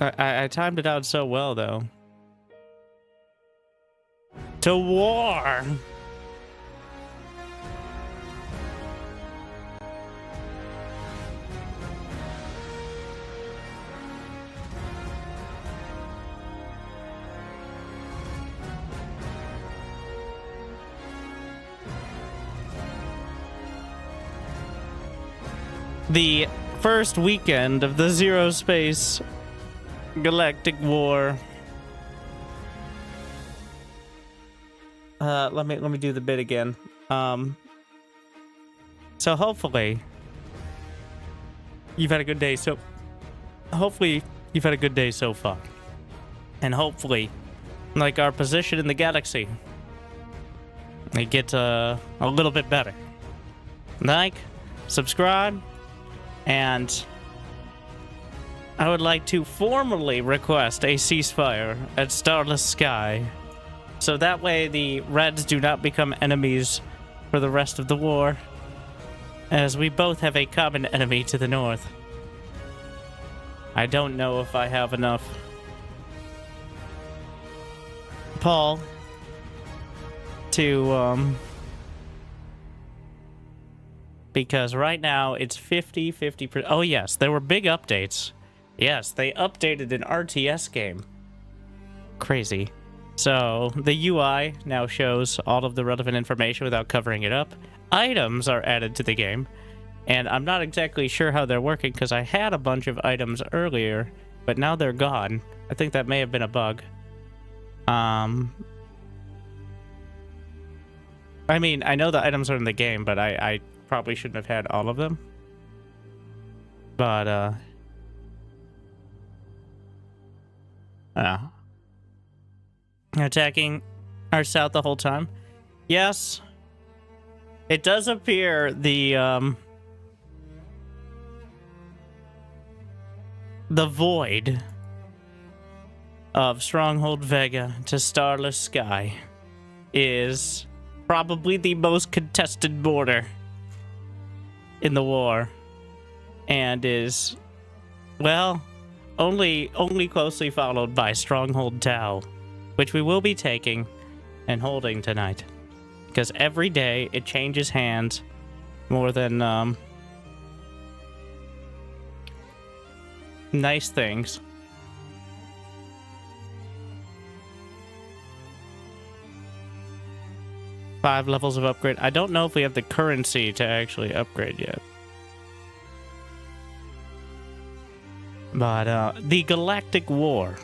I timed it out so well, though. To war! The first weekend of the Zerospace Galactic War. Let me do the bit again. So hopefully you've had a good day. Hopefully you've had a good day so far, and hopefully, like our position in the galaxy, it gets a little bit better. Like, subscribe. And I would like to formally request a ceasefire at Starless Sky, so that way the Reds do not become enemies for the rest of the war, as we both have a common enemy to the north. I don't know if I have enough Paul to because right now it's 50-50%. Oh yes, there were big updates. Yes, they updated an RTS game. Crazy. So the UI now shows all of the relevant information without covering it up. Items are added to the game, and I'm not exactly sure how they're working because I had a bunch of items earlier, but now they're gone. I think that may have been a bug. I mean, I know the items are in the game, but I probably shouldn't have had all of them. But, attacking our south the whole time. Yes. It does appear the void of Stronghold Vega to Starless Sky is probably the most contested border in the war, and is, well, only closely followed by Stronghold Tau, which we will be taking and holding tonight, because every day it changes hands more than nice things. Five levels of upgrade. I don't know if we have the currency to actually upgrade yet. But the Galactic War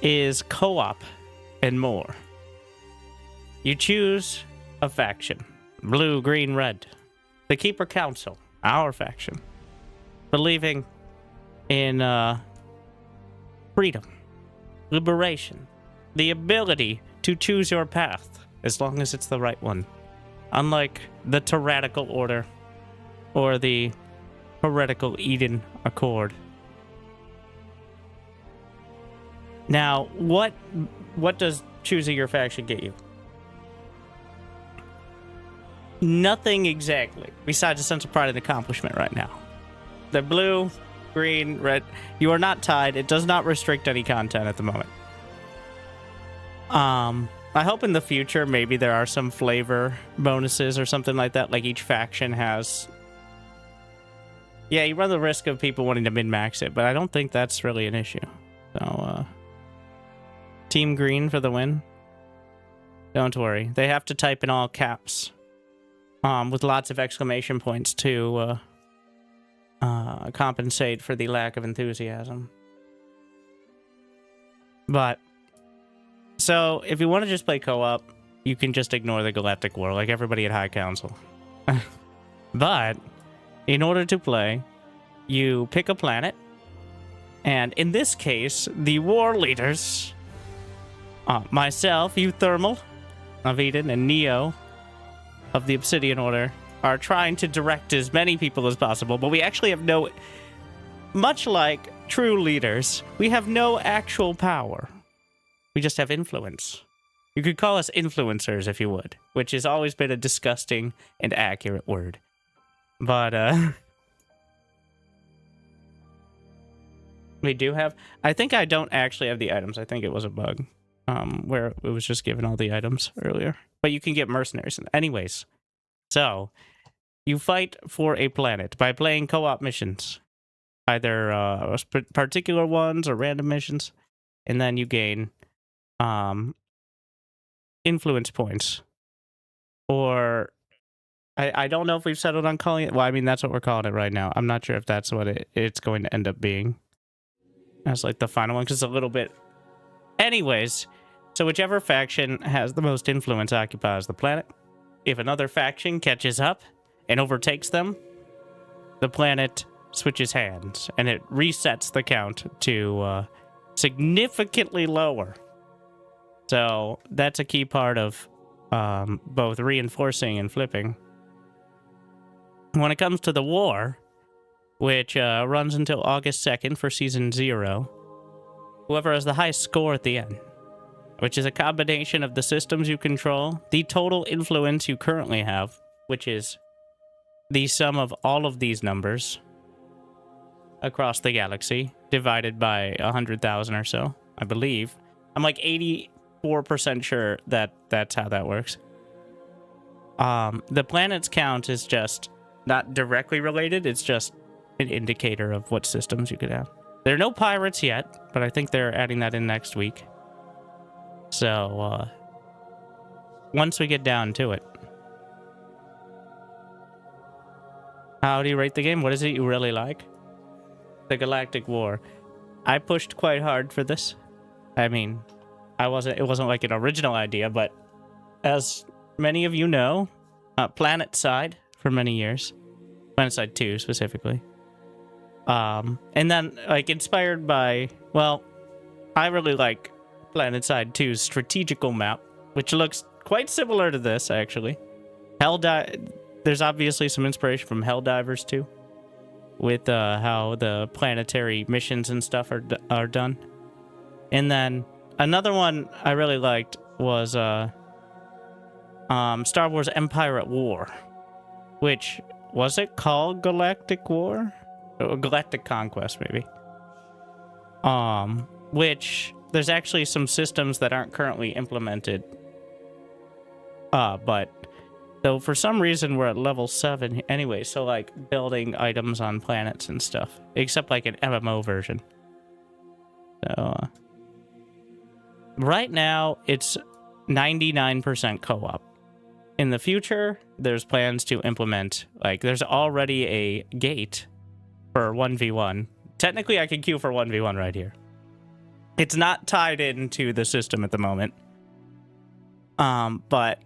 is co-op and more. You choose a faction. Blue, green, red. The Keeper Council, our faction. Believing in freedom, liberation, the ability to choose your path, as long as it's the right one. Unlike the Tyrannical Order or the Heretical Eden Accord. Now, what does choosing your faction get you? Nothing exactly, besides a sense of pride and accomplishment right now. The blue, green, red, you are not tied. It does not restrict any content at the moment. I hope in the future maybe there are some flavor bonuses or something like that, like each faction has. Yeah, you run the risk of people wanting to min-max it, but I don't think that's really an issue. So, Team Green for the win. Don't worry. They have to type in all caps, with lots of exclamation points to compensate for the lack of enthusiasm. But so, if you want to just play co-op, you can just ignore the Galactic War, like everybody at High Council. But, in order to play, you pick a planet, and in this case, the war leaders, myself, Euthermal of Eden, and Neo of the Obsidian Order, are trying to direct as many people as possible, but we actually have no, much like true leaders, we have no actual power. We just have influence. You could call us influencers if you would, which has always been a disgusting and accurate word. But, We do have... I think I don't actually have the items. I think it was a bug. Where it was just given all the items earlier. But you can get mercenaries. Anyways. So, you fight for a planet by playing co-op missions. Either particular ones or random missions. And then you gain influence points. Or... I don't know if we've settled on calling it... Well, I mean, that's what we're calling it right now. I'm not sure if that's what it's going to end up being. As like the final one, because it's a little bit... Anyways, so whichever faction has the most influence occupies the planet. If another faction catches up and overtakes them, the planet switches hands, and it resets the count to significantly lower. So that's a key part of both reinforcing and flipping. When it comes to the war, which runs until August 2nd for Season 0, whoever has the highest score at the end, which is a combination of the systems you control, the total influence you currently have, which is the sum of all of these numbers across the galaxy, divided by 100,000 or so, I believe. I'm like 84% sure that that's how that works. The planet's count is just not directly related, it's just an indicator of what systems you could have. There are no pirates yet, but I think they're adding that in next week. So, once we get down to it. How do you rate the game? What is it you really like? The Galactic War. I pushed quite hard for this. I mean, it wasn't like an original idea, but as many of you know, Planet Side for many years. Planet Side 2 specifically. And then, like, inspired by, well, I really like Planet Side 2's strategical map, which looks quite similar to this, actually. There's obviously some inspiration from Helldivers, too, with how the planetary missions and stuff are done. And then, another one I really liked was Star Wars Empire at War, which, was it called Galactic War? Galactic Conquest, maybe. Which there's actually some systems that aren't currently implemented. But though for some reason we're at level 7 anyway, so like building items on planets and stuff, except like an MMO version. So right now it's 99% co-op. In the future, there's plans to implement, like, there's already a gate for 1v1. Technically, I can queue for 1v1 right here. It's not tied into the system at the moment. But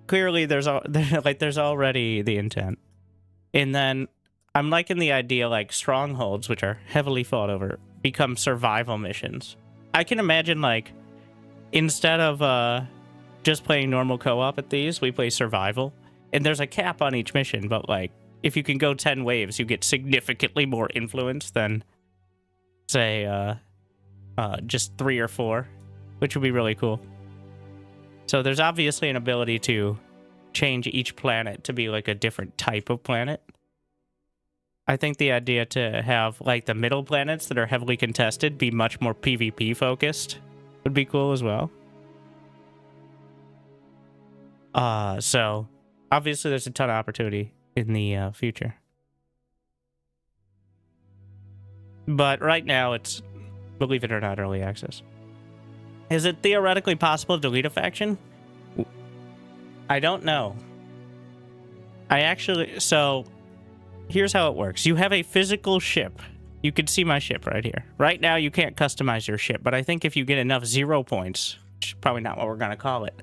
clearly there's already the intent. And then I'm liking the idea, like, strongholds, which are heavily fought over, become survival missions. I can imagine, like, instead of just playing normal co-op at these, we play survival. And there's a cap on each mission, but, like, if you can go 10 waves, you get significantly more influence than, say, just 3 or 4, which would be really cool. So there's obviously an ability to change each planet to be, like, a different type of planet. I think the idea to have, like, the middle planets that are heavily contested be much more PvP focused would be cool as well. So obviously there's a ton of opportunity in the future. But right now it's, believe it or not, early access. Is it theoretically possible to delete a faction? I don't know. So here's how it works. You have a physical ship. You can see my ship right here. Right now you can't customize your ship, but I think if you get enough 0 points, which is probably not what we're gonna call it,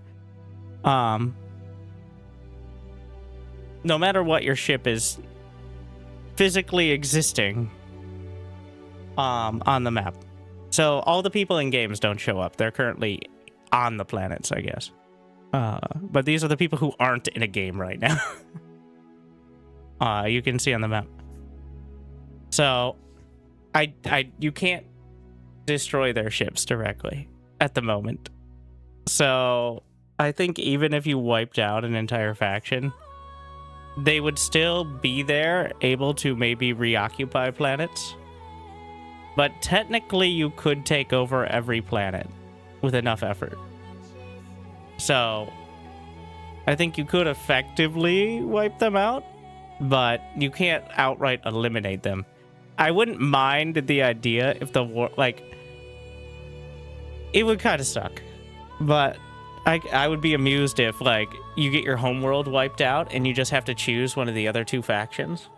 no matter what your ship is physically existing on the map. So all the people in games don't show up. They're currently on the planets, I guess. But these are the people who aren't in a game right now. You can see on the map. So you can't destroy their ships directly at the moment. So I think even if you wiped out an entire faction, they would still be there, able to maybe reoccupy planets. But technically, you could take over every planet with enough effort. So, I think you could effectively wipe them out, but you can't outright eliminate them. I wouldn't mind the idea if the war, like, it would kind of suck. But I would be amused if, like, you get your homeworld wiped out and you just have to choose one of the other two factions.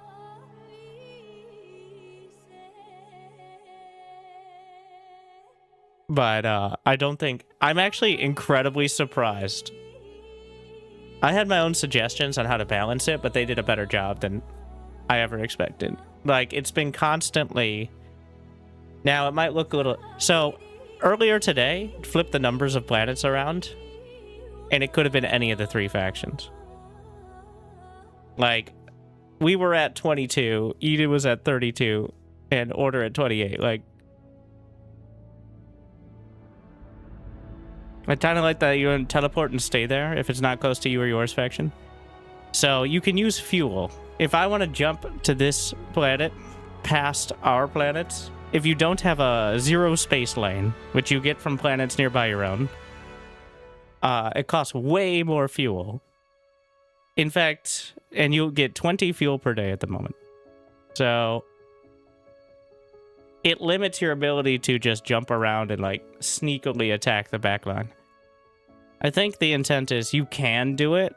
But I don't think... I'm actually incredibly surprised. I had my own suggestions on how to balance it, but they did a better job than I ever expected. Like, it's been constantly... Now, it might look a little... So, earlier today, flip the numbers of planets around, and it could have been any of the three factions. Like, we were at 22, Eden was at 32, and Order at 28. Like, I kind of like that you can teleport and stay there if it's not close to you or yours faction. So you can use fuel. If I want to jump to this planet past our planets, if you don't have a zero space lane, which you get from planets nearby your own, it costs way more fuel. In fact, and you'll get 20 fuel per day at the moment. So it limits your ability to just jump around and, like, sneakily attack the backline. I think the intent is you can do it,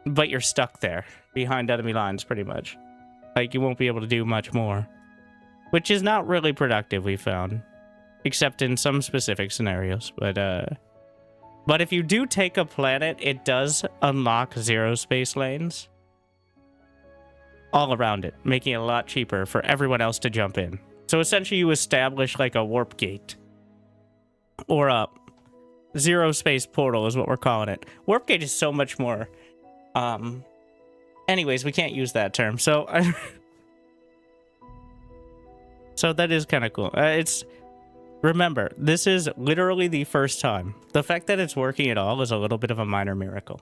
but you're stuck there behind enemy lines pretty much. Like, you won't be able to do much more. Which is not really productive, we found. Except in some specific scenarios. But if you do take a planet, it does unlock zero space lanes all around it, making it a lot cheaper for everyone else to jump in. So essentially you establish like a warp gate. Or a zero space portal is what we're calling it. Warp gate is so much more... Anyways, we can't use that term. So, so that is kind of cool. Remember, this is literally the first time. The fact that it's working at all is a little bit of a minor miracle.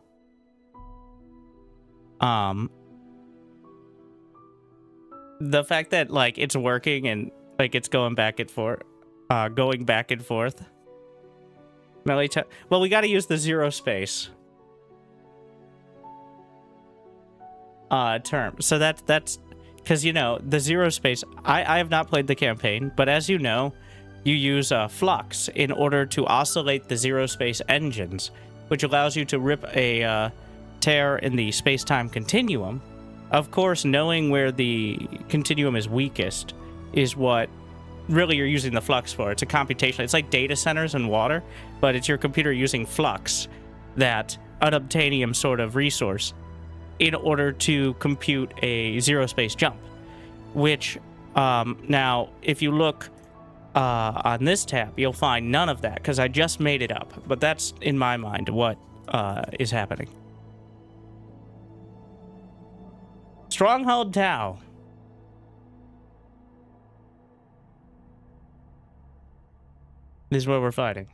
The fact that, like, it's working and, like, it's going back and forth. Well, we got to use the zero space term. So that's because, you know, the zero space, I have not played the campaign, but as you know, you use flux in order to oscillate the zero space engines, which allows you to rip a tear in the space-time continuum. Of course, knowing where the continuum is weakest is what really you're using the flux for. It's a computational. It's like data centers and water, but it's your computer using flux, that unobtainium sort of resource, in order to compute a zero space jump. Which, now, if you look on this tab, you'll find none of that, because I just made it up. But that's, in my mind, what is happening. Stronghold Tau. This is where we're fighting.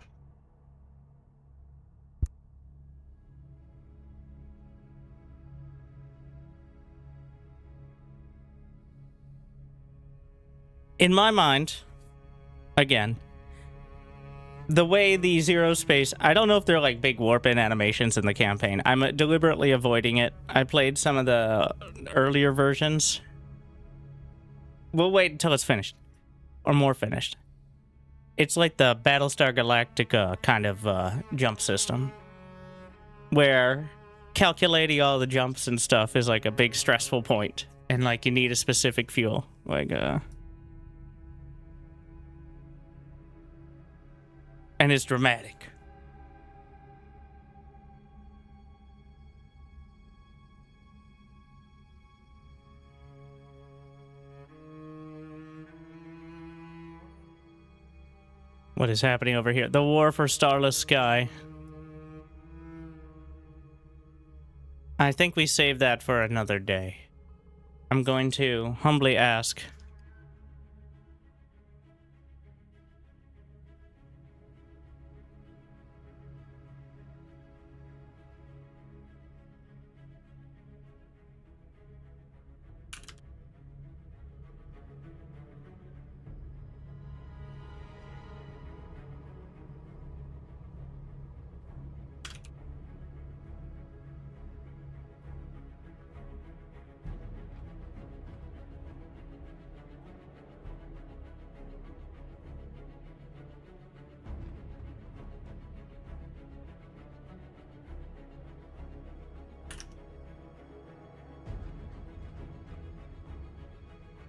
In my mind, again, the way the zero space... I don't know if they're like big warp-in animations in the campaign. I'm deliberately avoiding it. I played some of the earlier versions. We'll wait until it's finished. Or more finished. It's like the Battlestar Galactica kind of jump system. Where calculating all the jumps and stuff is like a big stressful point. And like you need a specific fuel. Like, and it's dramatic. What is happening over here? The war for Starless Sky. I think we save that for another day. I'm going to humbly ask...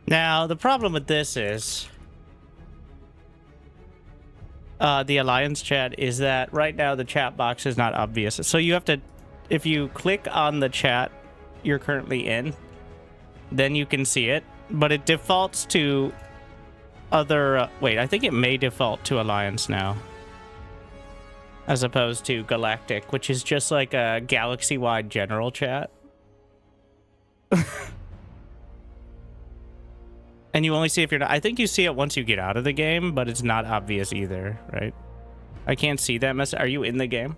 Now, the problem with this is the Alliance chat is that right now the chat box is not obvious. So you have to, if you click on the chat you're currently in, then you can see it. But it defaults to other... wait, I think it may default to Alliance now. As opposed to Galactic, which is just like a galaxy-wide general chat. And you only see if you're not... I think you see it once you get out of the game, but it's not obvious either, right? I can't see that message. Are you in the game?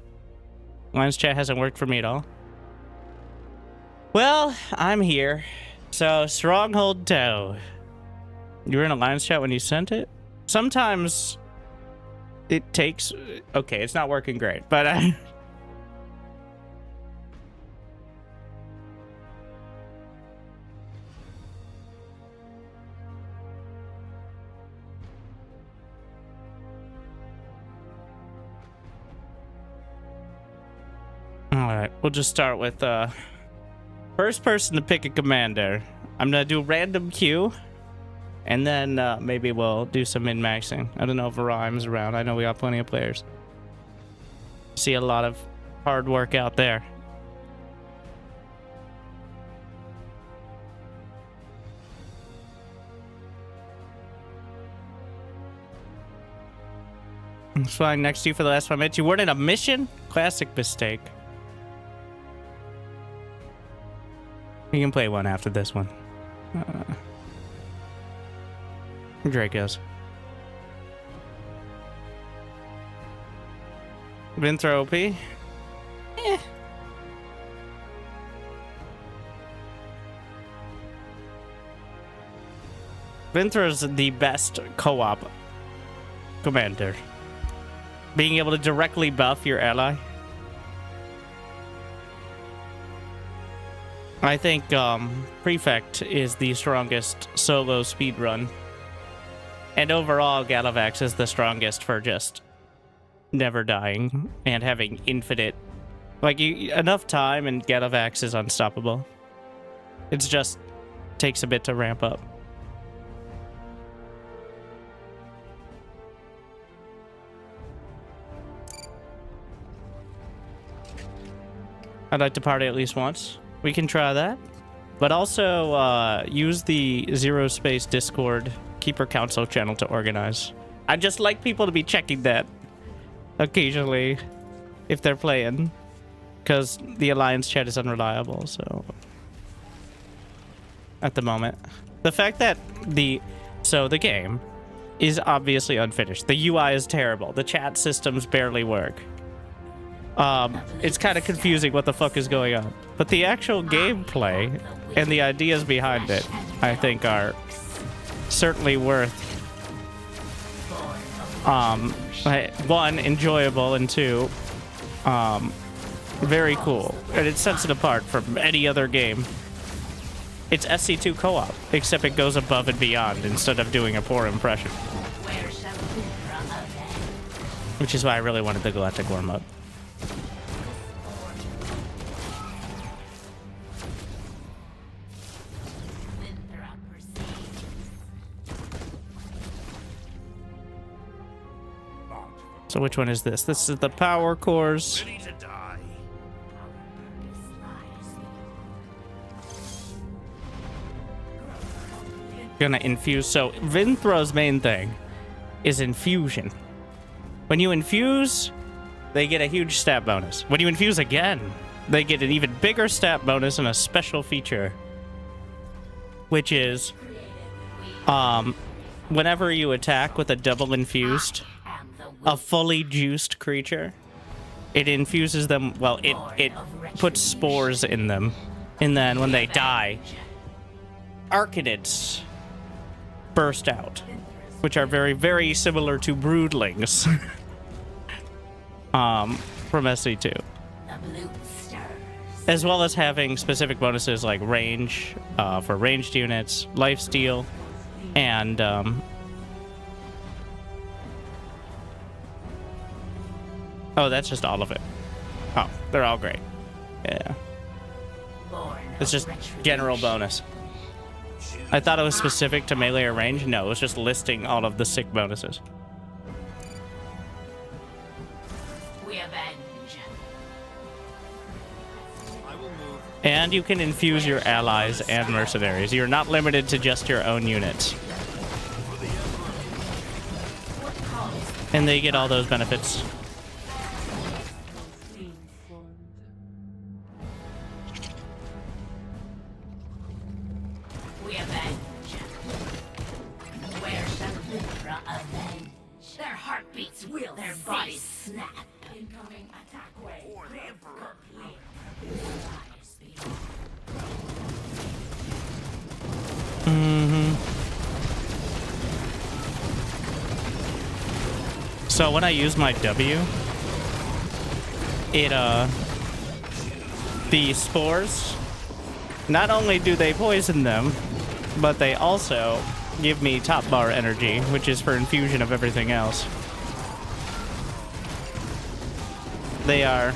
Alliance chat hasn't worked for me at all. Well, I'm here. So, Stronghold Toe. You were in Alliance chat when you sent it? Sometimes it takes... okay, it's not working great, but... Alright, we'll just start with first person to pick a commander. I'm gonna do random queue, and then maybe we'll do some min-maxing. I don't know if Orion's around. I know we got plenty of players. See a lot of hard work out there. I'm flying next to you for the last 5 minutes. You weren't in a mission? Classic mistake. You can play one after this one. Dracos. Ventropy. Vinthra's the best co-op commander. Being able to directly buff your ally. I think Prefect is the strongest solo speedrun. And overall, Galavax is the strongest for just never dying and having infinite... like, enough time and Galavax is unstoppable. It's just takes a bit to ramp up. I'd like to party at least once. We can try that. But also use the Zerospace Discord Keeper Council channel to organize. I'd just like people to be checking that occasionally if they're playing. Because the Alliance chat is unreliable, so... at the moment. The fact that the game is obviously unfinished. The UI is terrible. The chat systems barely work. It's kind of confusing what the fuck is going on. But the actual gameplay and the ideas behind it, I think, are certainly worth, one, enjoyable, and two, very cool. And it sets it apart from any other game. It's SC2 co-op, except it goes above and beyond instead of doing a poor impression. Which is why I really wanted the Galactic War mode. So which one is this? This is the power cores. Gonna infuse. So Vinthra's main thing is infusion. When you infuse, they get a huge stat bonus. When you infuse again, they get an even bigger stat bonus and a special feature, which is whenever you attack with a double infused, a fully juiced creature, it infuses them, well, it puts spores in them, and then when they die, Arcanids burst out, which are very, very similar to broodlings from SC2. As well as having specific bonuses like range for ranged units, lifesteal, and oh, that's just all of it. Oh, they're all great. Yeah. It's just general bonus. I thought it was specific to melee or range. No, it was just listing all of the sick bonuses. We avenge. And you can infuse your allies and mercenaries. You're not limited to just your own units. And they get all those benefits. We avenge. Where shall Libra avenge? Their heartbeats will, their bodies snap. Incoming attack wave. For the Emperor. So when I use my W, the spores, not only do they poison them, but they also give me top bar energy, which is for infusion of everything else. They are,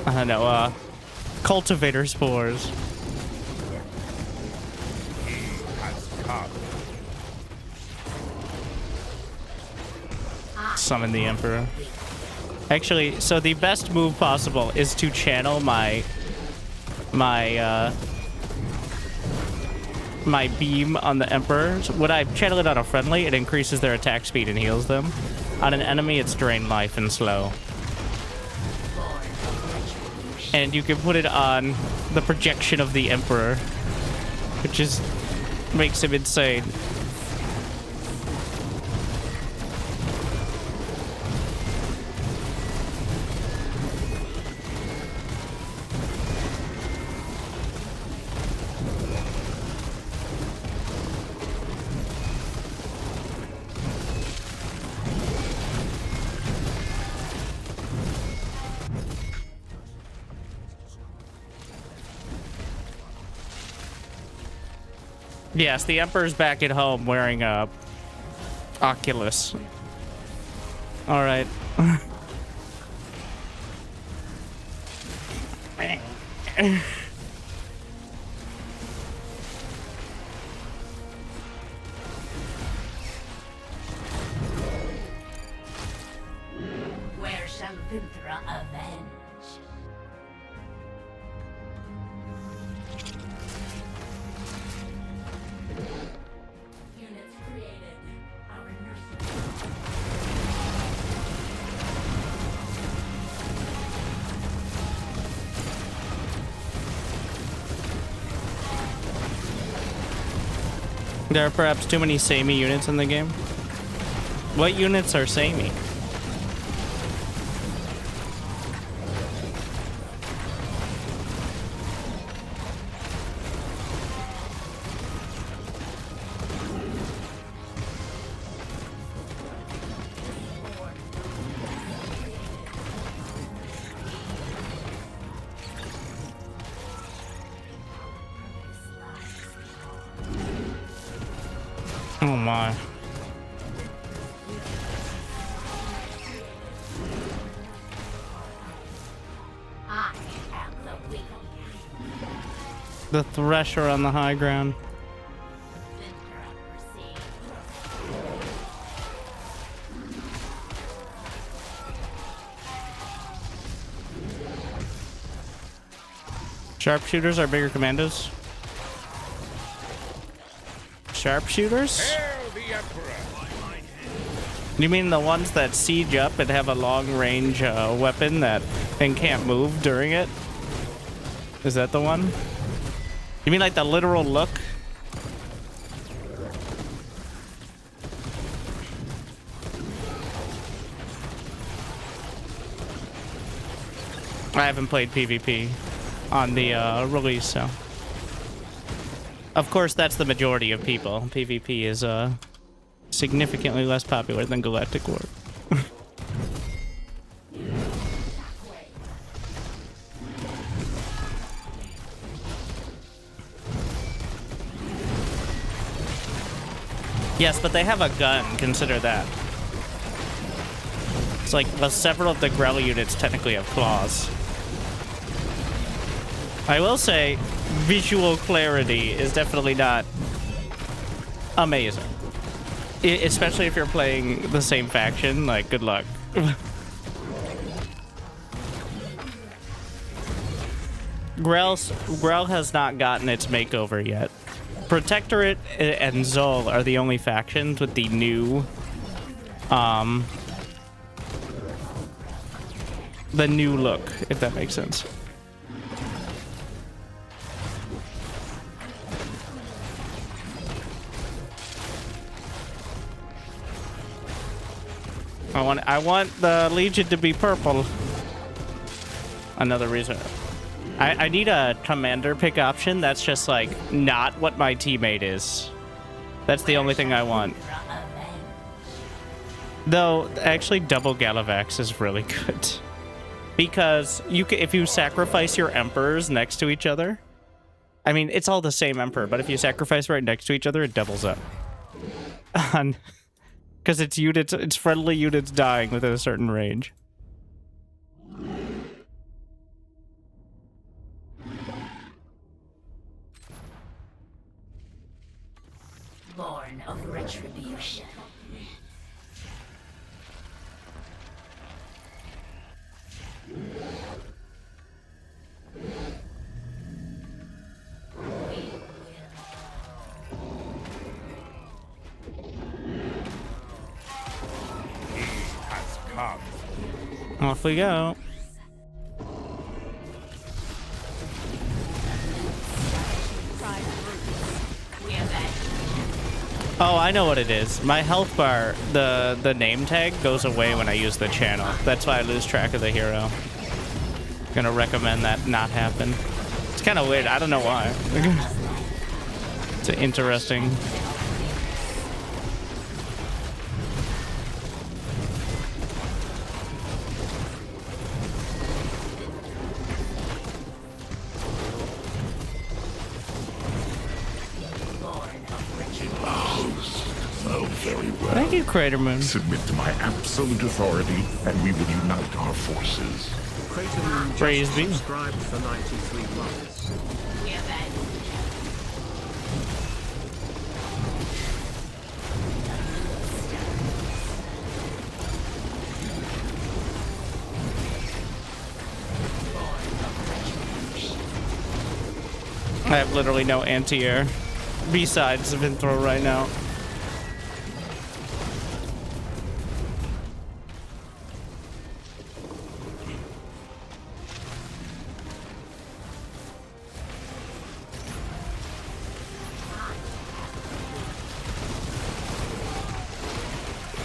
I don't know, cultivator spores. Summon the Emperor. Actually, so the best move possible is to channel my beam on the Emperor. When I channel it on a friendly, it increases their attack speed and heals them. On an enemy, it's drain life and slow. And you can put it on the projection of the Emperor, which is makes him insane. Yes, the Emperor's back at home wearing a Oculus. All right. Where shall Vinthra avenge? Units created. Our nursery. There are perhaps too many samey units in the game. What units are samey? Oh my. I am the wheel. The Thresher on the high ground. Vinthra received. Sharpshooters are bigger commandos. Sharpshooters? Hail the Emperor! You mean the ones that siege up and have a long range weapon that then can't move during it? Is that the one? You mean like the literal look? I haven't played PvP on the release, so. Of course, that's the majority of people. PvP is significantly less popular than Galactic War. Yes, but they have a gun. Consider that. It's like, well, several of the Grell units technically have claws. I will say, visual clarity is definitely not amazing. Especially if you're playing the same faction, like, good luck. Grell has not gotten its makeover yet. Protectorate and Zol are the only factions with the new, the new look, if that makes sense. I want the Legion to be purple. Another reason. I need a commander pick option that's just like not what my teammate is. That's the only thing I want. Though actually double Galavax is really good. Because you can, if you sacrifice your emperors next to each other, I mean it's all the same emperor, but if you sacrifice right next to each other, it doubles up. Because it's friendly units dying within a certain range. Born of retribution. Off we go. Oh, I know what it is. My health bar, the name tag goes away when I use the channel. That's why I lose track of the hero. Gonna recommend that not happen. It's kind of weird. I don't know why. It's interesting. Thank you, Crater Moon. Submit to my absolute authority, and we will unite our forces. Crater Moon Praise be. subscribed for 93 months. I have literally no anti-air besides Vinthrow right now.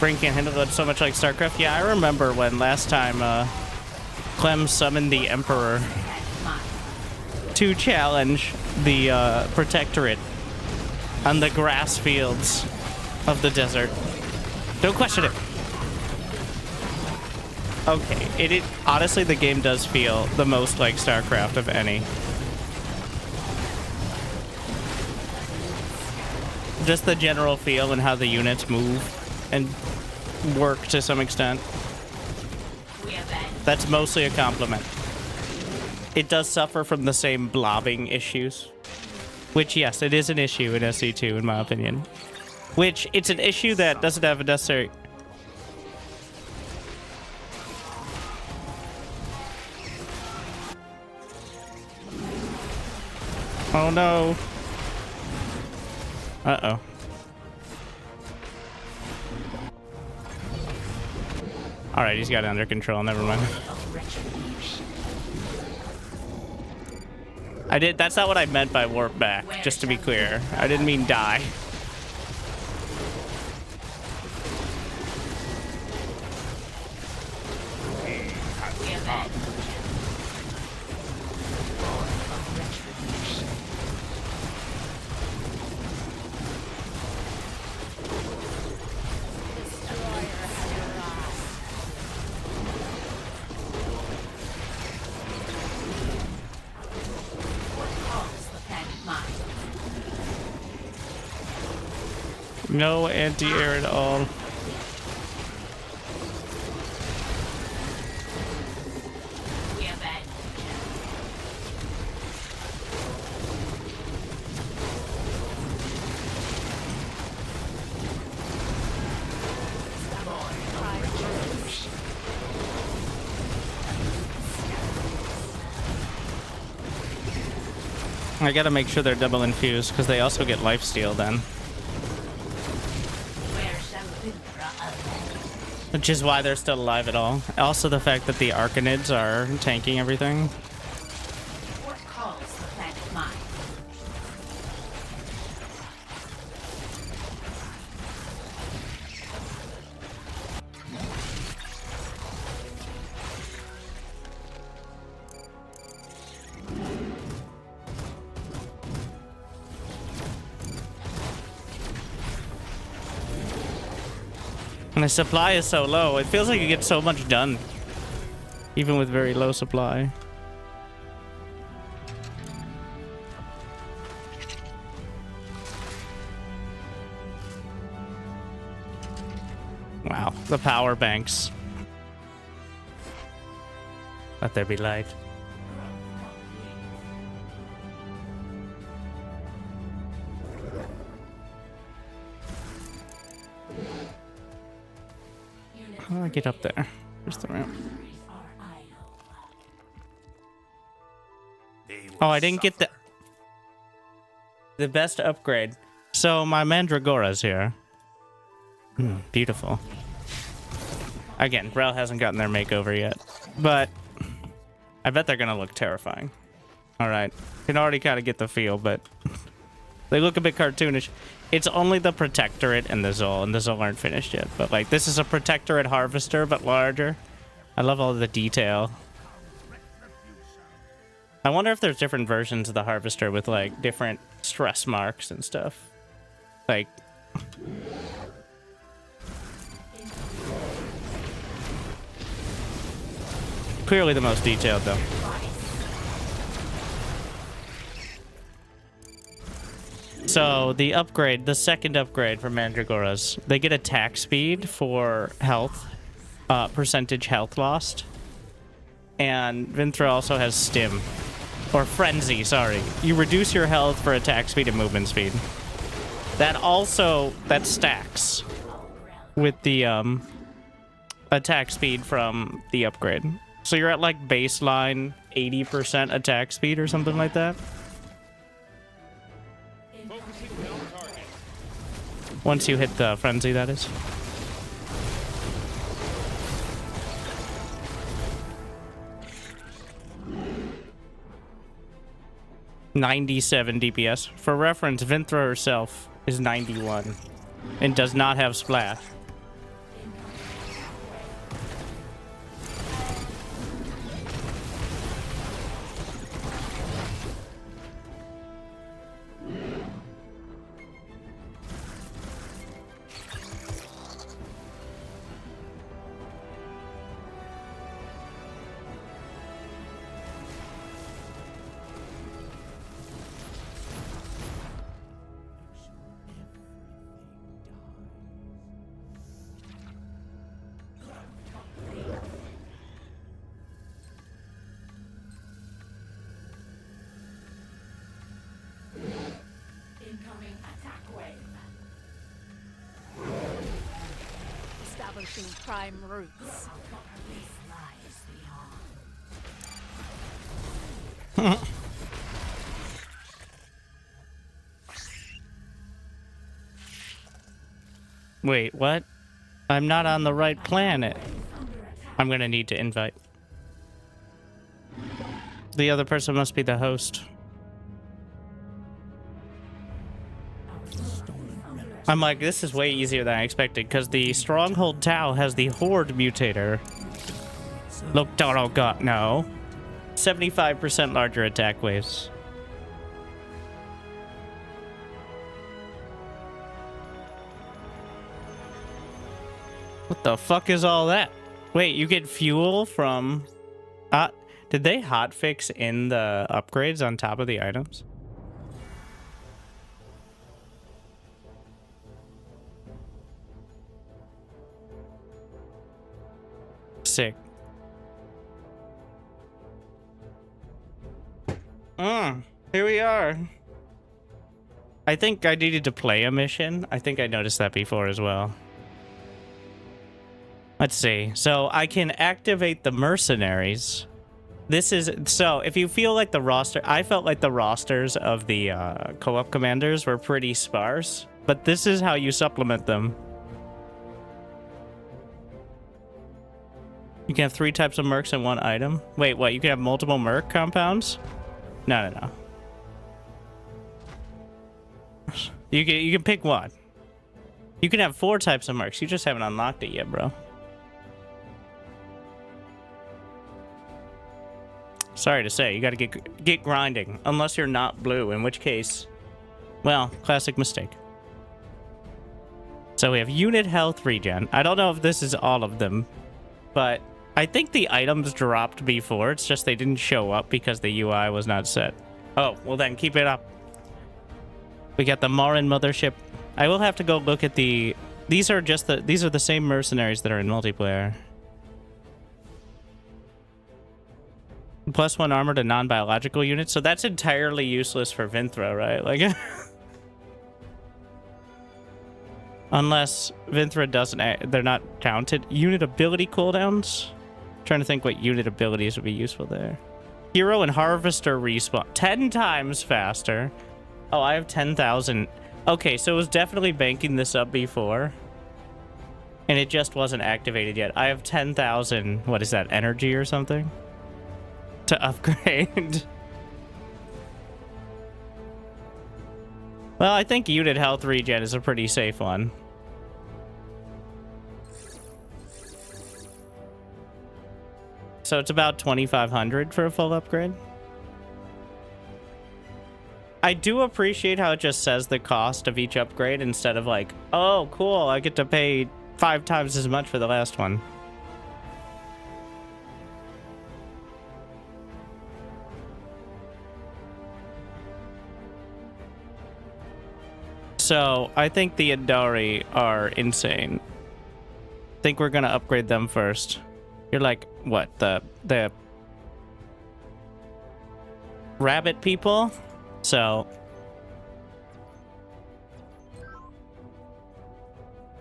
Brain can't handle it so much like StarCraft. Yeah, I remember when last time Clem summoned the Emperor to challenge the Protectorate on the grass fields of the desert. Don't question it. Okay, it honestly, the game does feel the most like StarCraft of any. Just the general feel and how the units move and work to some extent. That's mostly a compliment. It does suffer from the same blobbing issues. Which, yes, it is an issue in SC2, in my opinion. Which, it's an issue that doesn't have a necessary... Oh no. Uh-oh. Alright, he's got it under control, never mind. That's not what I meant by warp back, just to be clear. I didn't mean die. No anti-air at all. I gotta make sure they're double infused, because they also get lifesteal then. Where shall Vintra avenge? Which is why they're still alive at all. Also the fact that the Arcanids are tanking everything. What calls the planet mine? And the supply is so low, it feels like you get so much done. Even with very low supply. Wow, the power banks. Let there be light. How do I get up there? Where's the ramp? Oh, I didn't get the best upgrade. So my Mandragora's here. Beautiful. Again, Rel hasn't gotten their makeover yet, but I bet they're gonna look terrifying. All right, can already kind of get the feel, but they look a bit cartoonish. It's only the Protectorate and the Zol, and the Zol aren't finished yet. But like, this is a Protectorate Harvester, but larger. I love all the detail. I wonder if there's different versions of the Harvester with like different stress marks and stuff. Like, clearly the most detailed though. So the upgrade, the second upgrade for Mandragoras, they get attack speed for health, percentage health lost. And Vinthra also has stim. Or frenzy, sorry. You reduce your health for attack speed and movement speed. That stacks with the attack speed from the upgrade. So you're at like baseline 80% attack speed or something like that. Once you hit the frenzy, that is. (97 DPS). For reference, Vinthra herself is 91 and does not have splash. Incoming attack wave. Establishing prime roots. This lies beyond. Wait, what? I'm not on the right planet. I'm gonna need to invite. The other person must be the host. I'm like, this is way easier than I expected, because the Stronghold Tau has the Horde Mutator. Look, oh god, no. 75% larger attack waves. What the fuck is all that? Wait, you get fuel from... did they hotfix in the upgrades on top of the items? Sick. Here we are. I think I needed to play a mission. I think I noticed that before as well. Let's see. So I can activate the mercenaries This is so if you feel like the roster, I felt like the rosters of the co-op commanders were pretty sparse, but this is how you supplement them. You can have 3 types of mercs in one item. Wait, what? You can have multiple merc compounds? No, no, no. You can pick one. You can have 4 types of mercs. You just haven't unlocked it yet, bro. Sorry to say, you gotta get grinding. Unless you're not blue, in which case, well, classic mistake. So we have unit health regen. I don't know if this is all of them, but I think the items dropped before. It's just they didn't show up because the UI was not set. Oh, well then keep it up. We got the Marin mothership. I will have to go look at the... These are the same mercenaries that are in multiplayer. +1 armor to non-biological units. So that's entirely useless for Vinthra, right? Like... Unless Vinthra doesn't... They're not counted. Unit ability cooldowns? Trying to think what unit abilities would be useful there. Hero and Harvester respawn 10 times faster. Oh, I have 10,000. Okay, so it was definitely banking this up before. And it just wasn't activated yet. I have 10,000, what is that, energy or something? To upgrade. Well, I think unit health regen is a pretty safe one. So it's about 2,500 for a full upgrade. I do appreciate how it just says the cost of each upgrade instead of like, oh, cool, I get to pay 5 times as much for the last one. So I think the Indari are insane. I think we're gonna upgrade them first. You're like, what, the rabbit people? So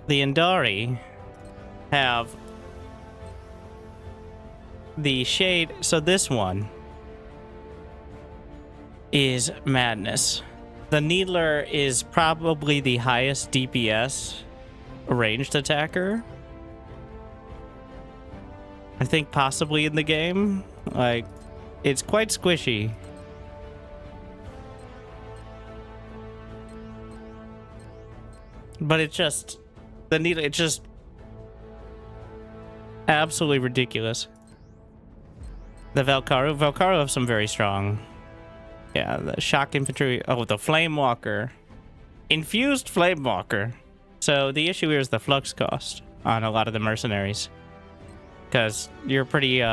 the Indari have the shade. So this one is madness. The Needler is probably the highest DPS ranged attacker. I think possibly in the game. Like, it's quite squishy. But it's just... The Needler, it's just... absolutely ridiculous. The Valkyrie have some very strong... Yeah, the shock infantry. Oh, the flame walker. Infused flame walker. So the issue here is the flux cost on a lot of the mercenaries. Because you're pretty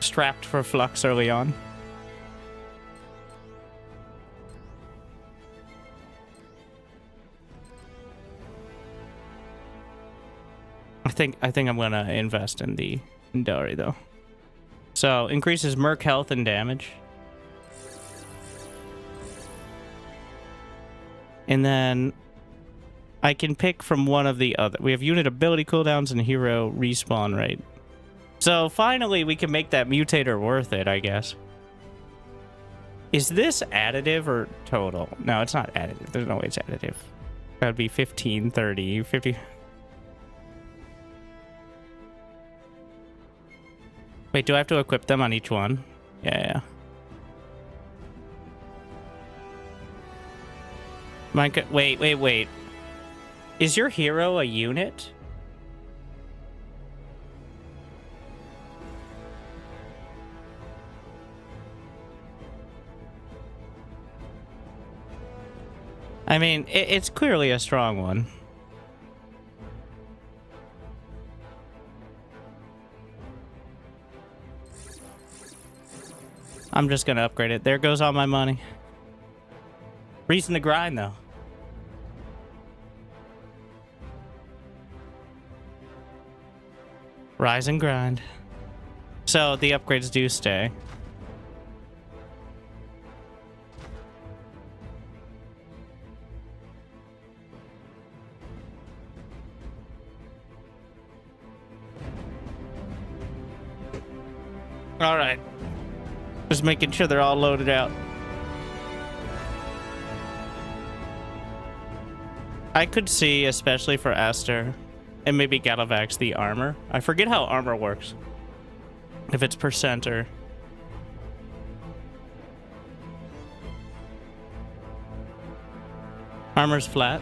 strapped for flux early on. I think I'm gonna invest in the Indari though. So, increases merc health and damage. And then I can pick from one of the other. We have unit ability cooldowns and hero respawn rate. So, finally, we can make that mutator worth it, I guess. Is this additive or total? No, it's not additive. There's no way it's additive. That would be 15, 30, 50... Wait, do I have to equip them on each one? Yeah. Wait. Is your hero a unit? I mean, it's clearly a strong one. I'm just gonna upgrade it. There goes all my money. Reason to grind, though. Rise and grind. So the upgrades do stay. All right. Just making sure they're all loaded out. I could see, especially for Esther, and maybe Galavax, the armor. I forget how armor works. If it's percent or... Armor's flat.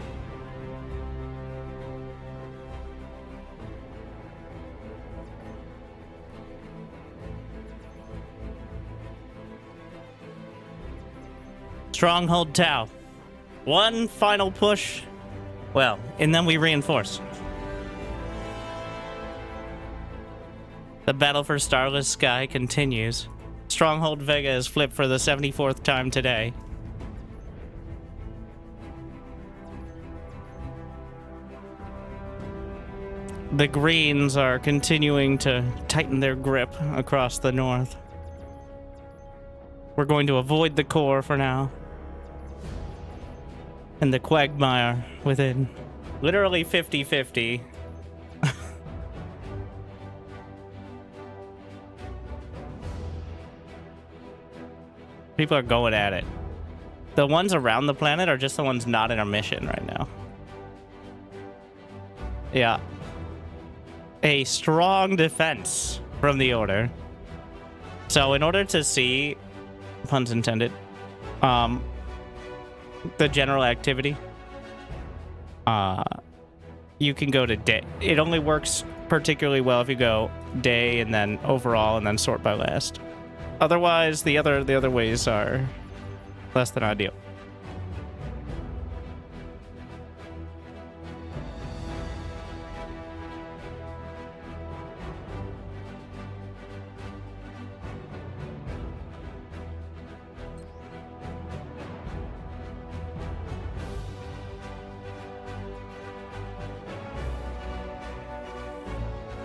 Stronghold Tau. One final push. Well, and then we reinforce. The battle for Starless Sky continues. Stronghold Vega is flipped for the 74th time today. The Greens are continuing to tighten their grip across the north. We're going to avoid the core for now. And the quagmire within. Literally 50-50. People are going at it. The ones around the planet are just the ones not in our mission right now. Yeah. A strong defense from the Order. So in order to see, puns intended, the general activity, you can go to day. It only works particularly well if you go day and then overall and then sort by last. Otherwise, the other ways are less than ideal.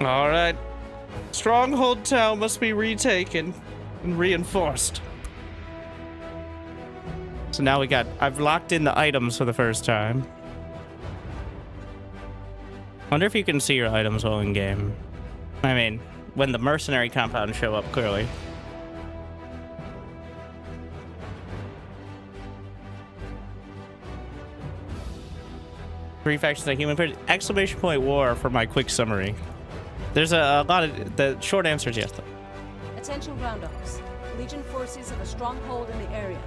All right. Stronghold Town must be retaken and reinforced. So now I've locked in the items for the first time. Wonder if you can see your items while in game. I mean, when the mercenary compounds show up, clearly. Three factions of human. Exclamation point war for my quick summary. There's a lot of... The short answer is yes, though. Attention roundups. Legion forces have a stronghold in the area.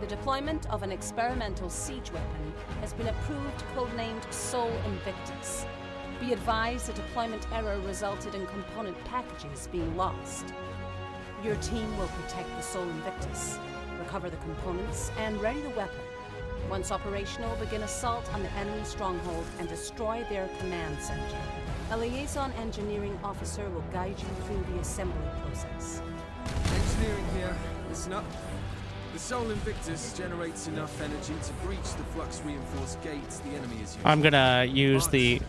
The deployment of an experimental siege weapon has been approved, codenamed Sol Invictus. Be advised the deployment error resulted in component packages being lost. Your team will protect the Sol Invictus, recover the components, and ready the weapon. Once operational, begin assault on the enemy stronghold and destroy their command center. A liaison engineering officer will guide you through the assembly process. Engineering here. Listen up. The Sol Invictus generates enough energy to breach the flux-reinforced gates the enemy is using. I'm gonna use the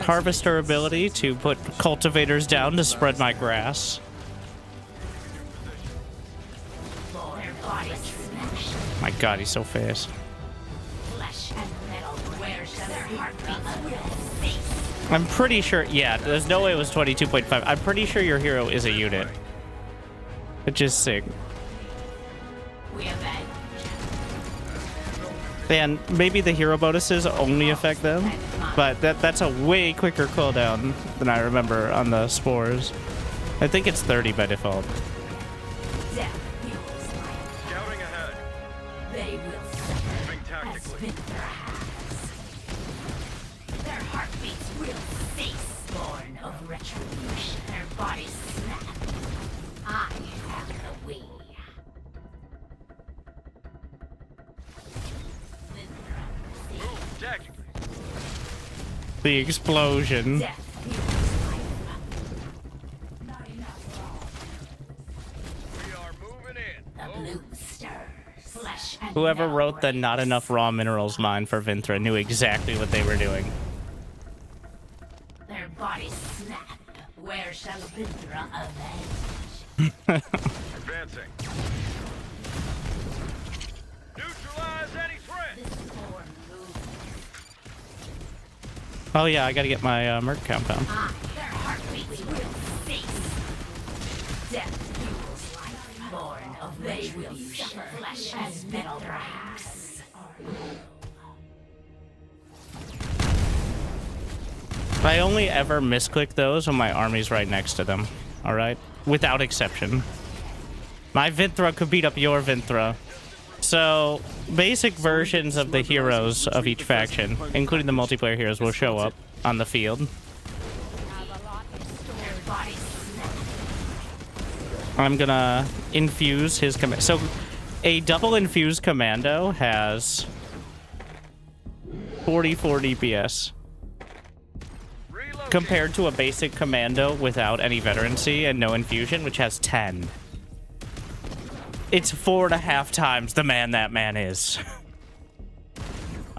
harvester ability to put cultivators down to spread my grass. My god, he's so fast. I'm pretty sure, yeah, there's no way it was 22.5. I'm pretty sure your hero is a unit. Which is sick. And maybe the hero bonuses only affect them, but that's a way quicker cooldown than I remember on the spores. I think it's 30 by default. Scouting ahead. They will suffer Moving tactically. as Winter has. Their heartbeats will cease, born of retribution. Their bodies snap. I have the we. Move tactically. The explosion. Death We are moving in. the blue stirs. Flesh and Whoever metal wrote the breaks. not enough raw minerals mine for Vinthra knew exactly what they were doing. Their bodies snap. Where shall Vinthra avenge? Advancing. Neutralize any threat. This form moves. Oh yeah, I gotta get my Merc compound. Their heartbeats will cease. Death flesh as metal brass. I only ever misclick those when my army's right next to them. All right, without exception. My Vinthra could beat up your Vinthra. So, basic versions of the heroes of each faction, including the multiplayer heroes, will show up on the field. I'm gonna infuse his command. So, a double infused commando has 44 DPS. Compared to a basic commando without any veterancy and no infusion, which has 10. It's 4.5 times the man that man is.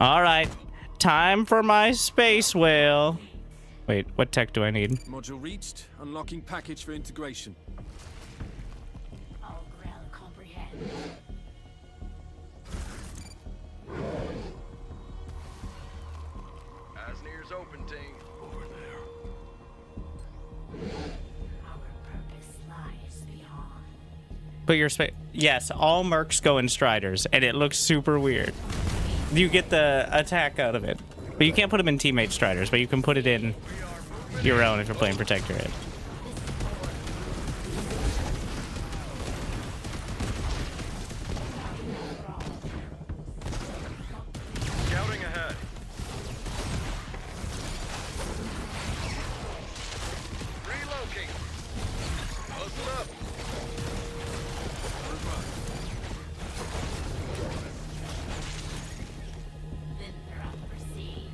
Alright. Time for my space whale. Wait, what tech do I need? Module reached. Unlocking package for integration. All Grell comprehend. Asnir's open, Ting. Over there. Our purpose lies beyond. Put your space. Yes, all mercs go in Striders, and it looks super weird. You get the attack out of it. But you can't put them in teammate Striders, but you can put it in your own if you're playing Protectorate. Scouting ahead. Relocate. Hustle up. Vinthra proceed.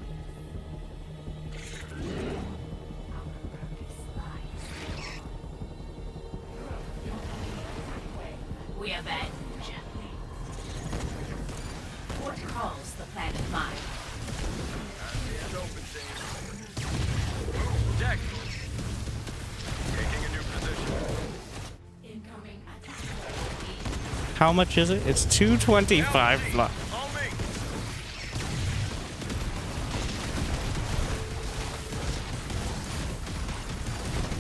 Our purpose lies beyond. We avenge. What calls the planet mine? Asnir's open, Ting. Deck. Taking a new position. Incoming attack. How much is it? It's 225. On me.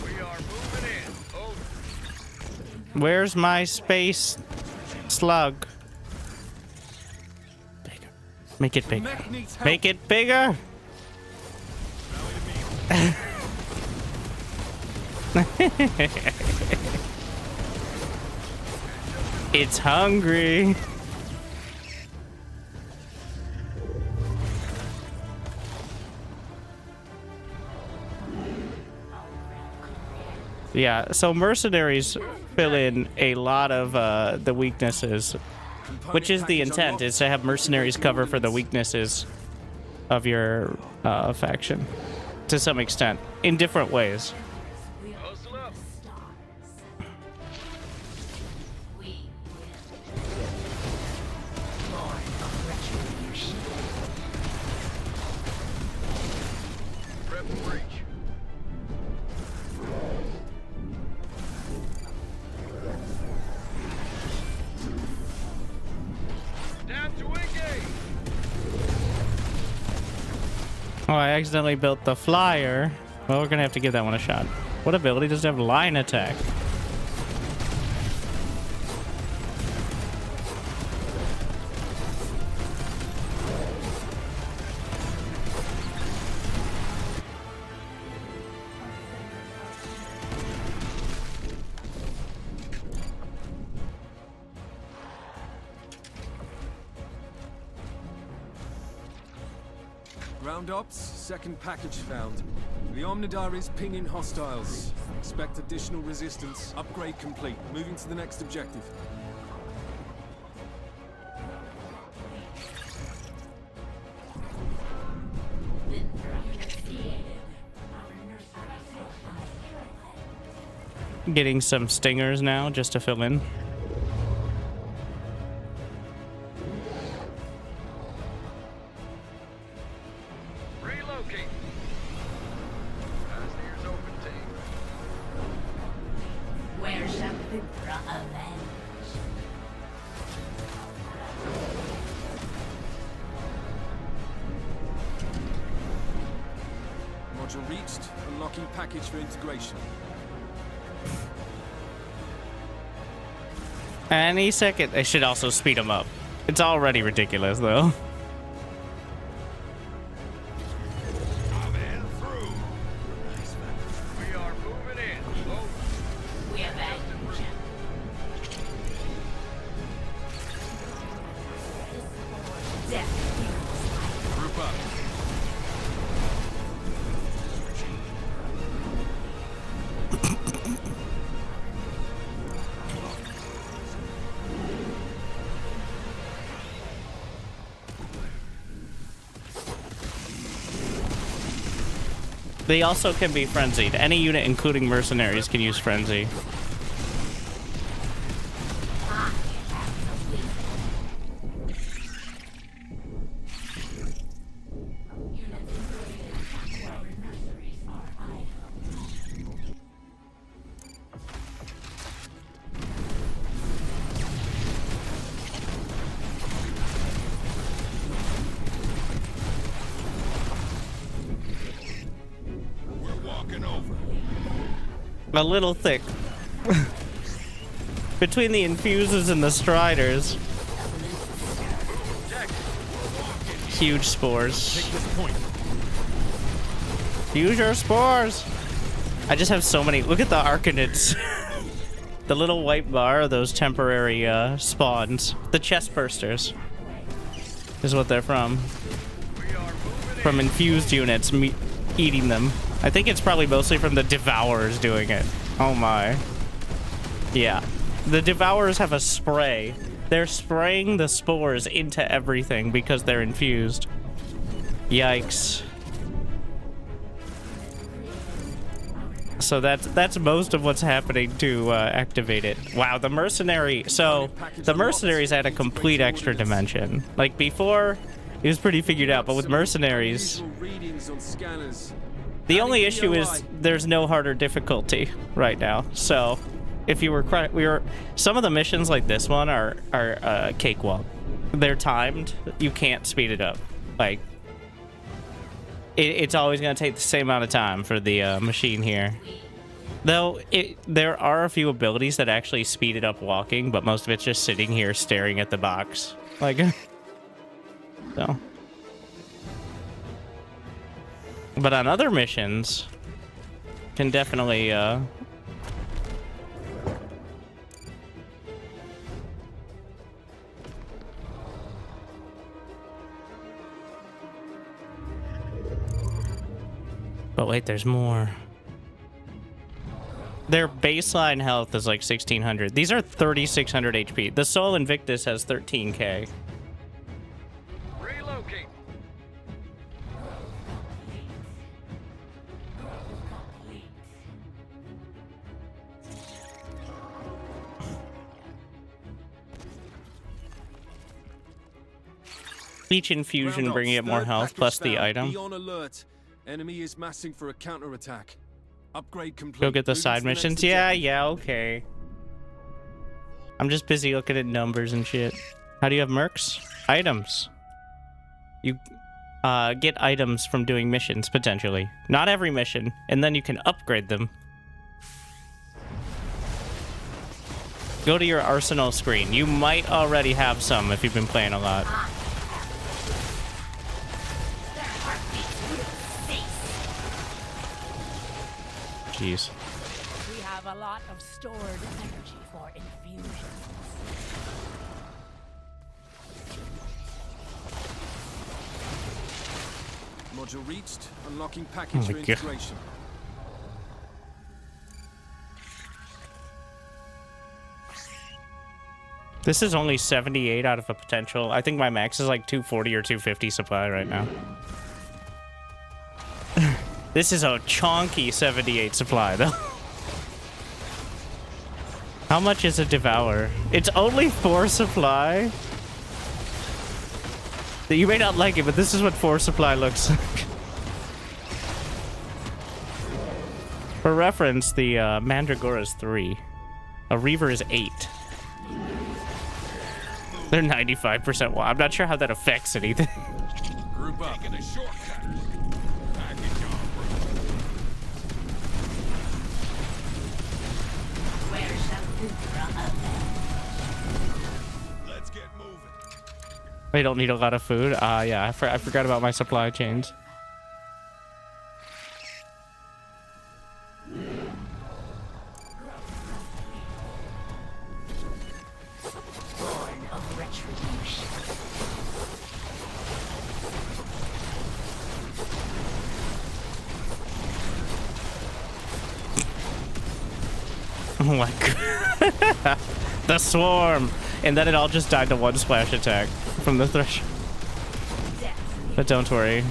We are moving in. Over. Where's my space slug? Bigger. Make it bigger. Mech needs help. Make it bigger. It's hungry. Yeah, so mercenaries fill in a lot of the weaknesses, which is the intent, is to have mercenaries cover for the weaknesses of your faction, to some extent, in different ways. Hustle up. We will. Lord of Retribution. Prep the breach. Down to engage. Oh, I accidentally built the flyer. Well, we're gonna have to give that one a shot. What ability does it have? Line attack. Ground ops, second package found. The Omnidar is pinging hostiles. Expect additional resistance. Upgrade complete. Moving to the next objective. Getting some stingers now just to fill in. Relocate. Asnir's open, Ting. Where shall Vinthra avenge? Module reached. Unlocking package for integration. Any second. They should also speed them up. It's already ridiculous, though. I'm in through. We are moving in. Oh, We avenge. Death. Group up. They also can be frenzied. Any unit, including mercenaries, can use frenzy. A little thick. Between the infuses and the striders. Huge spores. Use your spores. I just have so many. Look at the Arcanids. The little white bar are those temporary spawns. The chest bursters is what they're from. From infused units eating them. I think it's probably mostly from the Devourers doing it. Oh my. Yeah. The Devourers have a spray. They're spraying the spores into everything because they're infused. Yikes. So that's most of what's happening to activate it. Wow, the mercenary. So the mercenaries add a complete extra dimension. Like before, it was pretty figured out, but with mercenaries, Readings on scanners. the only issue is there's no harder difficulty right now. So if you were some of the missions like this one are cakewalk. They're timed. You can't speed it up. Like it's always going to take the same amount of time for the machine here. Though there are a few abilities that actually speed it up walking, but most of it's just sitting here staring at the box. Like so. But on other missions, can definitely but wait, there's more. Their baseline health is like 1600. These are 3600 HP. The Sol Invictus has 13k. relocate. Each infusion Round bringing off, it more third health package plus the found. item. Be on alert. Enemy is massing for a counterattack. Upgrade complete. Go get the Moving side to the next missions. Yeah, objective. yeah, okay. I'm just busy looking at numbers and shit. How do you have mercs? Items. You get items from doing missions, potentially. Not every mission, and then you can upgrade them. Go to your arsenal screen. You might already have some if you've been playing a lot. Jeez. We have a lot of stored energy for infusions. Module reached. Unlocking package for my God. integration. This is only 78 out of a potential. I think my max is like 240 or 250 supply right now. This is a chonky 78 supply, though. How much is a Devour? It's only 4 supply. You may not like it, but this is what 4 supply looks like. For reference, the Mandragora is 3. A Reaver is 8. They're 95% wild. I'm not sure how that affects anything. Group up. Taking a shortcut. Package on. Where shall Hydra avenge? They don't need a lot of food. Yeah, I forgot about my supply chains. Born of retribution. Oh my god. The swarm! And then it all just died to one splash attack from the thresh. But don't worry.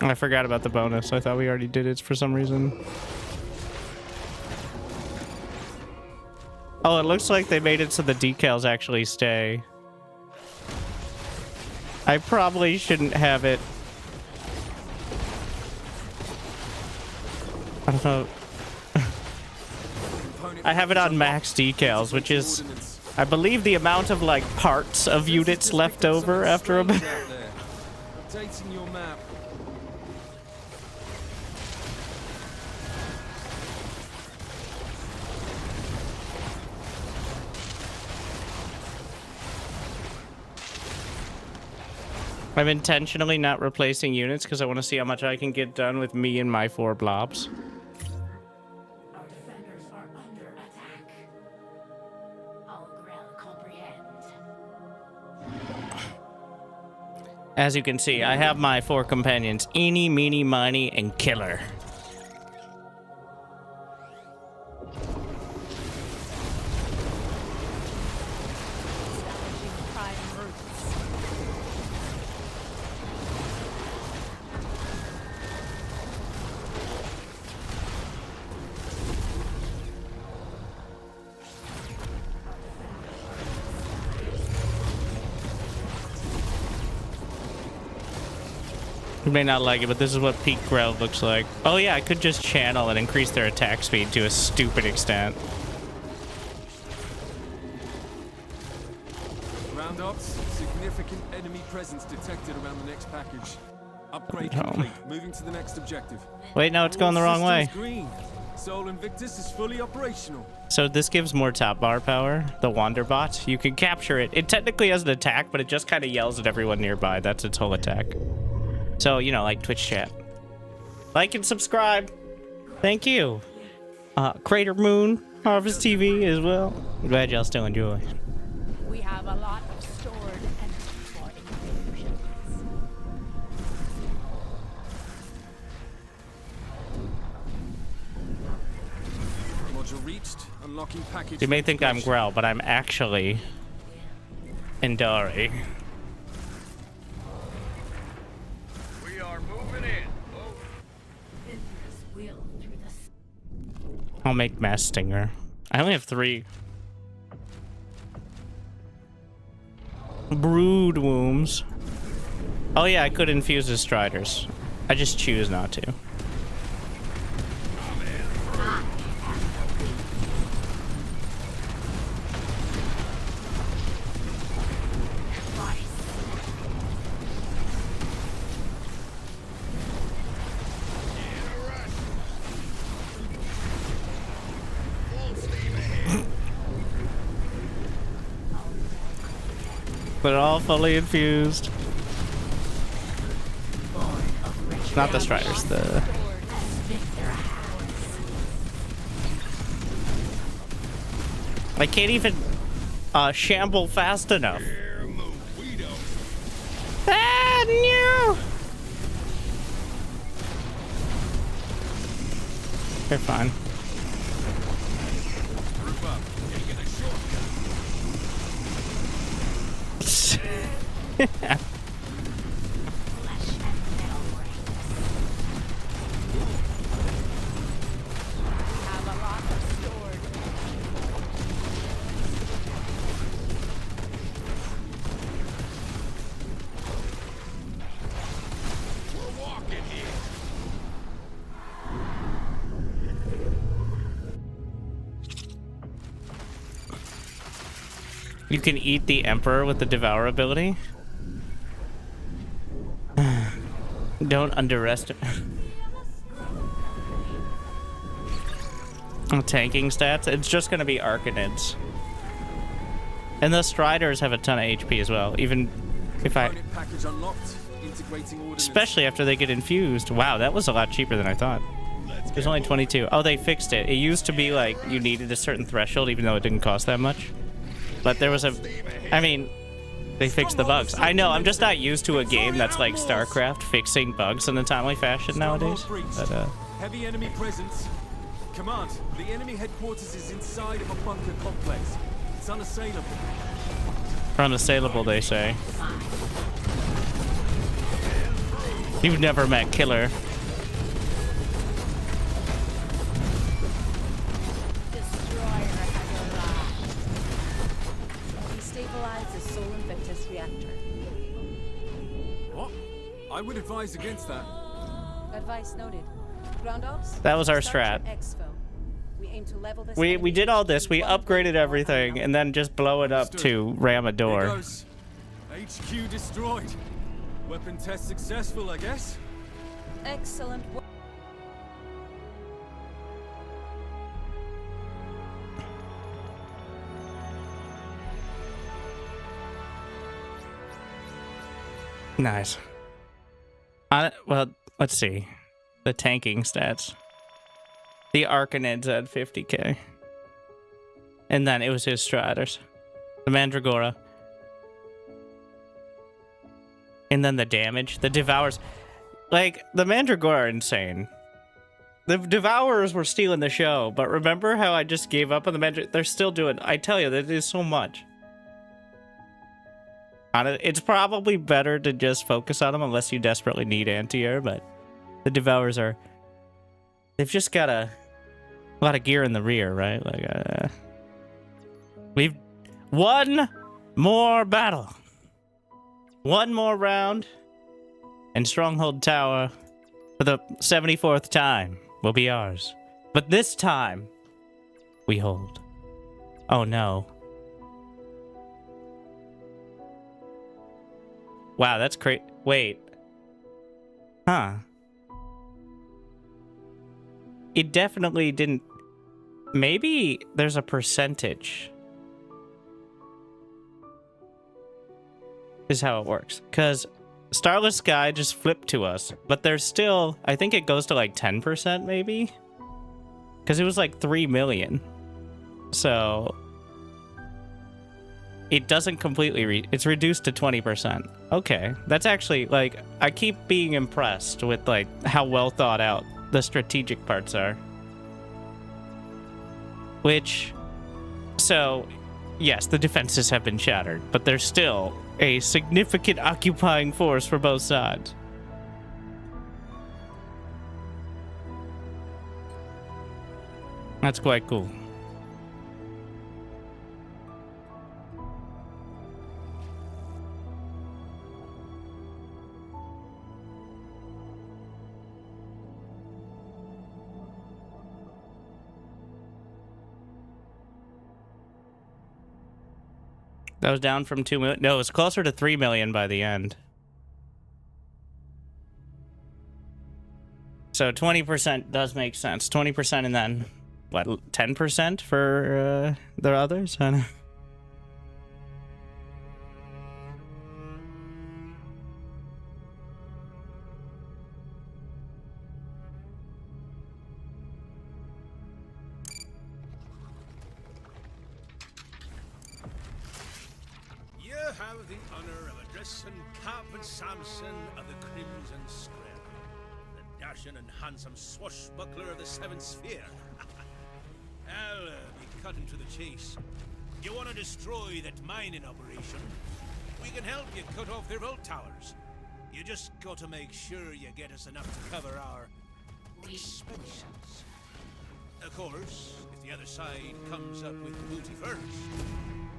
I forgot about the bonus. I thought we already did it for some reason. Oh, it looks like they made it so the decals actually stay. I probably shouldn't have it. I don't know. I have it on max decals, which is, I believe, the amount of like parts of units left over after a bit. Updating your map. I'm intentionally not replacing units because I want to see how much I can get done with me and my 4 blobs. Our defenders are under attack. All Grail comprehend. As you can see, I have my 4 companions, Eeny, Meeny, Miny, and Killer. You may not like it, but this is what peak growth looks like. Oh yeah, I could just channel and increase their attack speed to a stupid extent. Round ops, significant enemy presence detected around the next package. Upgrade complete. Moving to the next objective. Wait, no, it's going the wrong way. Green. Sol Invictus is fully operational. So this gives more top bar power, the Wanderbot. You can capture it. It technically has an attack, but it just kind of yells at everyone nearby. That's its whole attack. So, you know, like Twitch chat. Like and subscribe. Thank you. Crater Moon, Harvest TV as well. I'm glad y'all still enjoy. We have a lot of stored energy for infusions. Module reached. Unlocking package. You may think I'm Grell, but I'm actually Indari. We are moving in. Oh, Vinder's will through the I'll make Mass Stinger. I only have 3. Brood Wombs. Oh yeah, I could infuse the Striders. I just choose not to. They're all fully infused. Not the Striders, the... I can't even shamble fast enough. Ah, no! They're fine. You can eat the Emperor with the Devour ability. Don't underestimate. Tanking stats. It's just gonna be Arcanids. And the Striders have a ton of HP as well. Even if I... Component package unlocked. Integrating ordnance. Especially after they get infused. Wow, that was a lot cheaper than I thought. It was only 22. Oh, they fixed it. It used to be like you needed a certain threshold even though it didn't cost that much. But there was a... I mean, they fixed the bugs. I know, I'm just not used to a game that's like StarCraft fixing bugs in a timely fashion nowadays. But, Heavy enemy presence. Command, the enemy headquarters is inside of a bunker complex. It's unassailable. unassailable, they say. You've never met Killer. Destabilize the Sol Invictus reactor. What? I would advise against that. Advice noted. Ground ops. That was our start strat. your exfil. We aim to level this We enemy did all this. in We one upgraded everything and then just blow it up to ram a There door. goes. HQ destroyed. Weapon test successful, I guess. Excellent work. Nice. Well, let's see. The tanking stats. The Arcanids had 50k. And then it was his Striders. The Mandragora. And then the damage. The Devours. Like, the Mandragora are insane. The Devourers were stealing the show, but remember how I just gave up on the Mandragora? They're still doing... I tell you, that is so much. It's probably better to just focus on them unless you desperately need anti-air, but the Devourers are... They've just got a lot of gear in the rear, right? Like, we've... One more battle. One more round. And Stronghold Tower, for the 74th time, will be ours. But this time, we hold. Oh no. Wow, that's great. Wait. Huh. It definitely didn't... Maybe there's a percentage. Is how it works. Because Starless Sky just flipped to us. But there's still... I think it goes to like 10% maybe? Because it was like 3 million. So... It doesn't completely it's reduced to 20%. Okay, that's actually, like, I keep being impressed with, like, how well thought out the strategic parts are. Which, so, yes, the defenses have been shattered, but there's still a significant occupying force for both sides. That's quite cool. That was down from 2 million. No, it was closer to 3 million by the end. So 20% does make sense. 20% and then, what, 10% for the others? I don't know. Have the honor of addressing Captain Samson of the Crimson Square, the dashing and handsome swashbuckler of the Seventh Sphere. I'll be cutting to the chase. You want to destroy that mining operation? We can help you cut off their vault towers. You just got to make sure you get us enough to cover our expenses. Of course, if the other side comes up with the booty first,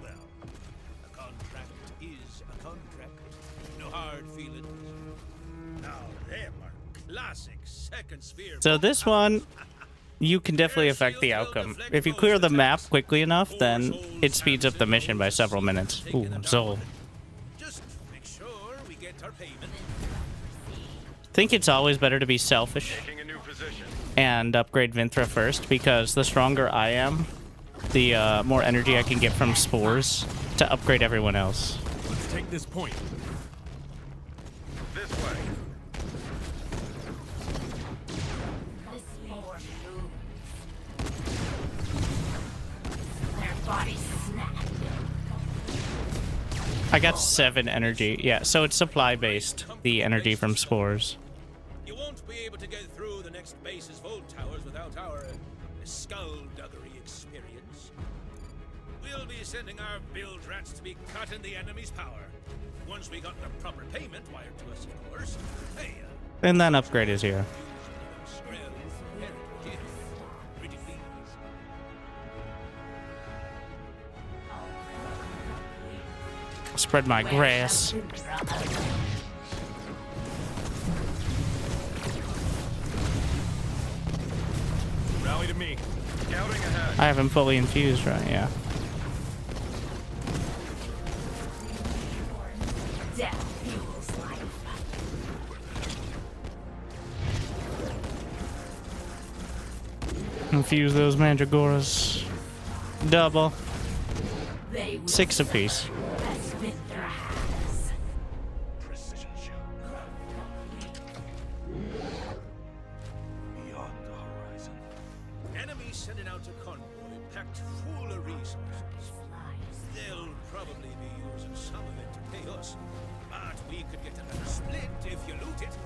well, a contract is a contract. No hard feelings. Now them are classic second sphere. So this one, you can definitely affect the outcome. If you clear the map quickly enough, then it speeds up the mission by several minutes. Ooh, Zol. Just make sure we get our payment. I think it's always better to be selfish and upgrade Vinthra first, because the stronger I am, the more energy I can get from spores to upgrade everyone else. Let's take this point. This way. The spore moves. Their bodies snap. I got 7 energy. Yeah, so it's supply based, the energy from spores. You won't be able to get through the next base's vault towers without our skullduggery experience. We'll be sending our build rats to be cutting the enemy's power. Once we got the proper payment wired to us, of course. Hey, And then upgrade is here. pretty please. Spread my grass. Rally to me. Scouting ahead. I have him fully infused, right? Yeah. Death fuels life. Infuse those mandragoras. Double. They will 6 apiece. as Winter has. Precision shot. Beyond the horizon. Enemies sending out a convoy packed full of resources. They'll probably be using some of it to pay us, but we could get another split if you loot it.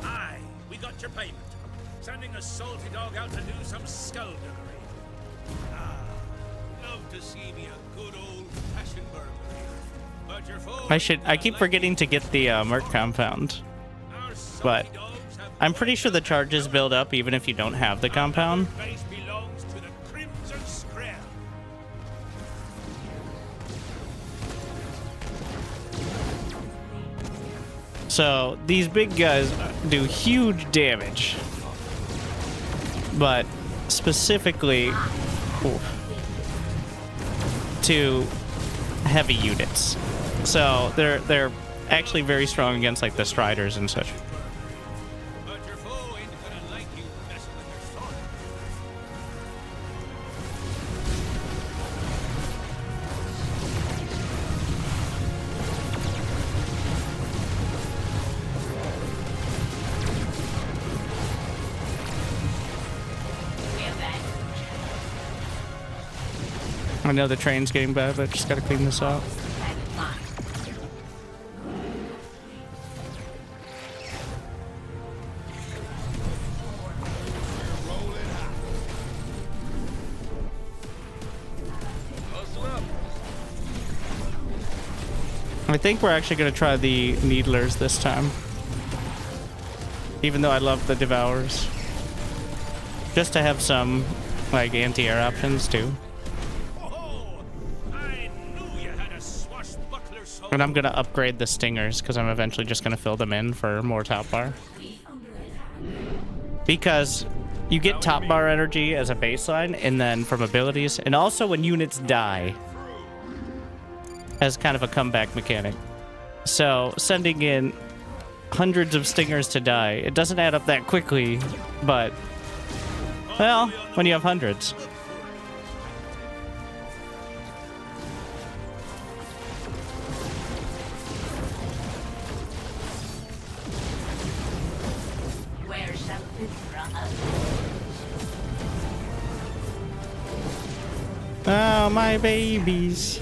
Aye, we got your payment. Sending a salty dog out to do some skullduggery. Ah, love to see me a good old-fashioned burglary. But your foe I keep forgetting to get the Merc compound. Our salty but dogs have I'm pretty sure the charges build up even if you don't have the compound. base belongs to the Crimson Scrap. So these big guys do huge damage, but specifically to heavy units. So they're actually very strong against like the Striders and such. But your foe ain't gonna like you messing with their sword. I know the train's getting bad, but just gotta clean this up. I think we're actually gonna try the Needlers this time. Even though I love the Devourers. Just to have some, like, anti-air options, too. Oh, I knew you had a swashbuckler soul. And I'm gonna upgrade the Stingers, because I'm eventually just gonna fill them in for more top bar. Because you get top bar energy as a baseline, and then from abilities, and also when units die, as kind of a comeback mechanic. So sending in hundreds of Stingers to die, it doesn't add up that quickly, but, well, when you have hundreds. Where shall Winter Oh, my babies.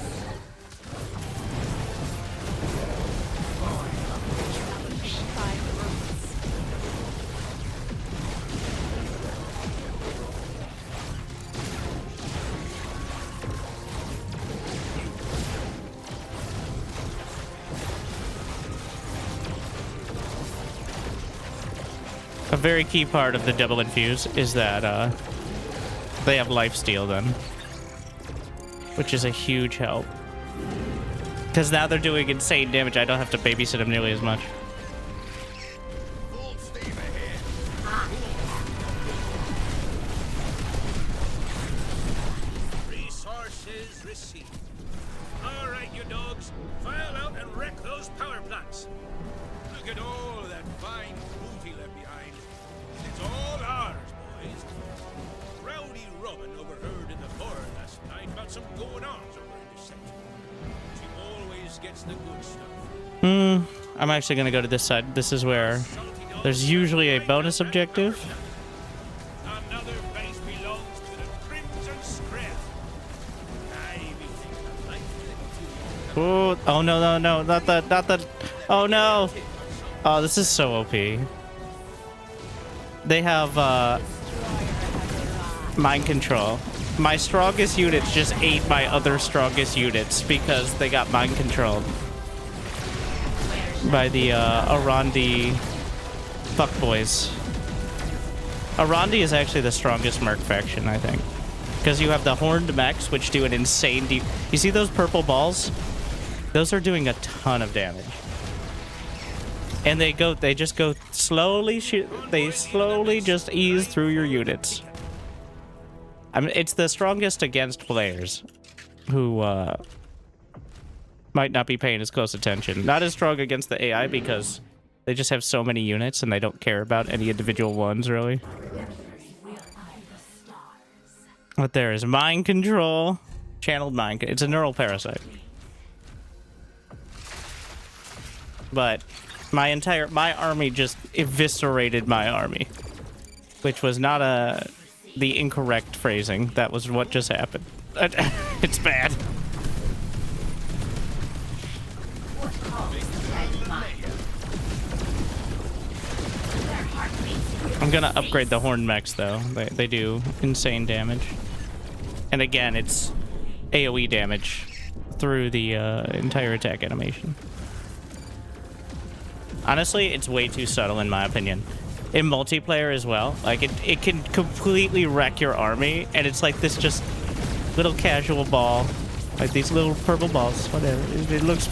A very key part of the double infuse is that they have lifesteal then, which is a huge help. Because now they're doing insane damage. I don't have to babysit them nearly as much. Vaults is received. All right, you dogs, file out and wreck those power plants. Look at all that fine booty left behind. It's all ours, boys. Rowdy Robin overheard in the bar last night about some going-ons over in the sector. She always gets the good stuff. I'm actually gonna go to this side. This is where there's usually a bonus objective. Another base belongs to the Crimson Scrap. Oh no, not the. Oh no! Oh, this is so OP. They have mind control. My strongest units just ate my other strongest units because they got mind controlled by the Arandi fuckboys. Arandi is actually the strongest merc faction, I think, because you have the horned mechs, which do an insane deep. You see those purple balls? Those are doing a ton of damage, and they just go slowly. They slowly just ease through your units. I mean, it's the strongest against players who might not be paying as close attention. Not as strong against the AI because they just have so many units and they don't care about any individual ones, really. But there is mind control. Channeled mind. It's a neural parasite. But my army just eviscerated my army. Which was not the incorrect phrasing. That was what just happened. It's bad. I'm gonna upgrade the horn mechs though. They do insane damage. And again, it's AoE damage through the entire attack animation. Honestly, it's way too subtle in my opinion. In multiplayer as well, like it can completely wreck your army, and it's like this just little casual ball, like these little purple balls, whatever. It looks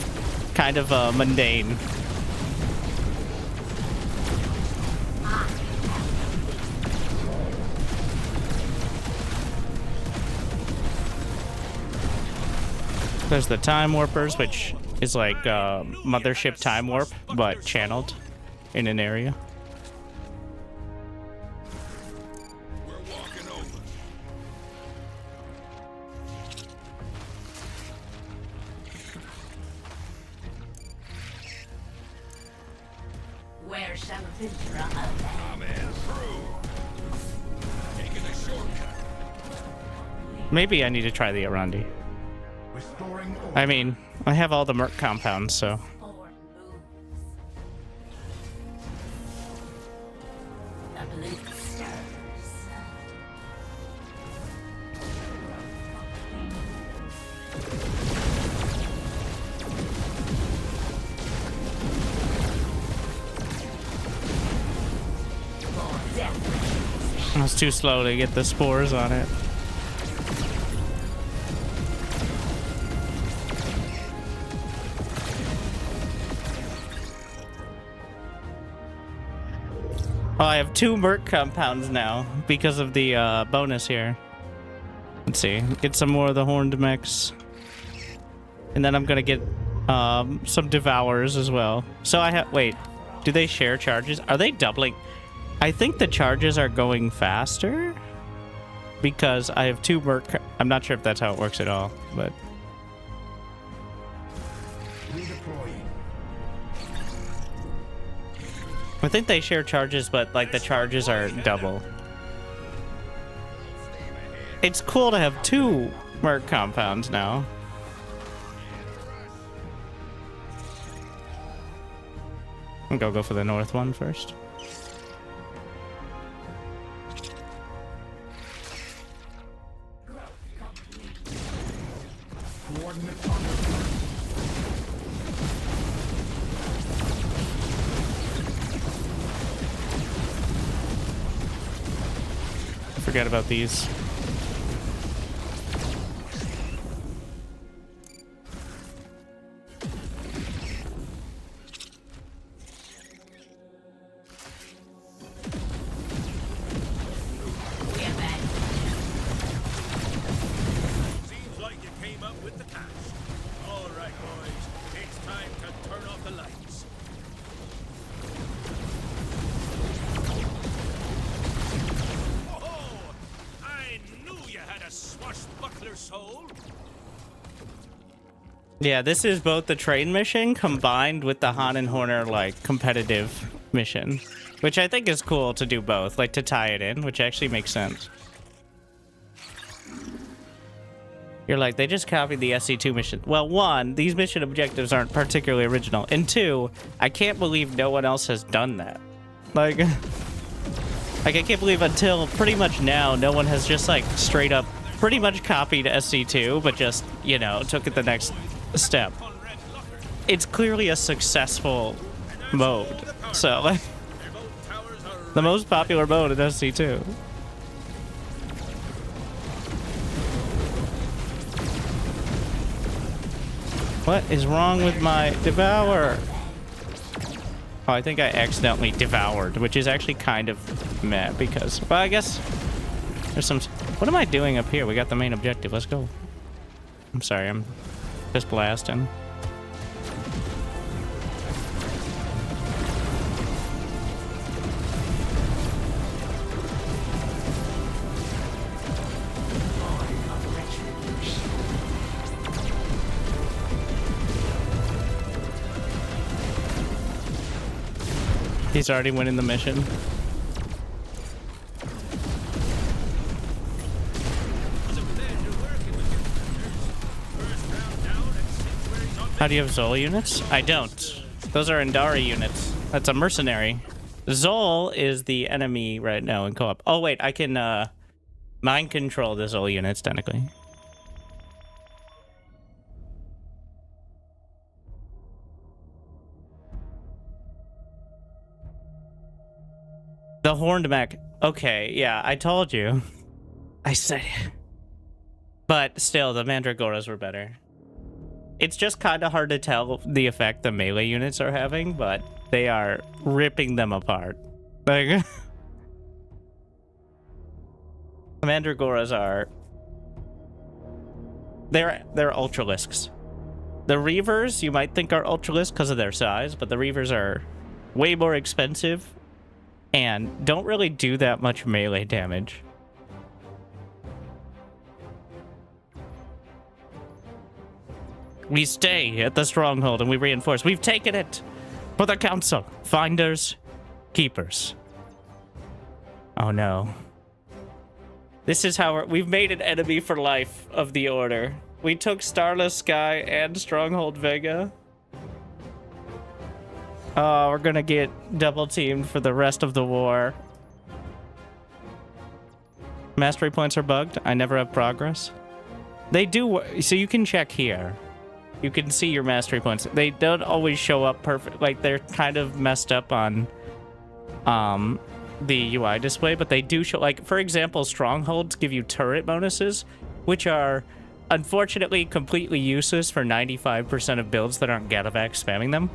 kind of mundane. There's the Time Warpers, which is like Mothership Time Warp, but channeled in an area. We're walking over. Where shall Vintra avenge? I'm in through. Taking a shortcut. Maybe I need to try the Arandi. Restoring order. I mean, I have all the merc compounds, so. Forward moves. The blue stirs. For death. I was too slow to get the spores on it. Oh, I have 2 merc compounds now because of the bonus here. Let's see. Get some more of the horned mechs. And then I'm gonna get some devourers as well. So I have... Wait. Do they share charges? Are they doubling? I think the charges are going faster because I have 2 merc... I'm not sure if that's how it works at all, but... Redeploying. I think they share charges, but like the charges are double. It's cool to have 2 merc compounds now. I'll go for the north one first. Coordinates on the front. Forget about these. Seems like you with the cash. All right, boys. It's time to turn off the lights. Oh, I knew you had a swashbuckler soul. Yeah, this is both the train mission combined with the Han and Horner, like, competitive mission. Which I think is cool to do both, like, to tie it in, which actually makes sense. You're like, they just copied the SC2 mission. Well, one, these mission objectives aren't particularly original. And two, I can't believe no one else has done that. Like, I can't believe until pretty much now, no one has just, like, straight up pretty much copied SC2, but just, you know, took it the next step. It's clearly a successful mode. So, like, the most popular mode in SC2. What is wrong with my devour? Oh, I think I accidentally devoured, which is actually kind of meh because, well, I guess there's some... What am I doing up here? We got the main objective. Let's go. I'm sorry, I'm just blasting. He's already winning the mission. How do you have Zol units? I don't. Those are Indari units. That's a mercenary. Zol is the enemy right now in co-op. Oh wait, I can mind control the Zol units technically. The horned mech. Okay, yeah, I told you. I said it. But still, the Mandragoras were better. It's just kind of hard to tell the effect the melee units are having, but they are ripping them apart. Like, the Mandragoras are... They're Ultralisks. The Reavers, you might think are Ultralisk because of their size, but the Reavers are way more expensive and don't really do that much melee damage. We stay at the stronghold and we reinforce. We've taken it for the council. Finders, keepers. Oh no. This is how we've made an enemy for life of the Order. We took Starless Sky and Stronghold Vega. Oh, we're gonna get double teamed for the rest of the war. Mastery points are bugged. I never have progress. They do, so you can check here. You can see your mastery points. They don't always show up perfect. Like, they're kind of messed up on the UI display, but they do show, like, for example, strongholds give you turret bonuses, which are unfortunately completely useless for 95% of builds that aren't Gatovac spamming them.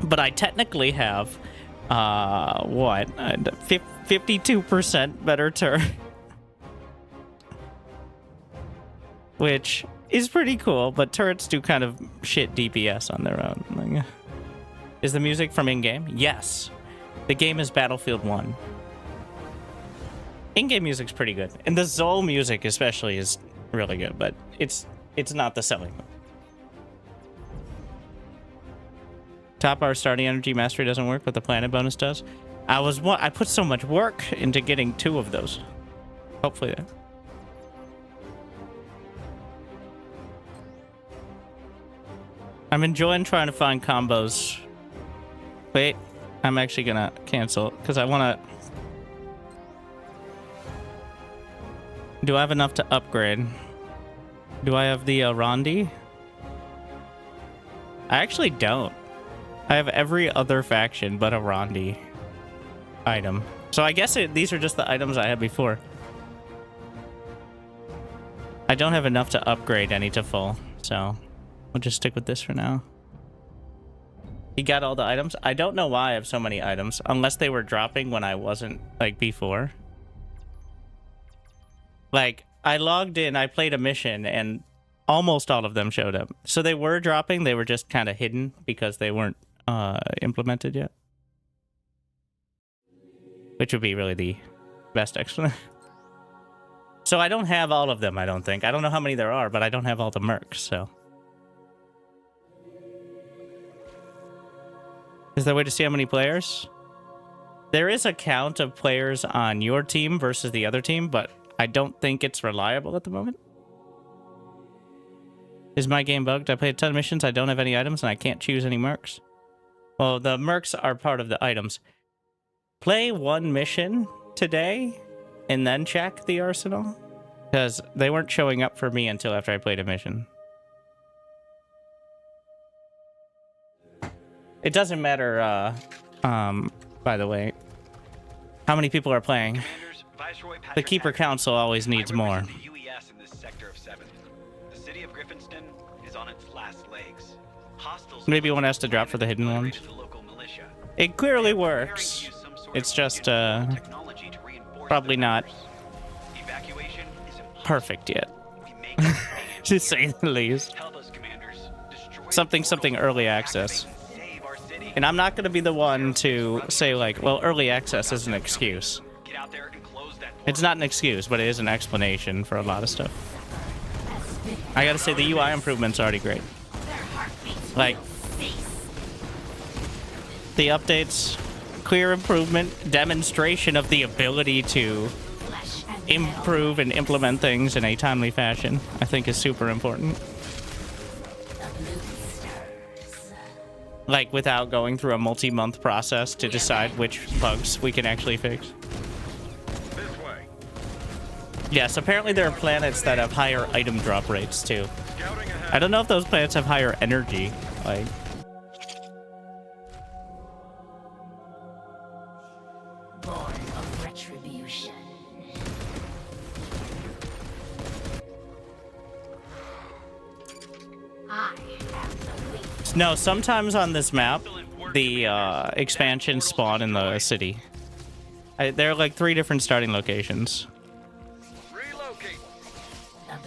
But I technically have, 52% better turret. Which is pretty cool, but turrets do kind of shit DPS on their own. Like, is the music from in-game? Yes. The game is Battlefield 1. In-game music's pretty good. And the Zol music especially is really good, but it's not the selling one. Top hour starting energy mastery doesn't work, but the planet bonus does. I put so much work into getting 2 of those. Hopefully that. I'm enjoying trying to find combos. Wait, I'm actually gonna cancel because I wanna. Do I have enough to upgrade? Do I have the Rondi? I actually don't. I have every other faction but a Rondi item. So I guess these are just the items I had before. I don't have enough to upgrade any to full, so I'll just stick with this for now. He got all the items. I don't know why I have so many items, unless they were dropping when I wasn't, like, before. Like, I logged in, I played a mission, and almost all of them showed up. So they were dropping, they were just kind of hidden because they weren't implemented yet. Which would be really the best explanation. So I don't have all of them, I don't think. I don't know how many there are, but I don't have all the mercs, so. Is there a way to see how many players? There is a count of players on your team versus the other team, but I don't think it's reliable at the moment. Is my game bugged? I played a ton of missions, I don't have any items, and I can't choose any mercs. Well, the mercs are part of the items. Play one mission today, and then check the arsenal. Because they weren't showing up for me until after I played a mission. It doesn't matter, by the way, how many people are playing. The Keeper Council always needs more. Maybe one has to drop for the hidden ones. It clearly works. It's just, probably not perfect yet. To say the least. Something early access. And I'm not going to be the one to say, like, well, early access is an excuse. It's not an excuse, but it is an explanation for a lot of stuff. I gotta say, the UI improvement's already great. Like, the updates, clear improvement, demonstration of the ability to improve and implement things in a timely fashion, I think is super important. Like, without going through a multi-month process to decide which bugs we can actually fix. This way. Yes, apparently there are planets that have higher item drop rates, too. Scouting ahead. I don't know if those planets have higher energy, like... Born of retribution. I am the weak. No, sometimes on this map, the expansions spawn in the city. There are like 3 different starting locations. Relocate.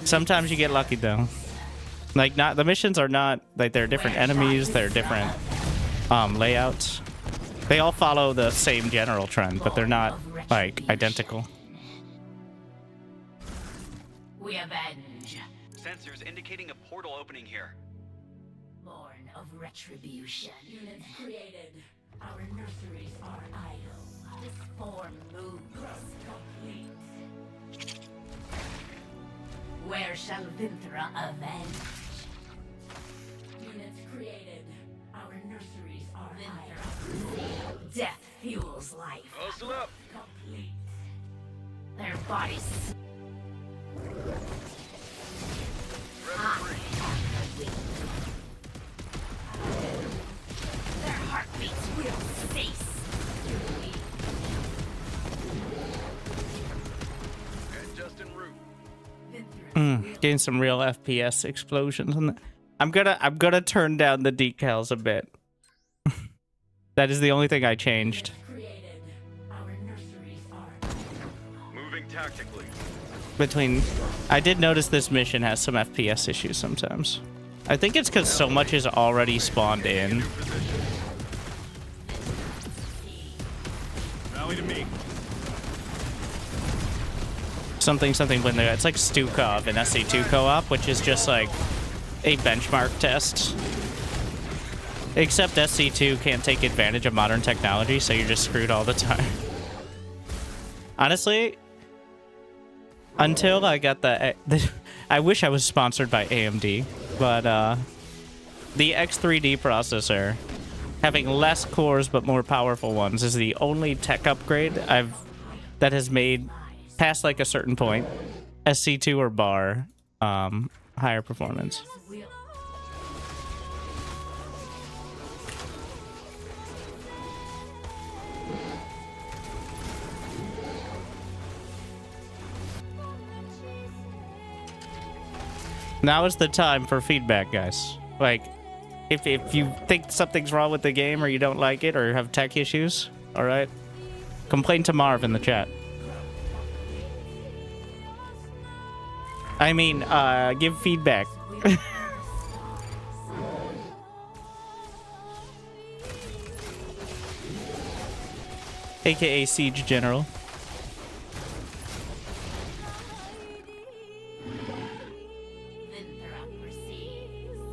Sometimes you get lucky though. Like, not the missions are not like they're different enemies, they're different layouts. They all follow the same general trend, but they're not like identical. We avenge. Sensors indicating a portal opening here. Born of retribution. Units created. Our nurseries are idle. This form moves. Complete. Where shall Vinthra avenge? Units created. Our nurseries are idle. Death fuels life. Hustle up. Complete. Their bodies. I am the weak. Their heartbeats will cease. And just en route. Getting some real FPS explosions on that. I'm gonna turn down the decals a bit. That is the only thing I changed. Created. Our nurseries are Moving tactically. I did notice this mission has some FPS issues sometimes. I think it's because so much is already spawned in. Rally to me. Something when it's like Stukov and SC2 co-op, which is just like a benchmark test. Except SC2 can't take advantage of modern technology, so you're just screwed all the time. Honestly, until I got the I wish I was sponsored by AMD, but the X3D processor, having less cores but more powerful ones, is the only tech upgrade that has made, past like a certain point, SC2 or bar, higher performance. Now is the time for feedback, guys. Like, if you think something's wrong with the game or you don't like it or have tech issues, all right, complain to Marv in the chat. I mean, give feedback. AKA Siege General. Winterup receives.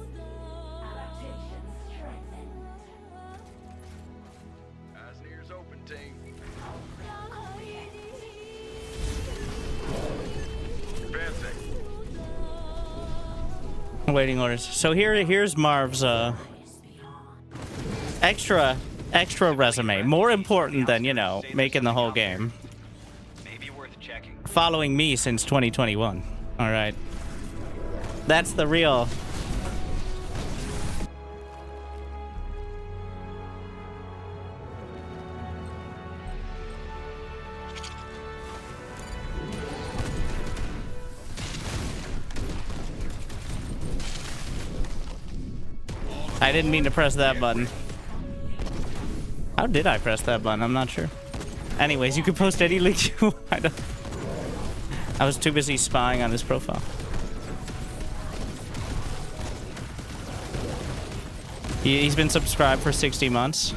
Adaptation strengthened. Eyes and ears open, team. Advancing. Waiting orders. So here's Marv's extra resume. More important than, you know, making the whole game. Maybe worth checking. Following me since 2021. All right. That's the real. I didn't mean to press that button. How did I press that button? I'm not sure. Anyways, you can post any link you want. I was too busy spying on his profile. He's been subscribed for 60 months.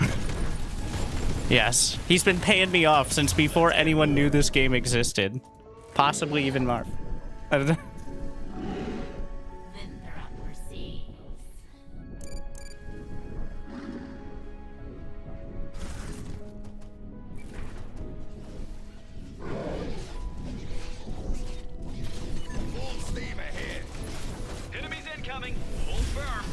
Yes. He's been paying me off since before anyone knew this game existed. Possibly even Marv. I don't know. Winterup receives. Full steam ahead. Enemies incoming. Hold firm.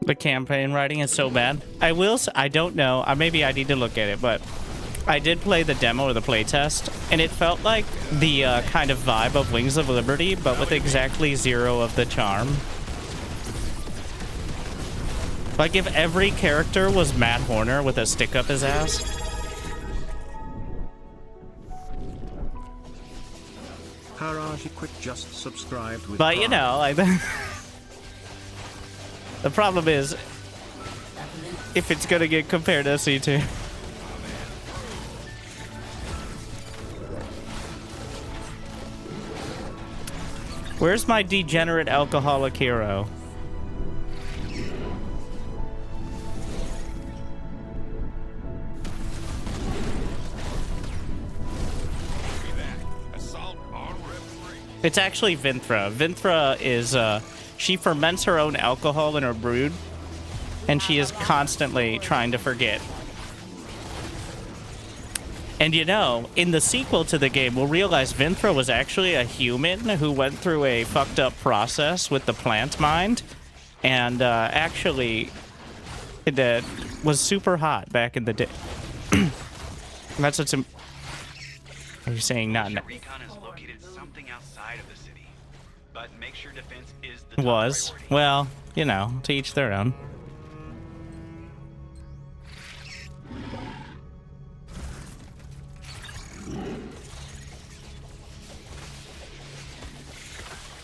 The campaign writing is so bad. I don't know. Maybe I need to look at it, but I did play the demo or the playtest, and it felt like the kind of vibe of Wings of Liberty, but with exactly 0 of the charm. Like if every character was Matt Horner with a stick up his ass. Haraji Quick just subscribed with But you know, like the problem is if it's gonna get compared to SC2. Where's my degenerate alcoholic hero? Assault on referee. It's actually Vinthra. Vinthra is, she ferments her own alcohol in her brood, and she is constantly trying to forget. And you know, in the sequel to the game, we'll realize Vinthra was actually a human who went through a fucked up process with the plant mind, and actually it was super hot back in the day. That's what's... Are you saying not... Recon has located something outside of the city, but make sure defense is the top Was. priority. Well, you know, to each their own.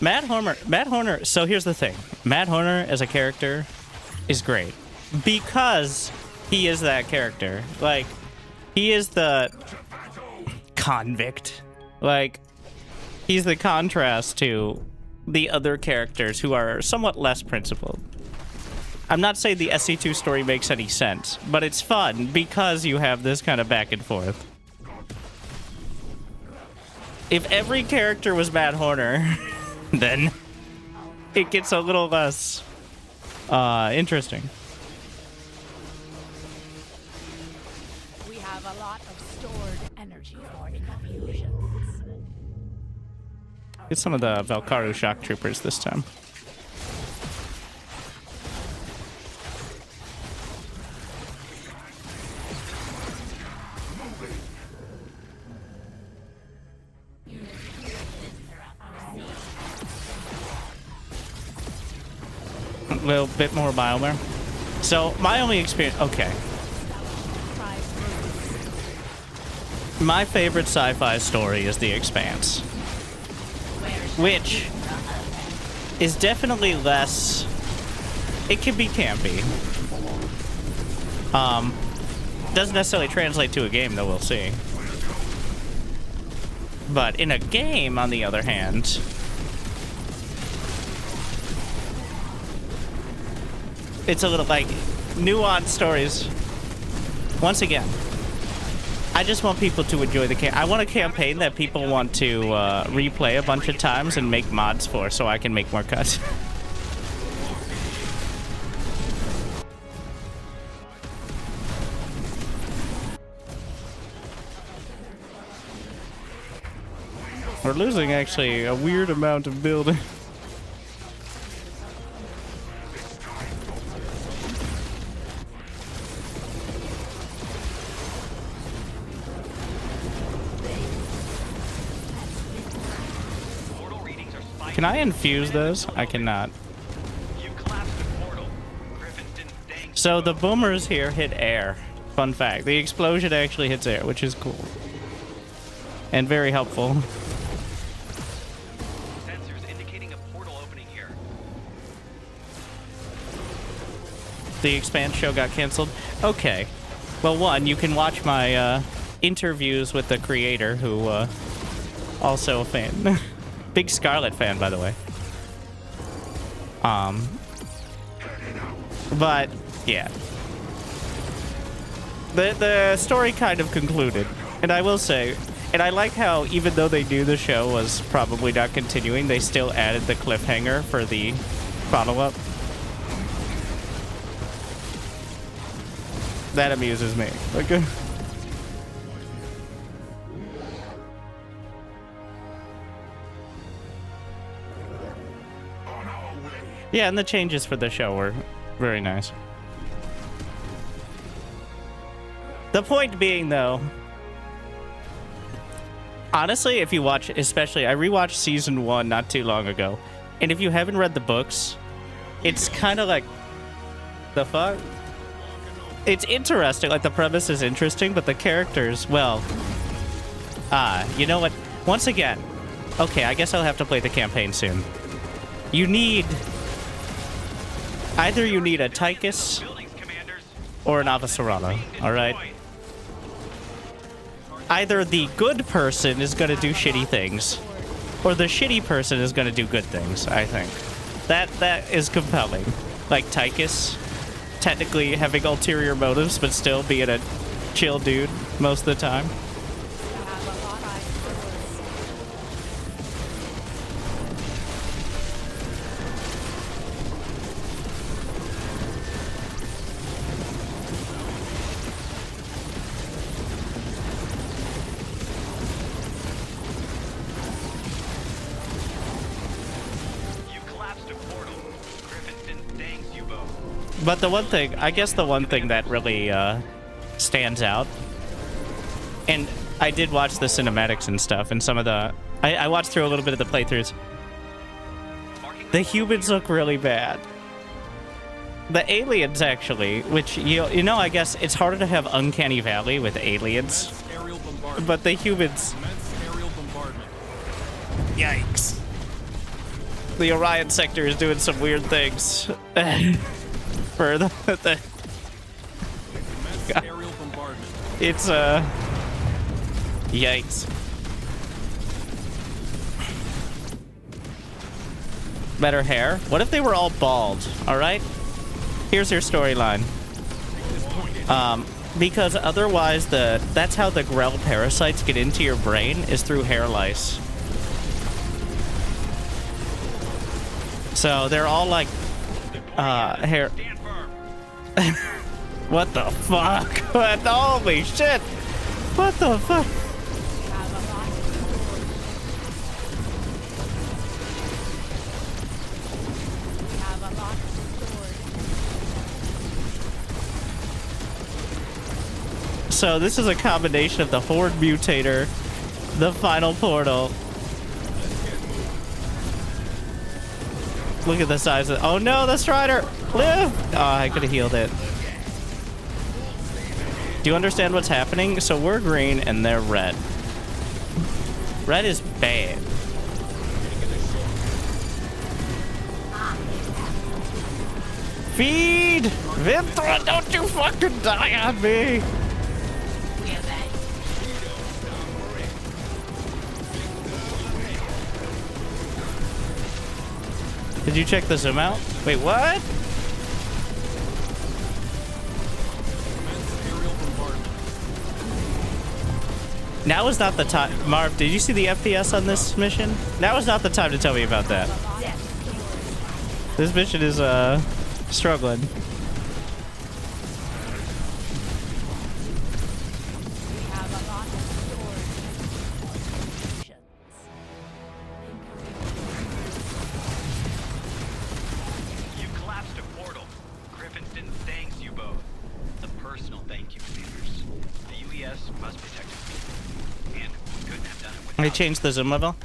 Matt Horner, so here's the thing. Matt Horner as a character is great because he is that character. Like, he is the convict. Like, he's the contrast to the other characters who are somewhat less principled. I'm not saying the SC2 story makes any sense, but it's fun because you have this kind of back and forth. If every character was Matt Horner, then it gets a little less interesting. We have a lot of stored energy for infusions. Get some of the Valkaru shock troopers this time. A little bit more bioware. So my only experience, okay. My favorite sci-fi story is The Expanse, which is definitely less, it can be campy. Doesn't necessarily translate to a game, though, we'll see. But in a game, on the other hand, it's a little, like, nuanced stories. Once again, I just want people to enjoy the game. I want a campaign that people want to replay a bunch of times and make mods for, so I can make more cuts. We're losing, actually, a weird amount of building. Can I infuse those? I cannot. So the boomers here hit air. Fun fact. The explosion actually hits air, which is cool. And very helpful. Sensors indicating a portal opening here. The Expanse show got canceled? Okay. Well, one, you can watch my interviews with the creator, who also a fan. Big Scarlet fan, by the way. But yeah, the story kind of concluded, and I will say, and I like how even though they knew the show was probably not continuing, they still added the cliffhanger for the follow-up. That amuses me. Okay. Yeah, and the changes for the show were very nice. The point being, though, honestly, if you watch, especially, I rewatched season 1 not too long ago, and if you haven't read the books, it's kind of like, the fuck? It's interesting, like the premise is interesting, but the characters, well, you know what? Once again, okay, I guess I'll have to play the campaign soon. You need... Either you need a Tychus or an Avasarala, alright? Either the good person is gonna do shitty things, or the shitty person is gonna do good things, I think. That is compelling. Like Tychus, technically having ulterior motives, but still being a chill dude most of the time. But the one thing, I guess the one thing that really stands out, and I did watch the cinematics and stuff, and some of the... I watched through a little bit of the playthroughs. The humans look really bad. The aliens, actually, which, you know, I guess it's harder to have Uncanny Valley with aliens. But the humans... Yikes. The Orion sector is doing some weird things. For the it's yikes. Better hair? What if they were all bald? All right, here's your storyline. Because otherwise that's how the Grell parasites get into your brain, is through hair lice. So they're all like hair. What the fuck? What? Holy shit! What the fuck? So this is a combination of the Horde Mutator, the final portal. Look at the size of... Oh no, the Strider! Live! Oh, I could have healed it. Do you understand what's happening? So we're green and they're red. Red is bad. Feed! Vintra, don't you fucking die on me! Did you check the zoom out? Wait, what? Now is not the time. Marv, did you see the FPS on this mission? Now is not the time to tell me about that. This mission is, struggling. You collapsed a portal. Griffins didn't thanks you both. A personal thank you, Commanders. The UES must protect us. And we couldn't have done it without I changed the zoom level.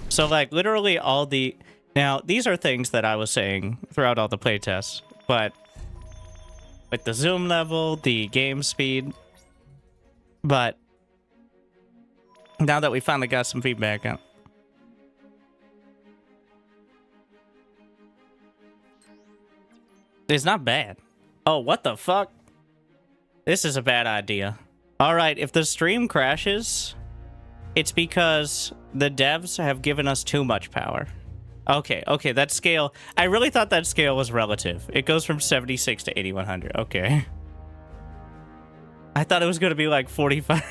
So, like, literally all the... Now, these are things that I was saying throughout all the playtests, but... Like, the zoom level, the game speed... But... Now that we finally got some feedback out... It's not bad. Oh, what the fuck? This is a bad idea. Alright, if the stream crashes... It's because the devs have given us too much power. Okay, okay, that scale... I really thought that scale was relative. It goes from 76 to 8100. Okay. I thought it was going to be like 45.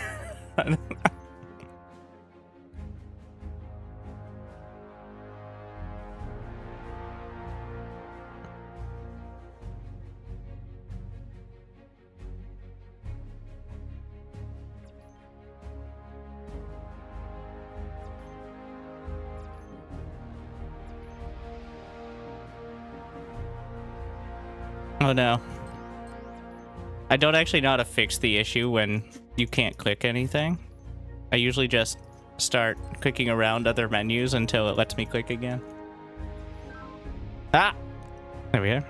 Oh no. I don't actually know how to fix the issue when you can't click anything. I usually just start clicking around other menus until it lets me click again. Ah! There we are.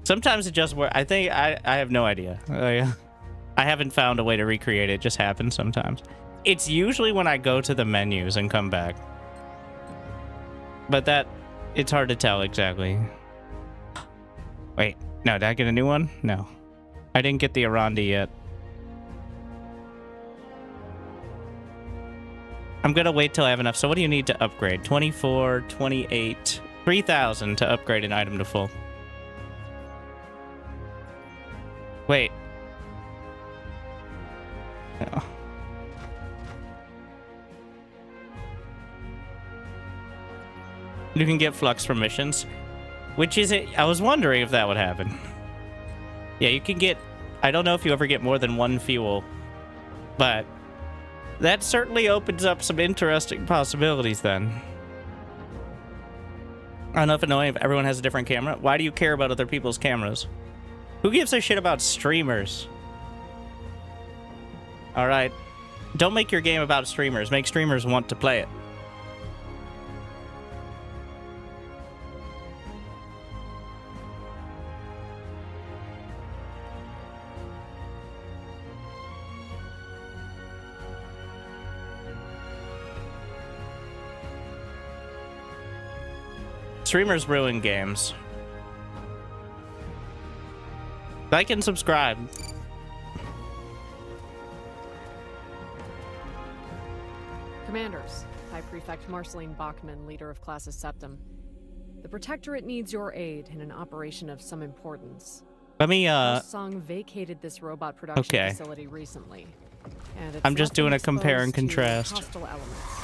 Sometimes it just works. I think I have no idea. I haven't found a way to recreate it. It just happens sometimes. It's usually when I go to the menus and come back. But that... It's hard to tell exactly. Wait, no, did I get a new one? No. I didn't get the Arandi yet. I'm gonna wait till I have enough. So what do you need to upgrade? 24, 28, 3,000 to upgrade an item to full. Wait. No. You can get flux from missions. Which is it? I was wondering if that would happen. Yeah, you can get... I don't know if you ever get more than one fuel. But... that certainly opens up some interesting possibilities then. I don't know if annoying if everyone has a different camera. Why do you care about other people's cameras? Who gives a shit about streamers? Alright. Don't make your game about streamers. Make streamers want to play it. Streamers ruin games. Like and subscribe. Commanders, High Prefect Marceline Bachman, leader of Classes Septum. The Protectorate needs your aid in an operation of some importance. Let me, Song vacated this robot production facility recently. And it's I'm just doing a compare and exposed to contrast. hostile elements.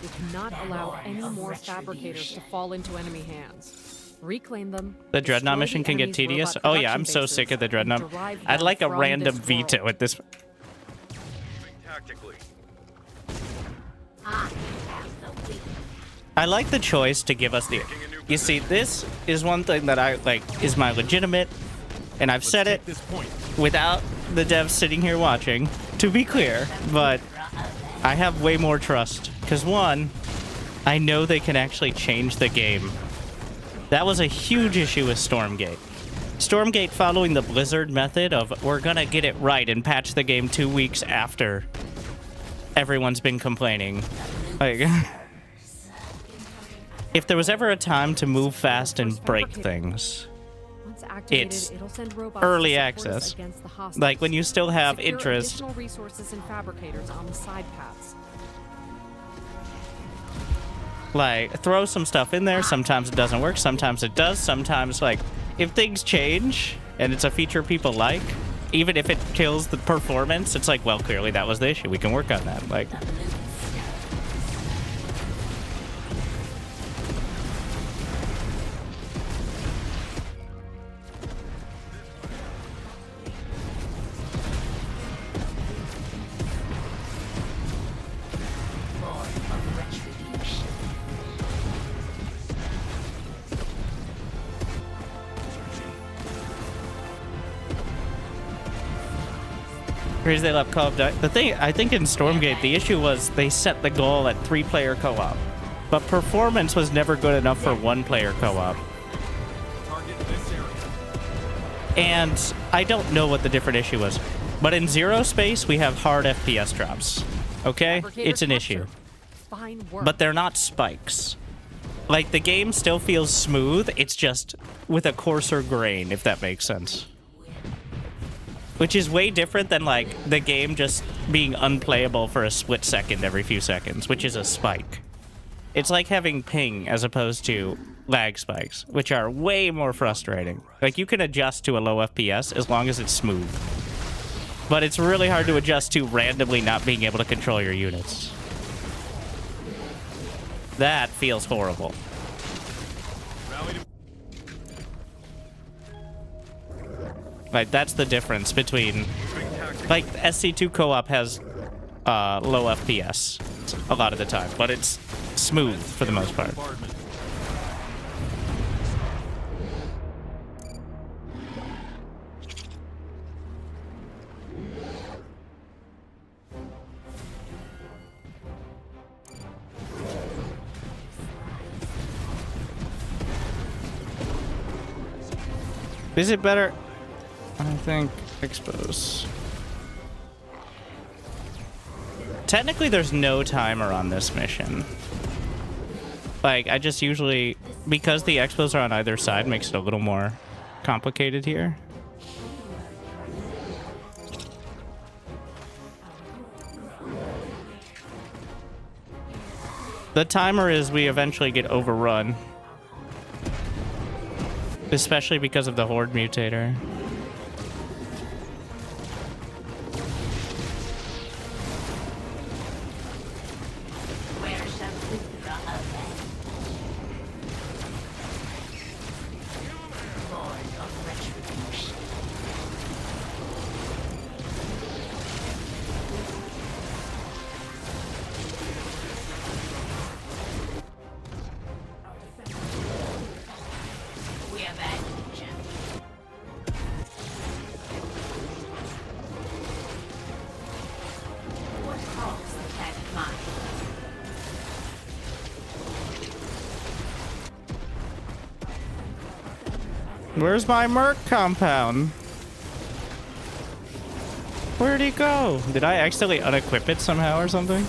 We cannot allow any more fabricators to fall into enemy hands. Reclaim them. The Dreadnought mission can get tedious. Oh yeah, I'm so sick of the Dreadnought. I'd like a random veto at this. Tactically. I like the choice to give us the... You see, this is one thing that I like is my legitimate, and I've said it without the devs sitting here watching, to be clear, but I have way more trust. Because one, I know they can actually change the game. That was a huge issue with Stormgate. Stormgate following the Blizzard method of we're gonna get it right and patch the game 2 weeks after everyone's been complaining. Like, if there was ever a time to move fast and break things, it's early access. Like when you still have interest. Resources and fabricators on the side paths. Like, throw some stuff in there. Sometimes it doesn't work. Sometimes it does. Sometimes, like, if things change and it's a feature people like, even if it kills the performance, it's like, well, clearly that was the issue. We can work on that. Like, crazy they left Call of Duty. The thing, I think in Stormgate, the issue was they set the goal at 3-player co-op. But performance was never good enough for 1-player co-op. And I don't know what the different issue was. But in Zerospace, we have hard FPS drops. Okay? It's an issue. Fine work. But they're not spikes. Like, the game still feels smooth, it's just with a coarser grain, if that makes sense. Which is way different than, like, the game just being unplayable for a split second every few seconds, which is a spike. It's like having ping as opposed to lag spikes, which are way more frustrating. Like, you can adjust to a low FPS as long as it's smooth. But it's really hard to adjust to randomly not being able to control your units. That feels horrible. Like, that's the difference between... Like, SC2 co-op has low FPS a lot of the time, but it's smooth for the most part. Is it better? I think expose. Technically, there's no timer on this mission. Like, I just usually, because the expos are on either side, makes it a little more complicated here. The timer is we eventually get overrun. Especially because of the Horde mutator. Where's my Merc compound? Where'd he go? Did I accidentally unequip it somehow or something?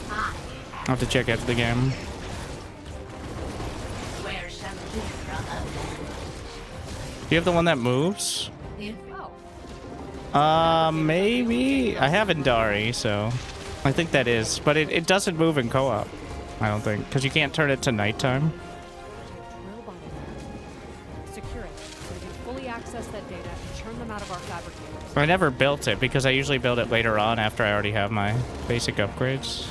I'll have to check after the game. Do you have the one that moves? Maybe? I have Indari, so I think that is. But it doesn't move in co-op, I don't think, because you can't turn it to nighttime. Secure it so we can fully access that data and churn them out of our fabricators. I never built it because I usually build it later on after I already have my basic upgrades.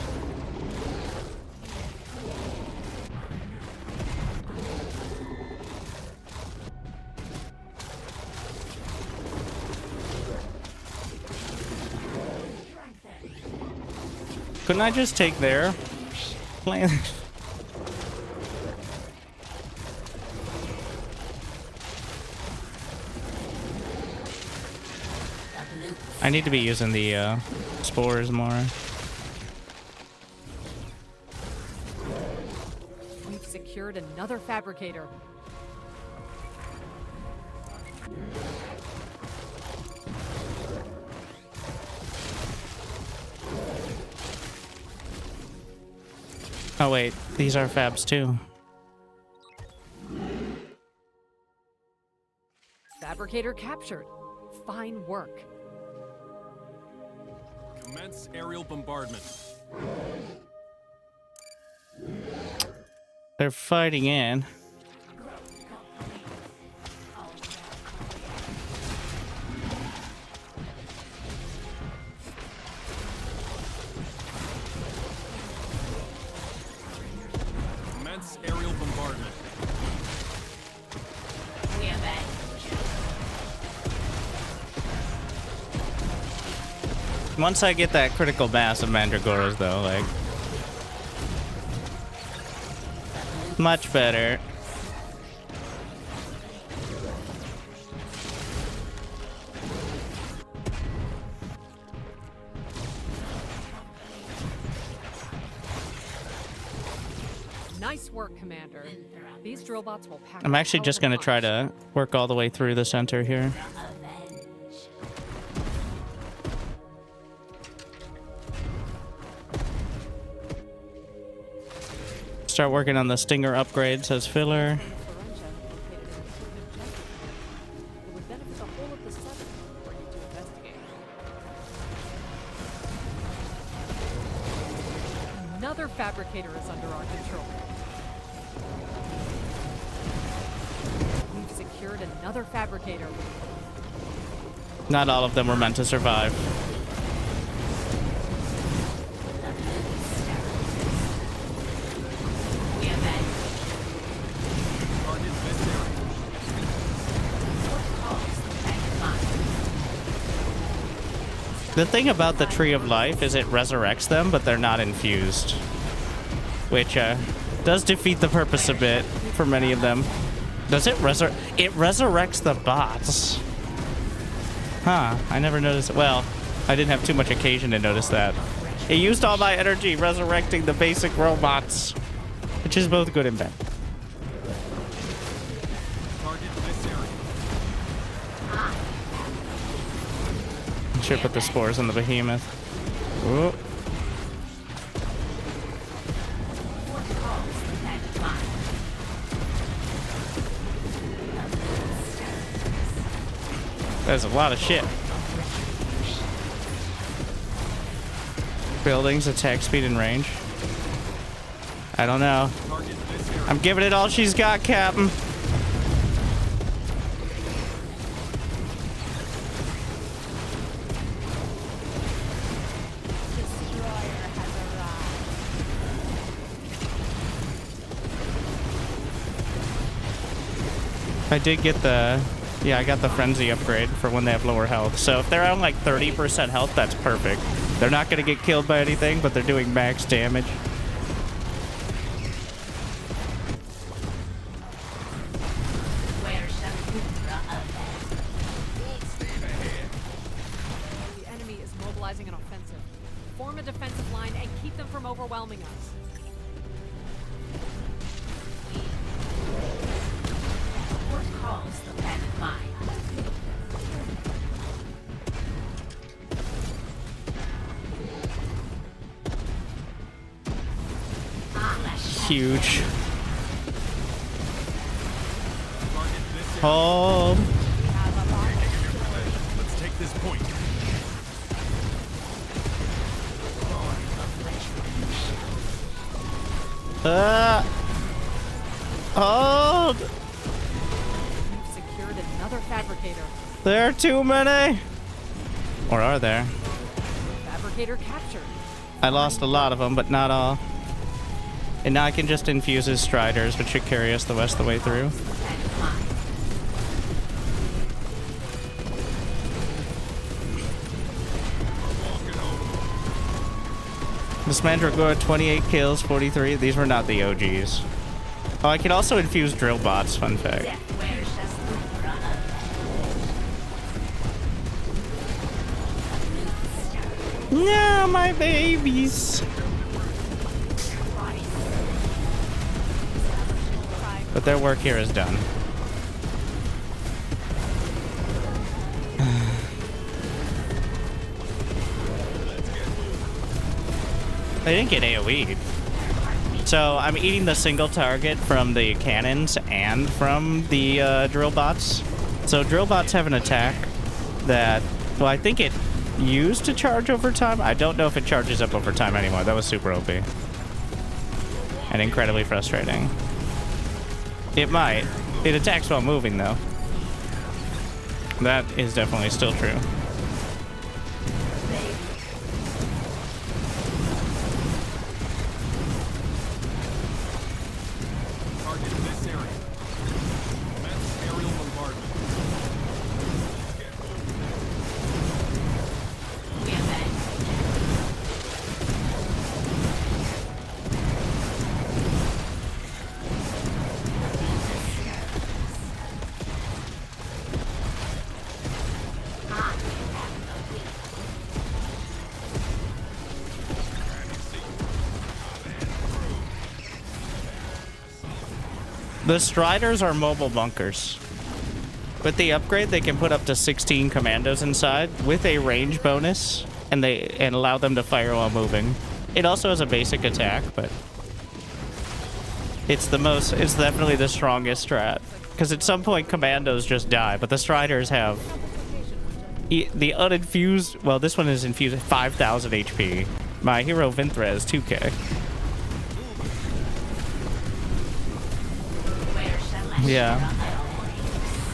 Couldn't I just take their plan? I need to be using the spores more. We've secured another fabricator. Oh wait, these are fabs too. Fabricator captured. Fine work. Commence aerial bombardment. They're fighting in. Commence aerial bombardment. We avenge. Once I get that critical mass of Mandragoras, though, like... much better. Nice work, Commander. These drill bots will pack. I'm actually just going to try to work all the way through the center here. Start working on the Stinger upgrades as filler. Another fabricator is under our control. We've secured another fabricator. Not all of them were meant to survive. The thing about the Tree of Life is it resurrects them, but they're not infused. Which, does defeat the purpose a bit for many of them. Does it it resurrects the bots. Huh, I never noticed. Well, I didn't have too much occasion to notice that. It used all my energy resurrecting the basic robots. Which is both good and bad. Should put the spores on the behemoth. Whoa. There's a lot of shit. Buildings, attack speed, and range. I don't know. I'm giving it all she's got, Captain. I did get the... yeah, I got the Frenzy upgrade for when they have lower health. So if they're on like 30% health, that's perfect. They're not going to get killed by anything, but they're doing max damage. The enemy is mobilizing an offensive. Form a defensive line and keep them from overwhelming us. Huge. Hold. Let's take this point. Hold. We've secured another fabricator. There are too many. Or are there? Fabricator captured. I lost a lot of them, but not all. And now I can just infuse his Striders, which should carry us the rest of the way through. This Mandragora, 28 kills, 43. These were not the OGs. Oh, I can also infuse drill bots, fun fact. No, my babies. But their work here is done. They didn't get AoE'd. So I'm eating the single target from the cannons and from the drill bots. So drill bots have an attack that, well, I think it used to charge over time. I don't know if it charges up over time anymore. That was super OP. And incredibly frustrating. It might. It attacks while moving, though. That is definitely still true. Target in this area. Commence aerial bombardment. The Striders are mobile bunkers. With the upgrade, they can put up to 16 commandos inside with a range bonus, and allow them to fire while moving. It also has a basic attack, but it's definitely the strongest strat. Because at some point, commandos just die, but the Striders have the uninfused. Well, this one is infused at 5,000 HP. My hero Vinthra is 2k. Yeah.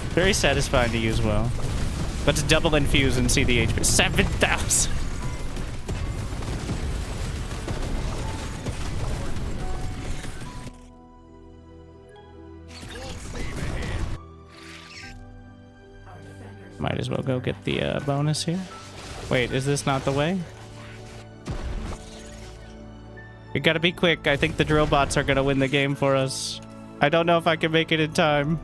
Very satisfying to use well. But to double infuse and see the HP. 7,000! Might as well go get the bonus here. Wait, is this not the way? We gotta be quick. I think the drill bots are gonna win the game for us. I don't know if I can make it in time.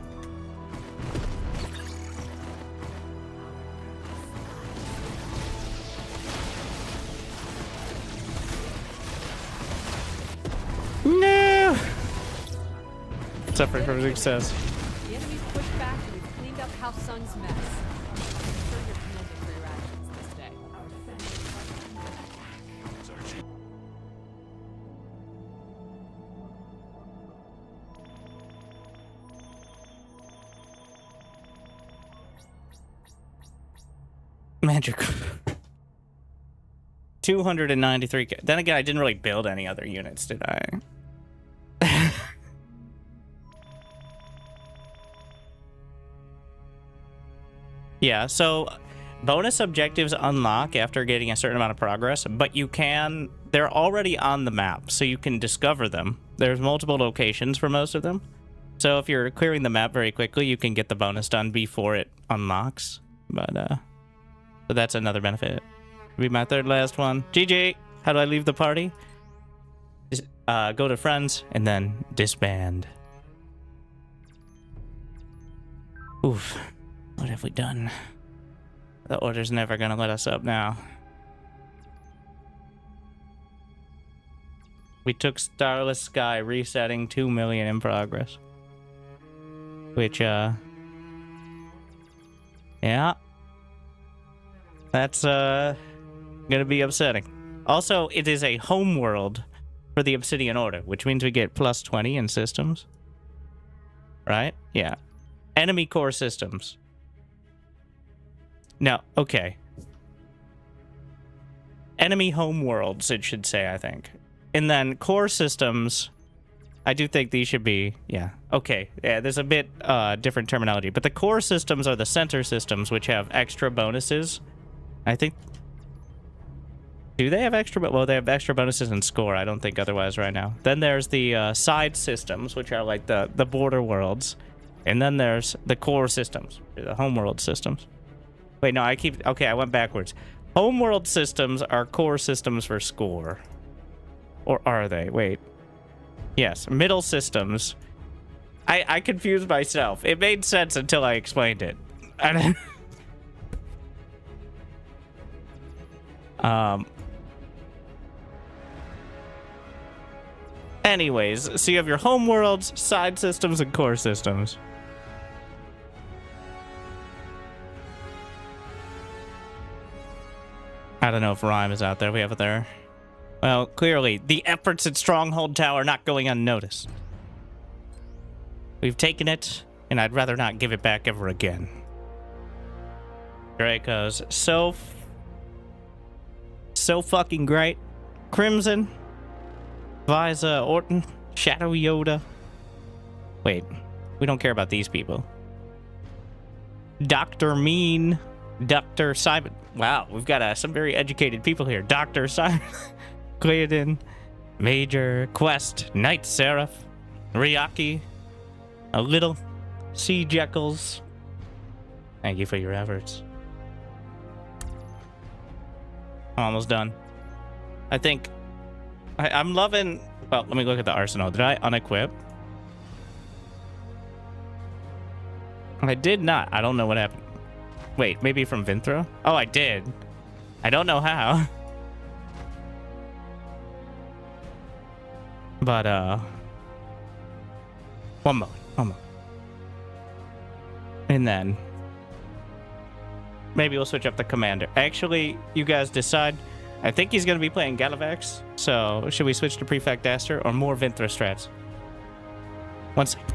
No! Suffering from success. The enemy's pushed back and we've cleaned up House Sung's mess. I'm sure you're commended for your actions this day. Magic. 293k. Then again, I didn't really build any other units, did I? Yeah, so bonus objectives unlock after getting a certain amount of progress, but they're already on the map, so you can discover them. There's multiple locations for most of them. So if you're clearing the map very quickly, you can get the bonus done before it unlocks. But, so that's another benefit. Be my third last one. GG! How do I leave the party? Just, go to friends and then disband. Oof. What have we done? The order's never gonna let us up now. We took Starless Sky, resetting 2 million in progress. Which, yeah. That's, gonna be upsetting. Also, it is a home world for the Obsidian Order, which means we get plus 20 in systems. Right? Yeah. Enemy core systems. No, okay. Enemy home worlds, it should say, I think. And then core systems, I do think these should be, yeah. Okay, yeah, there's a bit different terminology. But the core systems are the center systems, which have extra bonuses. I think... Do they have extra... Well, they have extra bonuses in score. I don't think otherwise right now. Then there's the side systems, which are like the border worlds. And then there's the core systems, the homeworld systems. Wait, no, okay, I went backwards. Homeworld systems are core systems for score. Or are they? Wait. Yes, middle systems. I confused myself. It made sense until I explained it. Anyways, so you have your homeworlds, side systems, and core systems. I don't know if Rhyme is out there. We have it there. Well, clearly, the efforts at Stronghold Tower are not going unnoticed. We've taken it, and I'd rather not give it back ever again. Draco's. So, so fucking great. Crimson, Visa, Orton, Shadow Yoda. Wait, we don't care about these people. Dr. Mean, Dr. Simon. Wow, we've got some very educated people here. Dr. Simon, Clayton, Major, Quest, Knight Seraph, Ryaki, a little, Sea Jekylls. Thank you for your efforts. I'm almost done. I think I'm loving. Well, let me look at the arsenal. Did I unequip? I did not. I don't know what happened. Wait, maybe from Vinthra? Oh, I did. I don't know how. But one moment. And then maybe we'll switch up the commander. Actually, you guys decide. I think he's going to be playing Galavax. So, should we switch to Prefect Aster or more Vinthra strats? One second.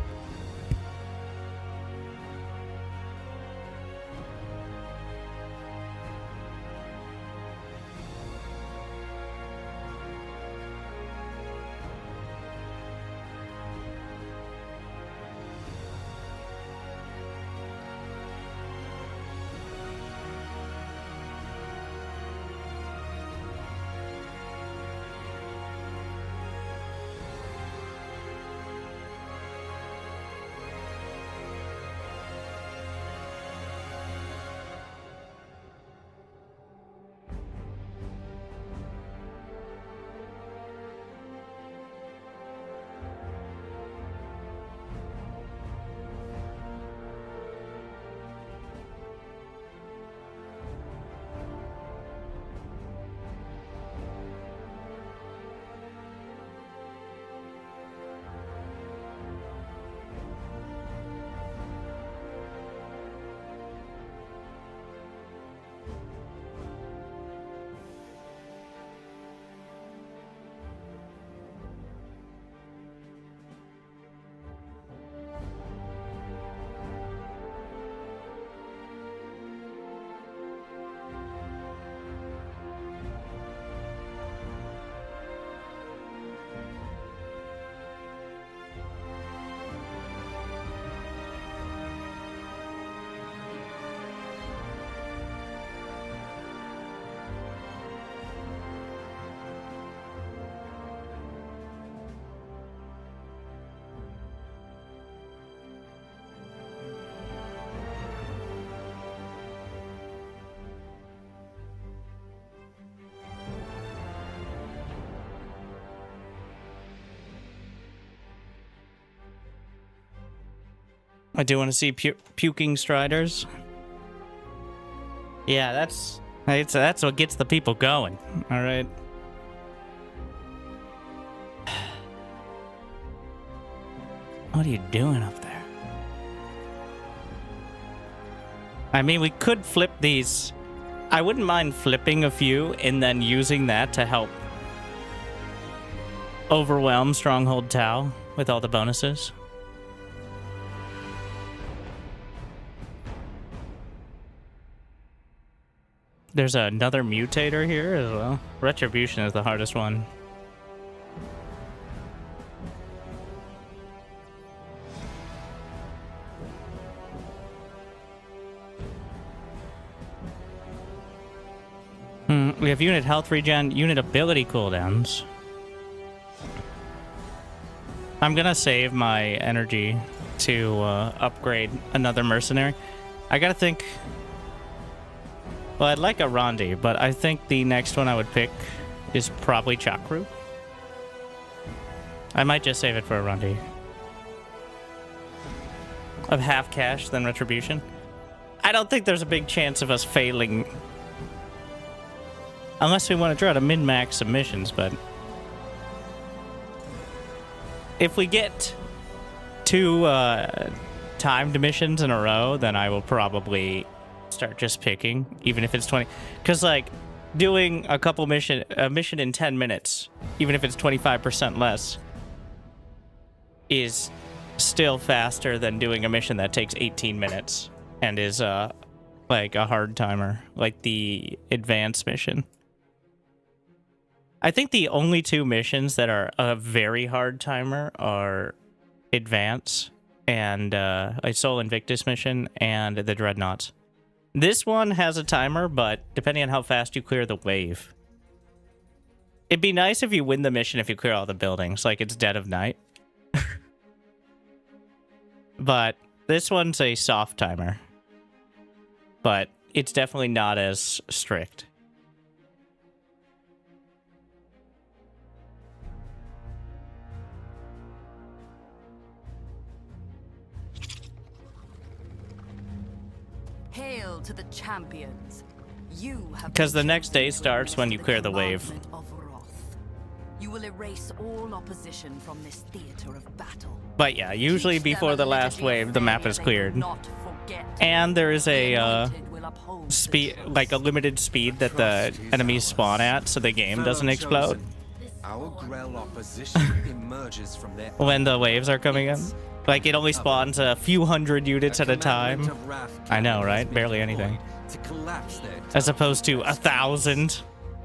I do want to see puking Striders. Yeah, that's what gets the people going. All right. What are you doing up there? I mean, we could flip these. I wouldn't mind flipping a few and then using that to help overwhelm Stronghold Tau with all the bonuses. There's another mutator here as well. Retribution is the hardest one. We have unit health regen, unit ability cooldowns. I'm gonna save my energy to upgrade another mercenary. I gotta think. Well, I'd like a Rondi, but I think the next one I would pick is probably Chakru. I might just save it for a Rondi. Of half cash, then Retribution. I don't think there's a big chance of us failing. Unless we want to try to min-max submissions, but if we get 2 timed missions in a row, then I will probably start just picking, even if it's 20. Because, like, doing a mission in 10 minutes, even if it's 25% less, is still faster than doing a mission that takes 18 minutes and is, like, a hard timer, like the advanced mission. I think the only two missions that are a very hard timer are Advance and a Soul Invictus mission and the Dreadnoughts. This one has a timer, but depending on how fast you clear the wave. It'd be nice if you win the mission if you clear all the buildings, like it's dead of night. But this one's a soft timer. But it's definitely not as strict. Hail to the champions. You have Because the been next day chosen to starts when you witness clear the wave. commandment of Wrath. You will erase all opposition from this theater of battle. But yeah, usually Teach them before a the last liturgy wave, of the map failure is they cleared. will not forget. And there is The a anointed will uphold the speed, truth. like a limited speed that the enemies spawn at, so the game doesn't explode Our Grell opposition emerges from their when the waves are coming in. Like it only spawns a few hundred units at a time. I know, right? Barely anything. To collapse their As opposed to 1,000.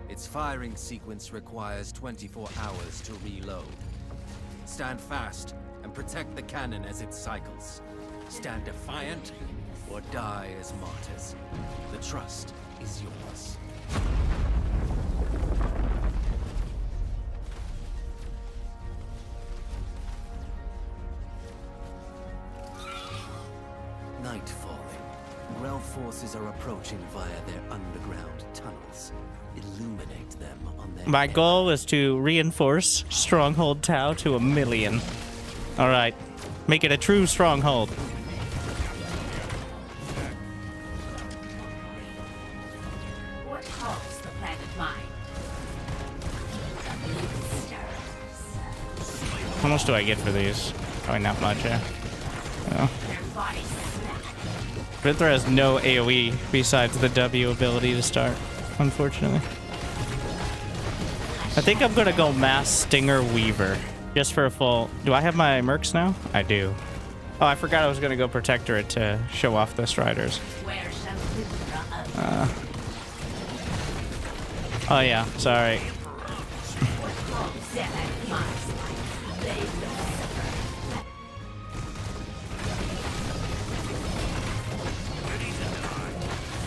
Its firing sequence requires 24 hours to reload. Stand fast and protect the cannon as it cycles. Stand defiant or die as martyrs. The trust is yours. Night falling. Grell forces are approaching via their underground tunnels. Illuminate them on their My goal is to reinforce Stronghold Tau to 1 million. Alright. Make it a true stronghold. What calls the planet mine? How much do I get for these? Probably not much, yeah. Oh. Their bodies snap. Vinthra has no AoE besides the W ability to start, unfortunately. I think I'm gonna go Mass Stinger Weaver. Just for a full... Do I have my mercs now? I do. Oh, I forgot I was gonna go Protectorate to show off the Striders. Where shall Winterstarcraft Oh yeah, sorry.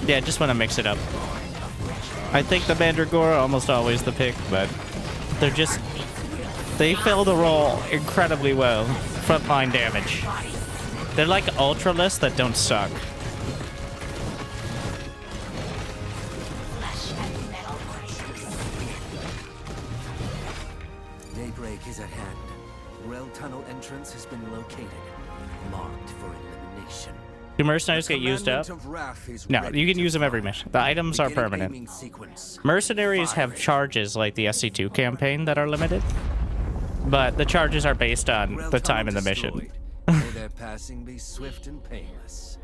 Yeah, just want to mix it up. I think the Mandragora are almost always the pick, but they're just... They fill the role incredibly well. Frontline damage. They're like Ultralists that don't suck. Daybreak is at hand. Grell tunnel entrance has been located. Marked for elimination. Do mercenaries get used up? No, you can use them every mission. The items are permanent. Mercenaries have charges like the SC2 campaign that are limited, but the charges are based on the time in the mission. May their passing be swift and painless.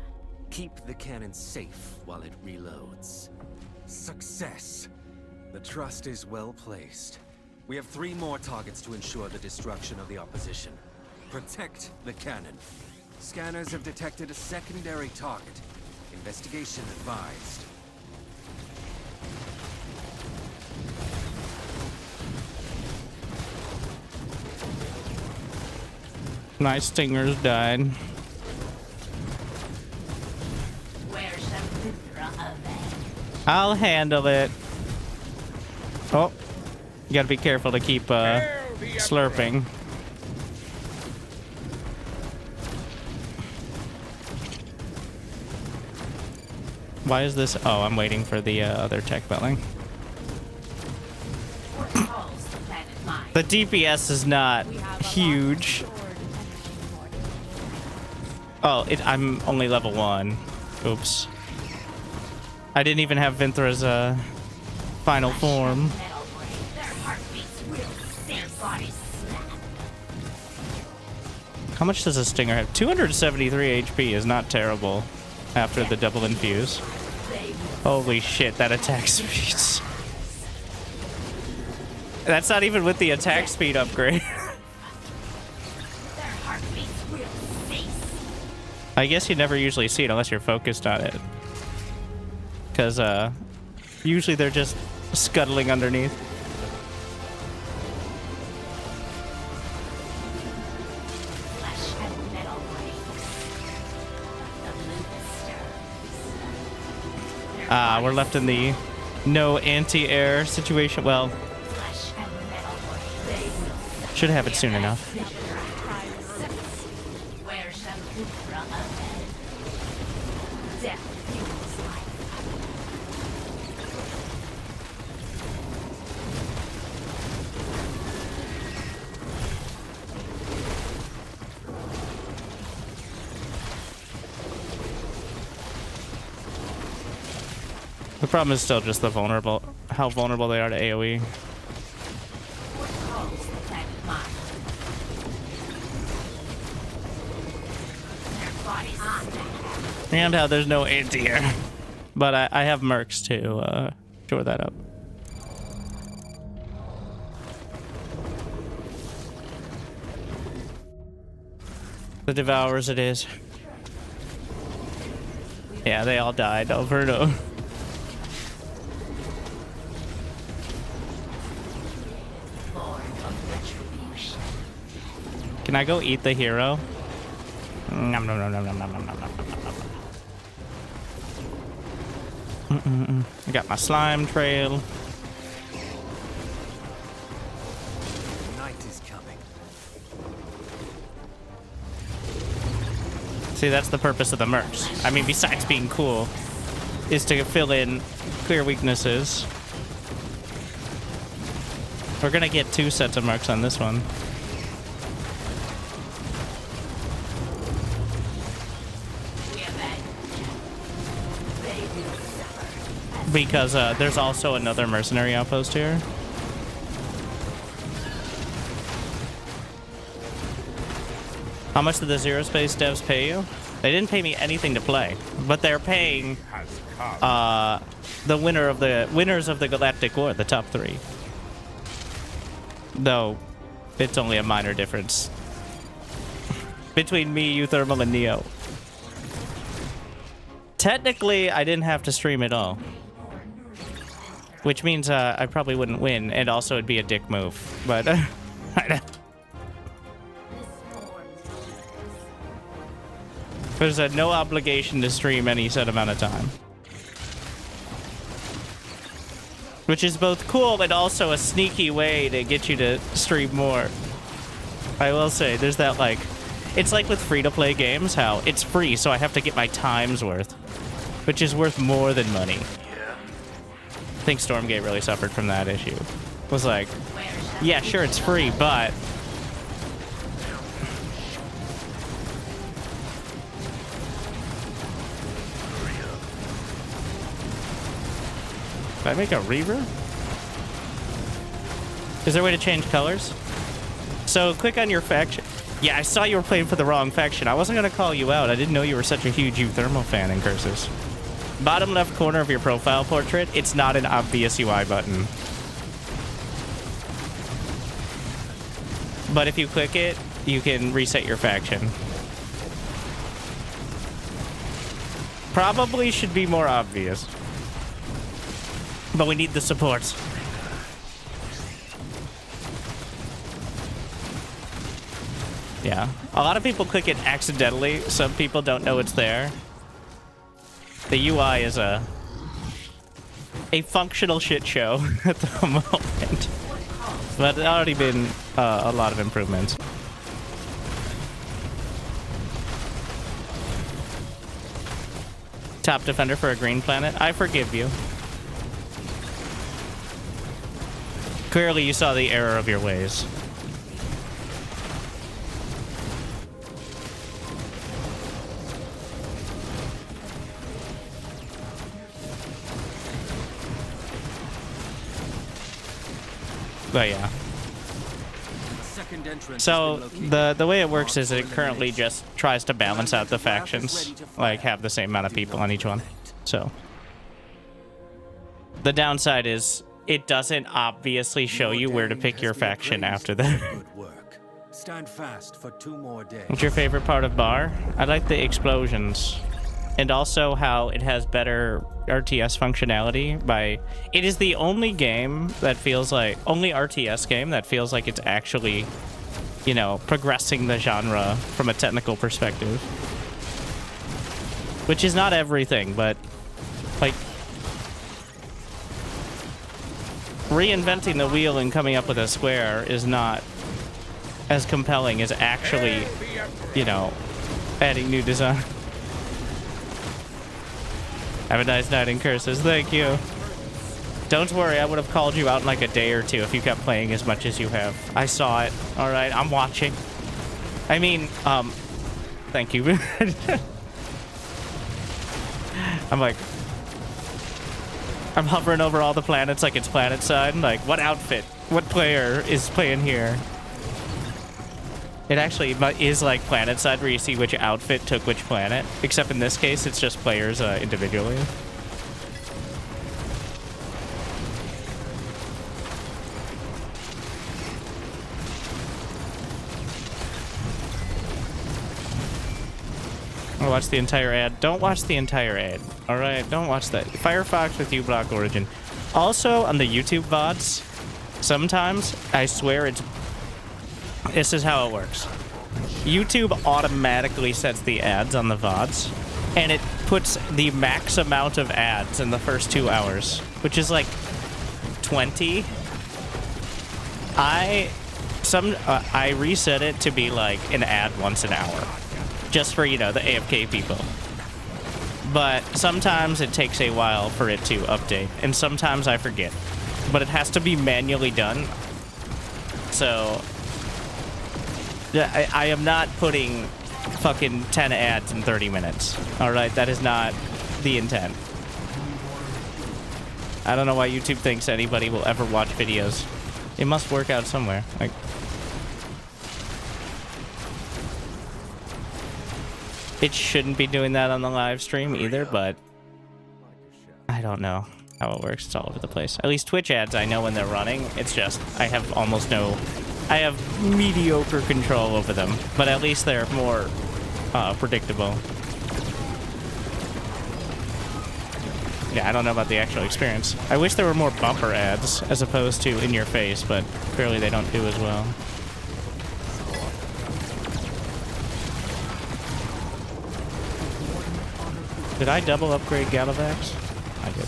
Keep the cannon safe while it reloads. Success. The trust is well placed. We have 3 more targets to ensure the destruction of the opposition. Protect the cannon. Scanners have detected a secondary target. Investigation advised. My stingers died. Where shall Winterstarcraft avenge? I'll handle it. Oh, you gotta be careful to keep slurping. Why is this? Oh, I'm waiting for the other tech belling. What calls the planet mine? The DPS is not huge. Oh, I'm only level 1. Oops. I didn't even have Vinthra's final form. Their heartbeats will, their bodies snap. How much does a stinger have? 273 HP is not terrible after the double infuse. Holy shit, that attack speed. That's not even with the attack speed upgrade. Their heartbeats will cease. I guess you never usually see it unless you're focused on it. Because usually they're just scuttling underneath. We're left in the no anti-air situation. Well, Flesh and metal, they will should have it soon enough. Where shall Lufra avenge? Death fuels life. The problem is still just the vulnerable, how vulnerable they are to AoE. What calls the planet mine? Their bodies snap. And how there's no anti-air. But I have mercs to shore that up. The Devourers it is. Yeah, they all died over and over. Born of retribution. Can I go eat the hero? Nom, nom, nom, nom, nom, nom, nom, nom, nom, nom. I got my slime trail. Night is coming. See, that's the purpose of the mercs. I mean, besides being cool, is to fill in clear weaknesses. We're gonna get 2 sets of mercs on this one. We avenge. They will suffer. Because there's also another mercenary outpost here. How much did the Zerospace devs pay you? They didn't pay me anything to play, but they're paying the winners of the Galactic War, the top 3. Though it's only a minor difference between me, Euthermal, and Neo. Technically, I didn't have to stream at all, which means I probably wouldn't win, and also it'd be a dick move. But there's no obligation to stream any set amount of time, which is both cool and also a sneaky way to get you to stream more. I will say, there's that, like, it's like with free-to-play games, how it's free, so I have to get my time's worth, which is worth more than money. I think Stormgate really suffered from that issue. Was like, yeah, sure, it's free, but did I make a Reaver? Is there a way to change colors? So click on your faction. Yeah, I saw you were playing for the wrong faction. I wasn't gonna call you out. I didn't know you were such a huge Euthermal fan in Curses. Bottom left corner of your profile portrait, it's not an obvious UI button. But if you click it, you can reset your faction. Probably should be more obvious. But we need the support. Yeah. A lot of people click it accidentally. Some people don't know it's there. The UI is a functional shit show at the moment. But there's already been a lot of improvements. Top defender for a green planet. I forgive you. Clearly you saw the error of your ways. But yeah. So the way it works is it currently just tries to balance out the factions, like have the same amount of people on each one. So the downside is it doesn't obviously show you where to pick your faction after that. Stand fast for 2 more days. What's your favorite part of Bar? I like the explosions. And also how it has better RTS functionality it is the only game that feels like, only RTS game that feels like it's actually, you know, progressing the genre from a technical perspective. Which is not everything, but like reinventing the wheel and coming up with a square is not as compelling as actually, you know, adding new design. Have a nice night in curses. Thank you. Don't worry, I would have called you out in like a day or two if you kept playing as much as you have. I saw it. All right, I'm watching. I mean, thank you. I'm hovering over all the planets like it's planet side. Like, what outfit? What player is playing here? It actually is like planet side where you see which outfit took which planet. Except in this case, it's just players individually. I watched the entire ad. Don't watch the entire ad. Alright, don't watch that. Firefox with uBlock Origin. Also, on the YouTube VODs, sometimes, I swear this is how it works. YouTube automatically sets the ads on the VODs, and it puts the max amount of ads in the first 2 hours, which is like 20. I reset it to be like an ad once an hour. Just for, you know, the AFK people. But sometimes it takes a while for it to update, and sometimes I forget. But it has to be manually done. So, yeah, I am not putting fucking 10 ads in 30 minutes. Alright, that is not the intent. I don't know why YouTube thinks anybody will ever watch videos. It must work out somewhere. Like, it shouldn't be doing that on the live stream either, but I don't know how it works. It's all over the place. At least Twitch ads, I know when they're running. It's just, I have mediocre control over them, but at least they're more predictable. Yeah, I don't know about the actual experience. I wish there were more bumper ads as opposed to in your face, but clearly they don't do as well. Did I double upgrade Galavax? I did.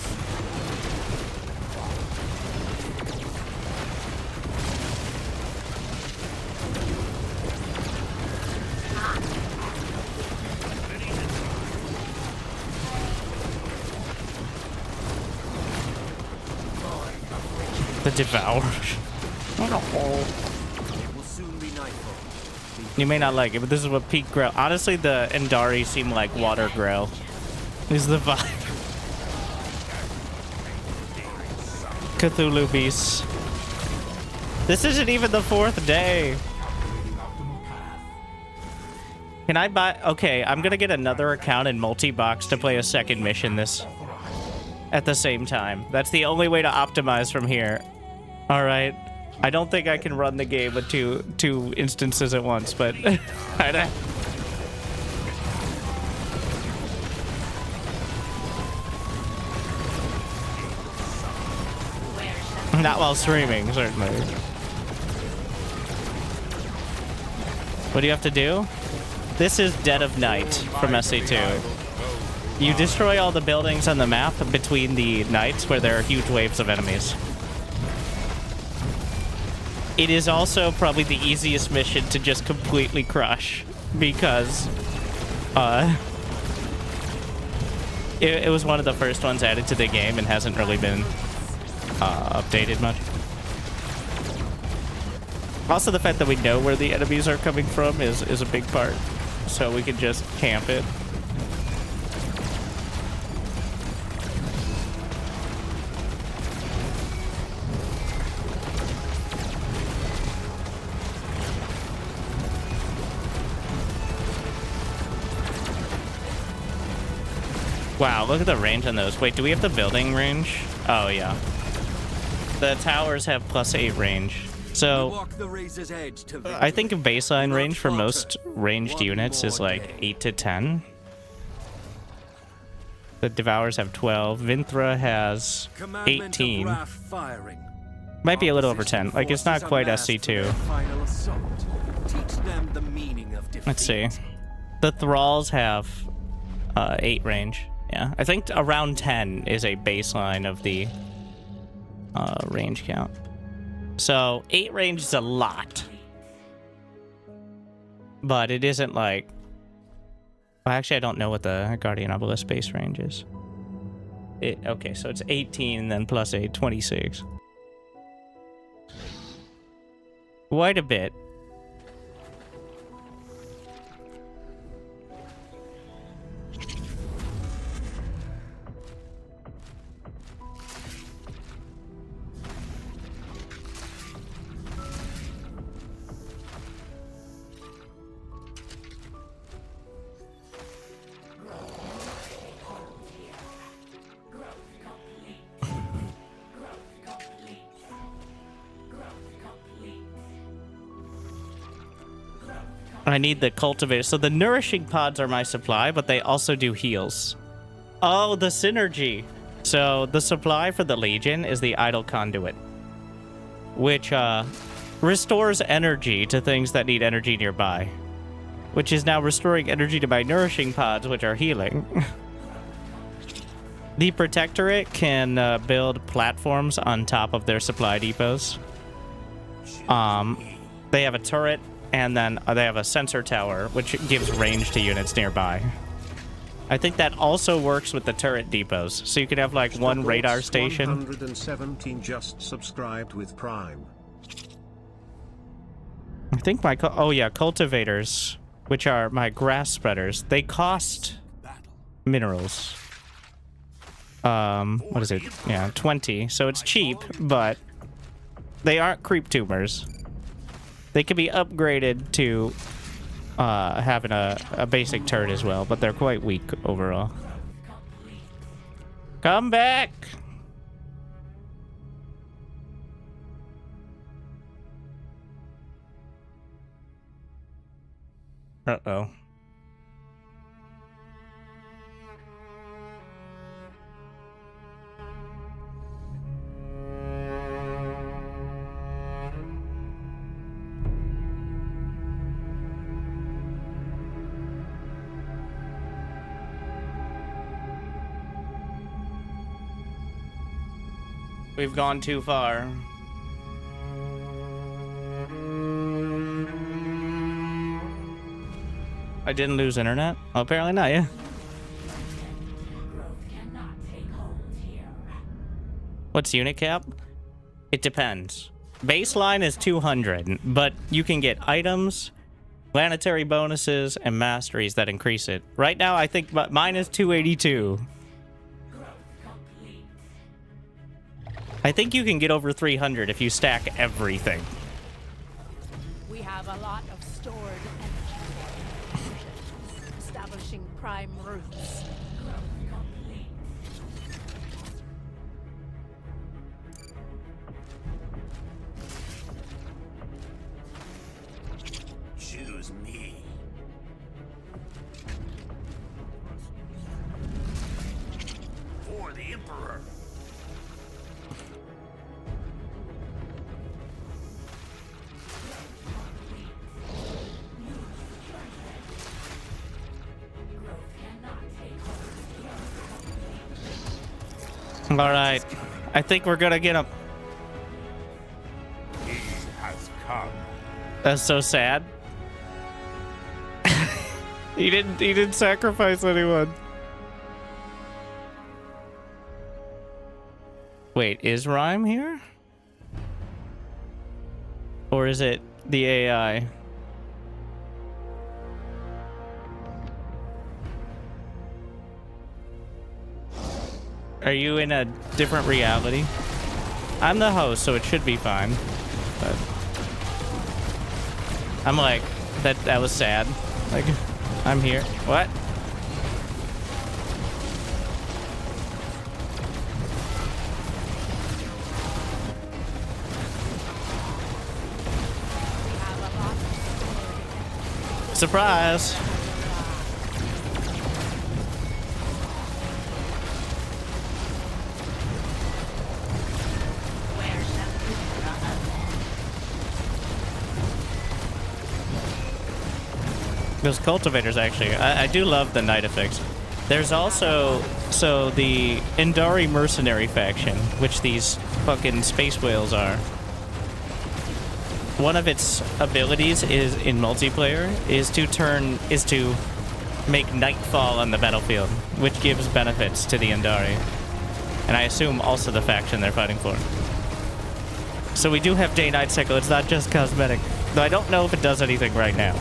The Devour. You may not like it, but this is what peak Grell. Honestly, the Endari seem like water Grell. Is the vibe. Cthulhu beasts. This isn't even the 4th day. Can I buy? Okay, I'm gonna get another account in multi-box to play a second mission at the same time. That's the only way to optimize from here. All right. I don't think I can run the game with two instances at once, but not while streaming, certainly. What do you have to do? This is Dead of Night from SC2. You destroy all the buildings on the map between the nights where there are huge waves of enemies. It is also probably the easiest mission to just completely crush because it was one of the first ones added to the game and hasn't really been updated much. Also, the fact that we know where the enemies are coming from is a big part, so we can just camp it. Wow, look at the range on those. Wait, do we have the building range? Oh, yeah. The towers have +8 range. So, I think a baseline range for most ranged units is like 8 to 10. The Devours have 12. Vinthra has 18. Might be a little over 10. Like, it's not quite SC2. Let's see. The Thralls have 8 range. Yeah, I think around 10 is a baseline of the range count. So 8 range is a lot. But it isn't like... Well, actually, I don't know what the Guardian Obelisk base range is. Okay, so it's 18 and then plus 8, 26. Quite a bit. I need the cultivator. So the nourishing pods are my supply, but they also do heals. Oh, the synergy. So the supply for the Legion is the idle conduit, which restores energy to things that need energy nearby, which is now restoring energy to my nourishing pods, which are healing. The Protectorate can build platforms on top of their supply depots. They have a turret, and then they have a sensor tower, which gives range to units nearby. I think that also works with the turret depots. So you could have like one radar station. 117 just subscribed with Prime. I think my... Oh yeah, cultivators, which are my grass spreaders. They cost minerals. What is it? Yeah, 20. So it's cheap, but they aren't creep tumors. They can be upgraded to having a basic turret as well, but they're quite weak overall. Come back! Uh-oh. We've gone too far. I didn't lose internet? Oh, apparently not, yeah. What's unit cap? It depends. Baseline is 200, but you can get items, planetary bonuses, and masteries that increase it. Right now, I think mine is 282. I think you can get over 300 if you stack everything. We have a lot of stored energy. Establishing prime roots. Choose me. For the Emperor. All right, I think we're gonna get him. He has come. That's so sad. He didn't sacrifice anyone. Wait, is Rhyme here? Or is it the AI? Are you in a different reality? I'm the host, so it should be fine. But I'm like, that was sad. Like, I'm here. What? Surprise! Those cultivators, actually. I do love the night effects. There's also, so the Indari mercenary faction, which these fucking space whales are. One of its abilities is in multiplayer is to make nightfall on the battlefield, which gives benefits to the Indari. And I assume also the faction they're fighting for. So we do have day-night cycle, it's not just cosmetic. Though I don't know if it does anything right now.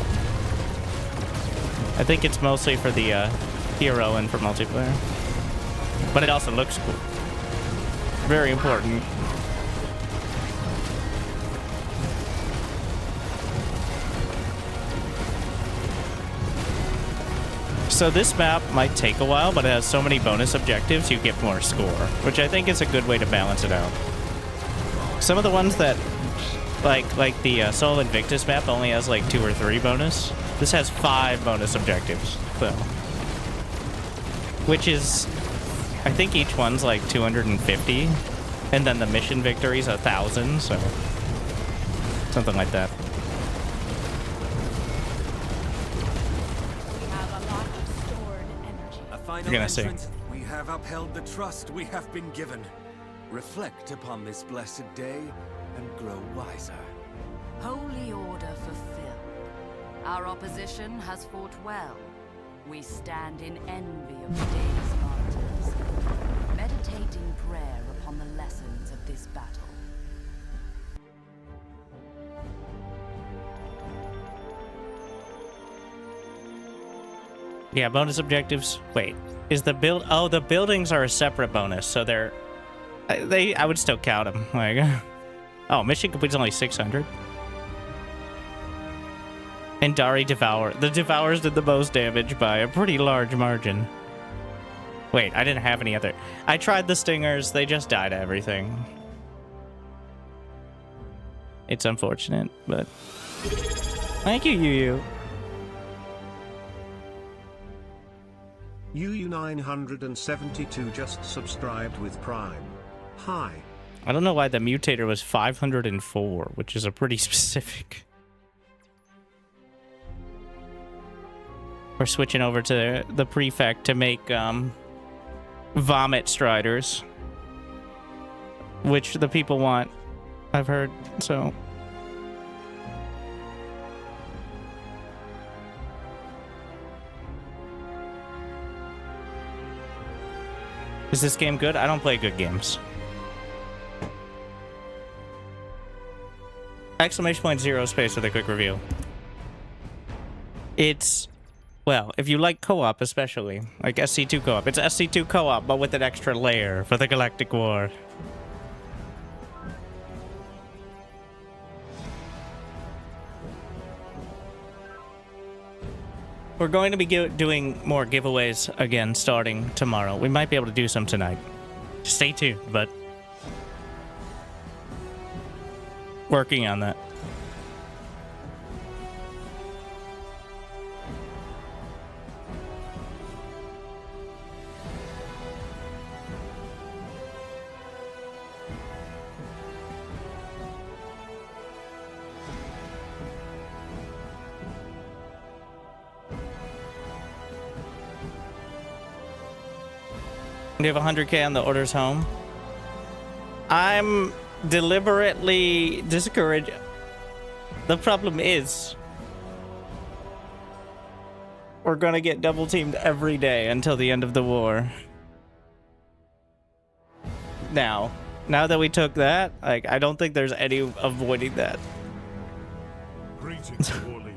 I think it's mostly for the hero and for multiplayer. But it also looks cool. Very important. So this map might take a while, but it has so many bonus objectives, you get more score, which I think is a good way to balance it out. Some of the ones that, like the Sol Invictus map only has like 2 or 3 bonus. This has 5 bonus objectives, so. Which is, I think each one's like 250, and then the mission victory's 1,000, so. Something like that. You're gonna see. We have upheld the trust we have been given. Reflect upon this blessed day and grow wiser. Holy order fulfilled. Our opposition has fought well. We stand in envy of the day's martyrs, meditating prayer upon the lessons of this battle. Yeah, bonus objectives. Wait, is the build? Oh, the buildings are a separate bonus, so they're. I would still count them. Like, oh, mission complete's only 600. And Dari Devour. The Devours did the most damage by a pretty large margin. Wait, I didn't have any other. I tried the Stingers. They just died to everything. It's unfortunate, but thank you, Yu. UU972 just subscribed with Prime. Hi. I don't know why the mutator was 504, which is a pretty specific. We're switching over to the prefect to make vomit striders, which the people want, I've heard, so. Is this game good? I don't play good games. Exclamation point Zerospace with a quick review. It's, well, if you like co-op especially, like SC2 co-op, it's SC2 co-op, but with an extra layer for the Galactic War. We're going to be doing more giveaways again starting tomorrow. We might be able to do some tonight. Stay tuned, but working on that. You have 100k on the orders home. I'm deliberately discouraged. The problem is we're gonna get double teamed every day until the end of the war. Now that we took that, like, I don't think there's any avoiding that. Greetings, War Leader.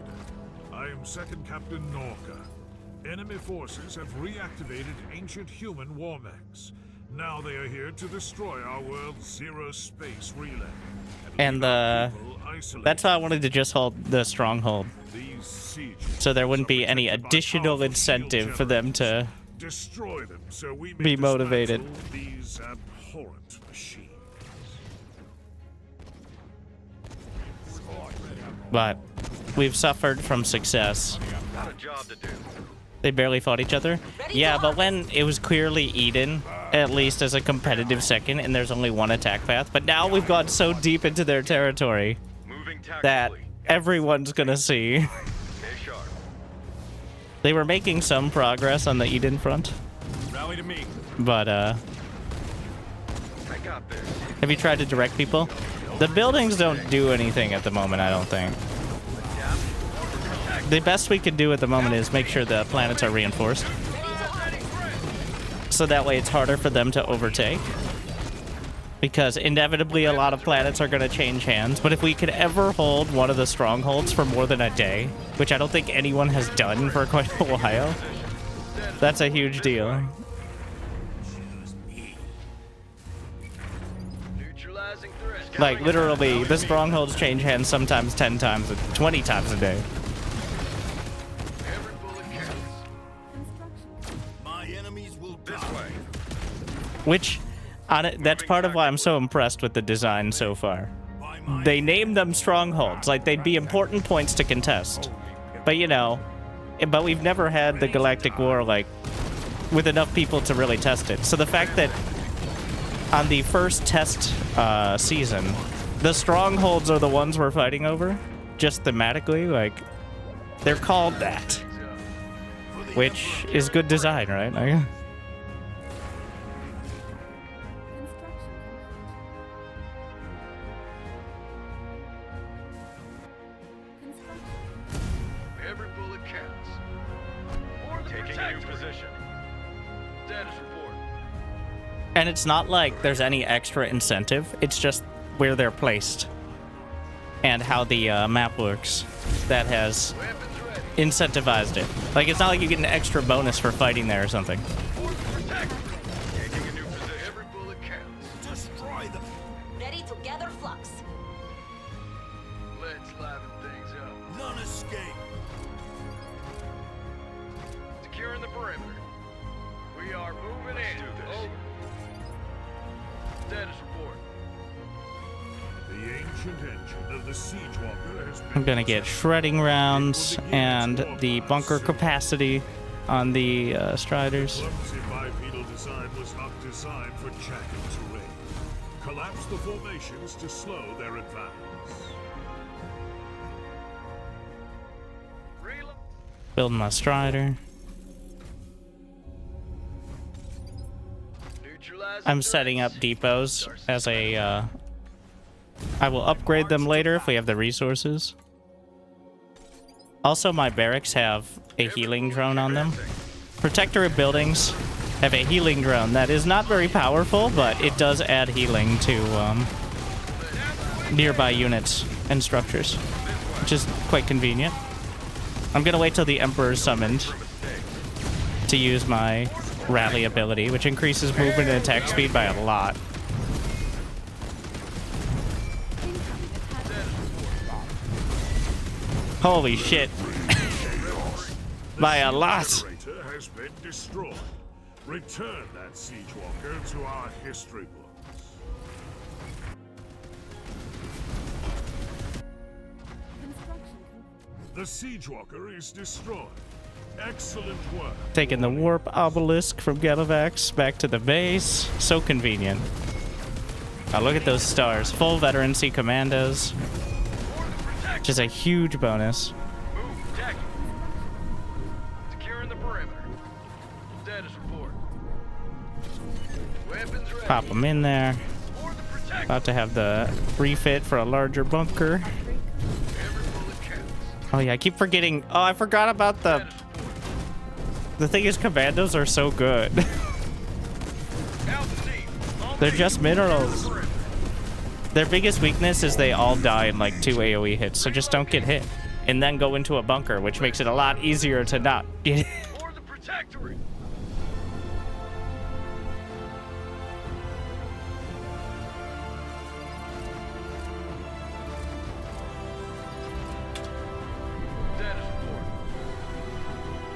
I am Second Captain Norka. Enemy forces have reactivated ancient human war mechs. Now they are here to destroy our world's Zerospace relay. And that's why I wanted to just hold the stronghold. So there wouldn't be any additional incentive for them to destroy them, so we be motivated. These abhorrent machines. But we've suffered from success. Got a job to do. They barely fought each other. Yeah, but when it was clearly Eden, at least as a competitive second, and there's only one attack path. But now we've gone so deep into their territory that everyone's gonna see. They were making some progress on the Eden front, Rally to me. but I got this. have you tried to direct people? The buildings don't do anything at the moment, I don't think. The best we can do at the moment is make sure the planets are reinforced. So that way it's harder for them to overtake. Because inevitably a lot of planets are going to change hands. But if we could ever hold one of the strongholds for more than a day, which I don't think anyone has done for quite a while, that's a huge deal. Like, literally, the strongholds change hands sometimes 10 times, 20 times a day. My enemies will this way. Which, that's part of why I'm so impressed with the design so far. They name them strongholds, like they'd be important points to contest. But you know, but we've never had the Galactic War, like, with enough people to really test it. So the fact that on the first test season, the strongholds are the ones we're fighting over, just thematically, like, they're called that. Which is good design, right? Every bullet counts. Taking a new position. Status report. And it's not like there's any extra incentive, it's just where they're placed and how the map works that has incentivized it. Like, it's not like you get an extra bonus for fighting there or something. Taking a new position. Every bullet counts. Destroy them. Ready to gather flux. Let's liven things up. None escape. Securing the perimeter. We are moving in. Do this. Over. Status report. The ancient engine of the Siege Walker has been I'm gonna get shredding rounds and the bunker capacity on the Striders. Clumsy bipedal design was not designed for jagged terrain. Collapse the formations to slow their advance. Building my Strider. I'm setting up depots as a, I will upgrade them later if we have the resources. Also, my barracks have a healing drone on them. Protectorate buildings have a healing drone that is not very powerful, but it does add healing to nearby units and structures, which is quite convenient. I'm gonna wait till the Emperor's summoned to use my rally ability, which increases movement and attack speed by a lot. Holy shit. By a lot. The Protectorate has been destroyed. Return that Siege Walker to our history books. The Siege Walker is destroyed. Excellent work. Taking the warp obelisk from Galactic back to the base. So convenient. Now look at those stars. Full veterancy commandos. Which is a huge bonus. Move, deck. Securing the perimeter. Status report. Weapons ready. Pop them in there. For the protector. About to have the refit for a larger bunker. Every bullet counts. Oh yeah, I keep forgetting. Oh, I forgot about the... The thing is, commandos are so good. They're just minerals. Their biggest weakness is they all die in like 2 AoE hits, so just don't get hit. And then go into a bunker, which makes it a lot easier to not get hit. For the Protectorate. Status report.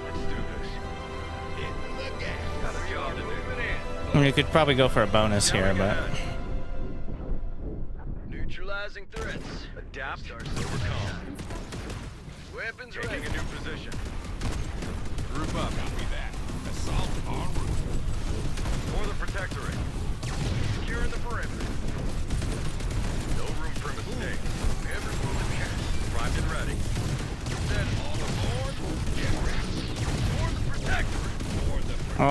Let's do this. Hitting the gas. Got a job to do. I mean, you could probably go for a bonus here, but... Neutralizing threats. Adapt or overcome. Weapons ready. Taking a new position. Group up. Copy that. Assault en route. For the Protectorate. Securing the perimeter. No room for mistake. Every bullet counts. Primed and ready. Set all aboard. Get ready.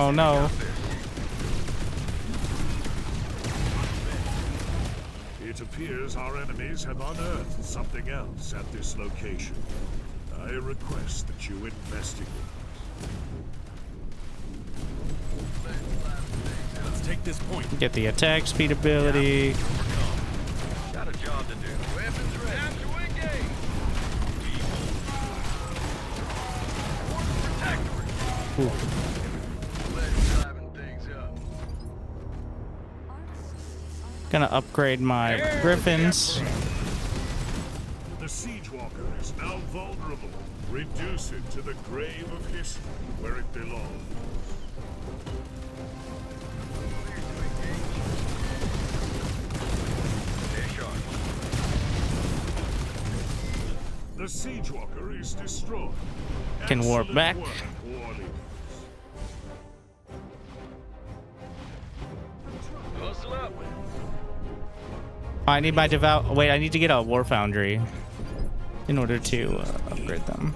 Oh no. It appears our enemies have unearthed something else at this location. I request that you investigate. Let's take this point. Get the attack speed ability. Got a job to do. Weapons ready. Time to engage. Protectorate. Ooh. Let's liven things up. Gonna upgrade my griffins. The Siege Walker is now vulnerable. Reduce it to the grave of history where it belongs. Stay sharp. The Siege Walker is destroyed. Can warp Excellent back. work, Warriors. Hustle up. I need my devout. Wait, I need to get a war foundry in order to upgrade them.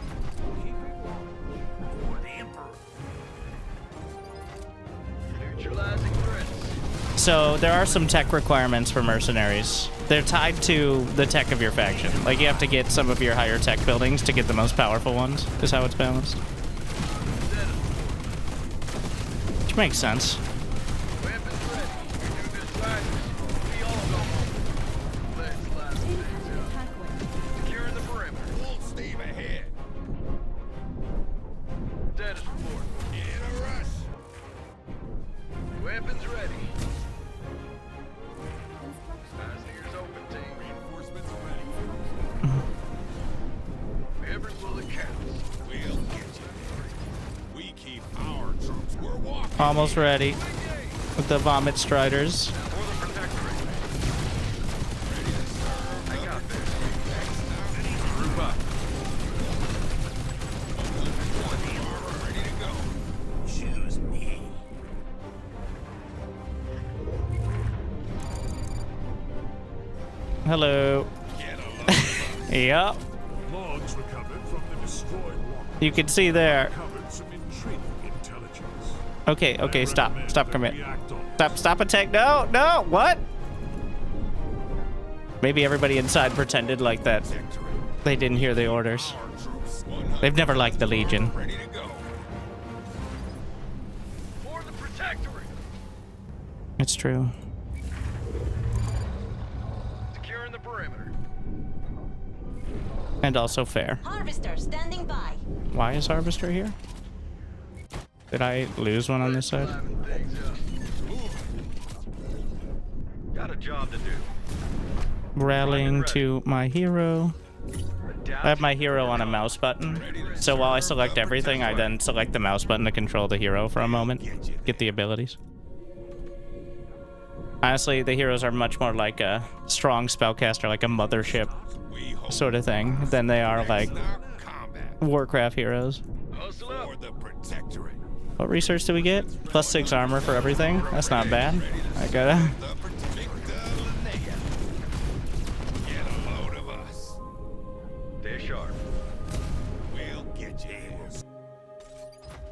Neutralizing threats. So there are some tech requirements for mercenaries. They're tied to the tech of your faction. Like you have to get some of your higher tech buildings to get the most powerful ones. Is how it's balanced. Which makes sense. Weapons ready. You do this right. We all go home. Let's liven things up. Securing the perimeter. Full steam ahead. Status report. In a rush. Weapons ready. Eyes and ears open, team. Reinforcements ready. Every bullet counts. We'll get you. We keep our troops. We're walking. Almost ready with the vomit striders. For the Protectorate. I got this. Group up. Ready to go. Choose me. Hello. Yep. Logs recovered from the destroyed walker You can see there. covered some intriguing intelligence. Okay, I stop. recommend Stop that commit. we act on Stop attack. No, no, what? Maybe everybody inside pretended like that. They didn't hear the orders. They've never liked the Legion. Ready to go. For the Protectorate. It's true. Securing the perimeter. And also fair. Harvester standing by. Why is Harvester here? Did I lose one on this side? Liven things up. Got a job to do. Rallying to my hero. Adapt. I have my hero on a mouse button. So while I select everything, I then select the mouse button to control the hero for a moment. Get the abilities. Honestly, the heroes are much more like a strong spellcaster, like a mothership sort of thing, than they are like Warcraft heroes. Hustle up. For the Protectorate. What research do we get? +6 armor for everything? That's not bad. I gotta... Get a load of us. Stay sharp. We'll get you.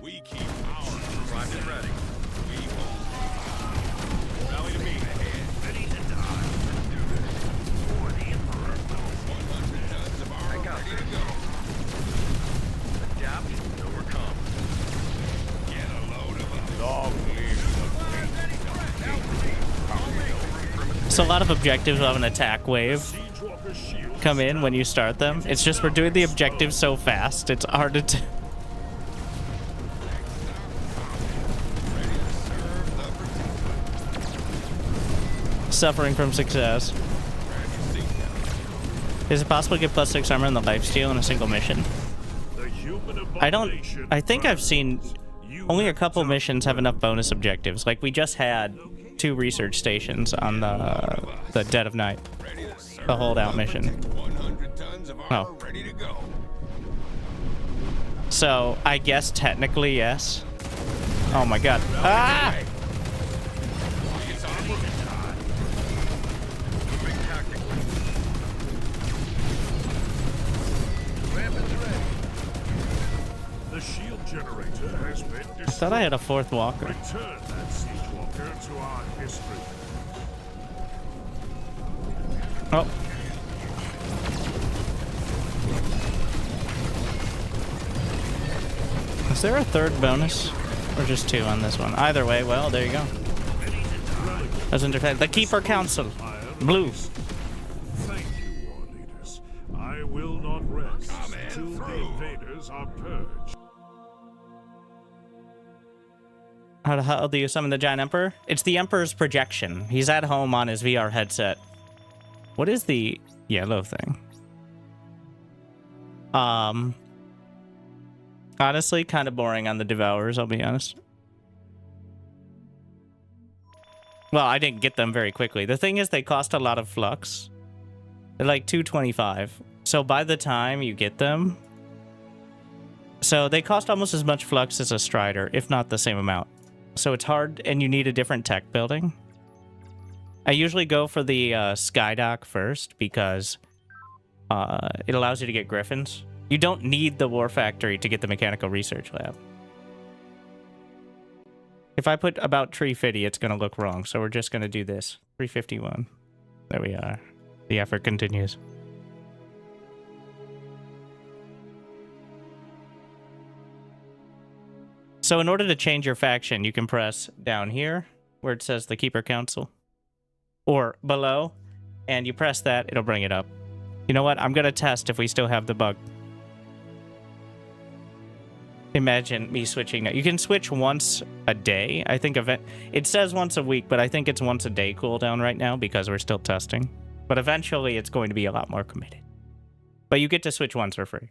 We keep our primed and ready. We hold. Rally to me. Ready to die. Let's do this. For the Emperor. 100 tons of armor ready to go. Adapt and overcome. Get a load of us. Long live So a lot of objectives will have an attack wave Siege Walker shield. come in when you start them. It's just we're doing the objectives so fast, it's hard to... Suffering from success. Is it possible to get +6 armor in the lifesteal in a single mission? The human I think I've seen only a couple missions have enough bonus objectives. Like we just had 2 research stations on the Dead of Night. The holdout mission. 100 tons of armor ready to go. So I guess technically yes. Oh my god. Ah! Moving tactically. Weapons ready. The shield generator has been destroyed. Thought I had a fourth walker. Return that siege walker to our history. Oh. Is there a third bonus? Or just 2 on this one? Either way, well, there you go. As the Keeper Council. Blue. Thank you, war leaders. I will not rest until the invaders are purged. How do you summon the Giant Emperor? It's the Emperor's projection. He's at home on his VR headset. What is the yellow thing? Honestly, kind of boring on the Devourers, I'll be honest. Well, I didn't get them very quickly. The thing is, they cost a lot of flux. They're like 225. So by the time you get them... So they cost almost as much flux as a Strider, if not the same amount. So it's hard, and you need a different tech building. I usually go for the Skydock first, because it allows you to get Griffins. You don't need the War Factory to get the Mechanical Research Lab. If I put about 350, it's going to look wrong, so we're just going to do this. 351. There we are. The effort continues. So in order to change your faction, you can press down here, where it says the Keeper Council. Or below, and you press that, it'll bring it up. You know what? I'm going to test if we still have the bug. Imagine me switching. You can switch once a day. I think it says once a week, but I think it's once a day cooldown right now because we're still testing. But eventually it's going to be a lot more committed. But you get to switch once for free.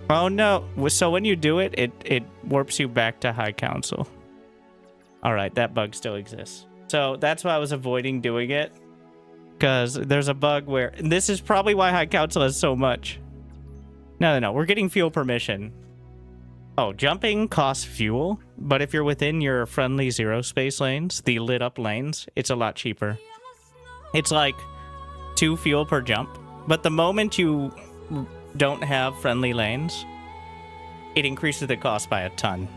Oh no. So when you do it, it warps you back to High Council. Alright, that bug still exists. So that's why I was avoiding doing it. Because there's a bug where... This is probably why High Council has so much. No. We're getting fuel permission. Oh, jumping costs fuel. But if you're within your friendly Zerospace lanes, the lit up lanes, it's a lot cheaper. It's like 2 fuel per jump. But the moment you don't have friendly lanes, it increases the cost by a ton.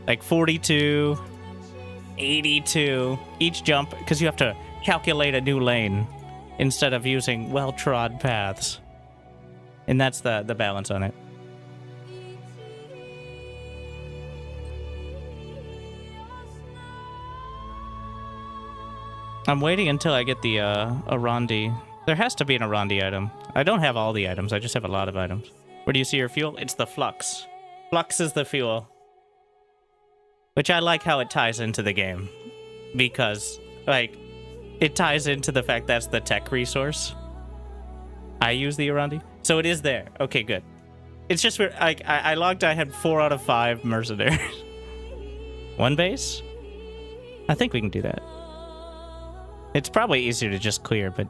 Like 42... 82 each jump, because you have to calculate a new lane instead of using well-trod paths. And that's the balance on it. I'm waiting until I get the Arandi. There has to be an Arandi item. I don't have all the items, I just have a lot of items. Where do you see your fuel? It's the Flux. Flux is the fuel. Which I like how it ties into the game. Because, like, it ties into the fact that's the tech resource. I use the Arandi. So it is there. Okay, good. It's just weird. I logged, I had 4 out of 5 mercenaries. 1 base? I think we can do that. It's probably easier to just clear, but...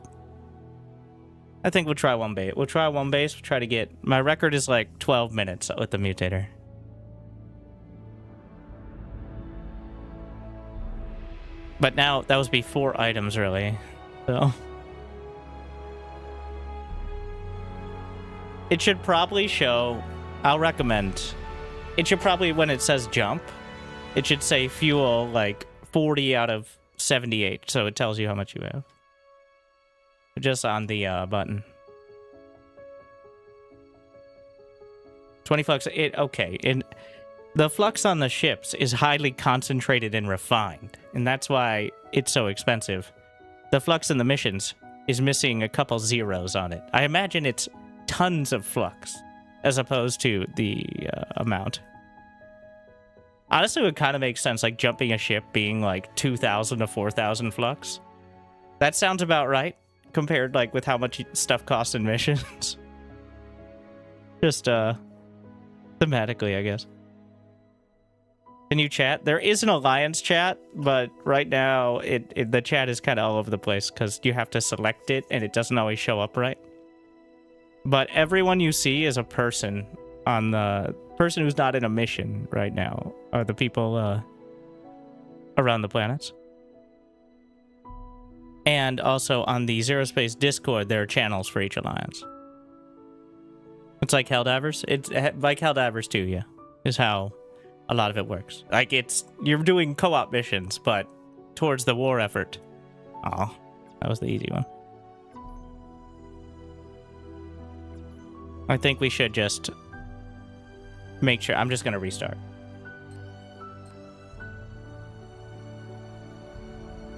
I think we'll try 1 base. We'll try 1 base. We'll try to get... My record is like 12 minutes with the mutator. But now, that was before items, really. So... It should probably show... I'll recommend... It should probably, when it says jump, it should say fuel, like, 40 out of 78. So it tells you how much you have. Just on the button. 20 flux. Okay. The flux on the ships is highly concentrated and refined, and that's why it's so expensive. The flux in the missions is missing a couple zeros on it. I imagine it's tons of flux, as opposed to the amount. Honestly, it would kind of make sense, like jumping a ship being like 2,000 to 4,000 flux. That sounds about right, compared like with how much stuff costs in missions. Just thematically, I guess. Can you chat? There is an alliance chat, but right now the chat is kind of all over the place because you have to select it and it doesn't always show up right. But everyone you see is a person on the person who's not in a mission right now are the people around the planets. And also on the Zerospace Discord, there are channels for each alliance. It's like Helldivers. It's like Helldivers 2, yeah, is how a lot of it works. Like, you're doing co-op missions, but towards the war effort. Oh, that was the easy one. I think we should just make sure. I'm just going to restart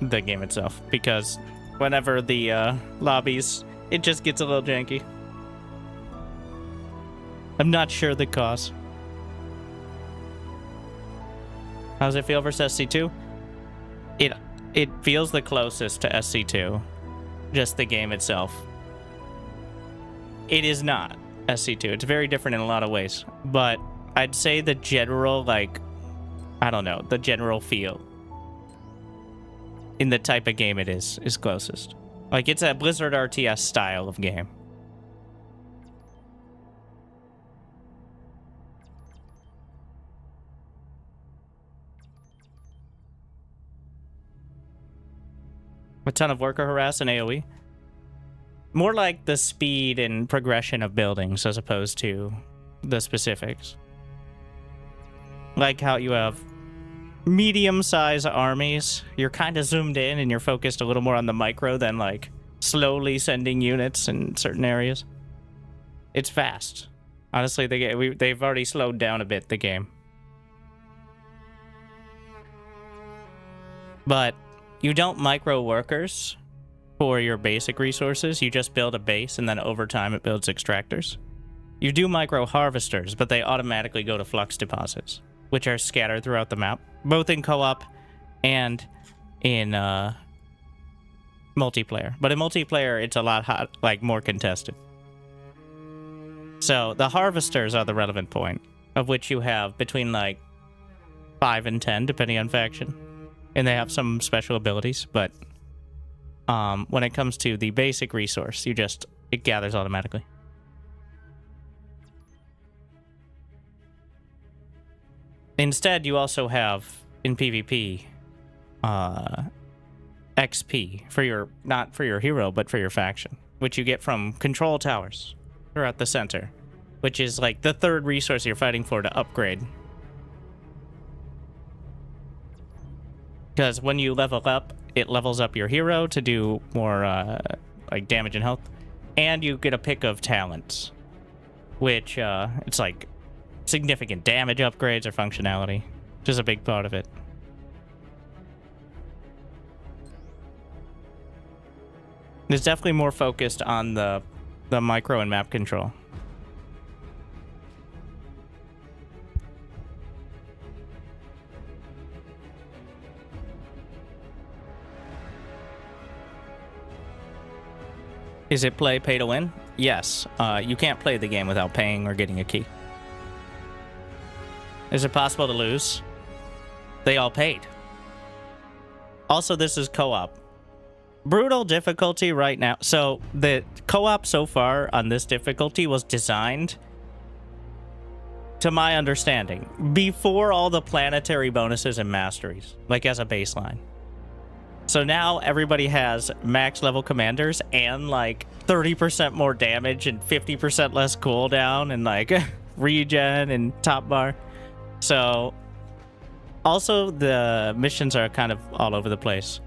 the game itself, because whenever the lobbies, it just gets a little janky. I'm not sure the cause. How does it feel versus SC2? It feels the closest to SC2. Just the game itself. It is not SC2. It's very different in a lot of ways. But I'd say the general, like, I don't know, the general feel in the type of game it is closest. Like, it's a Blizzard RTS style of game. A ton of worker harass in AoE. More like the speed and progression of buildings as opposed to the specifics. Like how you have medium-sized armies. You're kind of zoomed in and you're focused a little more on the micro than like slowly sending units in certain areas. It's fast. Honestly, they've already slowed down a bit, the game. But you don't micro workers for your basic resources. You just build a base, and then over time it builds extractors. You do micro harvesters, but they automatically go to flux deposits, which are scattered throughout the map, both in co-op and in multiplayer. But in multiplayer, it's a lot more contested. So the harvesters are the relevant point, of which you have between like 5 and 10, depending on faction. And they have some special abilities, but when it comes to the basic resource, it gathers automatically. Instead, you also have, in PvP, XP for not for your hero, but for your faction, which you get from control towers throughout the center, which is like the third resource you're fighting for to upgrade. Because when you level up, it levels up your hero to do more like damage and health, and you get a pick of talents, which it's like significant damage upgrades or functionality, which is a big part of it. It's definitely more focused on the micro and map control. Is it pay to win? Yes. You can't play the game without paying or getting a key. Is it possible to lose? They all paid. Also, this is co-op. Brutal difficulty right now. So the co-op so far on this difficulty was designed, to my understanding, before all the planetary bonuses and masteries, like as a baseline. So now everybody has max level commanders and like 30% more damage and 50% less cooldown and like regen and top bar. So also the missions are kind of all over the place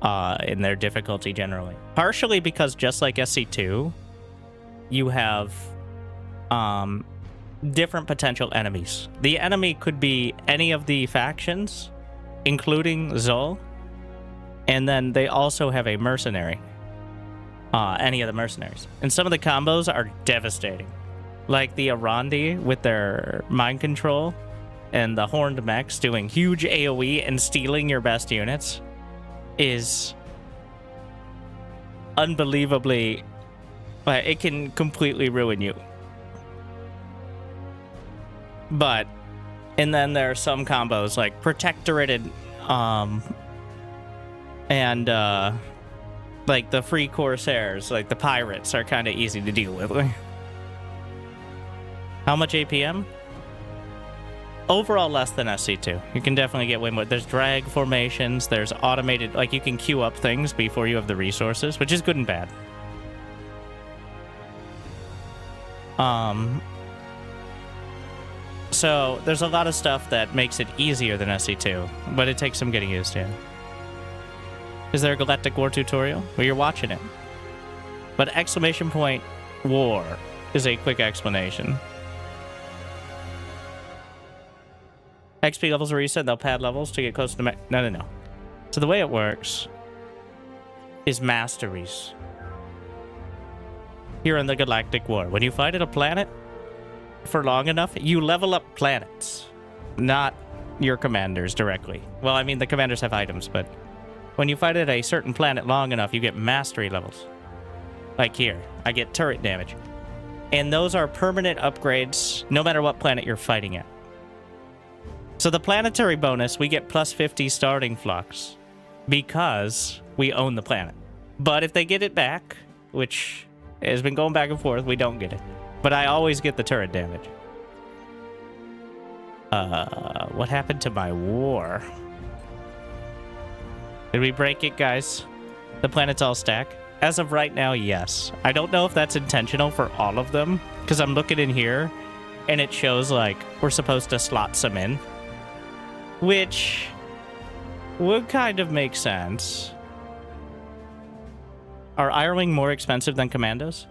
in their difficulty generally. Partially because just like SC2, you have different potential enemies. The enemy could be any of the factions, including Zol. And then they also have a mercenary. Any of the mercenaries. And some of the combos are devastating. Like the Arandi with their mind control and the horned mechs doing huge AoE and stealing your best units is unbelievably... it can completely ruin you. But... And then there are some combos like Protectorate and like the free Corsairs, like the pirates, are kind of easy to deal with. How much APM? overall less than SC2. You can definitely get way more. There's drag formations, there's automated, like you can queue up things before you have the resources, which is good and bad. So there's a lot of stuff that makes it easier than SC2, but it takes some getting used to. Is there a Galactic War tutorial? Well, you're watching it. But exclamation point war is a quick explanation. XP levels are reset, they'll pad levels to get close to no. So the way it works is masteries. Here in the Galactic War, when you fight at a planet for long enough, you level up planets, not your commanders directly. Well, I mean, the commanders have items, but when you fight at a certain planet long enough, you get mastery levels. Like here, I get turret damage. And those are permanent upgrades, no matter what planet you're fighting at. So the planetary bonus, we get plus 50 starting flux because we own the planet. But if they get it back, which has been going back and forth, we don't get it. But I always get the turret damage. What happened to my war? Did we break it, guys? The planets all stack? As of right now, yes. I don't know if that's intentional for all of them, because I'm looking in here, and it shows, like, we're supposed to slot some in. Which would kind of make sense. Are Irewing more expensive than Commandos?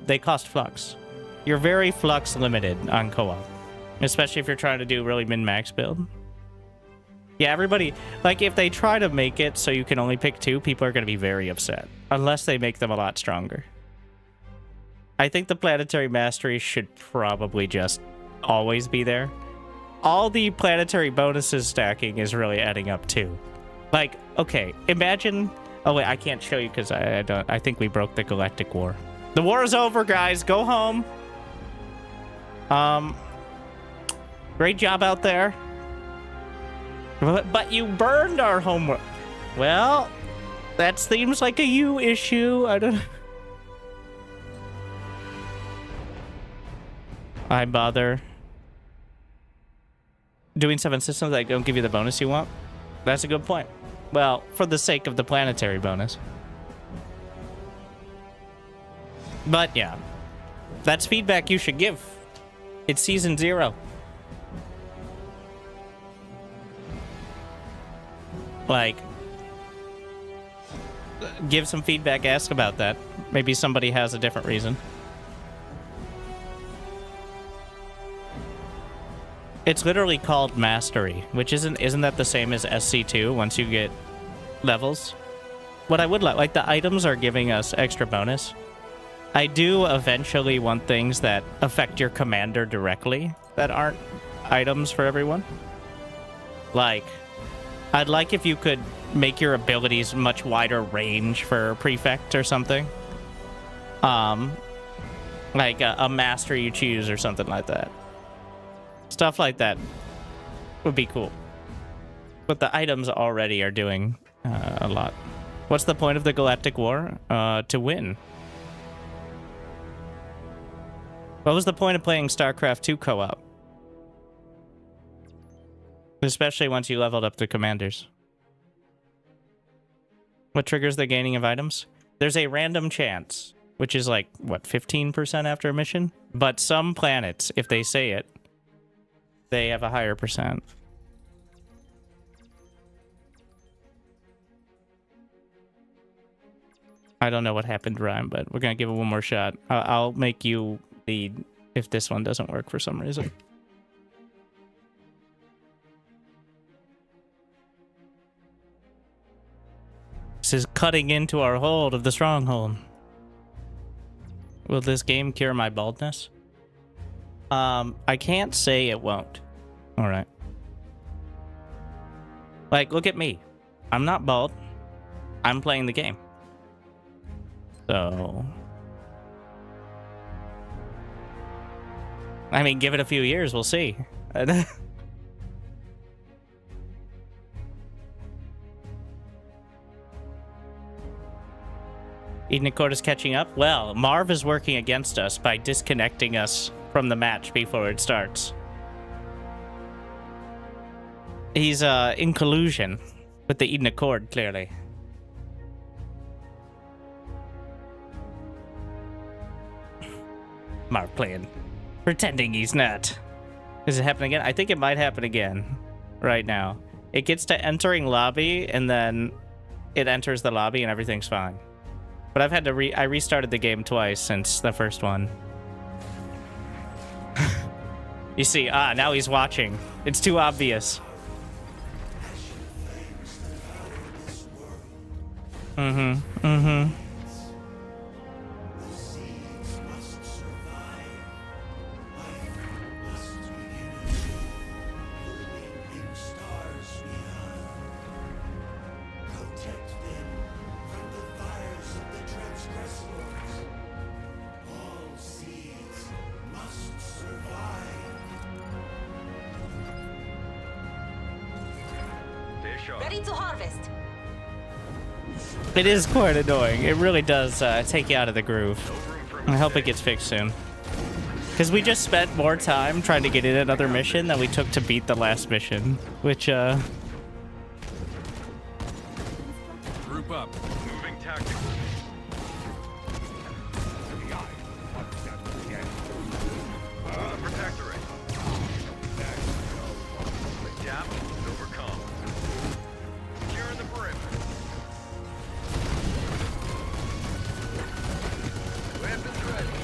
They cost flux. You're very flux limited on co-op. Especially if you're trying to do really min-max build. Yeah, everybody, like, if they try to make it so you can only pick 2, people are going to be very upset. Unless they make them a lot stronger. I think the planetary mastery should probably just always be there. All the planetary bonuses stacking is really adding up too. Like, okay, imagine... Oh wait, I can't show you because I think we broke the Galactic War. The war is over, guys. Go home. Great job out there. But you burned our homework. Well, that seems like a you issue. I don't... I bother doing 7 systems that don't give you the bonus you want? That's a good point. Well, for the sake of the planetary bonus. But yeah, that's feedback you should give. It's season 0. Like, give some feedback, ask about that. Maybe somebody has a different reason. It's literally called Mastery, which isn't that the same as SC2 once you get levels? What I would like the items are giving us extra bonus. I do eventually want things that affect your commander directly that aren't items for everyone. Like, I'd like if you could make your abilities much wider range for Prefect or something. Like a master you choose or something like that. Stuff like that would be cool. But the items already are doing a lot. What's the point of the Galactic War? To win. What was the point of playing StarCraft 2 co-op? Especially once you leveled up the commanders. What triggers the gaining of items? There's a random chance, which is like, what, 15% after a mission? But some planets, if they say it, they have a higher percent. I don't know what happened, Ryan, but we're gonna give it one more shot. I'll make you lead if this one doesn't work for some reason. This is cutting into our hold of the stronghold. Will this game cure my baldness? I can't say it won't. All right. Like, look at me. I'm not bald. I'm playing the game. So... I mean, give it a few years, we'll see. Eden Accord is catching up? Well, Marv is working against us by disconnecting us from the match before it starts. He's in collusion with the Eden Accord, clearly. Mark playing, pretending he's not. Is it happening again? I think it might happen again right now. It gets to entering lobby, and then it enters the lobby, and everything's fine. But I've had to I restarted the game twice since the first one. You see, now he's watching. It's too obvious. Ready to harvest. It is quite annoying. It really does take you out of the groove. I hope it gets fixed soon. Because we just spent more time trying to get in another mission than we took to beat the last mission. Which, Group up. Moving tactical. The Protectorate. Adapt and overcome. Securing the perimeter. Weapons ready.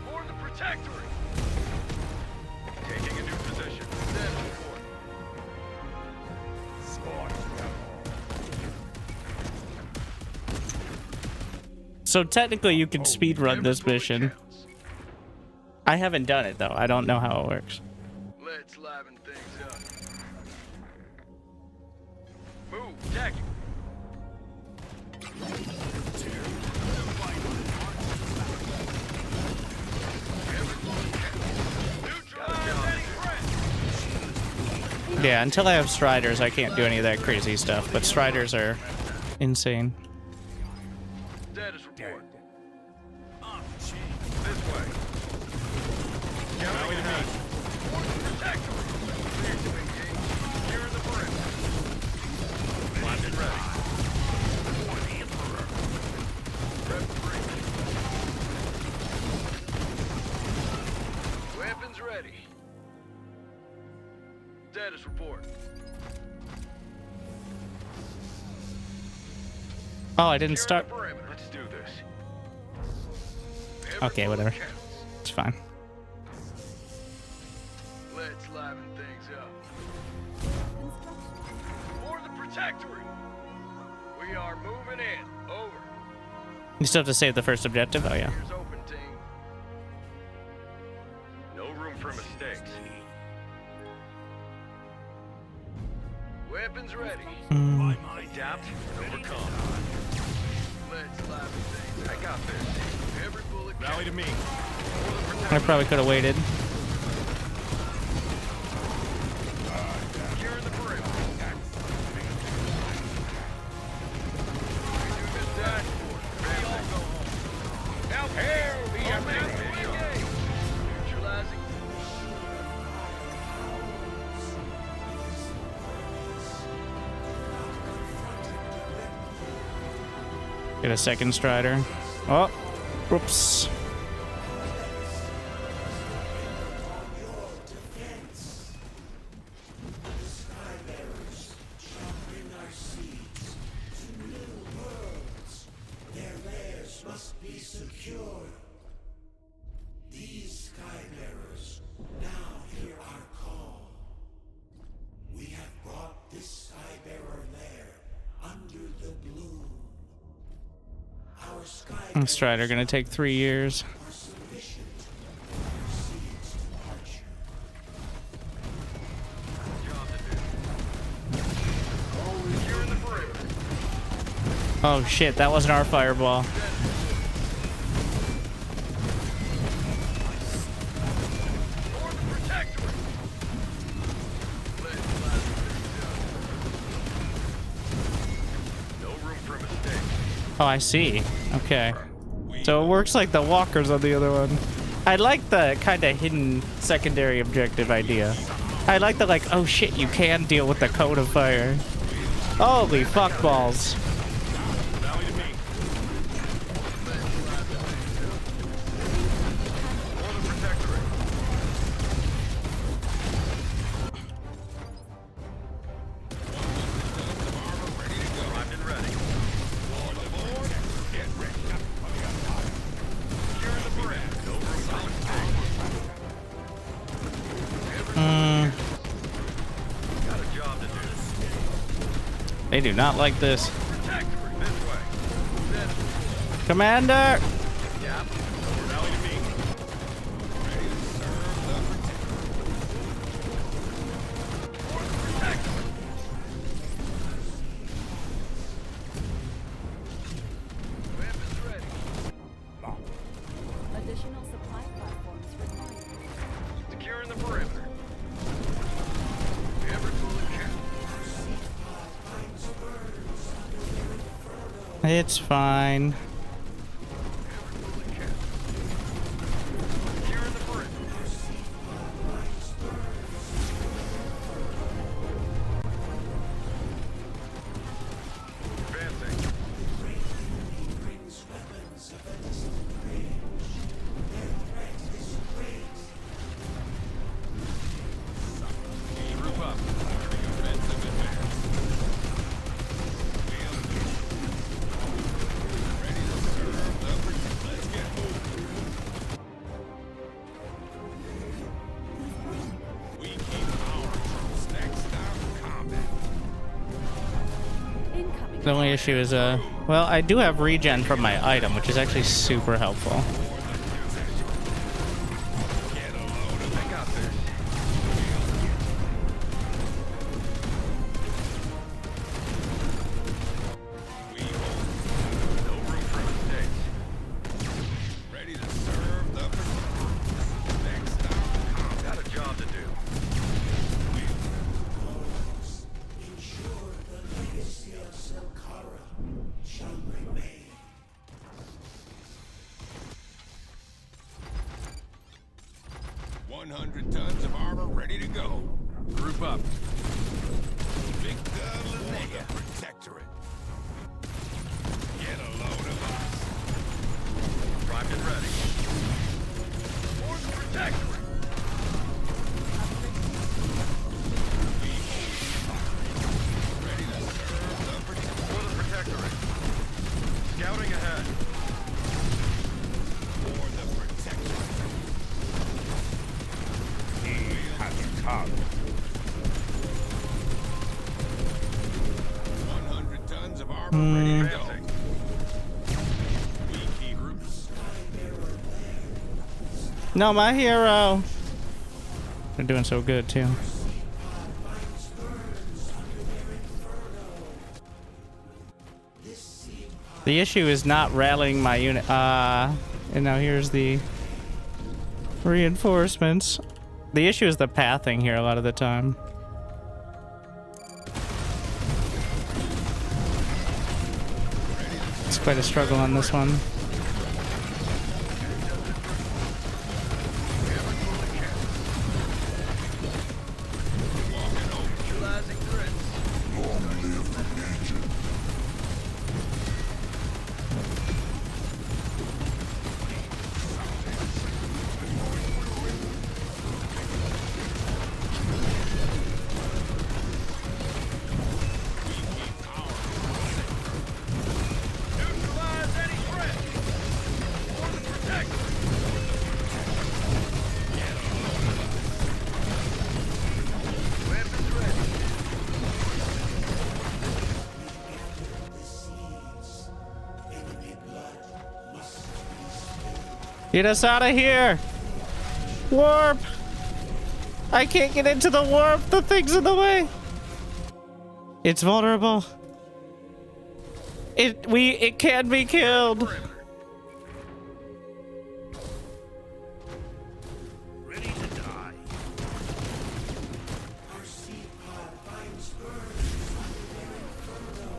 For the Protectorate. Taking a new position. Set report. so technically you can speedrun this mission. I haven't done it though. I don't know how it works. Let's liven things up. Move, tactical. Yeah, until I have Striders, I can't do any of that crazy stuff. But Striders are insane. Status report. This way. Scouting ahead. Protectorate. Clear to engage. Secure the perimeter. Landed ready. For the Emperor. Prep 3. Weapons ready. Status report. Oh, I didn't start. Let's do this. Okay, whatever. It's fine. Let's liven things up. For the Protectorate. We are moving in. Over. You still have to save the first objective? Oh, yeah. Here's open, team. No room for mistakes. Weapons ready. Adapt and overcome. Let's liven things. I got this. Every bullet rally to me. I probably could have waited. Securing the perimeter. We do this dashboard. Ready to go home. Now here we are. Neutralizing. Get a second Strider. Oh, whoops. Strider gonna take 3 years. Oh shit, that wasn't our fireball. Oh, I see. Okay. So it works like the walkers on the other one. I like the kind of hidden secondary objective idea. I like the like, oh shit, you can deal with the cone of fire. Holy fuck balls. They do not like this. Commander! Additional supply platforms required. Securing the perimeter. Every bullet counts. It's fine. Securing the perimeter. Advancing. Group up. Offensive advance. Ready to serve the pursuit. Let's get moving. We keep our troops next to combat. Incoming. The only issue is, well, I do have regen from my item, which is actually super helpful. Get a load of it. Got this. We hold. No room for mistakes. Ready to serve the pursuit. Next stop. Got a job to do. Ensure the legacy of Zelkara shall remain. 100 tons of armor ready to go. Group up. Victor Linnea. Protectorate. Get a load of us. Primed and ready. For the Protectorate. Ready to serve the Protectorate. For the Protectorate. Scouting ahead. For the Protectorate. He has come. 100 tons of armor ready to go. We keep groups. No, my hero! They're doing so good, too. The issue is not rallying my unit. And now here's the reinforcements. The issue is the pathing here a lot of the time. It's quite a struggle on this one. Neutralizing threats. Neutralize any threat. For the Protectorate. Weapons ready. Enemy blood must be spilled. Get us out of here! Warp! I can't get into the warp! The thing's in the way! It's vulnerable. It can be killed. Ready to die. Our seed pod finds birds under their inferno.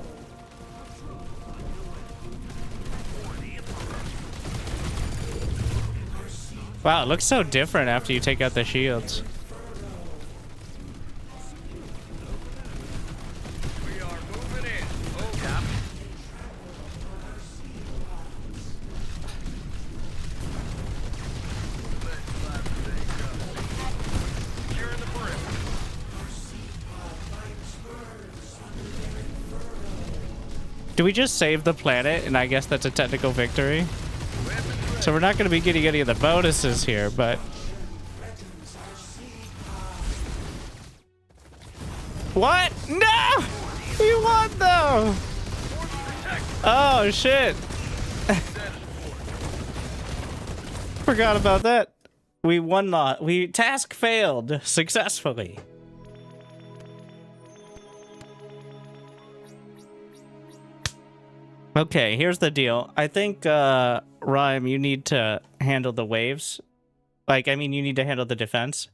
For the Emperor. Wow, it looks so different after you take out the shields. We are moving in. Oh, Captain. Let's liven things up. Securing the perimeter. Do we just save the planet? And I guess that's a technical victory. So we're not going to be getting any of the bonuses here, but... What? No! We won, though! Oh, shit. Forgot about that. We won not. We task failed successfully. Okay, here's the deal. I think, Rhyme, you need to handle the waves. Like, I mean, you need to handle the defense.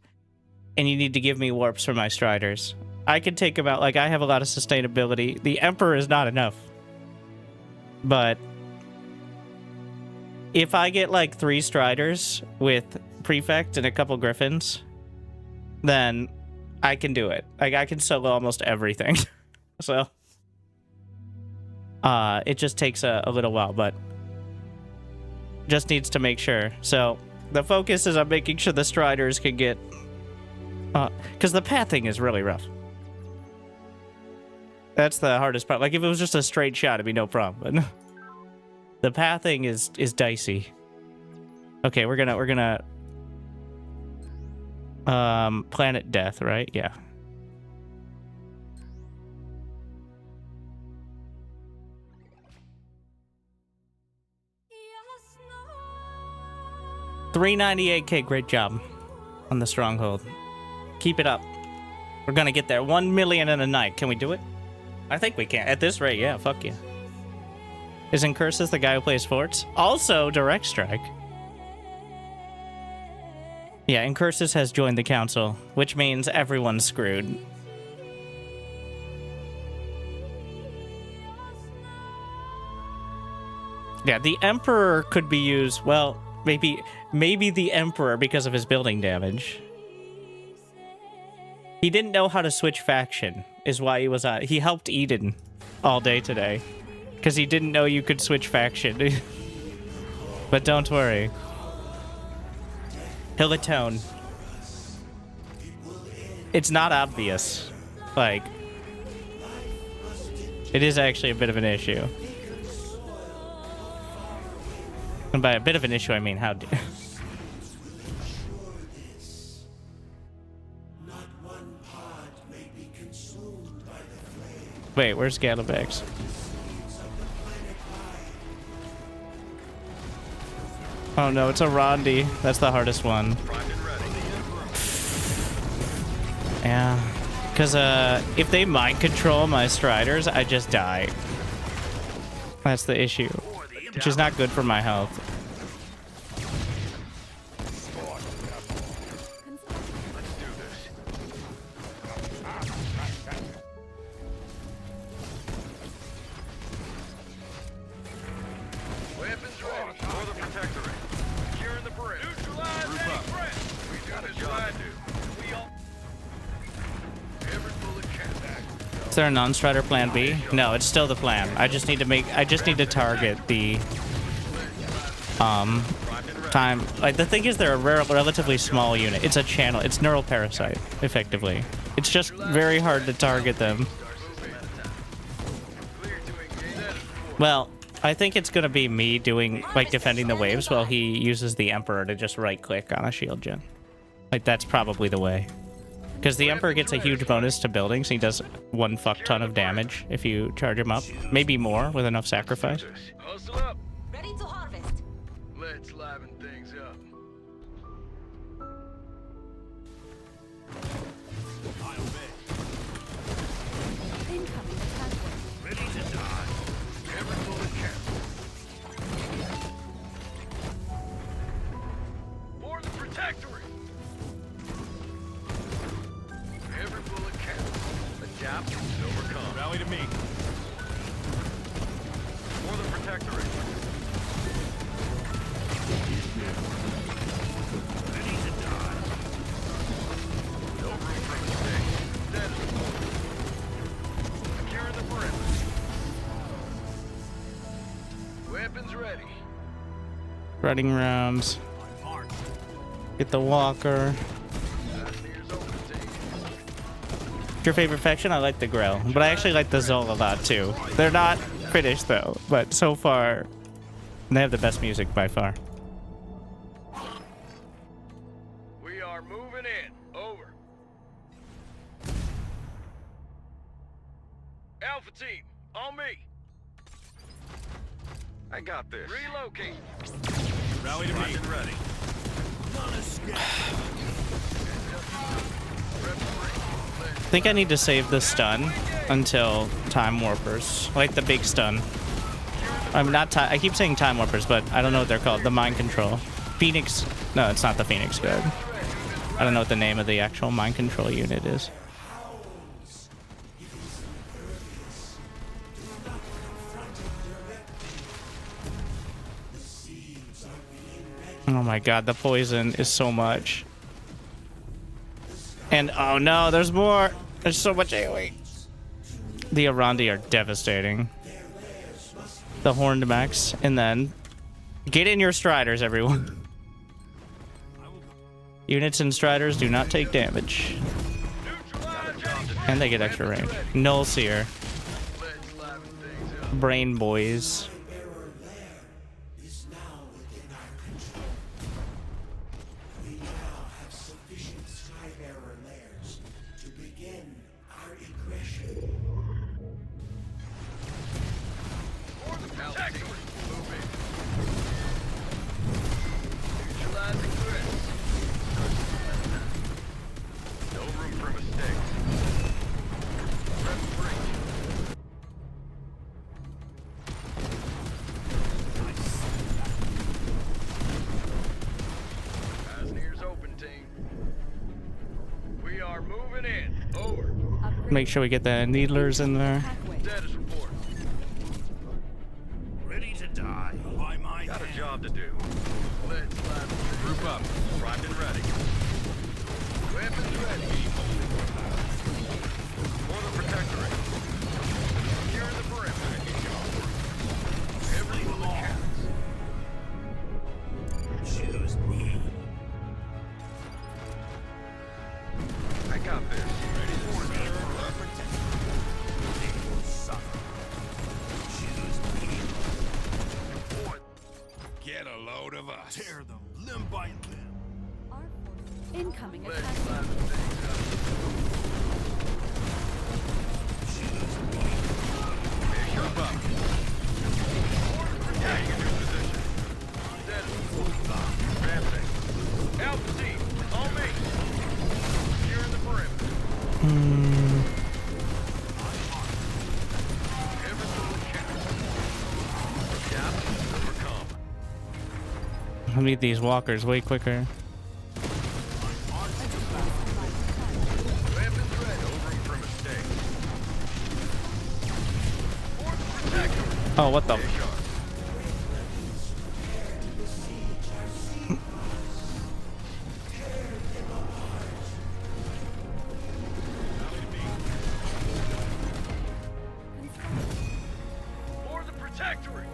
And you need to give me warps for my Striders. I can take about, like, I have a lot of sustainability. The Emperor is not enough. But if I get, like, 3 Striders with Prefect and a couple Griffins, then I can do it. Like, I can solo almost everything. So... it just takes a little while, but just needs to make sure. So the focus is on making sure the Striders can get, because the pathing is really rough. That's the hardest part. Like if it was just a straight shot, it'd be no problem. But the pathing is dicey. Okay, we're gonna planet death, right? Yeah. $398K, great job on the stronghold. Keep it up. We're gonna get there. 1 million in a night. Can we do it? I think we can. At this rate, yeah, fuck yeah. Is Incursus the guy who plays forts? Also, Direct Strike. Yeah, Incursus has joined the council, which means everyone's screwed. Yeah, the Emperor could be used, well, maybe the Emperor because of his building damage. He didn't know how to switch faction, is why he was he helped Eden all day today. Because he didn't know you could switch faction. But don't worry. He'll atone. It's not obvious. Like, it is actually a bit of an issue. And by a bit of an issue, I mean how do... Wait, where's Galabax? Oh no, it's a Rondi. That's the hardest one. Yeah. Because if they mind control my Striders, I just die. That's the issue. Which is not good for my health. Weapons ready for the Protectorate. Securing the perimeter. Group up. We do this right, dude. We all... Every bullet counts. Is there a non-Strider plan B? No, it's still the plan. I just need to target the time. Like the thing is, they're a relatively small unit. It's a channel. It's neural parasite, effectively. It's just very hard to target them. Well, I think it's gonna be me doing like defending the waves while he uses the Emperor to just right-click on a shield gen. Like that's probably the way. Because the Emperor gets a huge bonus to buildings. He does 1 fuck ton of damage if you charge him up. Maybe more with enough sacrifice. Hustle up. Ready to harvest. Let's liven things up. Incoming attack wave. Ready to die. Every bullet counts. For the Protectorate. Every bullet counts. Adapt and overcome. Rally to me. For the Protectorate. ready. Running rounds. Get the walker. What's your favorite faction? I like the Grell, but I actually like the Zol a lot too. They're not finished though, but so far they have the best music by far. We are moving in. Over. Alpha team, on me. I got this. Relocate. Rally to me. Ready. I think I need to save the stun until Time Warpers, like the big stun. I'm not. I keep saying Time Warpers, but I don't know what they're called. The mind control, Phoenix. No, it's not the Phoenix Guard. I don't know what the name of the actual mind control unit is. Oh my god, the poison is so much. And oh no, there's more. There's so much AoE. The Arandi are devastating. The Horned Mechs, and then get in your Striders, everyone. Units and Striders do not take damage. And they get extra range. Null Seer. Brain Boys. Make sure we get the Needlers in there. Status report. Ready to die. By my Got a job to do. Let's group up. Primed and ready. Weapons ready. For the Protectorate. Here in the perimeter. Every little counts. Choose me. I got this. Ready for me. Get a load of us. Tear them limb by limb. Incoming attack. Jump up. Taking a new position. Ramping. Alpha team, on me. Here in the perimeter. I need these walkers way quicker. Oh, what the? For the Protectorate.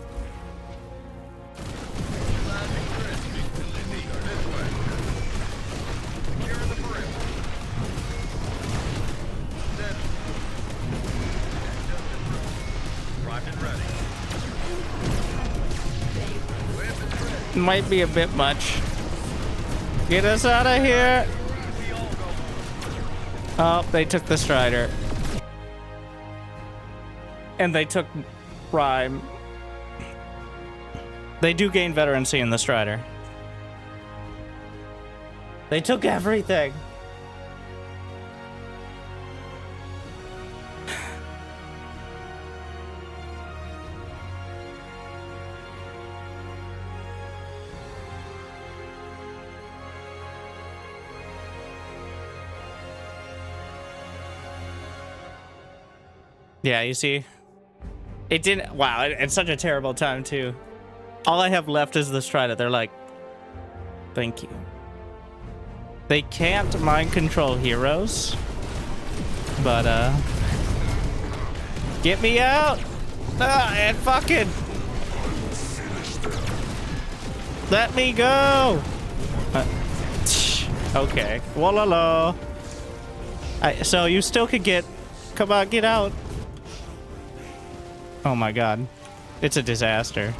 Might be a bit much. Get us out of here. Oh, they took the Strider. And they took Prime. They do gain veterancy in the Strider. They took everything. Yeah, you see? It didn't... Wow, it's such a terrible time, too. All I have left is the Strider. They're like... Thank you. They can't mind control heroes. But, Get me out! Ah, and fucking... Let me go! Okay. Wallala. So you still could get... Come on, get out. Oh my god. It's a disaster.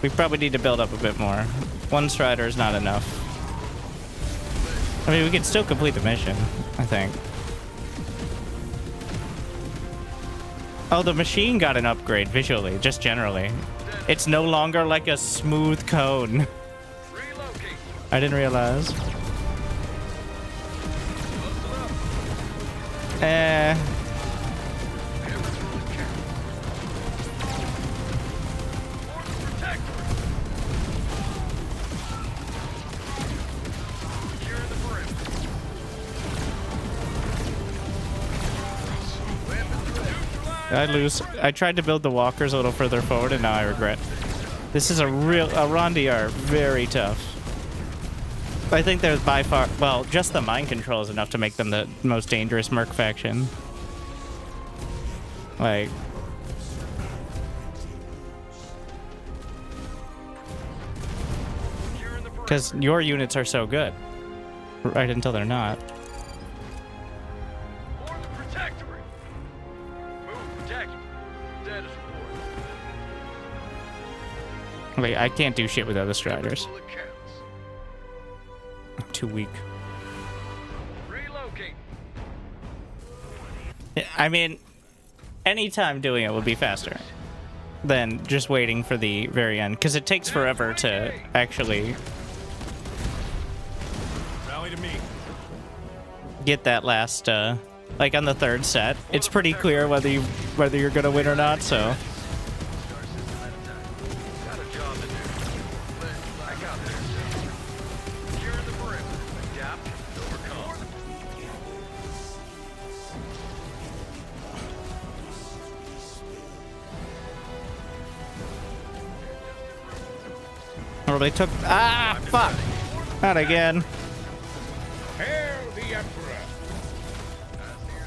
We probably need to build up a bit more. One strider is not enough. I mean, we can still complete the mission, I think. Oh, the machine got an upgrade visually, just generally. It's no longer like a smooth cone. I didn't realize. I lose. I tried to build the walkers a little further forward, and now I regret. This is a Rondi are very tough. I think they're by far, well, just the mind control is enough to make them the most dangerous Merc faction. Like, because your units are so good, right until they're not. Wait, I can't do shit with other striders. I'm too weak. I mean, anytime doing it would be faster than just waiting for the very end, because it takes forever to actually get that last, like on the third set. It's pretty clear whether you're gonna win or not, so. Or they took... Ah, fuck! Not again. Hail the Emperor!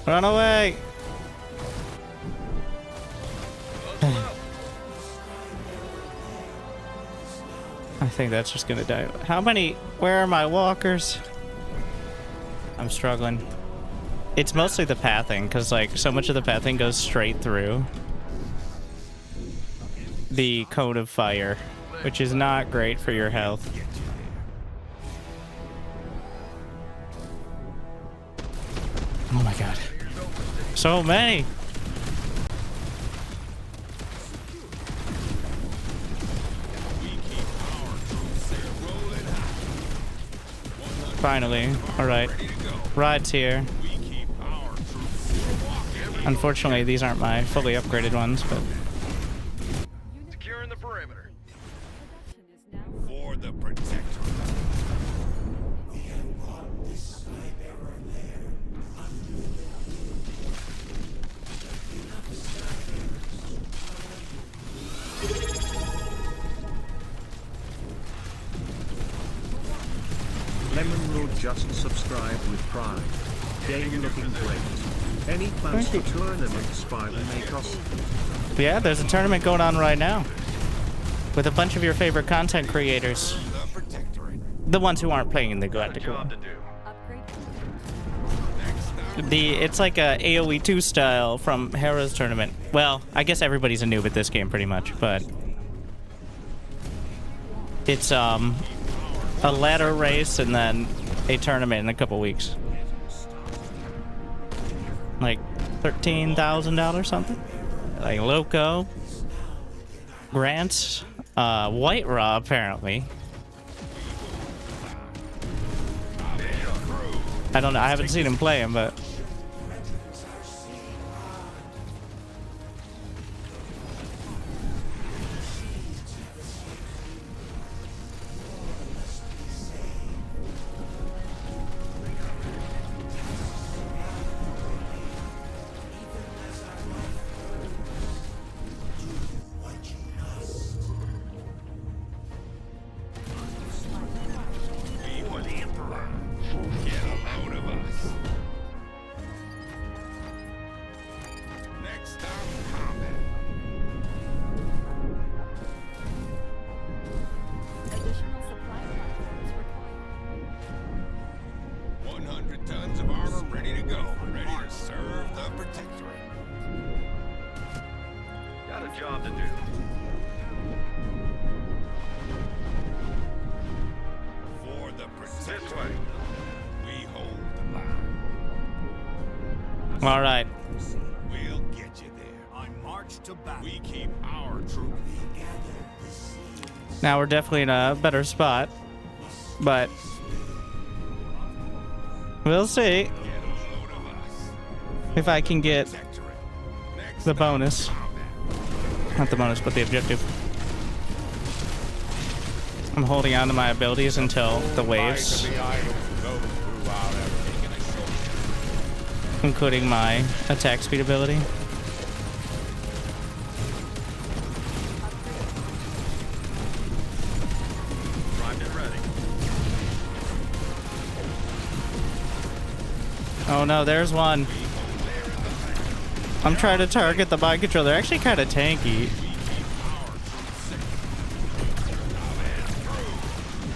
Run away! I think that's just gonna die. How many... Where are my walkers? I'm struggling. It's mostly the pathing, because, like, so much of the pathing goes straight through the cone of fire, which is not great for your health. Oh my god. So many! Finally. Alright. Ride's here. Unfortunately, these aren't my fully upgraded ones, but... Securing the perimeter. For the Protectorate. Lemon Lord just subscribed with pride. Game looking great. Any plans for tournaments by the Makos? Yeah, there's a tournament going on right now with a bunch of your favorite content creators. The ones who aren't playing in the Galactic. It's like a AoE 2 style from Hera's tournament. Well, I guess everybody's a noob at this game pretty much, but it's a ladder race and then a tournament in a couple weeks. Like $13,000 something. Like Loco, Grant, White Raw apparently. I don't know. I haven't seen him play him, but. a job to do. For the This Protectorate, way. we hold the line. All right. We'll get you there. I march to battle. We keep our troop. Now we're definitely in a better spot, but we'll see Get a load of us. if I can get Protectorate. Next the bonus. combat. Not the bonus, but the objective. I'm holding on to my abilities until the waves, including my attack speed ability. Primed and ready. Oh no, there's one. I'm trying to target the mind control. They're actually kind of tanky.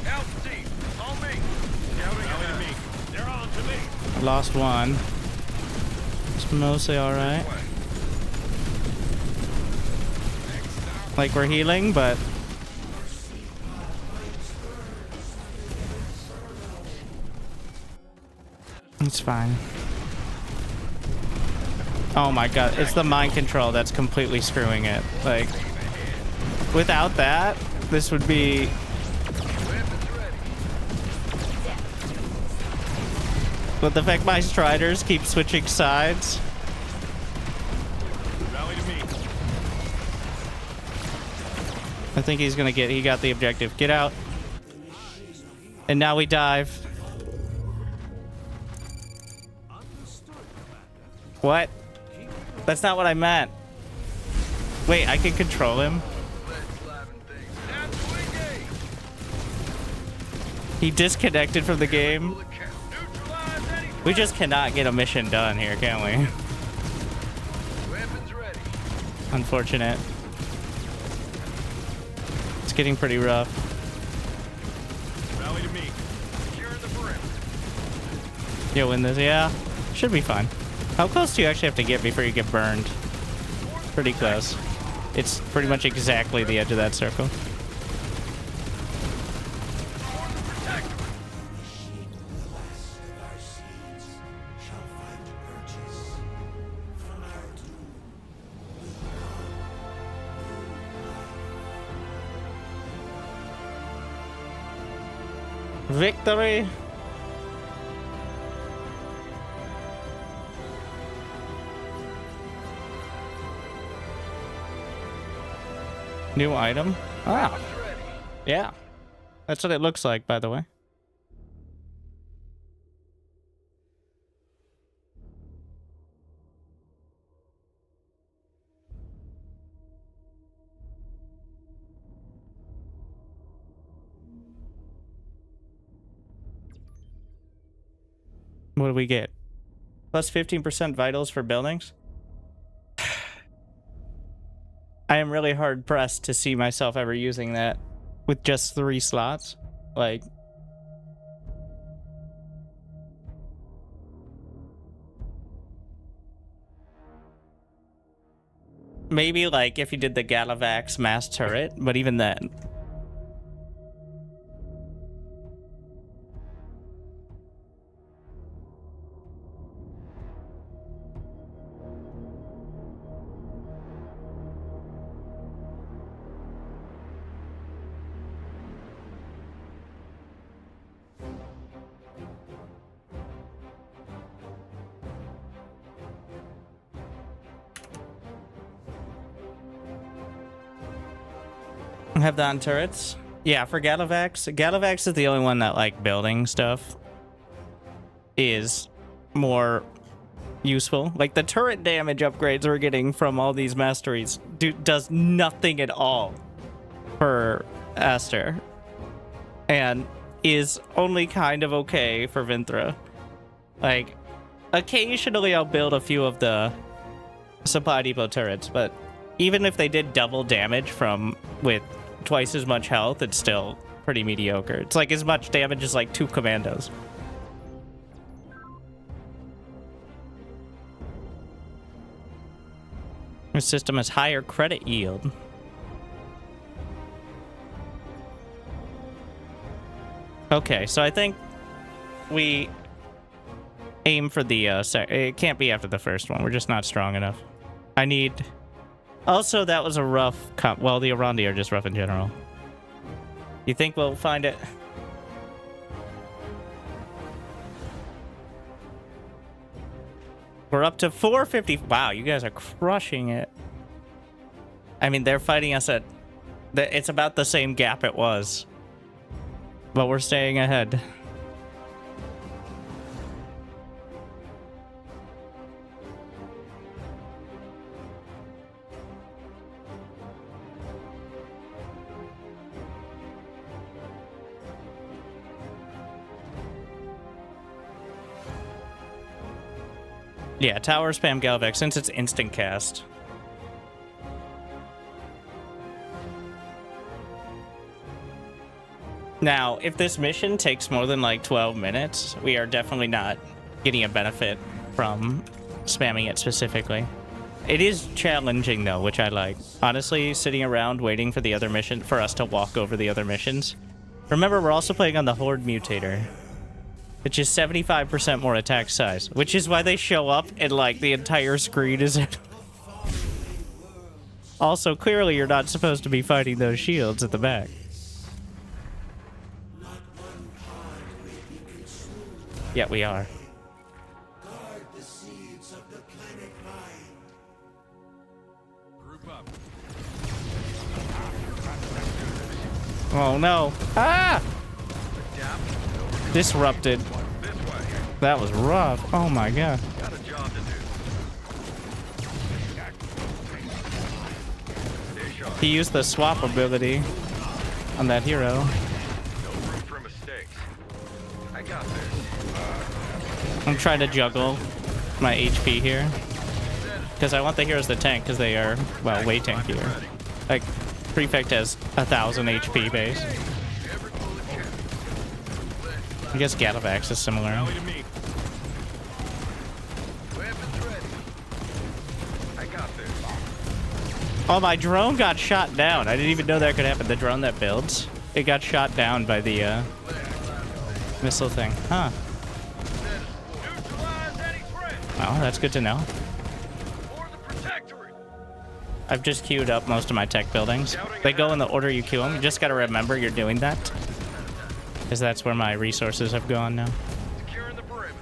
LT, on me. Scouting ahead. They're on to me. I lost one. It's mostly alright. Like we're healing, but it's fine. Oh my god, it's the mind control that's completely screwing it. Like, without that, this would be... But the fact my Striders keep switching sides... Rally to me. I think he's gonna get... He got the objective. Get out. And now we dive. What? That's not what I meant. Wait, I can control him? He disconnected from the game. We just cannot get a mission done here, can we? Weapons ready. Unfortunate. It's getting pretty rough. Rally to me. Securing the perimeter. You'll win this, yeah. Should be fine. How close do you actually have to get before you get burned? Pretty close. It's pretty much exactly the edge of that circle. Victory! New item? Ah. Yeah. That's what it looks like, by the way. What do we get? Plus 15% vitals for buildings? I am really hard pressed to see myself ever using that with just 3 slots. Like, maybe like if you did the Galactic mass turret, but even then. Have that on turrets. Yeah, for Galavax. Galavax is the only one that, like, building stuff is more useful. Like, the turret damage upgrades we're getting from all these masteries does nothing at all for Aster. And is only kind of okay for Vinthra. Like, occasionally I'll build a few of the supply depot turrets, but even if they did double damage from with twice as much health, it's still pretty mediocre. It's like as much damage as like 2 commandos. The system has higher credit yield. Okay, so I think we aim for the it can't be after the first one. We're just not strong enough. I need. Also, that was a rough well, the Arondi are just rough in general. You think we'll find it? We're up to 450. Wow, you guys are crushing it. I mean, they're fighting us at... It's about the same gap it was. But we're staying ahead. Yeah, tower spam Galvex since it's instant cast. Now, if this mission takes more than like 12 minutes, we are definitely not getting a benefit from spamming it specifically. It is challenging though, which I like. Honestly, sitting around waiting for the other mission, for us to walk over the other missions. Remember, we're also playing on the Horde Mutator, which is 75% more attack size, which is why they show up and like the entire screen is in. Also, clearly you're not supposed to be fighting those shields at the back. Yeah, we are. Guard the seeds of the planet mine. Group up. Oh no. Ah! Disrupted. That was rough. Oh my god. Got a job to do. He used the swap ability on that hero. No room for mistakes. I got this. I'm trying to juggle my HP here. Because I want the heroes to tank, because they are, well, way tankier. Like, Prefect has 1000 HP base. I guess Galavax is similar. Rally to me. Weapons ready. I got this. Oh, my drone got shot down. I didn't even know that could happen. The drone that builds, it got shot down by the missile thing. Huh. Neutralize any threat. Well, that's good to know. For the Protectorate. I've just queued up most of my tech buildings. They go in the order you queue them. You just gotta remember you're doing that. Because that's where my resources have gone now. Securing the perimeter.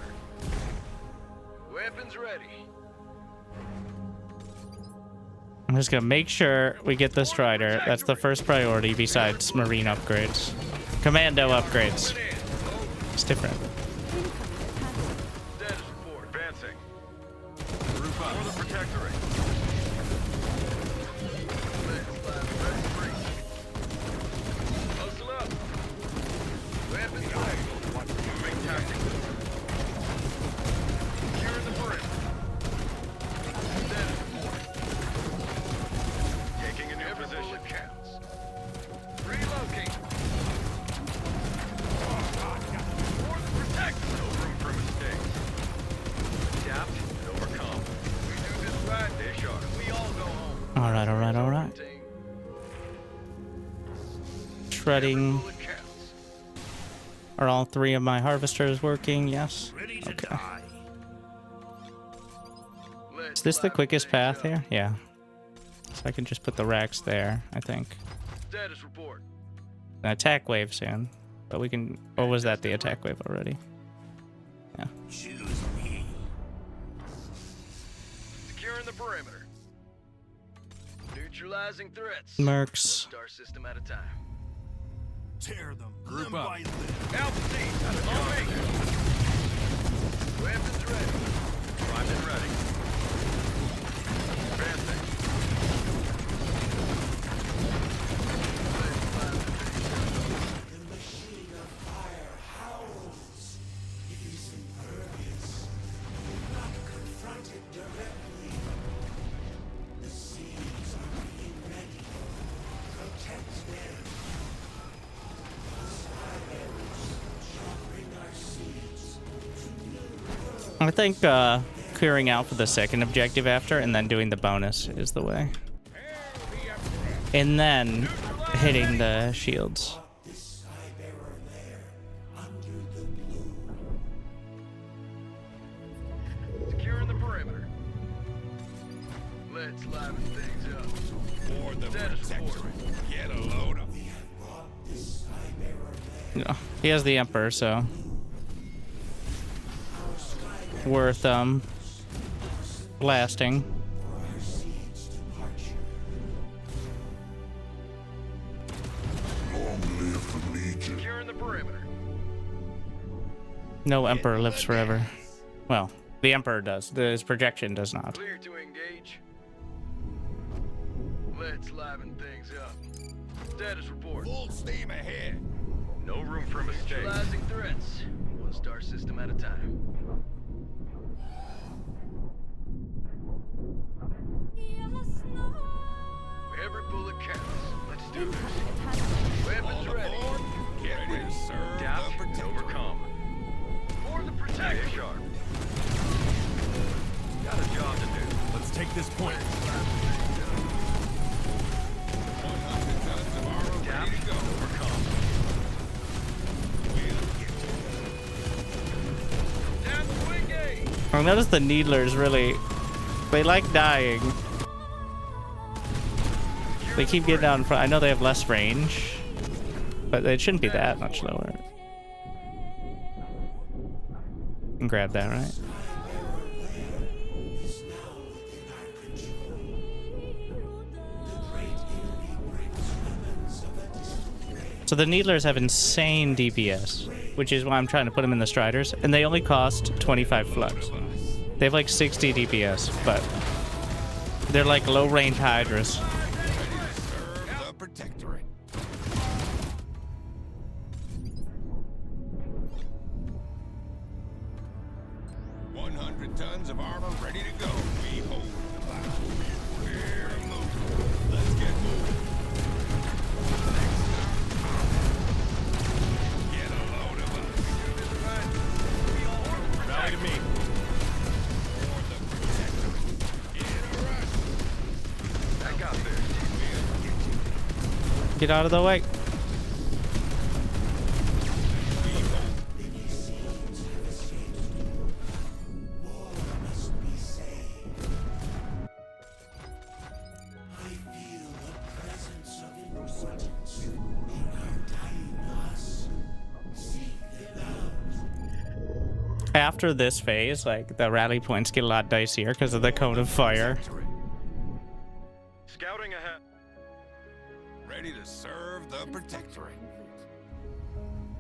Weapons ready. I'm just gonna make sure we get the Strider. That's the first priority besides Marine upgrades. Commando upgrades. It's different. Status report. Advancing. Group up. For the Protectorate. Hustle up. Weapons ready. Moving tactics. Securing the perimeter. Status report. Taking a new position. Counts. Relocate. For the Protectorate. No room for mistakes. Adapt and overcome. We do this right, they shot. We all go home. Alright, alright, alright. Shredding. Bullet counts. Are all three of my harvesters working? Yes. Ready to Okay. die. Let's Is this the fly quickest things path up. here? Yeah. So I can just put the racks there, I think. Status report. An attack wave soon. But we can... Or was that the attack wave already? Yeah. Choose me. Securing the perimeter. Neutralizing threats. Mercs. Star system at a time. Tear them. Group limb up. by limb. Alpha team, on me. Weapons ready. Primed and ready. Advancing. The machine of fire howls. It is impervious. Not confronted directly. The seeds are being ready. Protect them. The sirens shall bring our seeds to new worlds. I think clearing out for the second objective after, and then doing the bonus is the way. And then hitting the shields. Securing the perimeter. Let's liven things up. For the Protectorate. Get a load of. No, he has the Emperor, so worth blasting. Securing the perimeter. No Emperor lives forever. Well, the Emperor does. His projection does not. Clear to engage. Let's liven things up. Status report. Full steam ahead. No room for mistakes. Neutralizing threats. One star system at a time. Every bullet counts. Let's do this. Weapons ready. Get ready to serve. Adapt and overcome. For the Protectorate. Sharp. Got a job to do. Let's take this point. Adapt and overcome. Down the wing gate. I noticed the Needlers really, they like dying. They keep getting out in front. I know they have less range, but it shouldn't be that much lower. You can grab that, right? So the Needlers have insane DPS, which is why I'm trying to put them in the Striders, and they only cost 25 flux. They have like 60 DPS, but they're like low-range Hydras. Protectorate. 100 tons of armor ready to go. We hold the line. We're moving. Let's get moving. Get a load of us. Rally to me. For the Protectorate. In a rush. I got this. Get out of the way. After this phase, like, the rally points get a lot dicier because of the cone of fire. Scouting ahead. Ready to serve the Protectorate.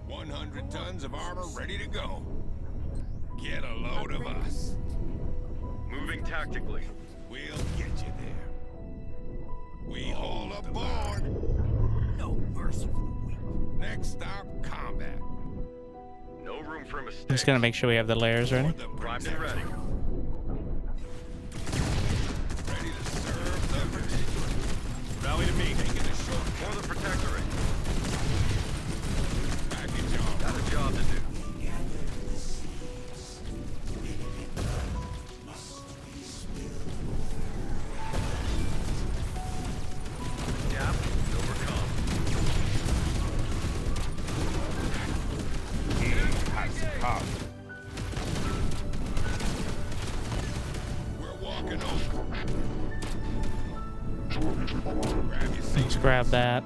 100 tons of armor ready to go. Get a load of us. Moving tactically. We'll get you there. We all aboard. No mercy for the weak. Next stop, combat. No room for mistakes. I'm just gonna make sure we have the layers ready. Primed and ready. Ready to serve the Protectorate. Rally to me. Taking a short for the Protectorate. Package on. Got a job to do. Adapt and overcome. We're walking over. Let's grab that.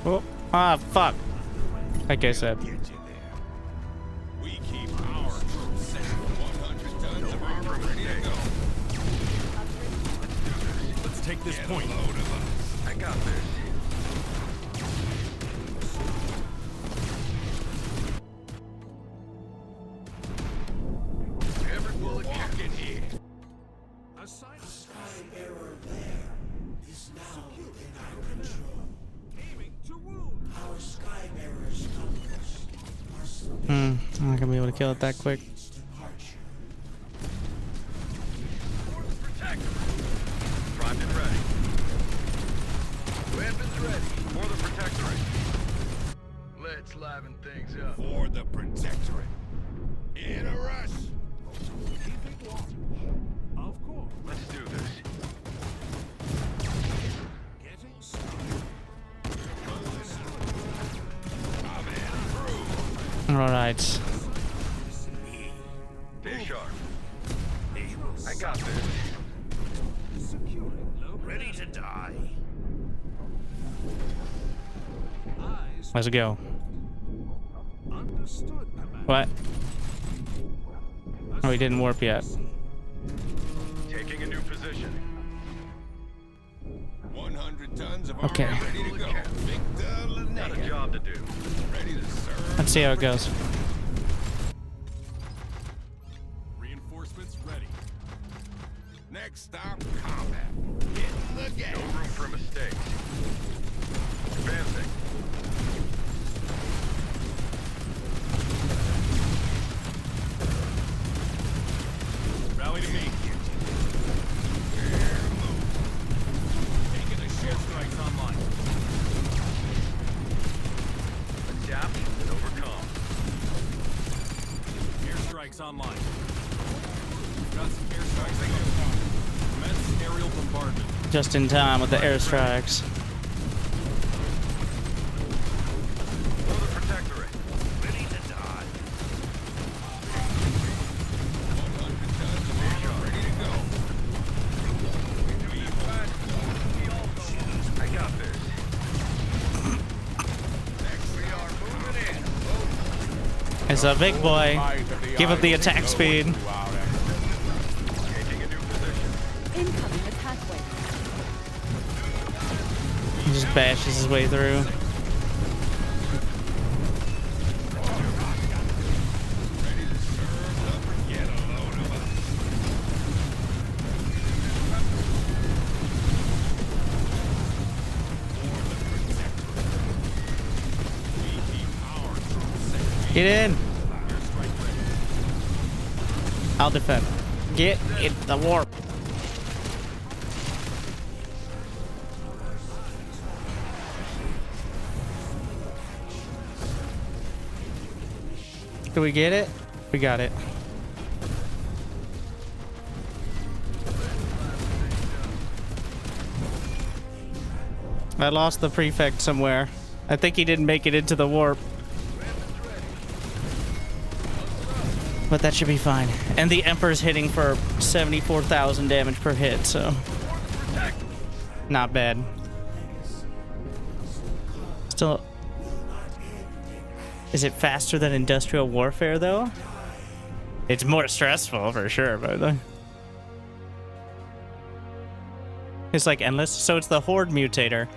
Oh, ah, fuck. Like I said. We keep our troops set. 100 tons of armor ready to go. Let's take this point. Load of us. I got this. Every bullet walking here. A sight of Sky-bearer there is now within our control. aiming to wound. Our Sky-bearer's compass must I'm not gonna be able to kill it that quick. departure. For the Protectorate. Primed and ready. Weapons ready. For the Protectorate. the Protectorate. In a rush. Keeping watch. Of course. Let's do this. Getting started. All right. Stay sharp. I got this. Securing low. Ready to die. Eyes Let's go. understood, Commander. What? Oh, he didn't warp yet. Taking a new position. 100 tons of Okay. armor ready to go. Victor Got a Linnea. job to do. Ready to serve. Let's see how it goes. Reinforcements ready. Next stop, combat. Hitting the No gas. room for mistakes. Advancing. Rally to me. Taking the ship strikes online. Adapt and overcome. Airstrikes online. Got some airstrikes online. Commence aerial bombardment. Just in time with the airstrikes. For the Protectorate. Ready to die. 100 tons of armor ready to go. I got this. Next we are moving in. It's a big boy. Give it the attack speed. Taking a new position. Incoming attack wave. He just bashes his way through. Get a load of us. Get in. I'll defend. Get in the warp. Do we get it? We got it. I lost the prefect somewhere. I think he didn't make it into the warp. But that should be fine. And the Emperor's hitting for 74,000 damage per hit, so... not bad. Still... Is it faster than industrial warfare, though? It's more stressful, for sure, but... It's like endless. So it's the Horde Mutator.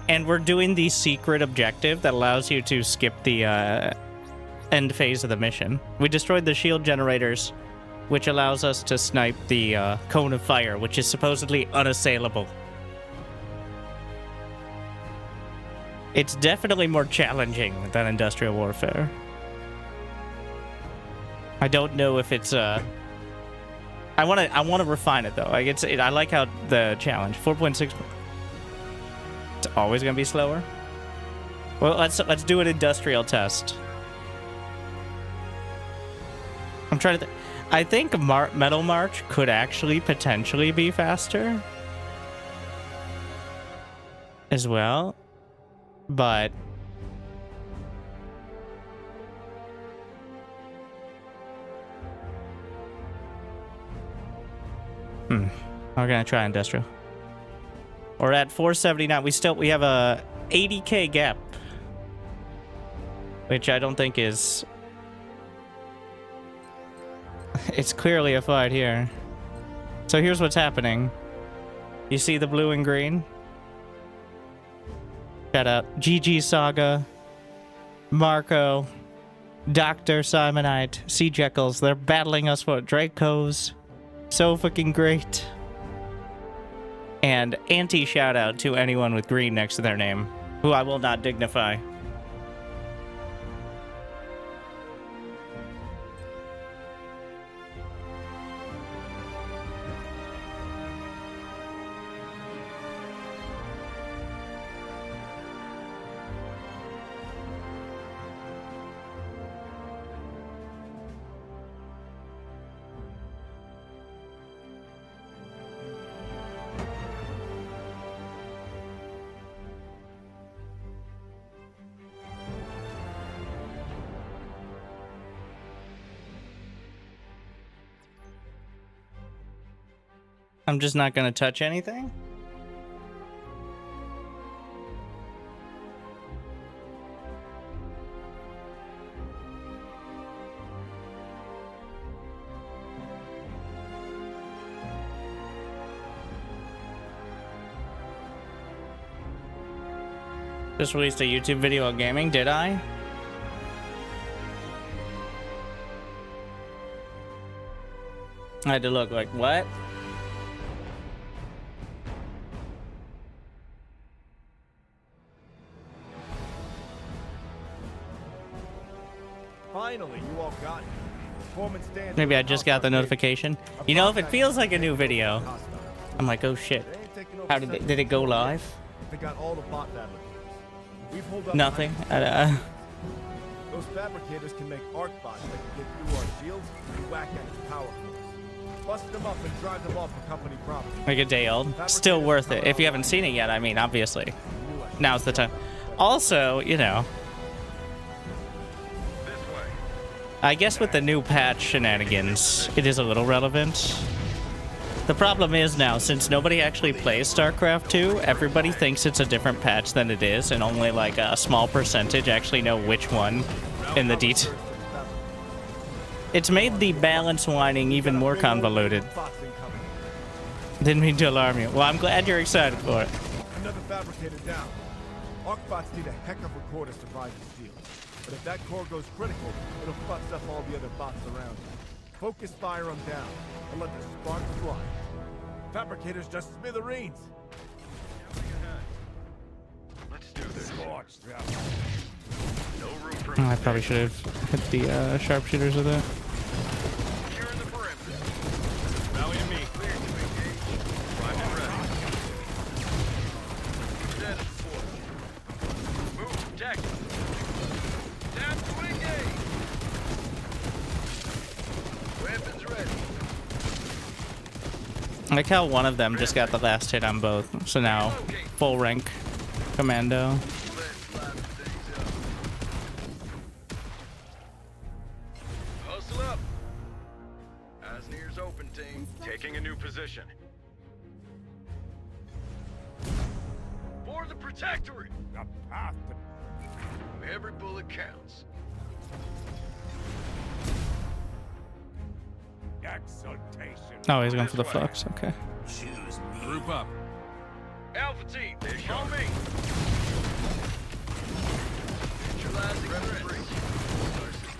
And we're doing the secret objective that allows you to skip the end phase of the mission. We destroyed the shield generators, which allows us to snipe the cone of fire, which is supposedly unassailable. It's definitely more challenging than industrial warfare. I don't know if it's I want to refine it though. Like I like how the challenge 4.6. It's always gonna be slower. Well, let's do an industrial test. I'm trying to. I think Metal March could actually potentially be faster as well, but we're gonna try industrial. We're at 479. We have a 80k gap, which I don't think is. It's clearly a fight here. So here's what's happening. You see the blue and green? Shout out GG Saga, Marco, Dr. Simonite, Sea Jekylls. They're battling us for Dracos. So fucking great. And anti-shout out to anyone with green next to their name, who I will not dignify. I'm just not gonna touch anything? Just released a YouTube video on gaming, did I? I had to look like, what? Finally, you all got it. Performance stands. Maybe I just got the notification. You know, if it feels like a new video, I'm like, oh shit. How did it go live? They got all the bot fabricators. We've holed up Nothing. Those fabricators can make arc bots that can get through our shields and whack at its power cores. Bust them up and drive them off the company property. Like a day old. Still worth it. If you haven't seen it yet, I mean, obviously. Now's the time. Also, you know, I guess with the new patch shenanigans, it is a little relevant. The problem is now, since nobody actually plays StarCraft 2, everybody thinks it's a different patch than it is, and only like a small percentage actually know which one in the detail. It's made the balance whining even more convoluted. Didn't mean to alarm you. Well, I'm glad you're excited for it. Another fabricator down. Arc bots need a heck of a core to survive the shield. But if that core goes critical, it'll fuck up all the other bots around it. Focus fire them down, and let the sparks fly. Fabricators just smithereens. Let's do this. No room for Oh, I probably should have hit the sharpshooters with it. securing the perimeter. Rally to me. Clear to engage. Prime and ready. Dead at four. Move, deck. Down to engage. Weapons ready. I like how one of them just got the last hit on both, so now full rank commando. Let's liven things up. Hustle up. Eyes and ears open, team. Taking a new position. For the Protectorate. Every bullet counts. Oh, he's going for the flux. Okay. Group up. Alpha team, on me. Neutralizing threats.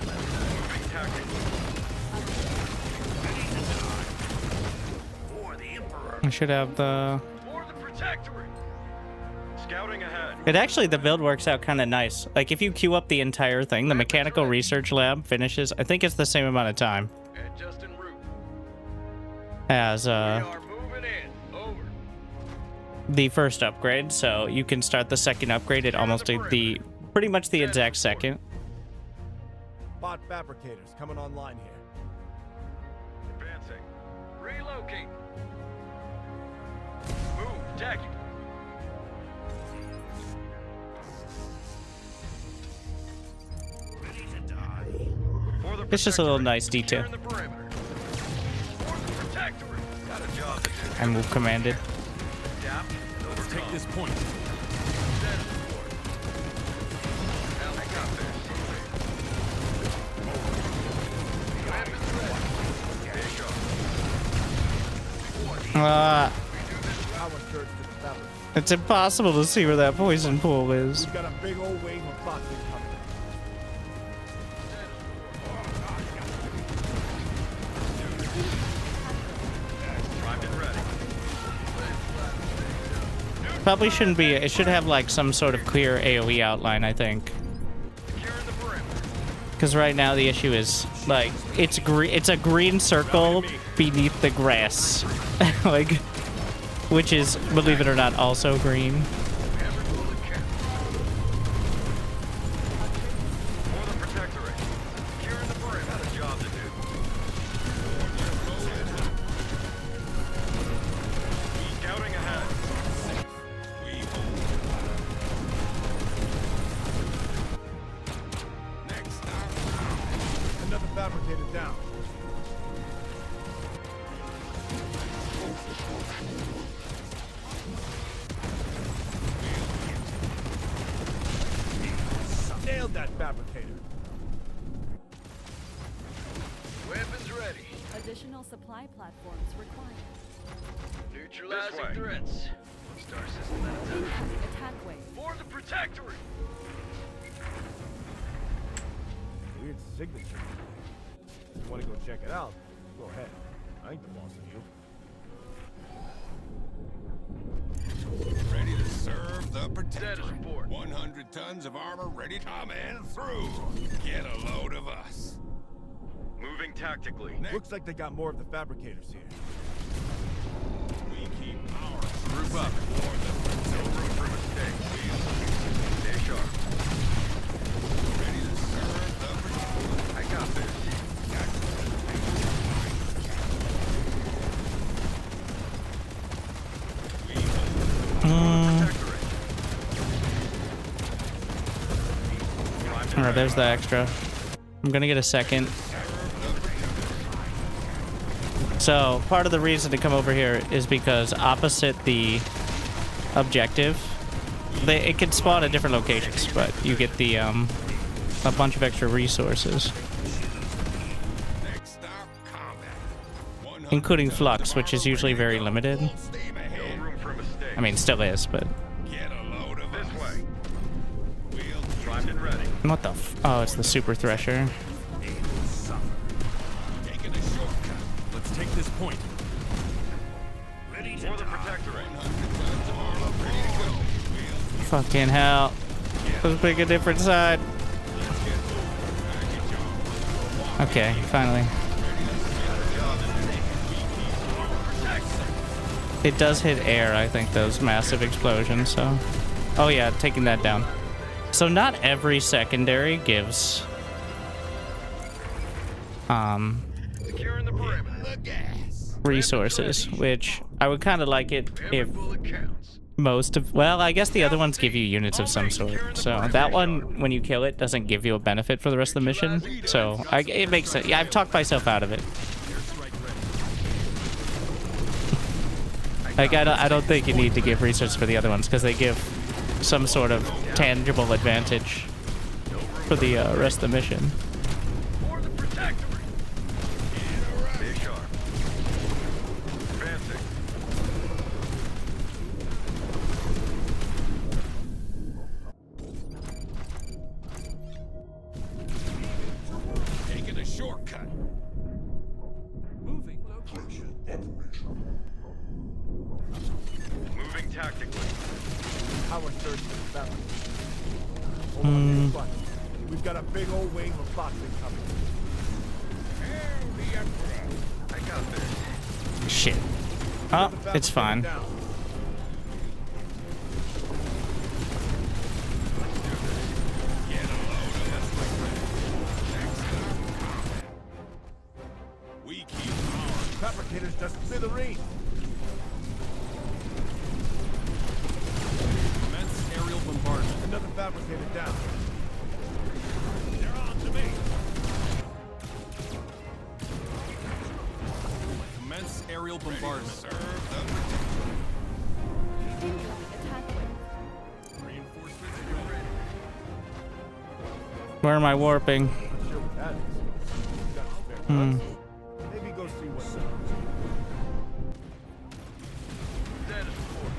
Moving tactics. For the Emperor. I should have the... For the Protectorate. Scouting ahead. It actually, the build works out kind of nice. Like, if you queue up the entire thing, the mechanical research lab finishes, I think it's the same amount of time And just en route. as We are moving in. Over. the first upgrade. So you can start the second upgrade at almost the pretty much the exact second. Bot fabricators coming online here. Advancing. Relocate. Move, deck. Ready to die. For the It's just a little nice detail. Securing the perimeter. For the Protectorate. Got a job to do. I move commanded. Adapt and Let's overcome. take this point. Dead at four. Now they got this. Weapons ready. Take off. Uh, Power surge to the fabric. it's impossible to see where that poison pool is. We've got a big old wave of bots incoming. Primed and ready. Probably shouldn't be. It should have like some sort of clear AoE outline, I think. Securing the perimeter. Because right now the issue is like it's a green circle beneath the grass, like, which is, believe it or not, also green. Every bullet counts. For the Protectorate. Securing the perimeter. Got a job to do. Scouting ahead. Next. Another fabricator down. Nailed that fabricator. Weapons ready. Additional supply platforms required. Neutralizing threats. Star system at attack. Attack wave. For the Protectorate. Weird signature. If you want to go check it out, go ahead. I ain't the boss of you. Ready to serve the Protectorate. Status report. 100 tons of armor ready to come in through. Get a load of us. Moving tactically. Looks like they got more of the fabricators here. We keep our Group up. No room for mistakes. Stay sharp. ready to serve the Protectorate. I got this. All right, there's the extra. I'm gonna get a second. So part of the reason to come over here is because opposite the objective, it can spawn at different locations, but you get the a bunch of extra resources, Next stop, combat. including flux, which is usually very limited. No room for mistakes. I mean, still is, but Get a load of This us. way. We'll Primed and ready. what the oh, it's the super thresher. taking a shortcut. Let's take this point. Ready For the Protectorate. 100 tons of armor ready to go. We'll Fucking hell. Let's pick a different side. Okay, finally. It does hit air, I think, those massive explosions, so... Oh yeah, taking that down. So not every secondary gives... Securing the perimeter. resources, which I would kind of like it Every if bullet counts. most of... Well, I guess the other ones give you units of some sort. So that one, when you kill it, doesn't give you a benefit for the rest of the mission. So it makes sense. Yeah, I've talked myself out of it. Like, I don't think you need to give research for the other ones, because they give some sort of tangible advantage for the rest of the mission. For the Protectorate. Stay sharp. Advancing. taking a shortcut. Moving location. Moving tactically. Power surge to the fabricator. Hold on to your butts. We've got a big old wave of boxing coming. I got this. Shit. Oh, it's fine. Down. Get a load of us. We keep our Fabricators just smithereen. Commence aerial bombardment. Another fabricator down. They're on to me. Commence aerial bombardment. serve the Attack wave. Reinforcements are ready. Where am I warping? Not sure what that is. We've got spare guns. Maybe go see what's up. Status report.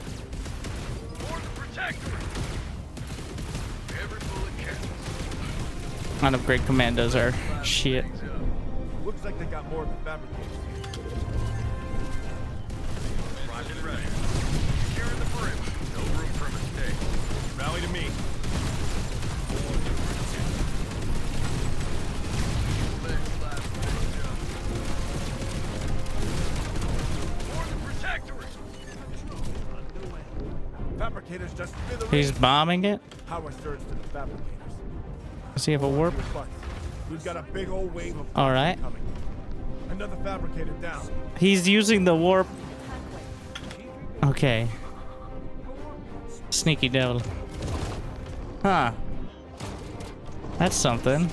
For the Protectorate. Every bullet counts. Unupgrade commandos are shit. Looks like they got more of the fabricators here. Primed and ready. Securing the perimeter. No room for mistakes. Rally to me. For the Protectorate. Fabricators just smithereen. He's bombing it? Power surge to the fabricators. Does he have a warp? Your butts. We've got a big old wave of All right. coming. Another fabricator down. He's using the warp. Attack wave. Okay. Sneaky devil. Huh. That's something.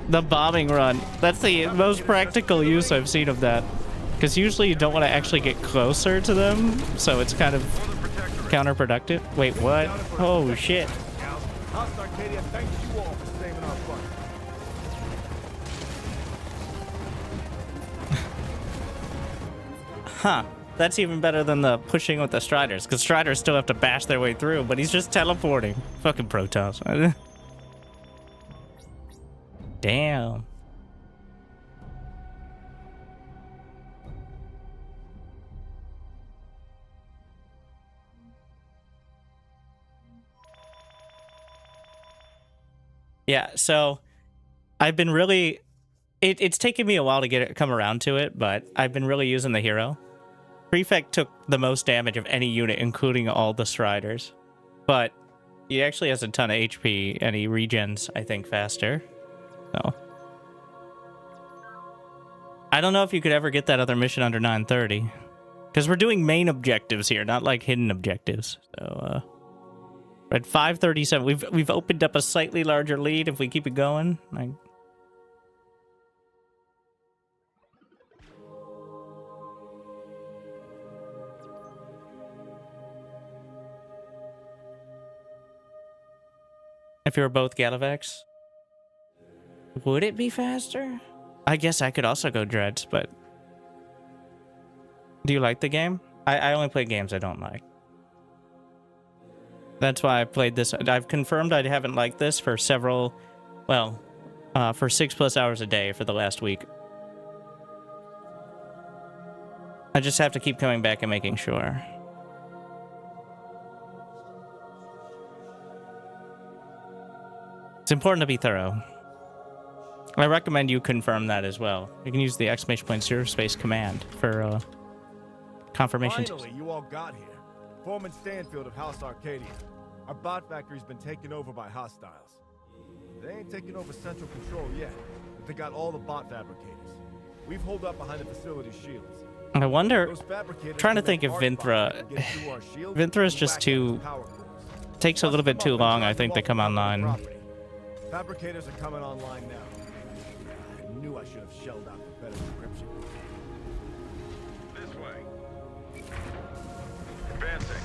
The bombing run. That's the most practical use I've seen of that. Because usually you don't want to actually get closer to them, so it's kind of counterproductive. Wait, what? Oh, shit. House Arcadia thanks you all for saving our butt. Huh. That's even better than the pushing with the Striders, because Striders still have to bash their way through, but he's just teleporting. Fucking Protoss. Damn. Yeah, so I've been really... It's taken me a while to come around to it, but I've been really using the hero. Prefect took the most damage of any unit, including all the Striders. But he actually has a ton of HP, and he regens, I think, faster. So I don't know if you could ever get that other mission under 930. Because we're doing main objectives here, not like hidden objectives. So, we're at 537. We've opened up a slightly larger lead if we keep it going. Like... If you were both Gallivix, would it be faster? I guess I could also go Dreads, but... Do you like the game? I only play games I don't like. That's why I played this. I've confirmed I haven't liked this for several... Well, for 6+ hours a day for the last week. I just have to keep coming back and making sure. It's important to be thorough. I recommend you confirm that as well. You can use the ! Zerospace command for confirmation. Finally, you all got here. Foreman Stanfield of House Arcadia. Our bot factory's been taken over by hostiles. They ain't taken over central control yet, but they got all the bot fabricators. We've holed up behind the facility's shields. I wonder... Trying to think if Vinthra... Vinthra's just too... Takes a little bit too long, I think, to come online. Fabricators are coming online now. I knew I should have shelled out for better encryption. This way. Advancing.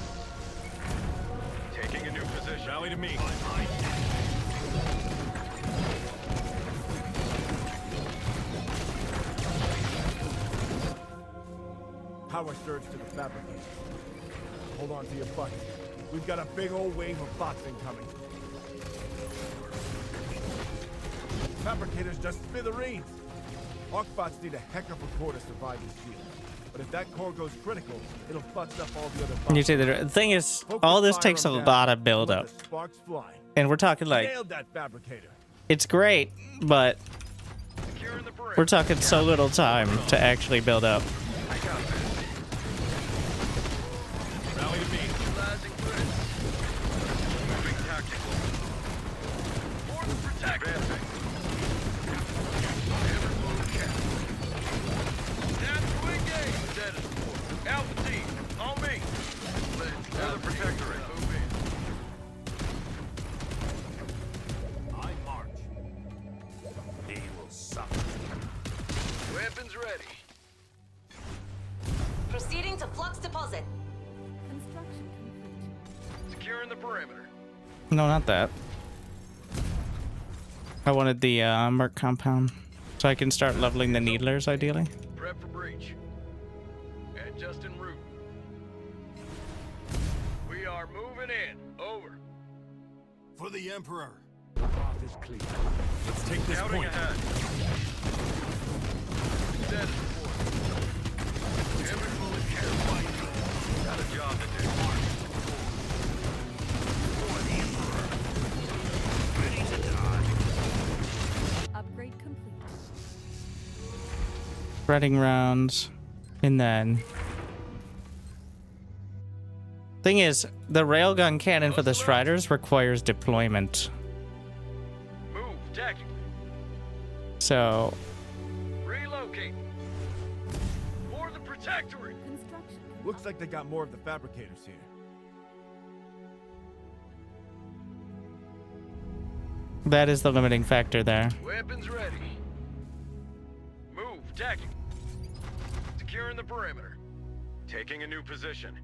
Taking a new position. Rally to me. Power surge to the fabricators. Hold on to your butts. We've got a big old wave of bots incoming. Fabricators just smithereens. Arcbots need a heck of a core to survive this shield. But if that core goes critical, it'll futz up all the other bots. You see, the thing is, all this takes a lot of build-up. And we're talking like... Nailed that fabricator. It's great, but... We're talking so little time to actually build up. Rally to me. Utilizing threats. Moving tactical. For the protectorate. Alpha team, on me. For the Protectorate, move in. I march. They will suffer. Weapons ready. Proceeding to flux deposit. Securing the perimeter. No, not that. I wanted the Merc compound. So I can start leveling the Needlers, ideally. Prep for breach. And just en route. We are moving in. Over. For the Emperor. Path is clear. Let's take this Scouting point. ahead. Status report. Every bullet can fight. Got a job to do. For the Emperor. Ready to die. Upgrade complete. Spreading rounds. And then... Thing is, the railgun cannon for the Striders requires deployment. Move tactically. So... Relocate. For the Protectorate. Looks like they got more of the fabricators here. that is the limiting factor there. Weapons ready. Move tactically. Securing the perimeter. Taking a new position.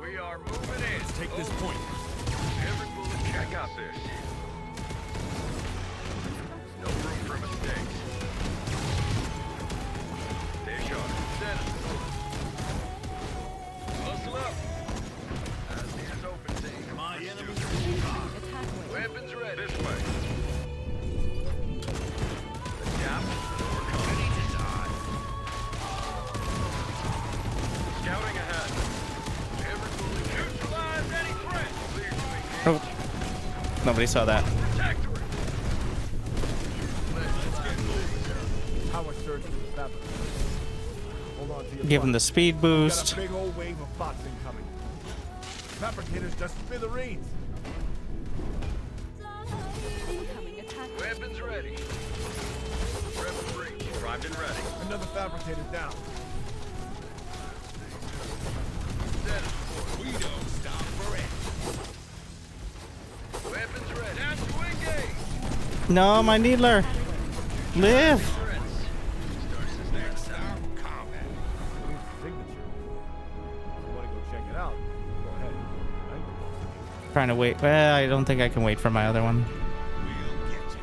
We are moving in. Let's take this point. Every bullet check out this. No room for mistakes. Stay sharp. Muscle up. As is open, team. My Let's do enemies this. Weapons ready. This way. Adapt. Overcome. Ready to die. Scouting ahead. Every bullet neutralize any threat. Clear to engage. Oh, nobody saw that. Protectorate. Power surge to the fabric. Hold on to your Give him the butts. speed Got boost. a big old wave of bots incoming. Fabricators just smithereens. Incoming attack. Weapons ready. Rebel breach. Primed and ready. Another fabricator down. We don't stop for it. Weapons ready. Down to engage. No, my needler. Live. Next stop, combat. Here's the signature. If you want to go check it out, go ahead. Right? Trying to wait. Well, I don't think I can wait for my other one. We'll get you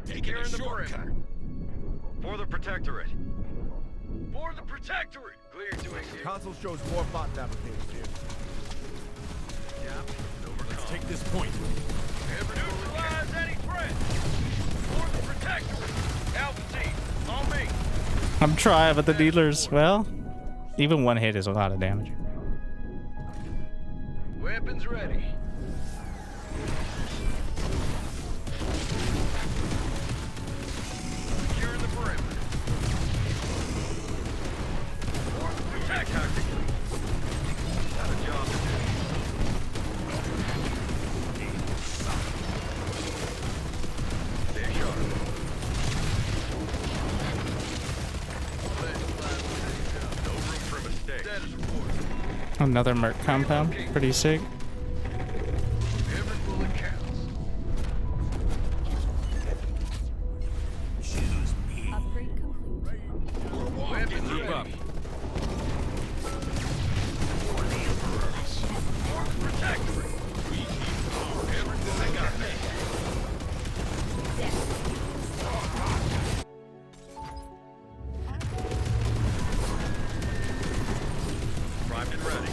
there. Taking a Securing the shortcut. perimeter. For the Protectorate. For the Protectorate. Clear to engage. Console shows more bot fabricators here. Let's take this point. Every neutralize any threat. For the Protectorate. Alpha team, on me. I'm trying, but the needlers, well, even one hit is a lot of damage. Weapons ready. Securing the perimeter. Protect tactically. Got a job to do. Stay sharp. No room for mistakes. Status report. Another Merc compound. Pretty sick. Every bullet counts. Upgrade complete. Weapons Group ready. up. For the Protectorate. We keep our Every bullet got me. Primed and ready.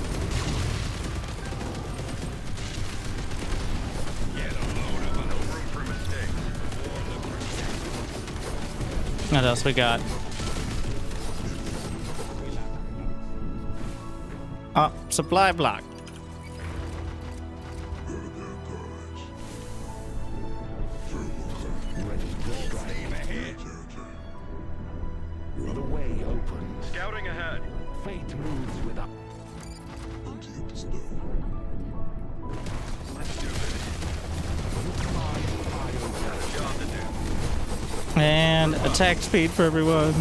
get a load of No room for mistakes. What else we got? Oh, supply block. The way opens. Scouting ahead. Fate moves with us. Got a job to do. And attack speed for everyone.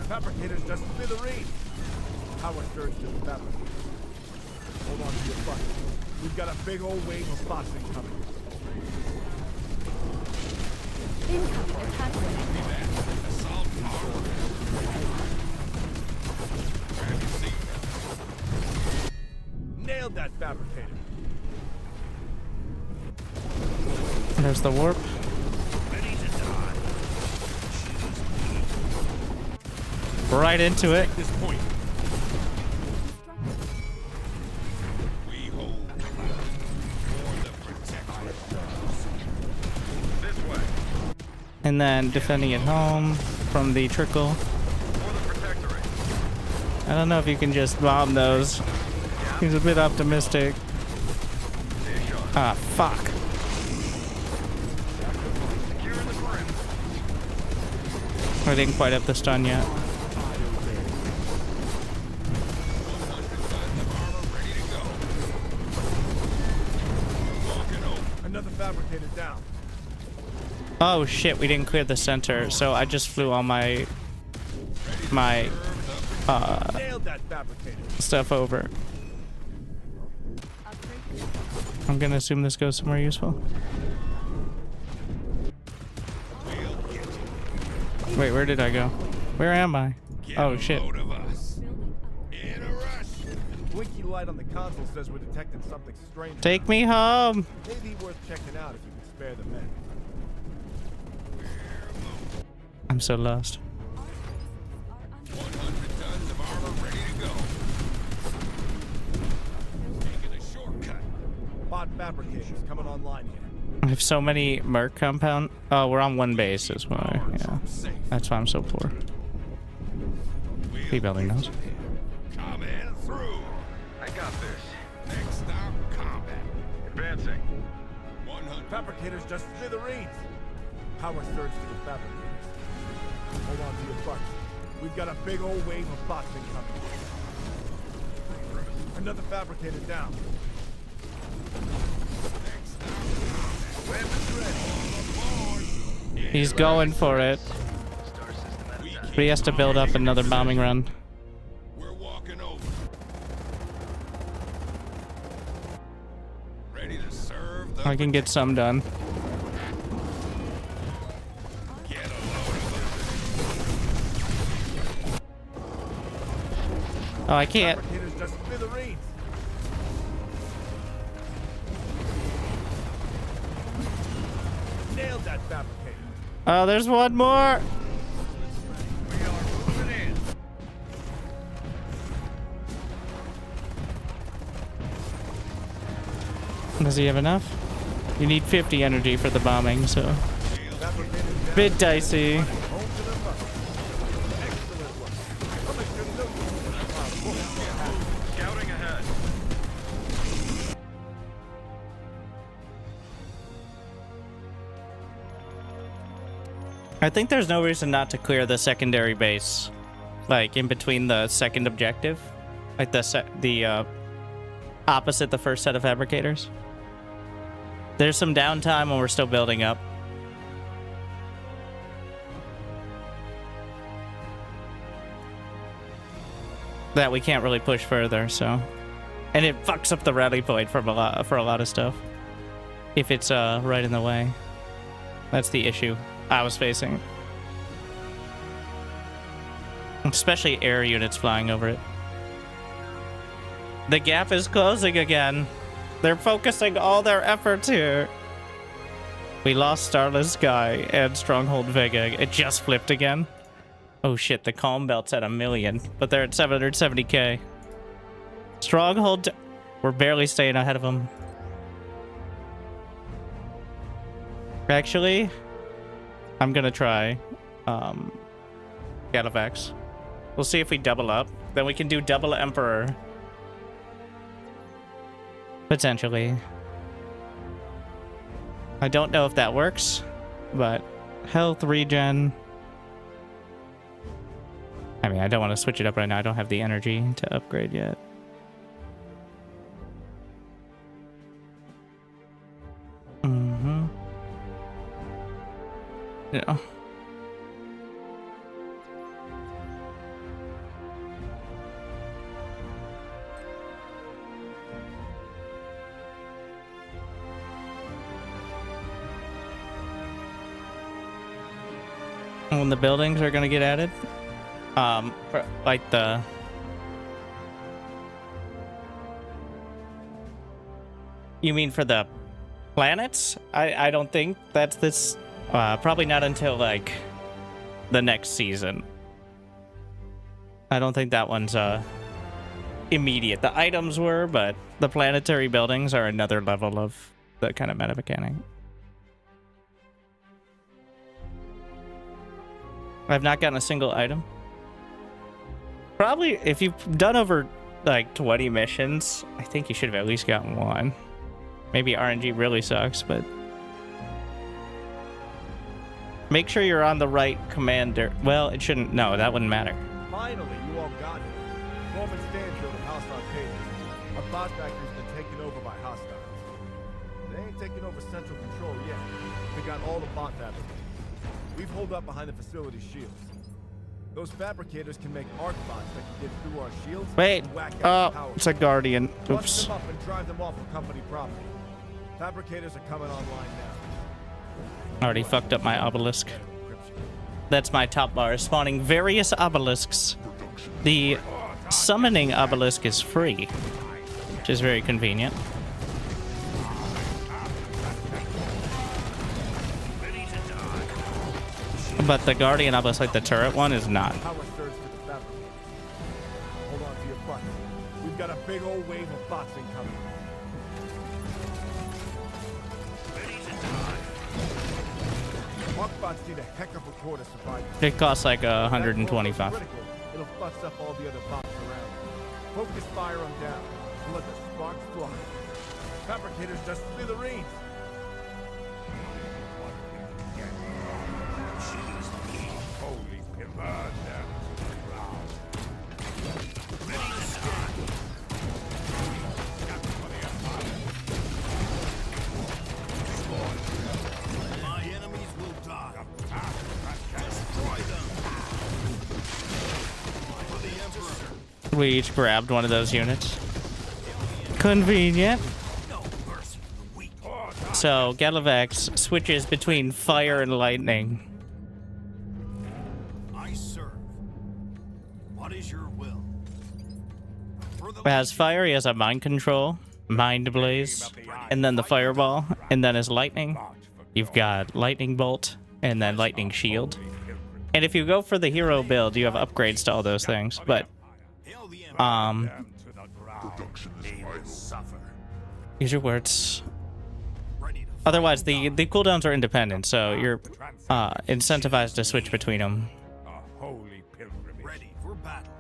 Fabricators just smithereens. Power surge to the fabric. Hold on to your butts. We've got a big old wave of bots incoming. Incoming attack. assault power. Nailed that fabricator. There's the warp. Ready to die. Right into it. This point. We hold for the Protectorate. This way. And then defending it home from the trickle. For the Protectorate. I don't know if you can just bomb those. He's a bit optimistic. Stay sharp. Ah, fuck. Securing the perimeter. I didn't quite have the stun yet. Ready to go. Walking over. Another fabricator down. Oh shit, we didn't clear the center, so I just flew all my stuff over. I'm gonna assume this goes somewhere useful. Wait, where did I go? Where am I? Oh shit. Blinky light on the console says we're detecting something strange. Take me home. Maybe worth checking out if you can spare the men. I'm so lost. 100 tons of armor ready to go. Taking a shortcut. Bot fabricators coming online here. I have so many merc compound. Oh, we're on one base as well. Yeah, that's why I'm so poor. Rebuilding those. Coming through. I got this. Next stop, combat. Advancing. 100 fabricators just smithereens. Power surge to the fabricators. Hold on to your butts. We've got a big old wave of bots incoming. Another fabricator down. He's going for it. But he has to build up another bombing run. We're walking over. Ready to serve the I can get some done. Get a load of Oh, I can't. Fabricators just smithereens. Nailed that fabricator. Oh, there's one more. We are moving in. Does he have enough? You need 50 energy for the bombing, so bit dicey. Scouting ahead. I think there's no reason not to clear the secondary base, like in between the second objective, like the opposite the first set of fabricators. There's some downtime when we're still building up. That we can't really push further, so, and it fucks up the rally point for a lot of stuff if it's right in the way. That's the issue I was facing. Especially air units flying over it. The gap is closing again. They're focusing all their efforts here. We lost Starless Sky and Stronghold Vega. It just flipped again. Oh shit, the Calm Belt's at 1 million, but they're at 770k. Stronghold, we're barely staying ahead of them. Actually, I'm gonna try Galactic. We'll see if we double up. Then we can do double Emperor. Potentially. I don't know if that works, but health regen. I mean, I don't want to switch it up right now. I don't have the energy to upgrade yet. Mm-hmm. Yeah. When the buildings are going to get added, like the you mean for the planets? I don't think that's this. Probably not until like the next season. I don't think that one's immediate. The items were, but the planetary buildings are another level of the kind of meta mechanic. I've not gotten a single item. Probably, if you've done over like 20 missions, I think you should have at least gotten one. Maybe RNG really sucks, but make sure you're on the right commander. Well, it shouldn't. No, that wouldn't matter. Finally, you all got it. Norman Stanfield and hostile pages. Our bot factory's been taken over by hostiles. They ain't taken over central control yet. they got all the bot fabricators. We've holed up behind the facility's shields. Those fabricators can make arc bots that can get through our shields. Wait. And whack out the power. It's a guardian. Bust Oops. them up and drive them off of company property. Fabricators are coming online now. Already fucked up my obelisk. That's my top bar, spawning various obelisks. The summoning obelisk is free, which is very convenient. But the guardian obelisk, like the turret one, is not. Power surge to the fabricators. Hold on to your butts. We've got a big old wave of bots incoming. Arc bots need a heck of a core to survive. It costs like 125. It'll fuss up all the other bots around. Focus fire them down and let the sparks fly. Fabricators just smithereens. Holy pivot them to the ground. My enemies will die. Destroy them. For the Emperor. We each grabbed one of those units. Convenient. So Galactic switches between fire and lightning. I serve. What is your will? As fire, he has a mind control, mind blaze, and then the fireball, and then as lightning, you've got lightning bolt, and then lightning shield. And if you go for the hero build, you have upgrades to all those things. But use your words. Otherwise, the cooldowns are independent, so you're incentivized to switch between them. Holy pilgrimage. Ready for battle.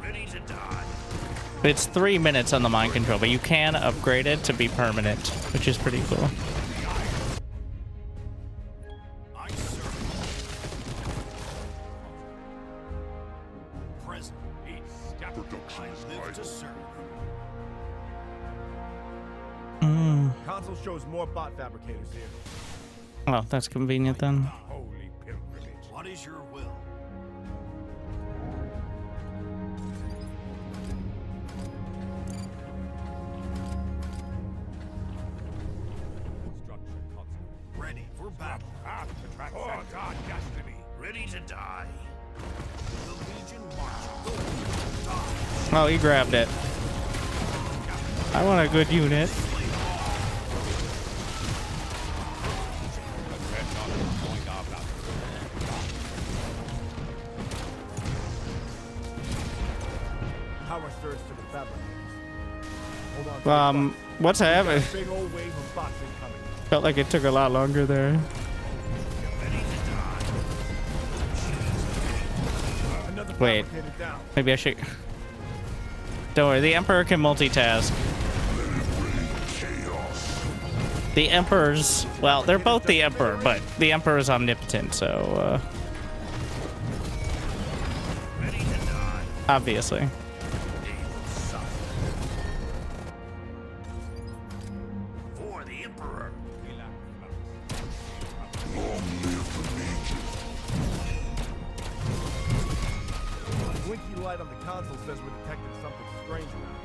Ready to die. It's 3 minutes on the mind control, but you can upgrade it to be permanent, which is pretty cool. I serve. Present. I live to serve. Console shows more bot fabricators here. Oh, that's convenient then. Holy pilgrimage. What is your will? Ready for battle. Oh, God, destiny. Ready to die. The Legion march. Oh, he grabbed it. I want a good unit. Power surge to the fabricators. Hold on to your butts. What's happening? We've got a big old wave of bots incoming. Felt like it took a lot longer there. Another Wait. fabricator down. Maybe I should... Don't worry, the Emperor can multitask. The Emperor's... Well, they're both the Emperor, but the Emperor is omnipotent, so... Obviously. For the Emperor. Winky light on the console says we're detecting something strange around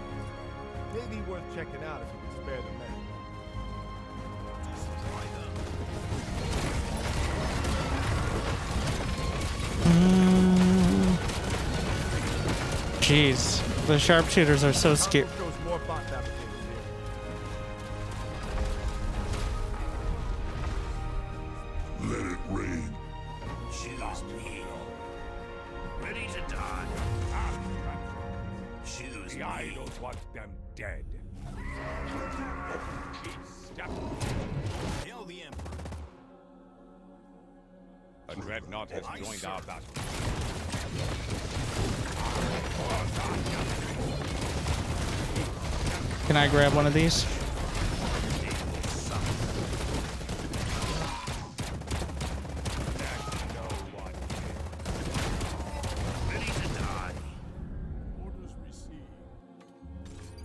here. Maybe worth checking out if you can spare the men. Jeez, the sharpshooters are so scary. Console shows more bot fabricators here. Let it rain. Choose me. Ready to die. Choose The me. idols want them dead. Step. Hail the Emperor. A dreadnought has joined our battle. Can I grab one of these?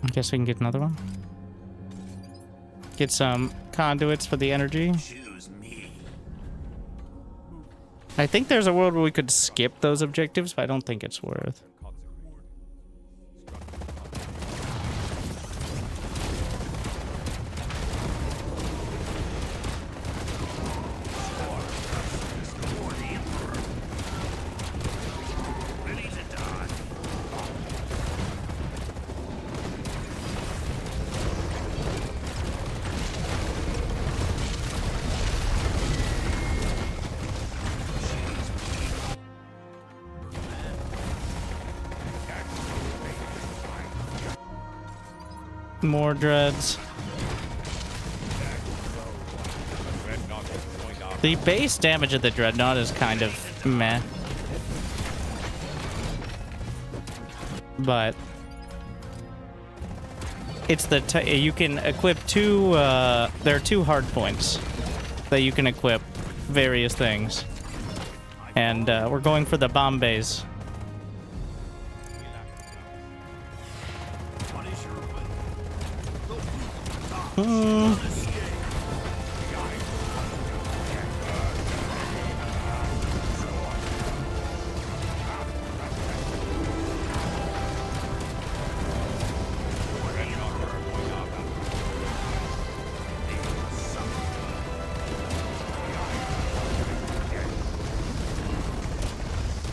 I guess we can get another one. Get some conduits for the energy. Choose me. I think there's a world where we could skip those objectives, but I don't think it's worth. More dreads. The base damage of the dreadnought is kind of meh. But it's the you can equip two there are two hard points that you can equip various things. And we're going for the Bombays.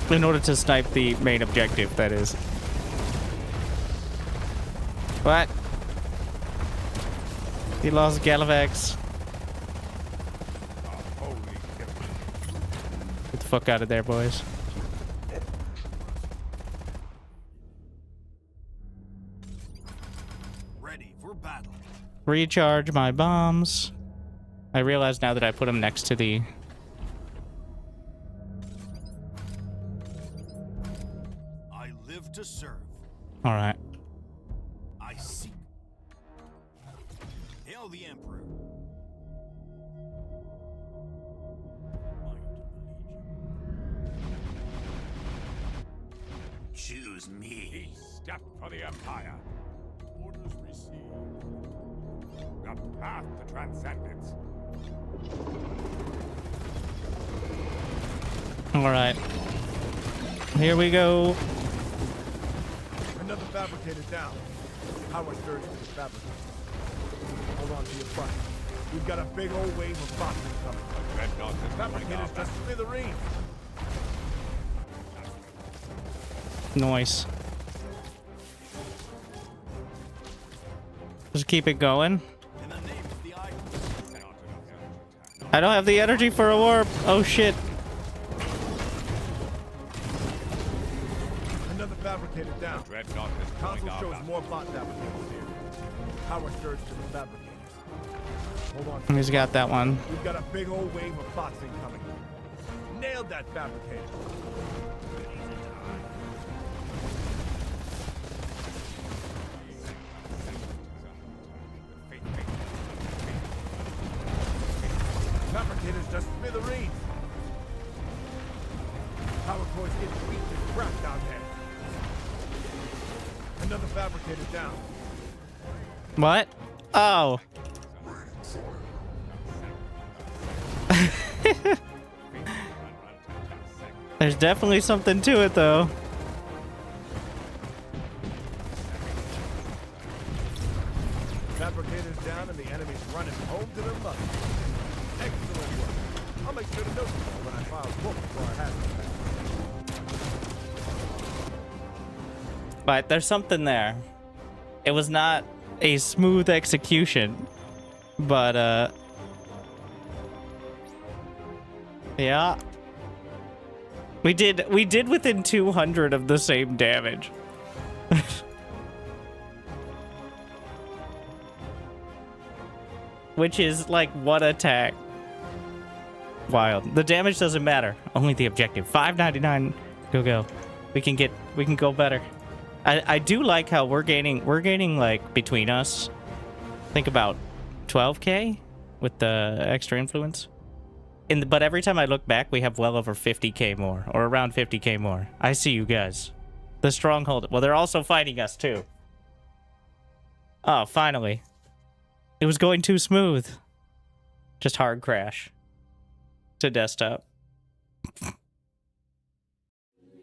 In order to snipe the main objective, that is. What? He lost Galavax. Get the fuck out of there, boys. Ready for battle. Recharge my bombs. I realize now that I put them next to the... I live to serve. Alright. I seek. Hail the Emperor. Choose me. Step for the Empire. Orders received. The path to transcendence. Alright. Here we go. Another fabricator down. Power surge to the fabricator. Hold on to your front. We've got a big old wave of boxing coming. Fabricators just smithereens. Nice. Just keep it going. I don't have the energy for a warp. Oh shit. Another fabricator down. Console shows more bot fabricators here. Power surge to the fabricators. Hold on. He's got that one. We've got a big old wave of boxing coming. Nailed that fabricator. Fabricators just smithereens. Power cores get weak and crap down there. Another fabricator down. What? Oh. There's definitely something to it, though. Fabricators down and the enemy's running home to their mother. Excellent work. I'll make sure to note it when I file book for our hazard. But there's something there. It was not a smooth execution, but yeah. We did within 200 of the same damage. Which is like one attack. Wild. The damage doesn't matter. Only the objective. 599. Go. We can go better. I do like how we're gaining like between us. Think about 12k with the extra influence. But every time I look back, we have well over 50k more, or around 50k more. I see you guys. The stronghold. Well, they're also fighting us too. Oh, finally. It was going too smooth. Just hard crash. To desktop.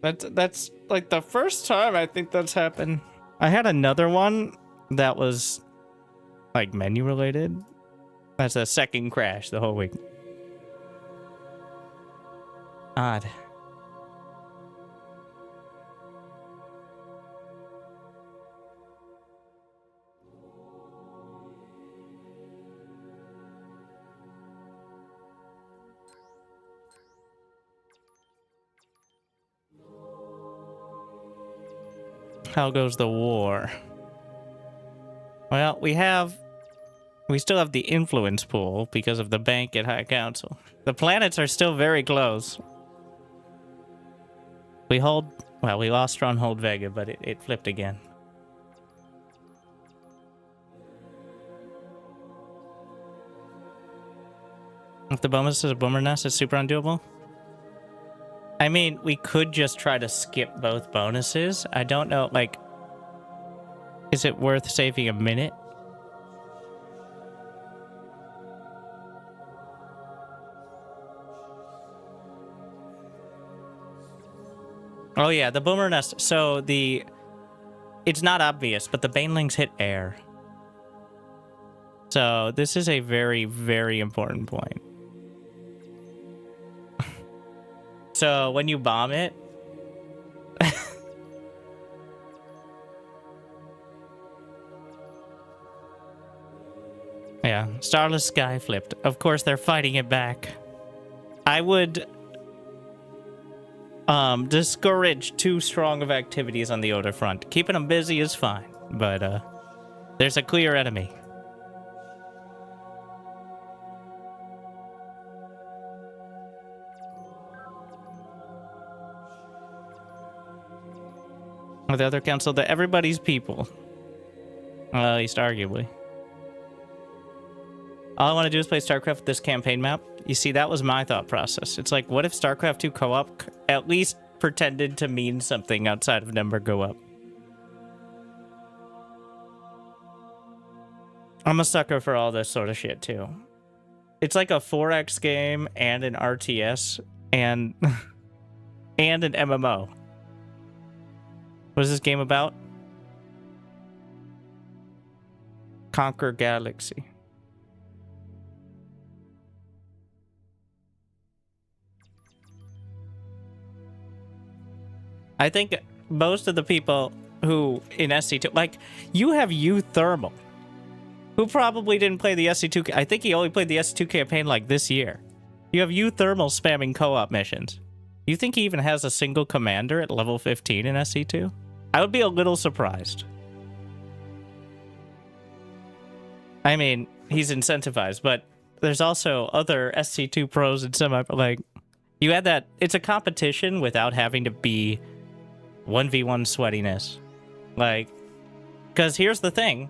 That's like the first time I think that's happened. I had another one that was like menu related. That's a second crash the whole week. Odd. How goes the war? Well, we still have the influence pool because of the bank at High Council. The planets are still very close. We lost Stronghold Vega, but it flipped again. If the bonus is a boomer nest, it's super undoable. I mean, we could just try to skip both bonuses. I don't know, like, is it worth saving a minute? Oh yeah, the boomer nest. So it's not obvious, but the banelings hit air. So this is a very, very important point. So when you bomb it, yeah, Starless Sky flipped. Of course, they're fighting it back. I would discourage too strong of activities on the Oda front. Keeping them busy is fine, but there's a clear enemy. With the other council, that everybody's people. Well, at least arguably. All I want to do is play StarCraft with this campaign map. You see, that was my thought process. It's like, what if StarCraft 2 co-op at least pretended to mean something outside of number go-up? I'm a sucker for all this sort of shit, too. It's like a 4X game and an RTS and, and an MMO. What is this game about? Conquer Galaxy. I think most of the people who in SC2, like, you have Thermal, who probably didn't play the SC2. I think he only played the SC2 campaign like this year. You have Thermal spamming co-op missions. You think he even has a single commander at level 15 in SC2? I would be a little surprised. I mean, he's incentivized, but there's also other SC2 pros and semi, like, you had that, it's a competition without having to be 1v1 sweatiness. Like, because here's the thing.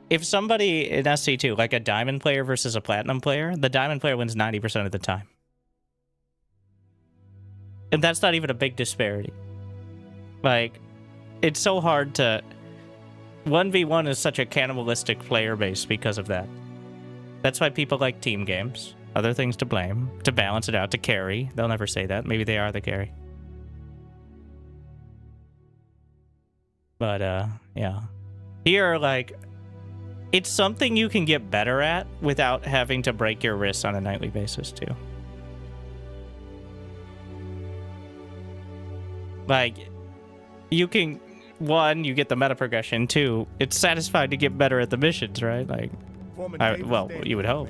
If somebody in SC2, like a diamond player versus a platinum player, the diamond player wins 90% of the time. And that's not even a big disparity. Like, it's so hard to... 1v1 is such a cannibalistic player base because of that. That's why people like team games. Other things to blame. To balance it out, to carry. They'll never say that. Maybe they are the carry. But, yeah. Here, like, it's something you can get better at without having to break your wrists on a nightly basis, too. Like, you can... One, you get the meta progression. Two, it's satisfying to get better at the missions, right? Like, well, you would hope.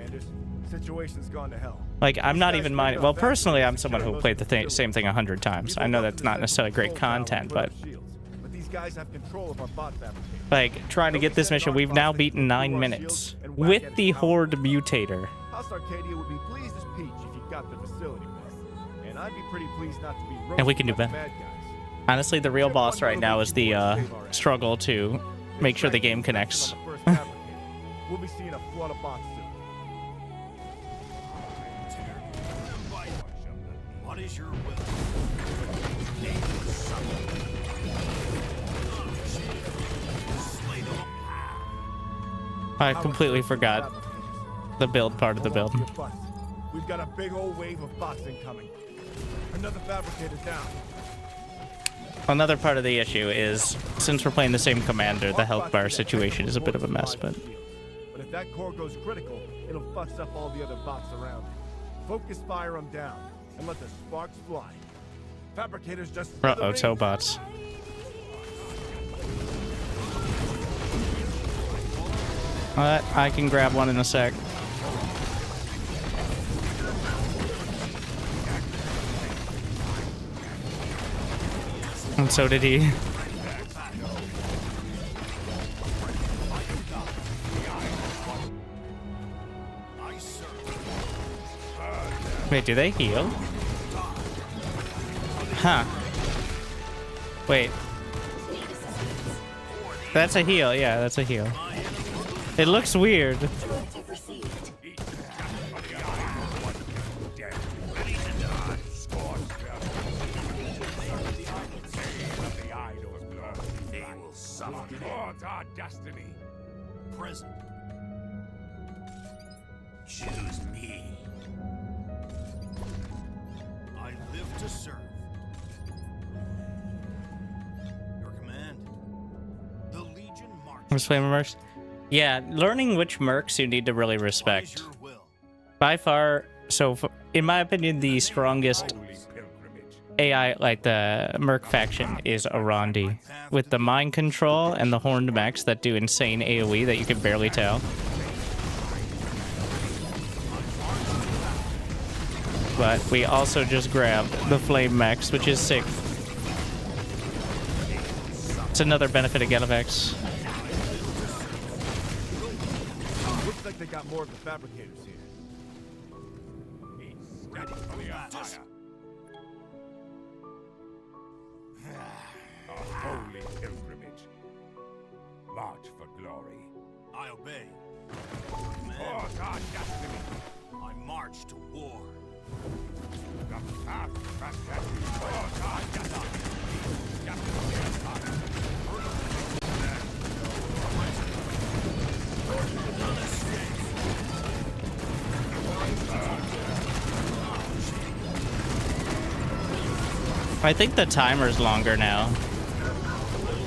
Situation's gone to hell. Like, I'm not even minding. Well, personally, I'm someone who played the same thing 100 times. I know that's not necessarily great content, but these guys have control of our bot fabricator. Like, trying to get this mission, we've now beaten 9 minutes with the Horde Mutator. House Arcadia would be pleased as peach if you got the facility back. And I'd be pretty pleased not to be roasted And we can do by the better. bad guys. Honestly, the real boss right now is the struggle to make sure the game connects. We'll be seeing a flood of bots soon. What is your will? I completely forgot the build part of the build. We've got a big old wave of bots incoming. Another fabricator down. Another part of the issue is, since we're playing the same commander, the health bar situation is a bit of a mess, but... But if that core goes critical, it'll fuss up all the other bots around it. Focus fire them down, and let the sparks fly. Fabricators just... Uh-oh, toe bots. I can grab one in a sec. And so did he. Wait, do they heal? Huh. Wait. That's a heal, yeah, that's a heal. It looks weird. Our destiny. Present. Choose me. I live to serve. Your command. The Legion marches. What's flavor mercs? Yeah, learning which mercs you need to really respect. By far, so in my opinion, the strongest AI, like the merc faction, is Arandi, with the mind control and the horned mechs that do insane AoE that you can barely tell. But we also just grabbed the flame mechs, which is sick. It's another benefit of Galactic. Looks like they got more of the fabricators here. A holy pilgrimage. March for glory. I obey. For our destiny. I march to war. The path for our destiny. I think the timer's longer now.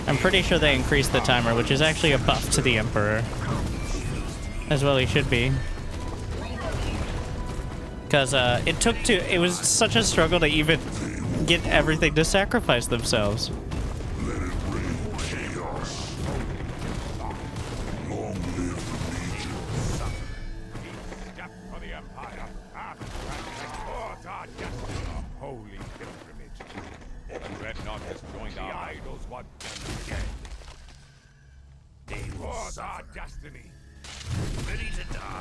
I'm pretty sure they increased the timer, which is actually a buff to the Emperor. As well he should be. Because it was such a struggle to even get everything to sacrifice themselves.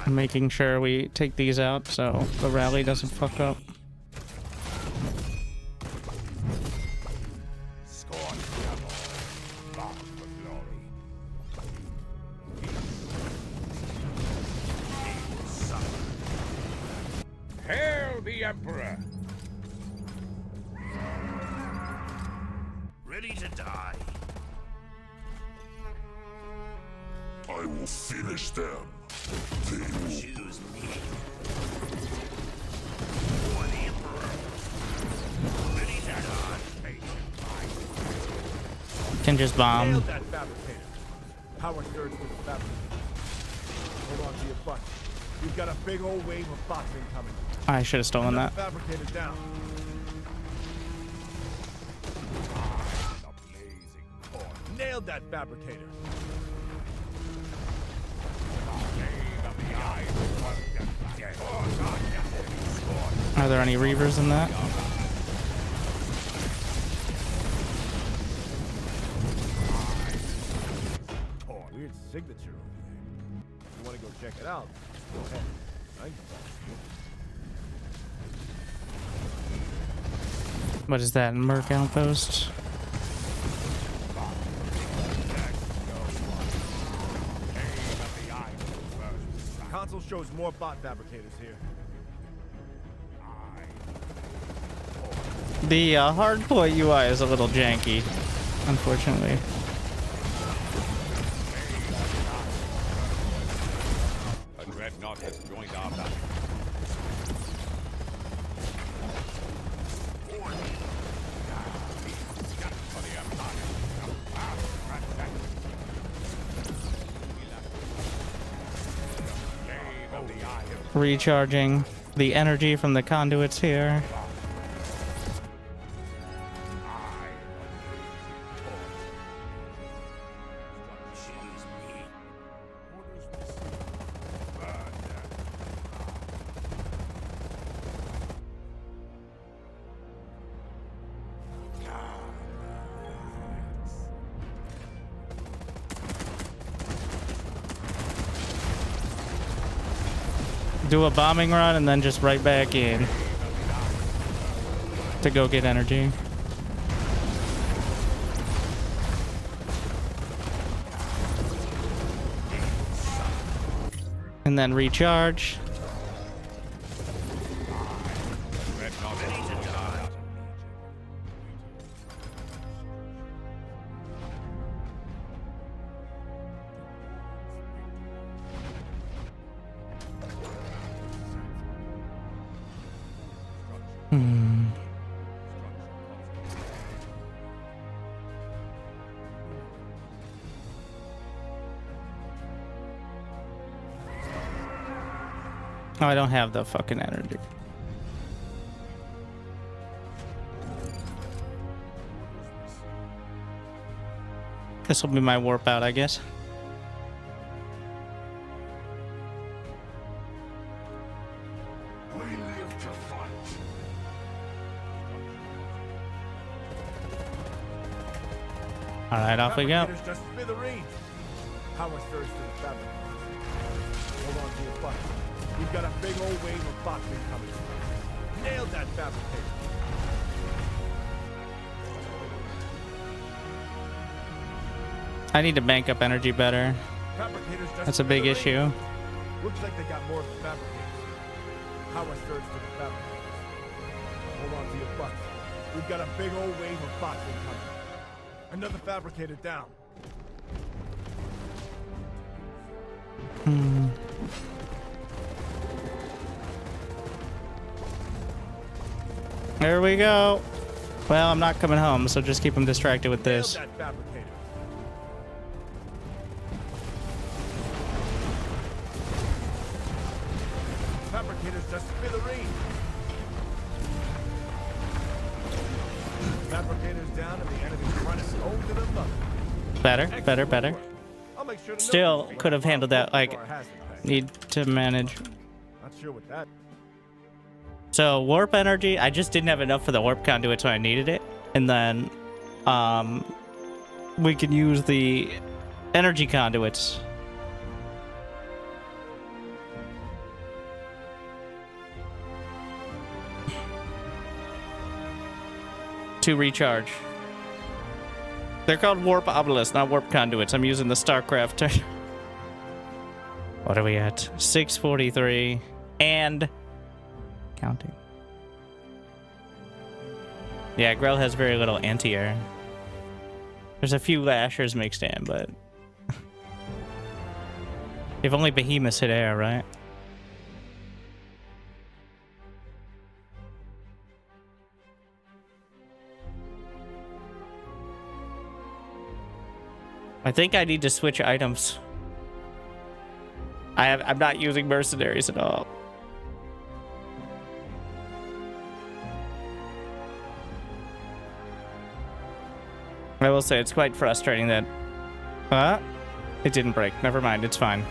I'm making sure we take these out so the rally doesn't fuck up. Hail the Emperor! Ready to die. I will finish them. They will choose me. For the Emperor. Ready to die. Can just bomb. Nailed that fabricator. Power surge to the fabricator. Hold on to your butts. We've got a big old wave of bots incoming. I should have stolen that. Fabricator down. Nailed that fabricator. Are there any Reavers in that? Weird signature over there. If you want to go check it out, go ahead. What is that? Merc outpost? Console shows more bot fabricators here. The hardpoint UI is a little janky, unfortunately. recharging the energy from the conduits here. Do a bombing run and then just right back in to go get energy. And then recharge. Oh, I don't have the fucking energy. This will be my warp out, I guess. All right, off we go. Just smithereens. Power surge to the fabric. Hold on to your butt. We've got a big old wave of boxing coming. Nailed that fabricator. I need to bank up energy better. That's a big issue. Looks like they got more of the fabricators. Power surge to the fabricators. Hold on to your butt. We've got a big old wave of boxing coming. Another fabricator down. There we go. Well, I'm not coming home, so just keep them distracted with this. Fabricators just smithereens. Fabricators down and the enemy's running over to the mother. Better. Still could have handled that. Like, need to manage. Not sure what that. So warp energy, I just didn't have enough for the warp conduit, so I needed it. And then we can use the energy conduits. To recharge. They're called warp obelisks, not warp conduits. I'm using the StarCraft term. What are we at? 643 and counting. Yeah, Grell has very little anti-air. There's a few lashers mixed in, but if only behemoths hit air, right? I think I need to switch items. I'm not using mercenaries at all. I will say it's quite frustrating that... it didn't break. Never mind, it's fine.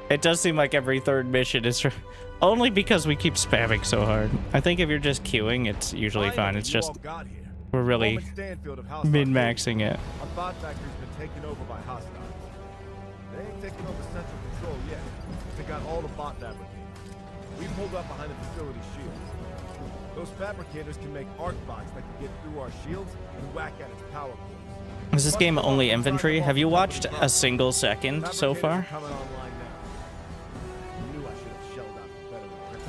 It does seem like every third mission is... only because we keep spamming so hard. I think if you're just queuing, it's usually fine. It's just... we're really min-maxing it. Our bot factory's been taken over by hostiles. They ain't taken over central control yet. They got all the bot fabricators. We pulled up behind the facility shields. Those fabricators can make arc bots that can get through our shields and whack at its power cores. Is this game only infantry? Have you watched a single second so far? Coming online now. I knew I should have shelled out better than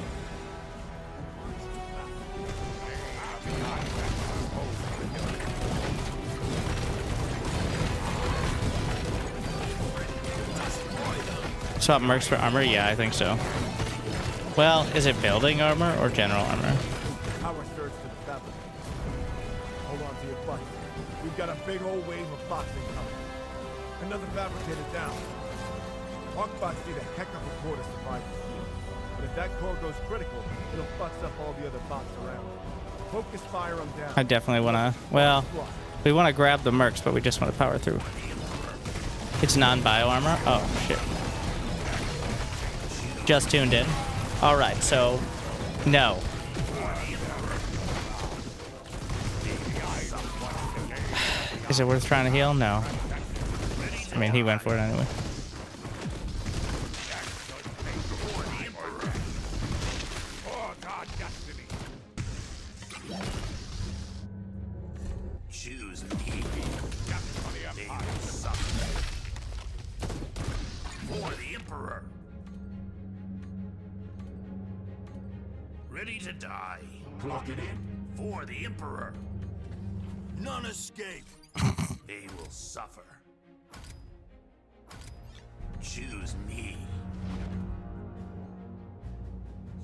Swap mercs for armor? Yeah, I think so. Well, is it building armor or general armor? Power surge to the fabric. Hold on to your butt. We've got a big old wave of boxing coming. Another fabricator down. Arcbots need a heck of a core to survive the field. But if that core goes critical, it'll fuck up all the other bots around. Focus fire them down. I definitely want to... Well, we want to grab the mercs, but we just want to power through. It's non-bio armor? Oh, shit. Just tuned in. Alright, so... No. Is it worth trying to heal? No. I mean, he went for it anyway. Choose me. For the Emperor. Ready to die. Clock it in. For the Emperor. None escape. They will suffer. Choose me.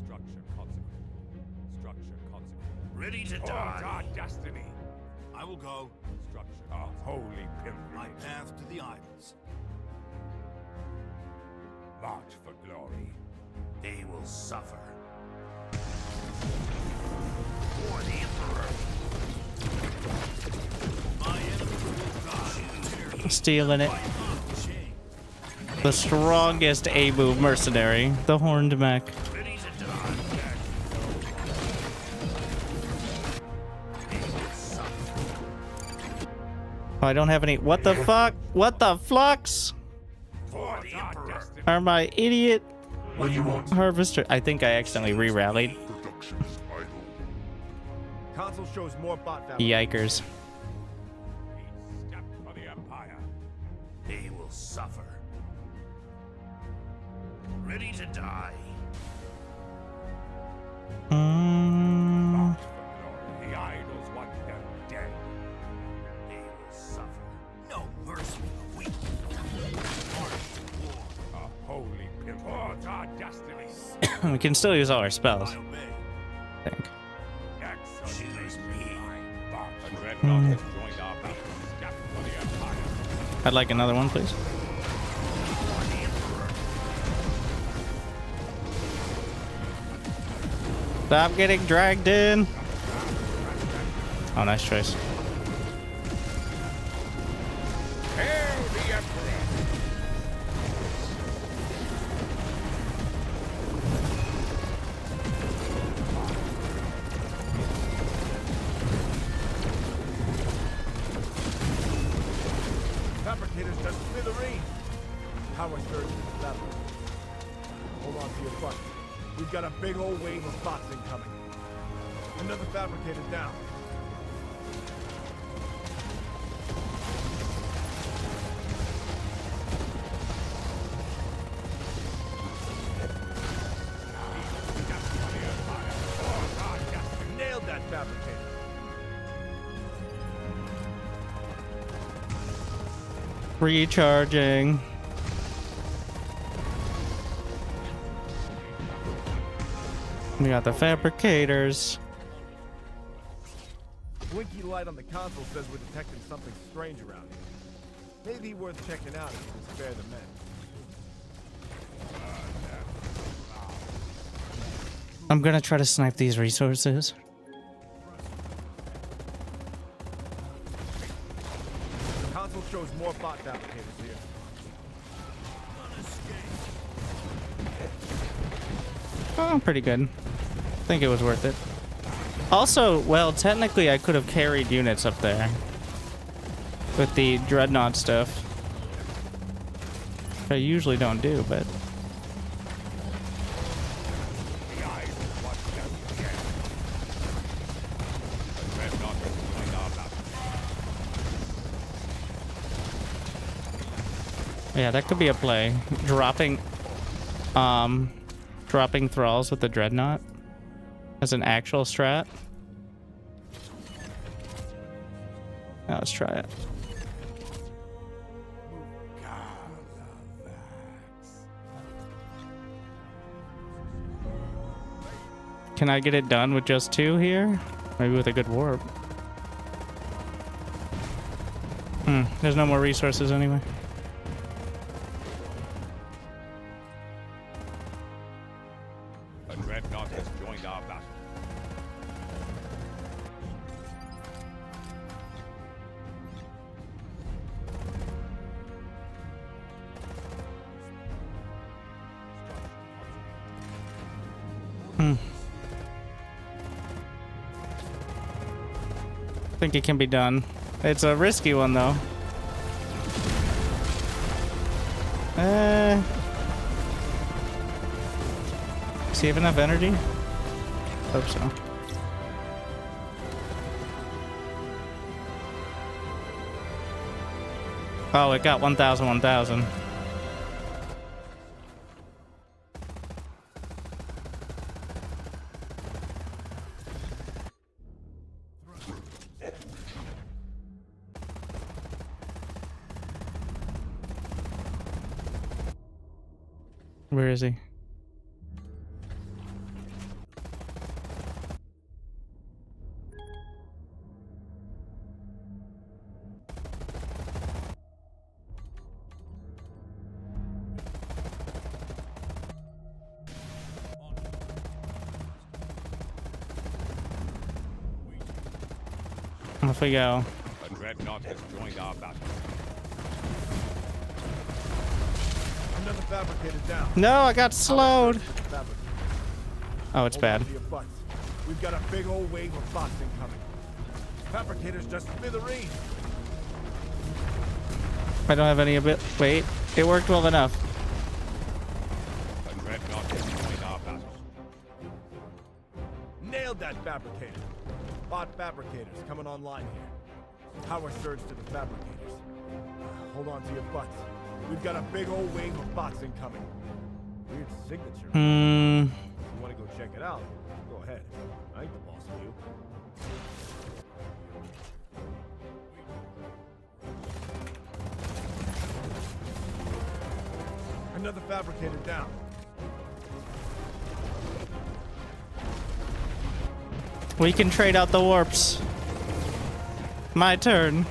Structure consequent. Structure consequent. Ready to die. Our destiny. I will go. Structure. A holy pilgrimage. My path to the idols. March for glory. They will suffer. For the Emperor. My enemies will die. Stealing it. The strongest A-move mercenary, the Horned Mech. Oh, I don't have any. What the fuck? What the flux? Are my idiot harvester? I think I accidentally re-rallied. Console shows more bot value. Yikers. Step for the Empire. They will suffer. Ready to die. The idols want them dead. They will suffer. No mercy for the weak. A holy pilgrim. Towards our destinies. We can still use all our spells. I think. Choose me. Dreadnought has joined our battle. Step for the Empire. I'd like another one, please. Stop getting dragged in. Oh, nice choice. Hail the Emperor. Fabricators just smithereens. Power surge is level. Hold on to your butt. We've got a big old wave of bots incoming. Another fabricator down. Nailed that fabricator. Recharging. We got the fabricators. Blinky light on the console says we're detecting something strange around here. Maybe worth checking out if you can spare the men. I'm gonna try to snipe these resources. The console shows more bot fabricators here. Oh, pretty good. I think it was worth it. Also, well, technically I could have carried units up there with the dreadnought stuff. Which I usually don't do, but... Yeah, that could be a play. Dropping thralls with the dreadnought as an actual strat. Now let's try it. Can I get it done with just 2 here? Maybe with a good warp. There's no more resources anyway. I think it can be done. It's a risky one, though. Does he have enough energy? Hope so. Oh, it got 1,000, 1,000. Where is he? Off we go. A dreadnought has joined our battle. Another fabricator down. No, I got slowed. Oh, it's bad. We've got a big old wave of bots incoming. Fabricators just smithereens. I don't have any of it. Wait, it worked well enough. A dreadnought has joined our battle. Nailed that fabricator. Bot fabricators coming online here. Power surge to the fabricators. Hold on to your butts. We've got a big old wave of bots incoming. Weird signature. If you want to go check it out, go ahead. I ain't the boss of you. Another fabricator down. We can trade out the warps. My turn.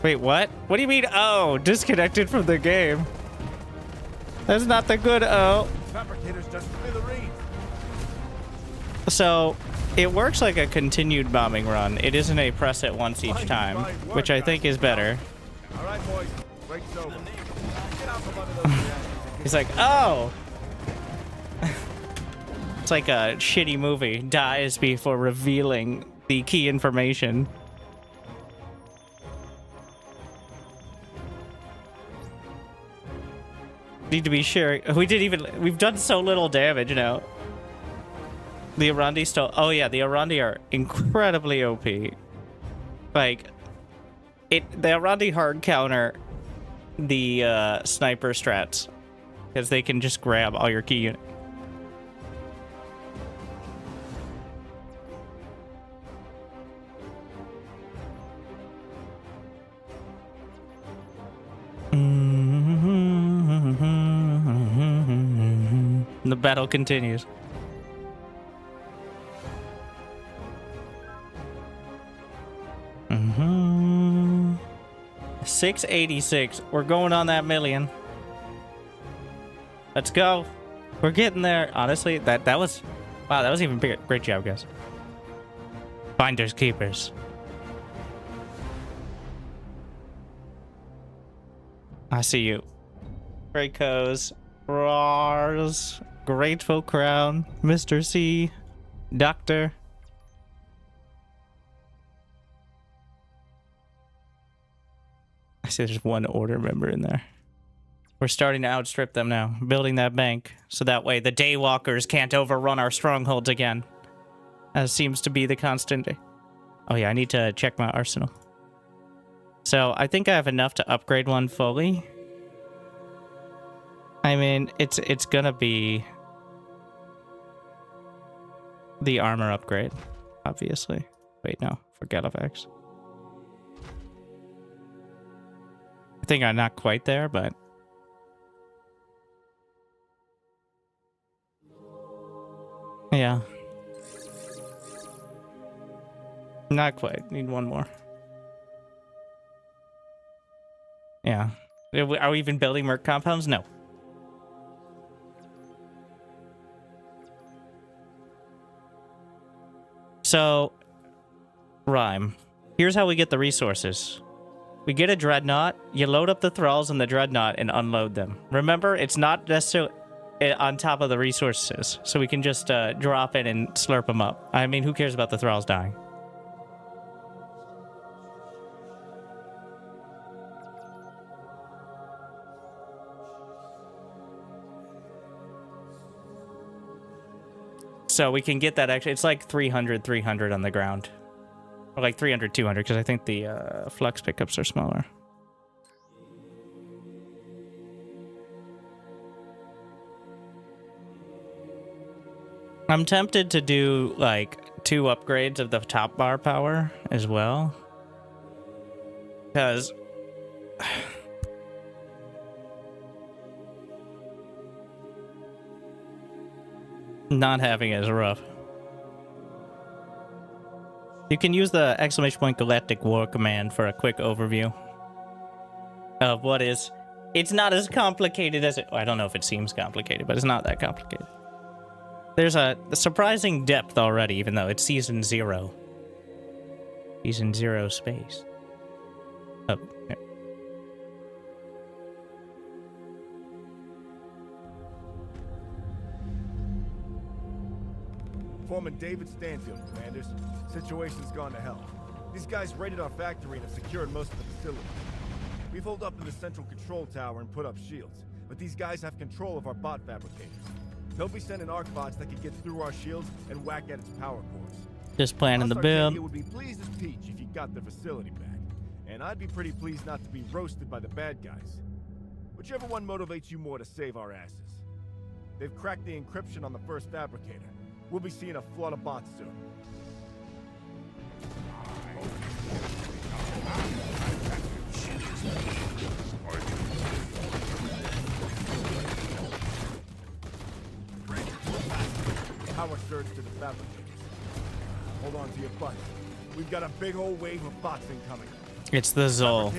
Wait, what? What do you mean, oh? Disconnected from the game. That's not the good oh. Fabricators just smithereens. So, it works like a continued bombing run. It isn't a press it once each time, which I think is better. All right, boys. Break's over. Get out from under those reactors. He's like, oh! It's like a shitty movie. Dies before revealing the key information. Need to be sure. We've done so little damage now. The Arandi still, oh yeah, the Arandi are incredibly OP. Like, the Arandi hard counter the sniper strats. Because they can just grab all your key units. The battle continues. 686. We're going on that million. Let's go. We're getting there. Honestly, that was... Wow, that was even bigger. Great job, guys. Finders keepers. I see you. Dracos. Rars. Grateful Crown. Mr. C. Doctor. I see there's one order member in there. We're starting to outstrip them now. Building that bank. So that way the Daywalkers can't overrun our strongholds again. As seems to be the constant. Oh yeah, I need to check my arsenal. So I think I have enough to upgrade one fully. I mean, it's gonna be the armor upgrade, obviously. Wait, no, for Galactic. I think I'm not quite there, but yeah. Not quite. Need one more. Yeah. Are we even building merc compounds? No. So, Rhyme. Here's how we get the resources. We get a dreadnought, you load up the thralls in the dreadnought and unload them. Remember, it's not necessarily... on top of the resources, so we can just drop it and slurp them up. I mean, who cares about the thralls dying? So we can get that extra. It's like 300 on the ground. Or like 300, 200, because I think the flux pickups are smaller. I'm tempted to do like 2 upgrades of the top bar power as well. Because not having it is rough. You can use the ! Galactic War command for a quick overview of what is. It's not as complicated as it. I don't know if it seems complicated, but it's not that complicated. There's a surprising depth already, even though it's Season 0. Season 0 space. Oh, yeah. Foreman David Stanfield, commanders. Situation's gone to hell. These guys raided our factory and have secured most of the facility. We've holed up in the central control tower and put up shields, but these guys have control of our bot fabricators. They'll be sending arc bots that can get through our shields and whack at its power cores. Just planning the build. would be pleased as peach if you got the facility back, and I'd be pretty pleased not to be roasted by the bad guys. Whichever one motivates you more to save our asses. They've cracked the encryption on the first fabricator. We'll be seeing a flood of bots soon. Power surge to the fabricators. Hold on to your butts. We've got a big old wave of bots incoming. It's the Zol.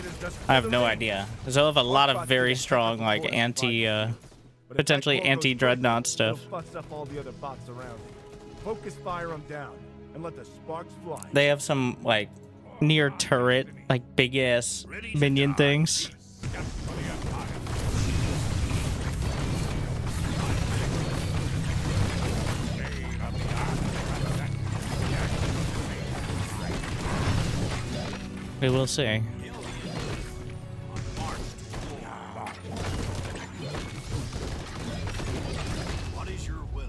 I have no idea. Zol have a lot of very strong, like, potentially anti-dreadnought stuff. Fucks up all the other bots around. Focus fire them down and let the sparks fly. They have some, like, near turret, like, big-ass minion things. We will see.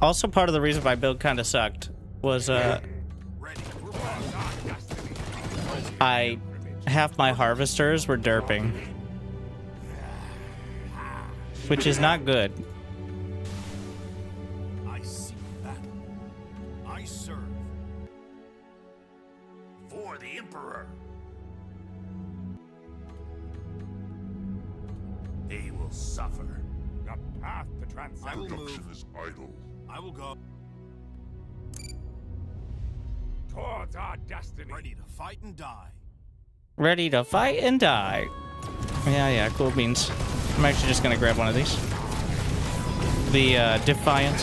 Also, part of the reason my build kind of sucked was half my harvesters were derping, which is not good. I see that. I serve for the Emperor. They will suffer. The path to transcendence. Production is idle. I will go towards our destiny. Ready to fight and die. Ready to fight and die. Yeah, cool beans. I'm actually just gonna grab one of these. The Defiant.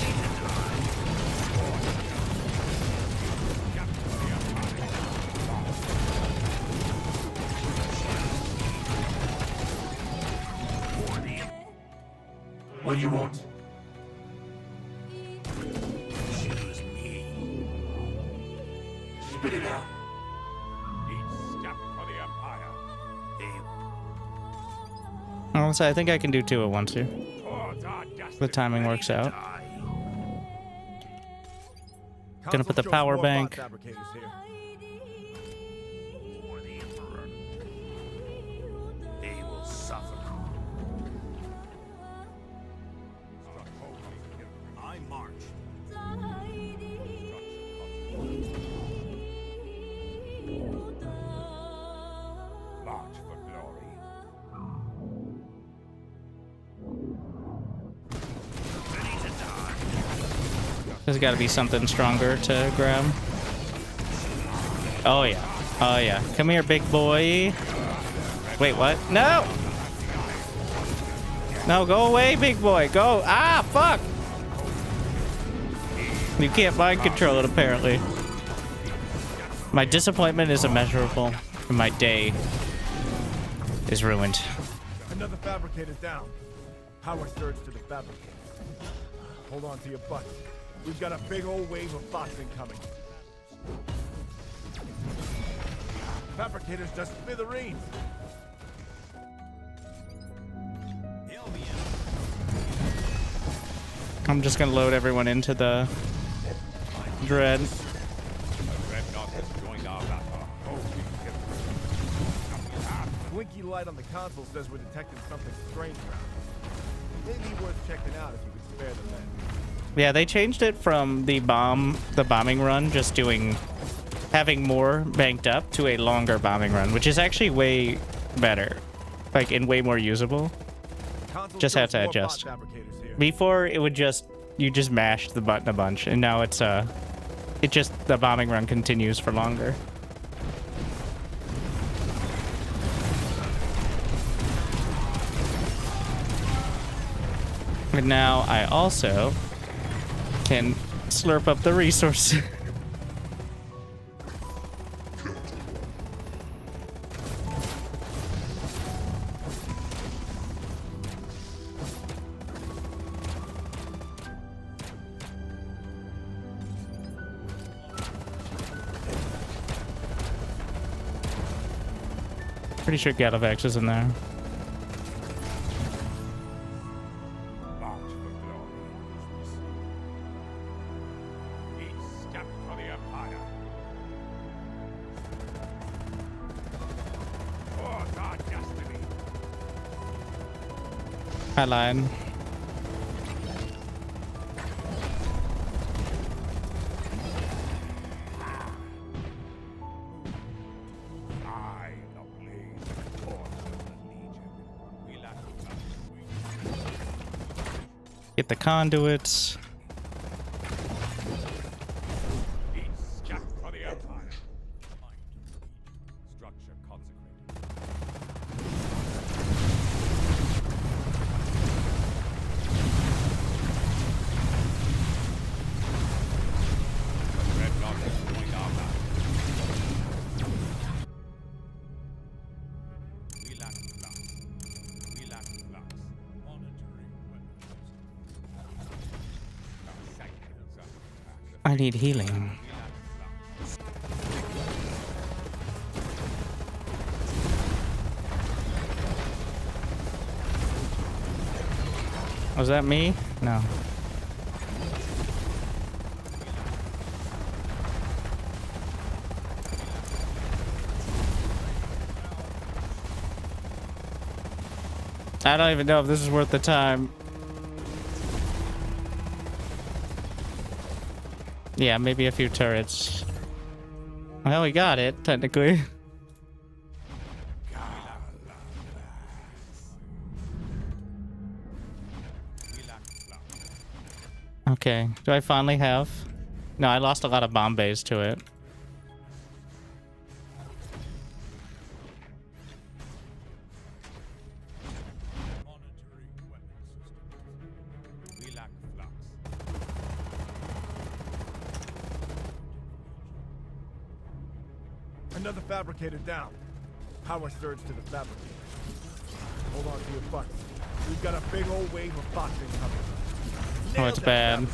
What do you want? Choose me. Spit it out. Each step for the Empire. Honestly, I think I can do 2 at once here. The timing works out. Gonna put the power bank. They will suffer. I march. March for glory. Ready to die. There's got to be something stronger to grab. Oh yeah. Oh yeah. Come here, big boy. Wait, what? No! No, go away, big boy. Go. Ah, fuck! You can't mind control it, apparently. My disappointment is immeasurable, and my day is ruined. Another fabricator's down. Power surge to the fabricator. Hold on to your butts. We've got a big old wave of bots incoming. Fabricators just smithereens. I'm just gonna load everyone into the dread. Blinky light on the console says we're detecting something strange around. Maybe worth checking out if you could spare the men. Yeah, they changed it from the bombing run, just having more banked up, to a longer bombing run, which is actually way better, like, and way more usable. Just have to adjust. Before it would you just mashed the button a bunch, and now it's the bombing run continues for longer. And now I also can slurp up the resource. Pretty sure Galactic is in there. I lied. Get the conduits. I need healing. Was that me? No. I don't even know if this is worth the time. Yeah, maybe a few turrets. Well, we got it, technically. Okay, do I finally have? No, I lost a lot of bomb bays to it. Another fabricator down. Power surge to the fabricator. Hold on to your butts. We've got a big old wave of bots incoming. Oh, it's bad.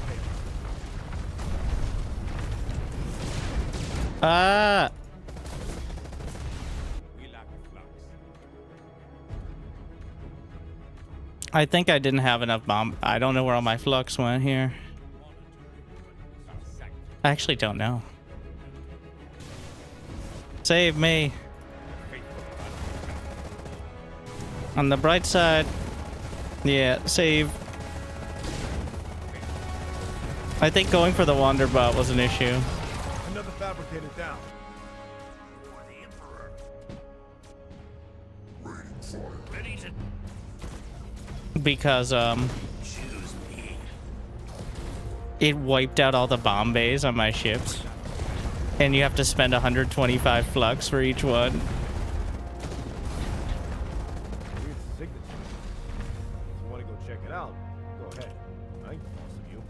Ah! I think I didn't have enough bomb. I don't know where all my flux went here. I actually don't know. Save me. On the bright side, yeah, save. I think going for the Wanderbot was an issue. Another fabricator down. Because it wiped out all the bomb bays on my ships. And you have to spend 125 flux for each one. Weird signature. If you want to go check it out, go ahead. I ain't forcing you.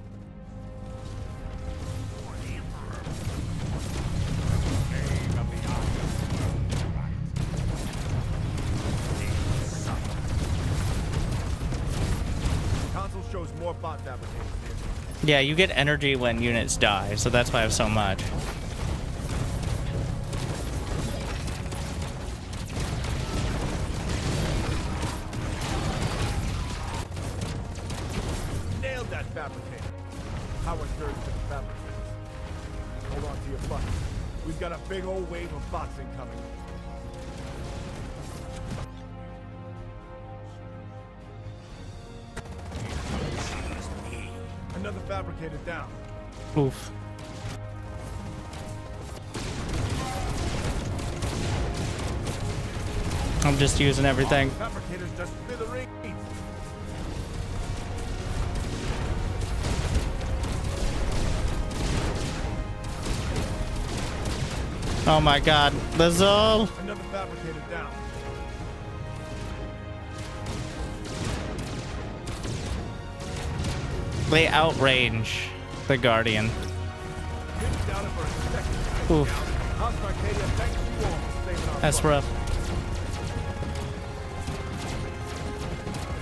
Console shows more bot fabricators here. Yeah, you get energy when units die, so that's why I have so much. Nailed that fabricator. Power surge to the fabricators. Hold on to your butts. We've got a big old wave of bots incoming. Another fabricator down. Oof. I'm just using everything. Fabricators just smithereens. Oh my god, the Zol! Another fabricator down. They outrange the Guardian. Oof. That's rough.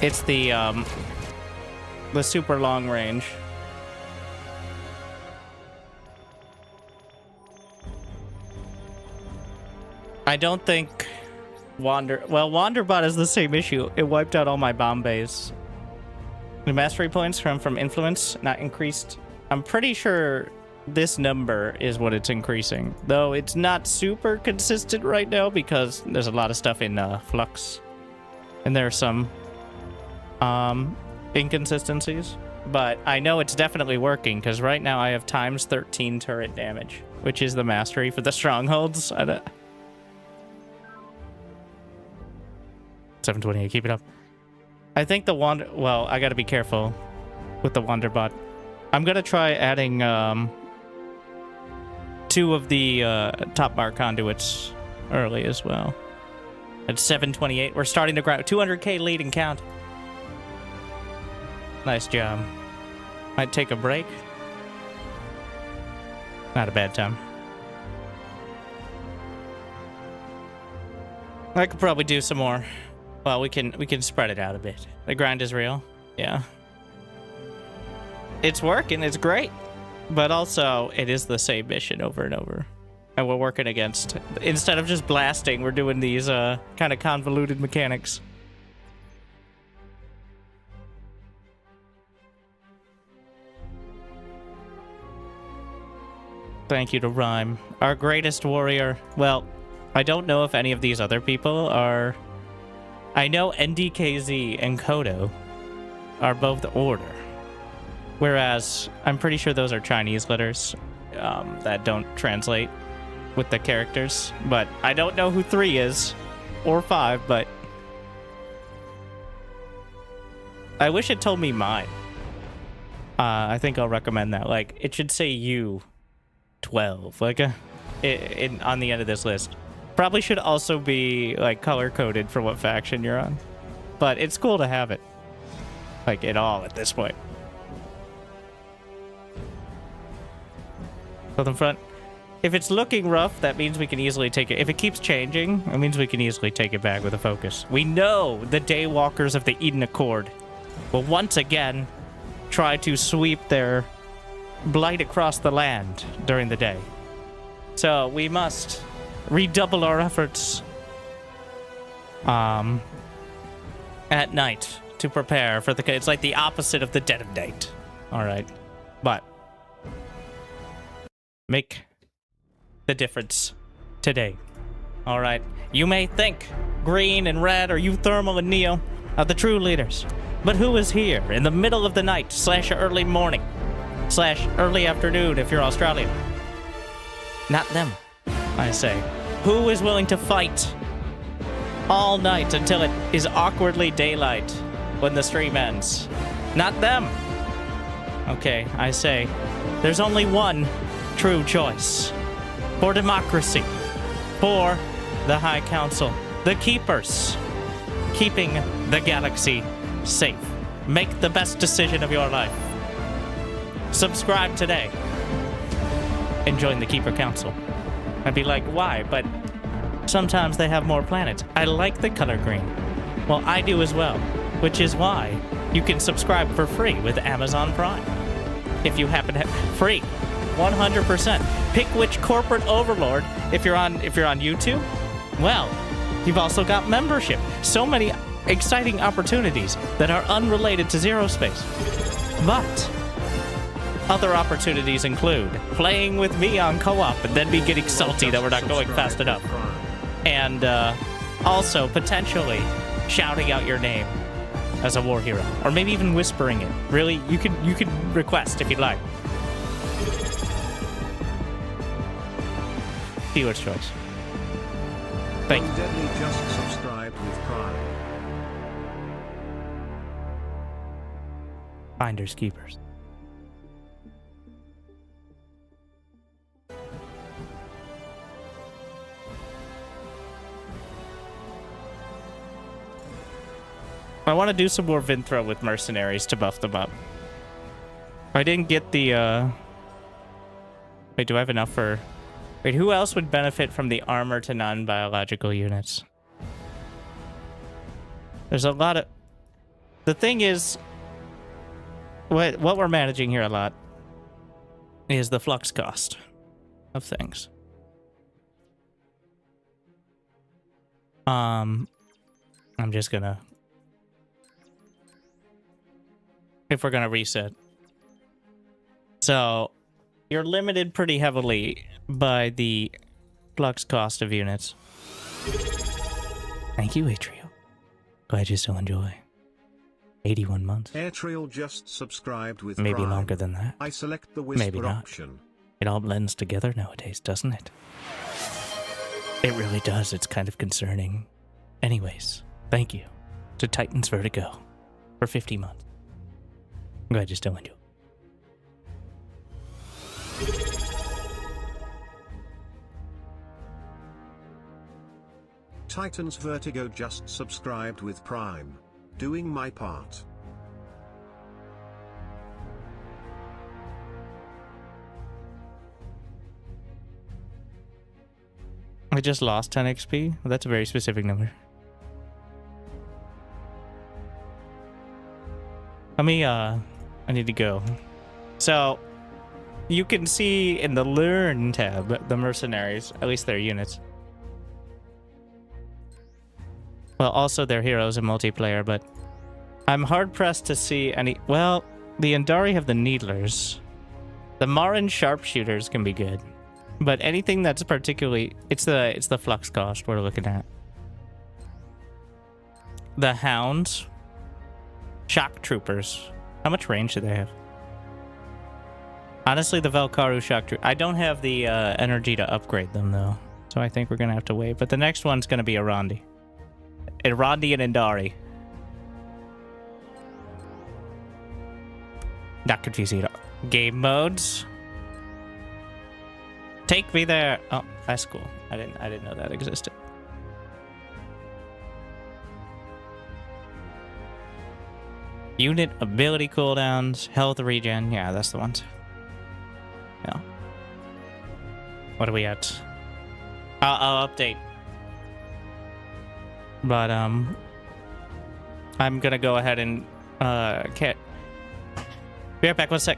It's the super long range. I don't think Wanderbot is the same issue. It wiped out all my bomb bays. The mastery points from influence, not increased. I'm pretty sure this number is what it's increasing. Though it's not super consistent right now because there's a lot of stuff in flux. And there are some inconsistencies. But I know it's definitely working because right now I have times 13 turret damage, which is the mastery for the strongholds. 728, keep it up. I think the well, I gotta be careful with the Wanderbot. I'm gonna try adding 2 of the top bar conduits early as well. At 728, we're starting to grow 200k lead and count. Nice job. Might take a break. Not a bad time. I could probably do some more. Well, we can spread it out a bit. The grind is real. Yeah. It's working. It's great. But also, it is the same mission over and over. And we're working against... Instead of just blasting, we're doing these kind of convoluted mechanics. Thank you to Rhyme. Our greatest warrior. Well, I don't know if any of these other people are... I know NDKZ and Kodo are both the Order. Whereas, I'm pretty sure those are Chinese letters that don't translate with the characters. But I don't know who 3 is, or 5, but... I wish it told me mine. I think I'll recommend that. Like, it should say U12, like on the end of this list. Probably should also be, like, color-coded for what faction you're on. But it's cool to have it. Like, at all at this point. Southern front. If it's looking rough, that means we can easily take it. If it keeps changing, it means we can easily take it back with a focus. We know the Daywalkers of the Eden Accord will once again try to sweep their blight across the land during the day. So we must redouble our efforts at night to prepare for the... It's like the opposite of the dead of night. All right. But make the difference today. All right. You may think green and red or euthermal and neo are the true leaders. But who is here in the middle of the night / early morning / early afternoon if you're Australian? Not them, I say. Who is willing to fight all night until it is awkwardly daylight when the stream ends? Not them. Okay, I say, there's only one true choice. For democracy. For the High Council. The Keepers. Keeping the galaxy safe. Make the best decision of your life. Subscribe today. And join the Keeper Council. I'd be like, why? But sometimes they have more planets. I like the color green. Well, I do as well. Which is why you can subscribe for free with Amazon Prime. if you happen to free. 100%. Pick which corporate overlord if you're on YouTube. Well, you've also got membership. So many exciting opportunities that are unrelated to Zerospace. But other opportunities include playing with me on co-op and then me getting salty that we're not going fast enough. And also potentially shouting out your name as a war hero, or maybe even whispering it. Really, you can request if you'd like. Viewer's choice. Thank you. Deadly just subscribed with Prime. Finders keepers. I want to do some more Vinthra with mercenaries to buff them up. I didn't get the, Wait, do I have enough for... Wait, who else would benefit from the armor to non-biological units? There's a lot of... The thing is... What we're managing here a lot is the flux cost of things. I'm just gonna... If we're gonna reset. So, you're limited pretty heavily by the flux cost of units. Thank you, Atrio. Glad you still enjoy. 81 months. Airtrail just subscribed with Maybe Prime. longer than that. I select the whisper Maybe not. option. It all blends together nowadays, doesn't it? It really does. It's kind of concerning. Anyways, thank you to Titan's Vertigo for 50 months. I'm glad you still enjoy. Titan's Vertigo just subscribed with Prime. Doing my part. I just lost 10 XP. Well, that's a very specific number. Let me, I need to go. So, you can see in the Learn tab, the mercenaries, at least their units. Well, also their heroes in multiplayer, but I'm hard-pressed to see any... Well, the Andari have the Needlers. The Marin Sharpshooters can be good. But anything that's particularly... It's the flux cost we're looking at. The Hounds. Shock Troopers. How much range do they have? Honestly, the Valkaru Shock Troopers... I don't have the energy to upgrade them, though. So I think we're going to have to wait. But the next one's going to be Arandi. Arandi and Andari. Not confusing at all. Game modes. Take me there. Oh, that's cool. I didn't know that existed. Unit ability cooldowns, health regen. Yeah, that's the ones. Yeah. What are we at? I'll update. But I'm gonna go ahead and be right back. 1 sec.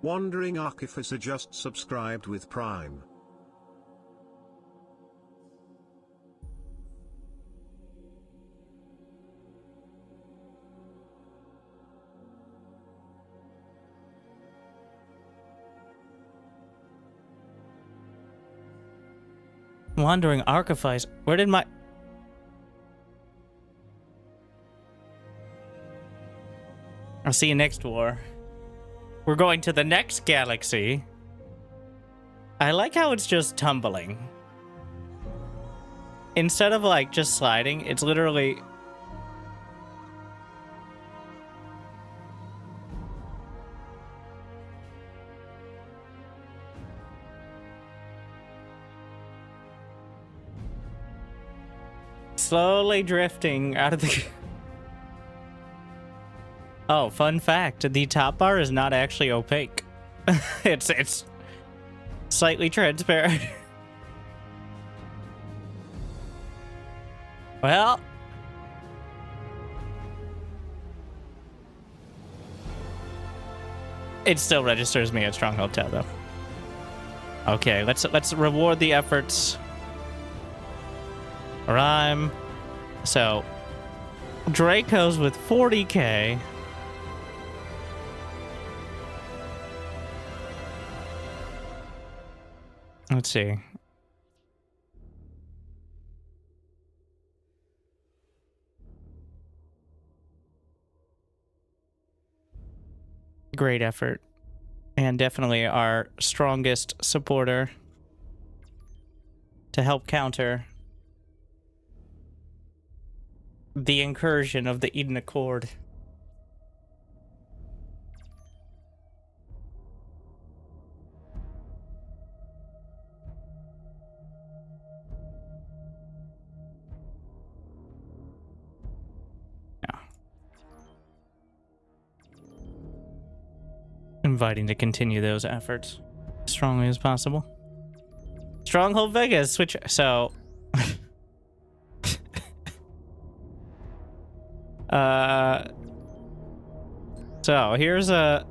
Wandering Artificer just subscribed with Prime. Wandering Artifice. Where did my... I'll see you next war. We're going to the next galaxy. I like how it's just tumbling. Instead of like just sliding, it's literally... slowly drifting out of the... Oh, fun fact, the top bar is not actually opaque. It's slightly transparent. Well, it still registers me at Stronghold Tower though. Okay, let's reward the efforts. Rhyme. So Draco's with 40k. Let's see. Great effort. And definitely our strongest supporter to help counter the incursion of the Eden Accord. Inviting to continue those efforts as strongly as possible. Stronghold Vegas switch. So so here's a...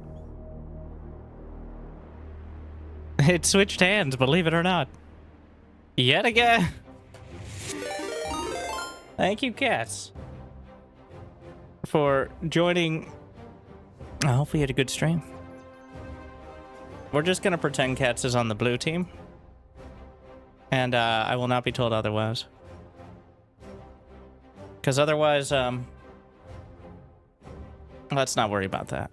It switched hands, believe it or not. Yet again. Thank you, Cats, for joining. I hope we had a good stream. We're just gonna pretend Cats is on the blue team. And I will not be told otherwise. Because otherwise, let's not worry about that.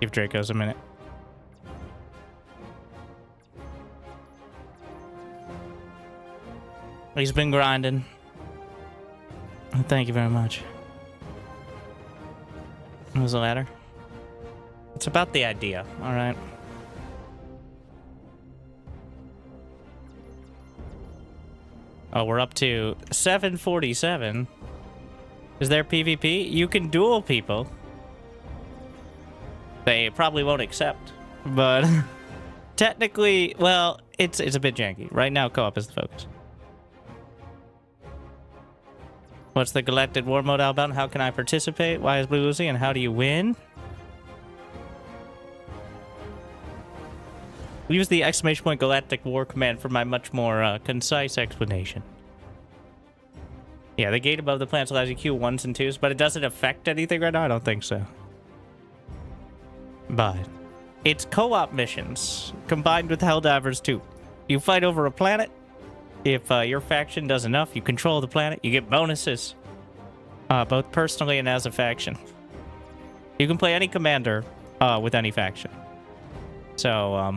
Give Draco's a minute. He's been grinding. Thank you very much. What was the ladder? It's about the idea, alright? Oh, we're up to 747. Is there PvP? You can duel people. They probably won't accept, but technically, well, it's a bit janky. Right now, co-op is the focus. What's the Galactic War mode all about? How can I participate? Why is Blue losing? And how do you win? Use the exclamation point Galactic War command for my much more concise explanation. Yeah, the gate above the planets allows you queue 1s and 2s, but it doesn't affect anything right now? I don't think so. But it's co-op missions combined with Helldivers 2. You fight over a planet. If your faction does enough, you control the planet. You get bonuses, both personally and as a faction. You can play any commander with any faction. So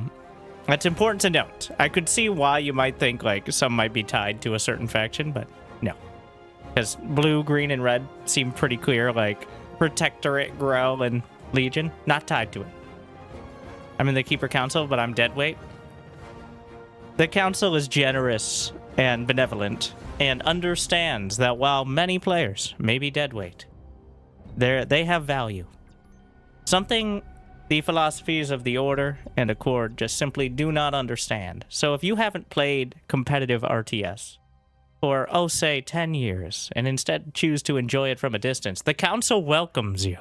that's important to note. I could see why you might think like some might be tied to a certain faction, but no. Because blue, green, and red seem pretty clear, like Protectorate, Growl, and Legion. Not tied to it. I'm in the Keeper Council, but I'm deadweight. The Council is generous and benevolent and understands that while many players may be deadweight, they have value. Something the philosophies of the Order and Accord just simply do not understand. So if you haven't played competitive RTS, for, oh, say, 10 years, and instead choose to enjoy it from a distance, the Council welcomes you.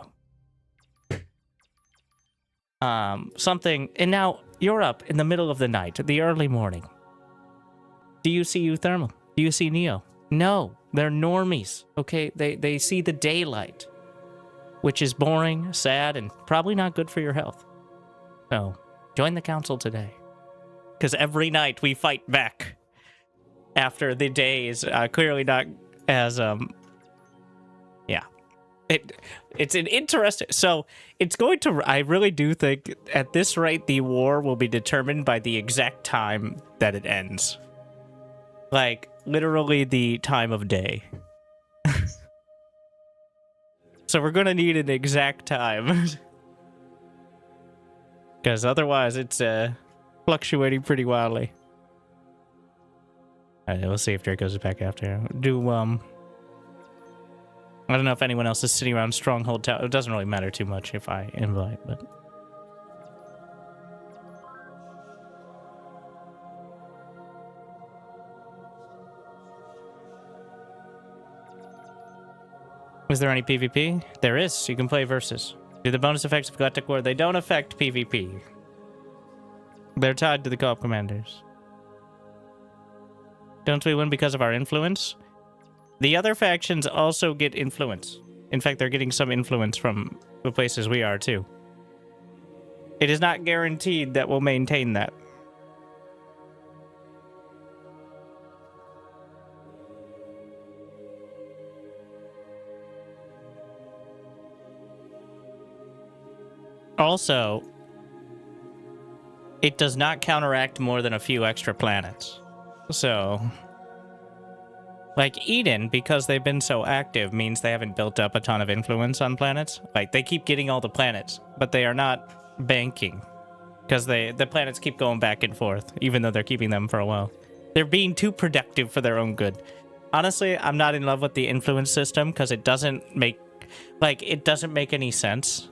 And now you're up in the middle of the night, the early morning. Do you see Euthermal? Do you see Neo? No, they're normies, okay? They see the daylight, which is boring, sad, and probably not good for your health. So, join the Council today. Because every night we fight back after the day is clearly not as, yeah. It's an interesting... So, it's going to... I really do think, at this rate, the war will be determined by the exact time that it ends. Like, literally the time of day. So we're going to need an exact time. Because otherwise it's fluctuating pretty wildly. Alright, we'll see if Draco's back after. I don't know if anyone else is sitting around Stronghold Tower. It doesn't really matter too much if I invite, but... Is there any PvP? There is. You can play versus. Do the bonus effects of Galactic War? They don't affect PvP. They're tied to the co-op commanders. Don't we win because of our influence? The other factions also get influence. In fact, they're getting some influence from the places we are, too. It is not guaranteed that we'll maintain that. Also, it does not counteract more than a few extra planets. So, like Eden, because they've been so active, means they haven't built up a ton of influence on planets. Like, they keep getting all the planets, but they are not banking. Because the planets keep going back and forth, even though they're keeping them for a while. They're being too productive for their own good. Honestly, I'm not in love with the influence system, because it doesn't make any sense.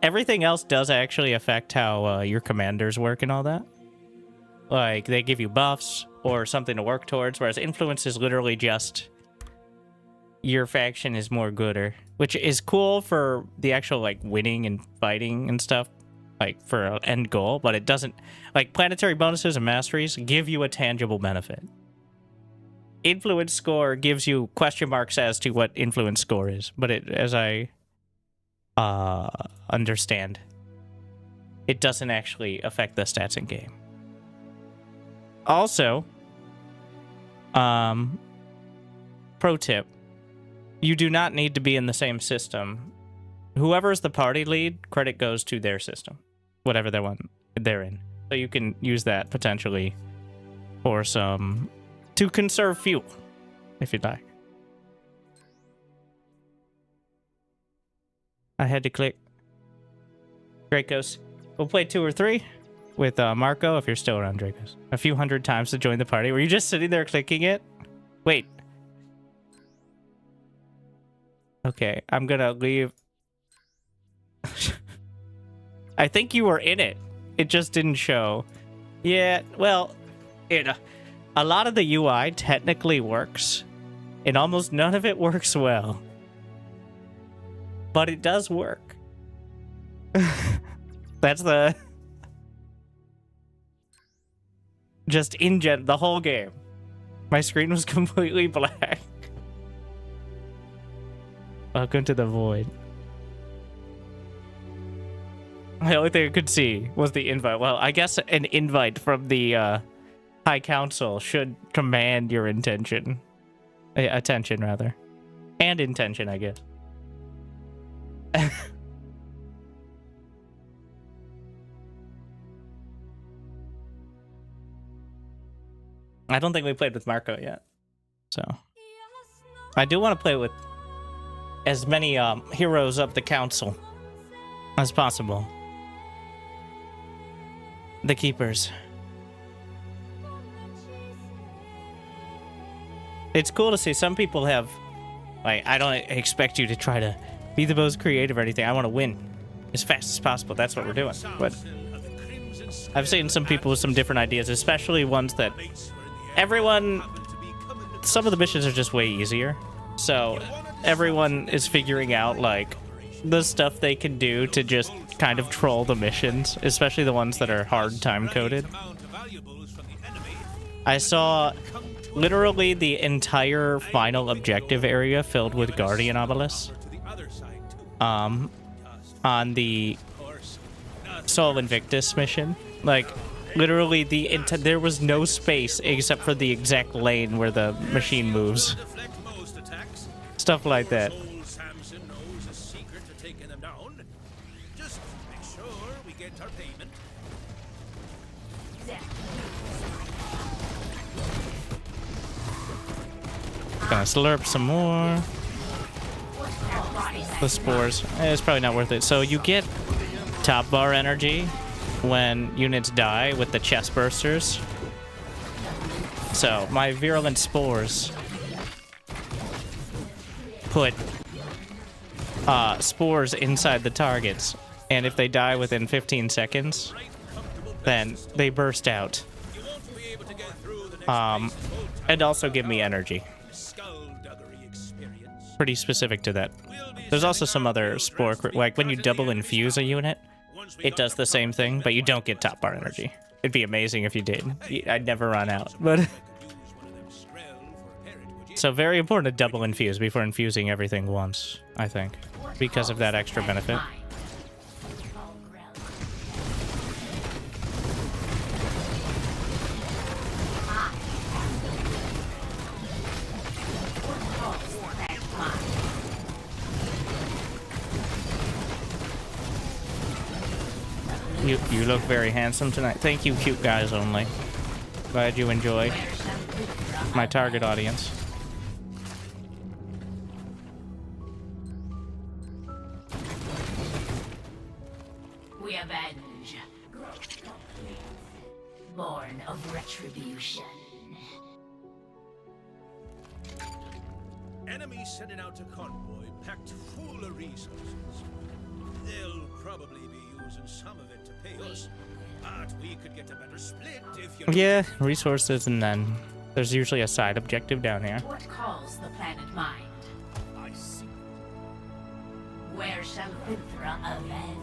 Everything else does actually affect how your commanders work and all that. Like, they give you buffs or something to work towards, whereas influence is literally just your faction is more gooder, which is cool for the actual, like, winning and fighting and stuff, like, for an end goal, but it doesn't... Like, planetary bonuses and masteries give you a tangible benefit. Influence score gives you question marks as to what influence score is, but it, as I... understand, it doesn't actually affect the stats in game. Also, pro tip, you do not need to be in the same system. Whoever's the party lead, credit goes to their system, whatever they're in. So you can use that potentially for to conserve fuel, if you'd like. I had to click Dracos. We'll play 2 or 3 with Marco, if you're still around, Dracos. A few hundred times to join the party. Were you just sitting there clicking it? Wait. Okay, I'm gonna leave. I think you were in it. It just didn't show. Yeah, well, a lot of the UI technically works, and almost none of it works well. But it does work. That's the... Just in the whole game. My screen was completely black. Welcome to the void. The only thing I could see was the invite. Well, I guess an invite from the High Council should command your attention, rather. And intention, I guess. I don't think we played with Marco yet, so I do want to play with as many heroes of the council as possible. The keepers. It's cool to see some people have, like, I don't expect you to try to be the most creative or anything. I want to win as fast as possible. That's what we're doing. But I've seen some people with some different ideas, especially ones that everyone some of the missions are just way easier. So everyone is figuring out like the stuff they can do to just kind of troll the missions, especially the ones that are hard time coded. I saw literally the entire final objective area filled with Guardian obelisks on the Sol Invictus mission. Like literally there was no space except for the exact lane where the machine moves. Stuff like that. Gonna slurp some more. The spores. It's probably not worth it. So you get top bar energy when units die with the chest bursters. So my virulent spores put spores inside the targets, and if they die within 15 seconds, then they burst out. And also give me energy. Pretty specific to that. There's also some other spore, like when you double infuse a unit, it does the same thing, but you don't get top bar energy. It'd be amazing if you did. I'd never run out, but... So very important to double infuse before infusing everything once, I think, because of that extra benefit. You look very handsome tonight. Thank you, cute guys only. Glad you enjoy my target audience. We avenge. Born of retribution. Enemies sending out a convoy packed full of resources. They'll probably be using some of it to pay us, but we could get a better split if you... Yeah, resources, and then there's usually a side objective down here. What calls the planet mind? I see. Where shall Winthra avenge?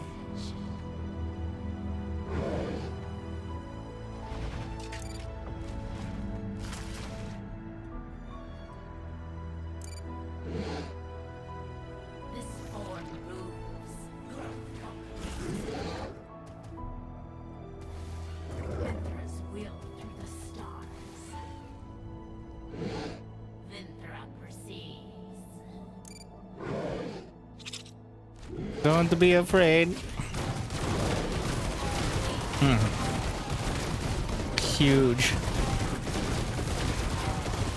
This form moves. Winthra's will through the stars. Winthra perceives. Don't be afraid. Huge.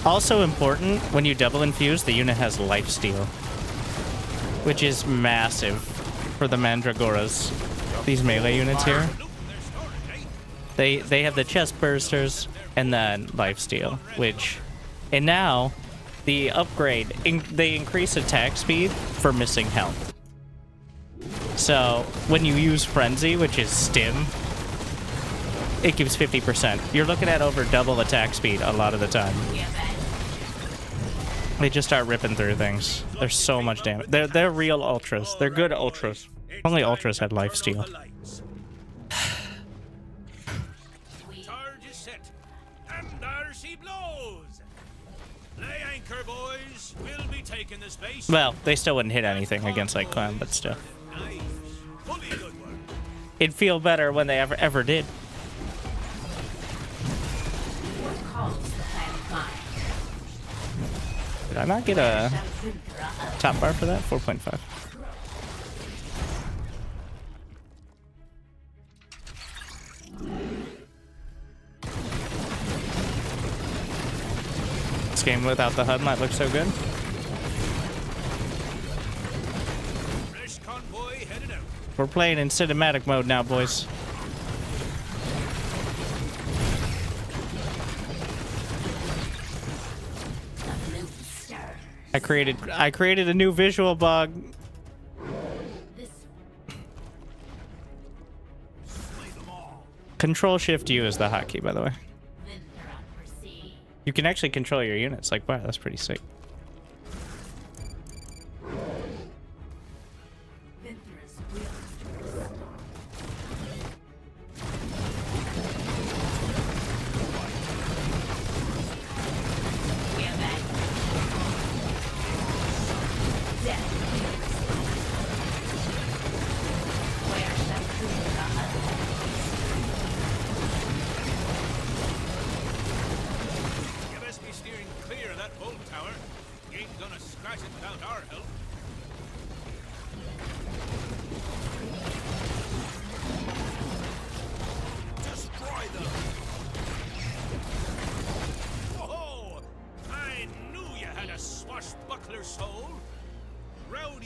Also important, when you double infuse, the unit has lifesteal, which is massive for the Mandragoras. These melee units here. They have the chest bursters and then lifesteal, which, and now the upgrade, they increase attack speed for missing health. So when you use Frenzy, which is stim, it gives 50%. You're looking at over double attack speed a lot of the time. They just start ripping through things. There's so much damage. They're real ultras. They're good ultras. Only ultras had lifesteal. Charge is set, and there she blows. Lay anchor, boys. We'll be taking the space. Well, they still wouldn't hit anything against like Clown, but still. It'd feel better when they ever did. Did I not get a top bar for that? 4.5. This game without the HUD might look so good. We're playing in cinematic mode now, boys. I created a new visual bug. Control Shift U is the hotkey, by the way. You can actually control your units. Like, wow, that's pretty sick.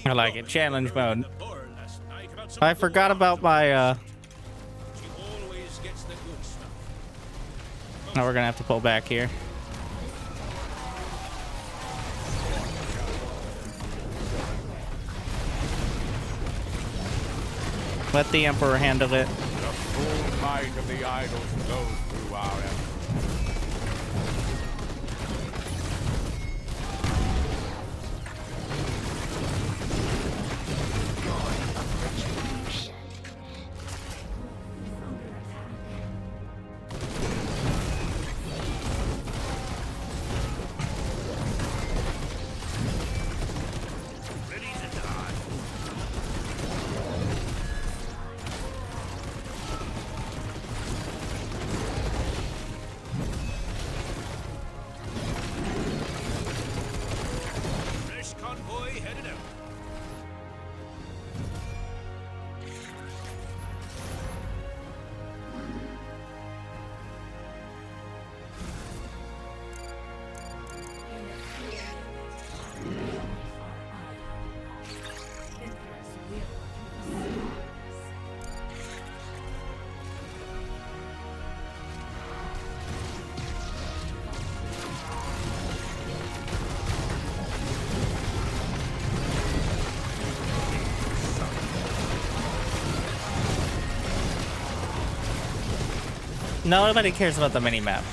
I like it. Challenge mode. I forgot about my now we're gonna have to pull back here. Let the Emperor handle it. The full might of the idols flows through our efforts. Nobody cares about the mini-map.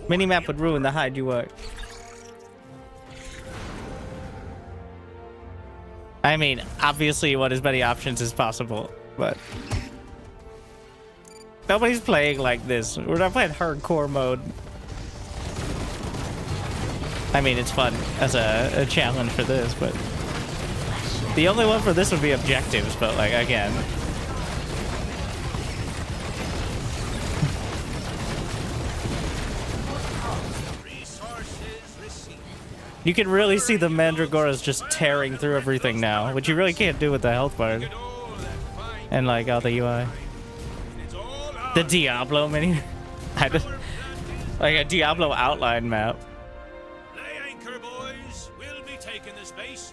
Mini-map would ruin the hide you work. I mean, obviously you want as many options as possible, but nobody's playing like this. We're not playing hardcore mode. I mean, it's fun as a challenge for this, but the only one for this would be objectives, but like, again, you can really see the Mandragoras just tearing through everything now, which you really can't do with the health bar. And like all the UI. The Diablo mini. Like a Diablo outline map. Lay anchor, boys. We'll be taking this base.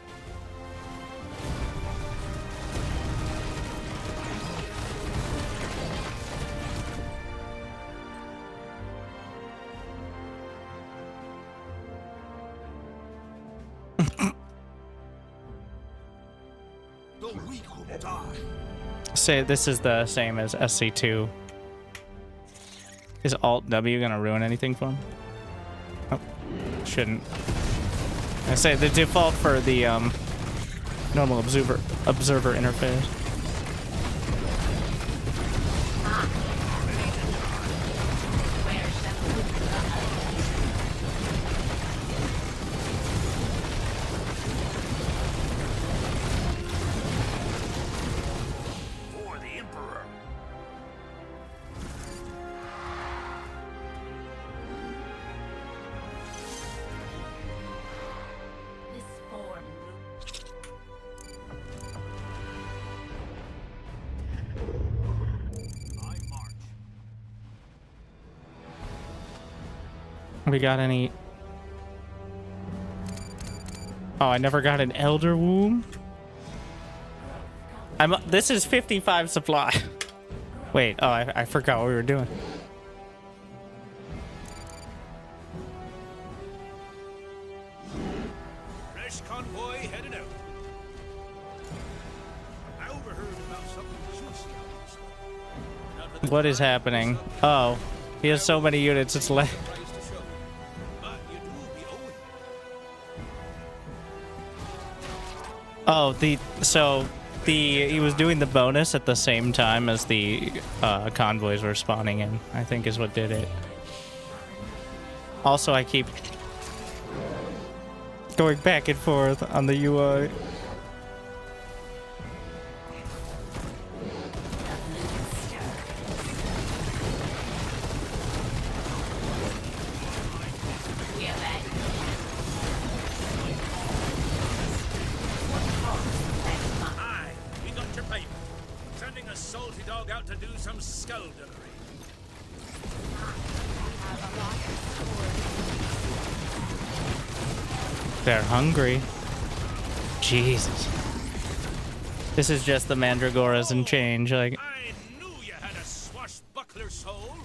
Say this is the same as SC2. Is Alt W gonna ruin anything for him? Oh, shouldn't. I say the default for the normal observer interface. We got any? Oh, I never got an Elder Womb. This is 55 supply. Wait, oh, I forgot what we were doing. Fresh convoy headed out. I overheard about something juicy out. What is happening? Oh, he has so many units. It's like Oh, he was doing the bonus at the same time as the convoys were spawning in, I think is what did it. Also, I keep going back and forth on the UI. Aye, we got your paper. Sending a salty dog out to do some skullduggery. They're hungry. Jesus. This is just the Mandragoras and change, like. I knew you had a swashbuckler soul.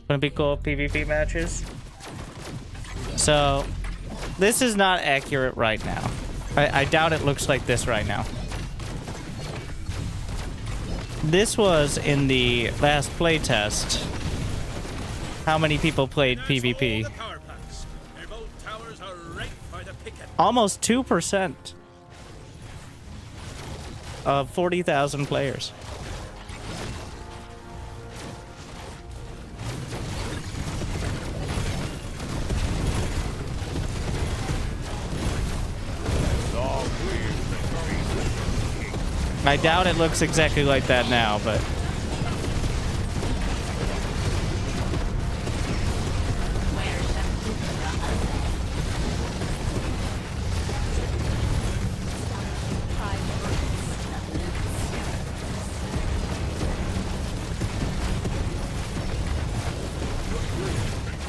Gonna be cool PvP matches. So, this is not accurate right now. I doubt it looks like this right now. This was in the last playtest. How many people played PvP? Almost 2% of 40,000 players. I doubt it looks exactly like that now, but...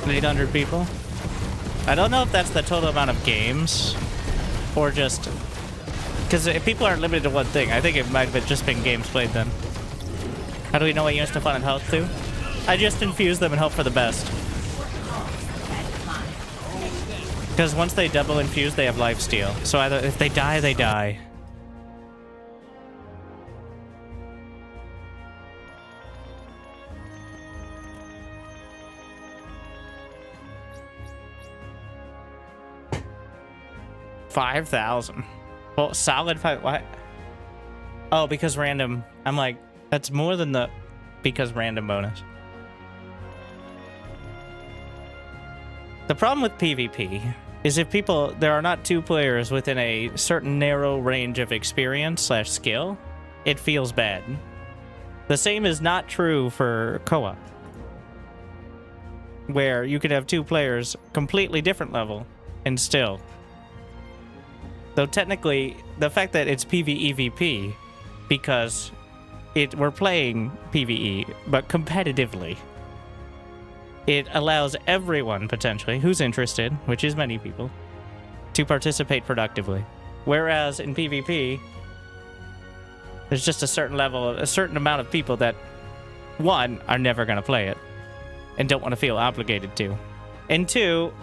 $800 people. I don't know if that's the total amount of games, or just... Because if people aren't limited to one thing, I think it might have just been games played then. How do we know what units to fund and health to? I just infuse them and hope for the best. Because once they double infuse, they have lifesteal. So either if they die, they die. $5,000. Well, solid 5. What? Oh, because random. I'm like, that's more than the because random bonus. The problem with PvP is if there are not two players within a certain narrow range of experience / skill, it feels bad. The same is not true for co-op, where you could have two players completely different level and still. Though technically, the fact that it's PvEVP, because we're playing PvE, but competitively, it allows everyone, potentially, who's interested, which is many people, to participate productively. Whereas in PvP, there's just a certain amount of people that, one, are never going to play it, and don't want to feel obligated to. And two,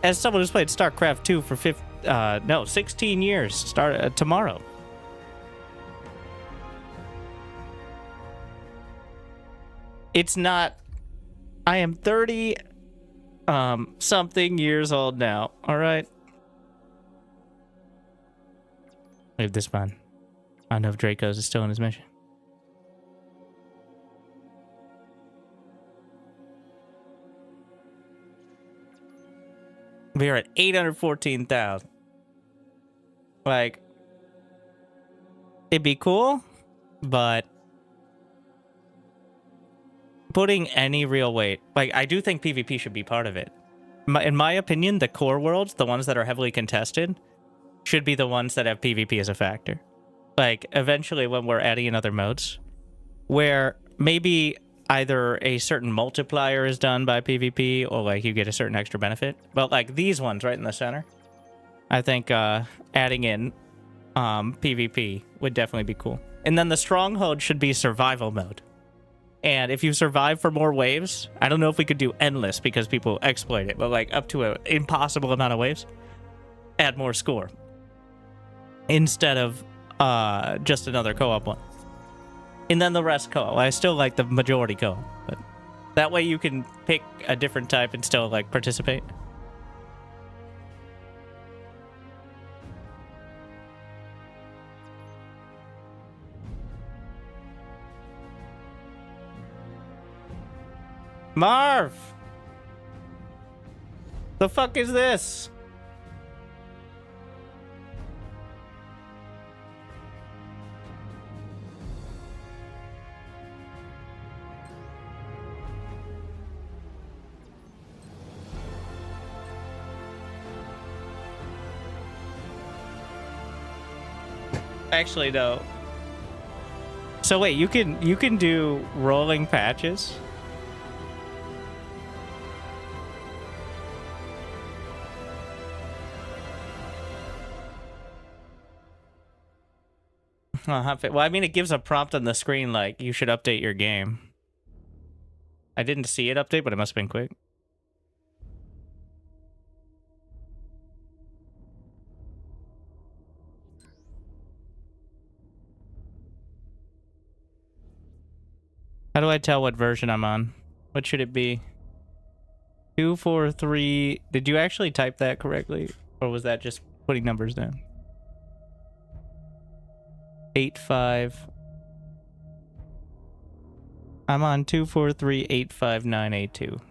as someone who's played StarCraft 2 for 16 years, tomorrow. It's not... I am 30 something years old now, alright? Leave this one. I don't know if Draco's is still in his mission. We are at 814,000. Like, it'd be cool, but putting any real weight, like, I do think PvP should be part of it. In my opinion, the core worlds, the ones that are heavily contested, should be the ones that have PvP as a factor. Like, eventually when we're adding in other modes, where maybe either a certain multiplier is done by PvP, or like you get a certain extra benefit. But like these ones right in the center, I think adding in PvP would definitely be cool. And then the stronghold should be survival mode. And if you survive for more waves, I don't know if we could do endless because people exploit it, but like up to an impossible amount of waves, add more score. Instead of just another co-op one. And then the rest co-op. I still like the majority co-op, but that way you can pick a different type and still like participate. Marv! The fuck is this? Actually, no. So wait, you can do rolling patches? Well, I mean, it gives a prompt on the screen like, you should update your game. I didn't see it update, but it must have been quick. How do I tell what version I'm on? What should it be? 243... Did you actually type that correctly? Or was that just putting numbers down? 85. I'm on 243859882.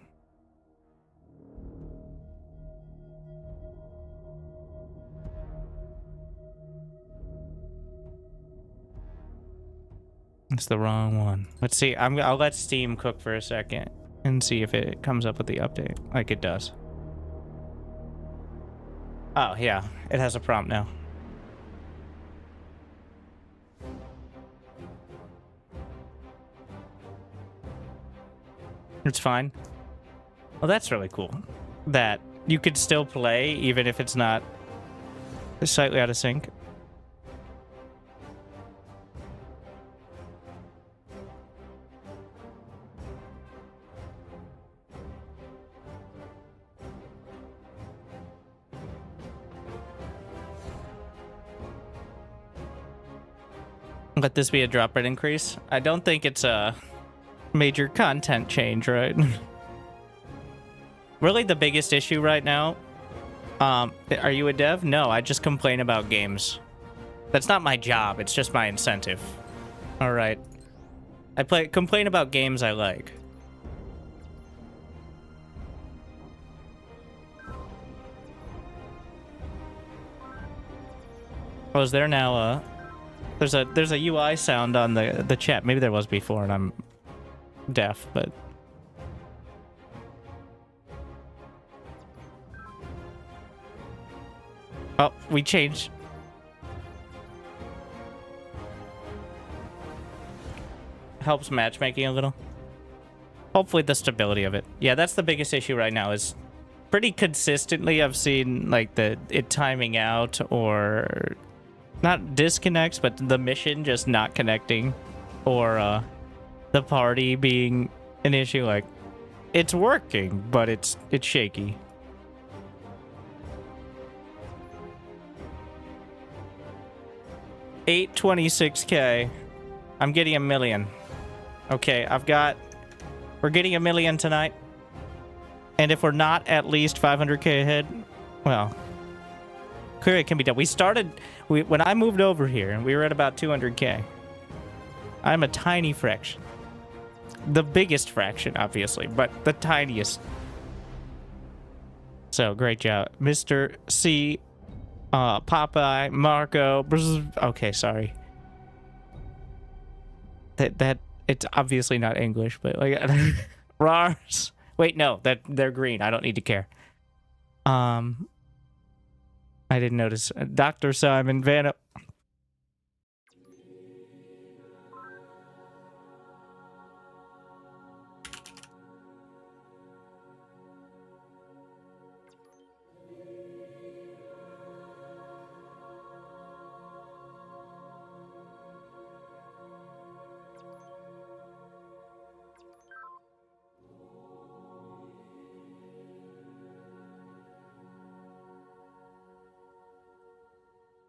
It's the wrong one. Let's see. I'll let Steam cook for a second and see if it comes up with the update like it does. Oh, yeah. It has a prompt now. It's fine. Well, that's really cool. That you could still play even if it's not slightly out of sync. Let this be a drop rate increase. I don't think it's a major content change, right? Really, the biggest issue right now. Are you a dev? No, I just complain about games. That's not my job. It's just my incentive. All right. I complain about games I like. Oh, is there now there's a UI sound on the chat. Maybe there was before and I'm deaf, but oh, we changed. Helps matchmaking a little. Hopefully the stability of it. Yeah, that's the biggest issue right now is pretty consistently I've seen like it timing out or not disconnects, but the mission just not connecting or the party being an issue. Like it's working, but it's shaky. $826K. I'm getting 1 million. Okay, we're getting 1 million tonight. And if we're not at least 500K ahead, well, clearly it can be done. When I moved over here, we were at about 200K. I'm a tiny fraction. The biggest fraction, obviously, but the tiniest. So, great job. Mr. C, Popeye, Marco, okay, sorry. That it's obviously not English, but like Rars. Wait, no, they're green. I don't need to care. I didn't notice. Dr. Simon Vanna.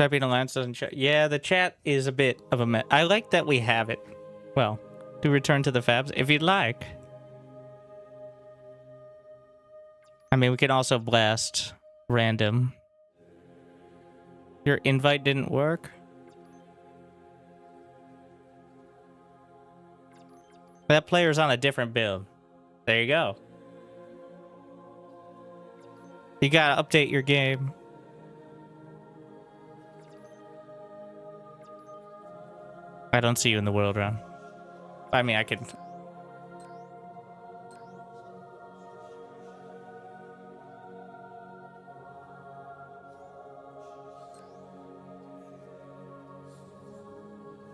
Typing Alliance doesn't chat. Yeah, the chat is a bit of a mess. I like that we have it. Well, to return to the Fabs, if you'd like. I mean, we can also blast random. Your invite didn't work? That player's on a different build. There you go. You gotta update your game. I don't see you in the world round. I mean, I can...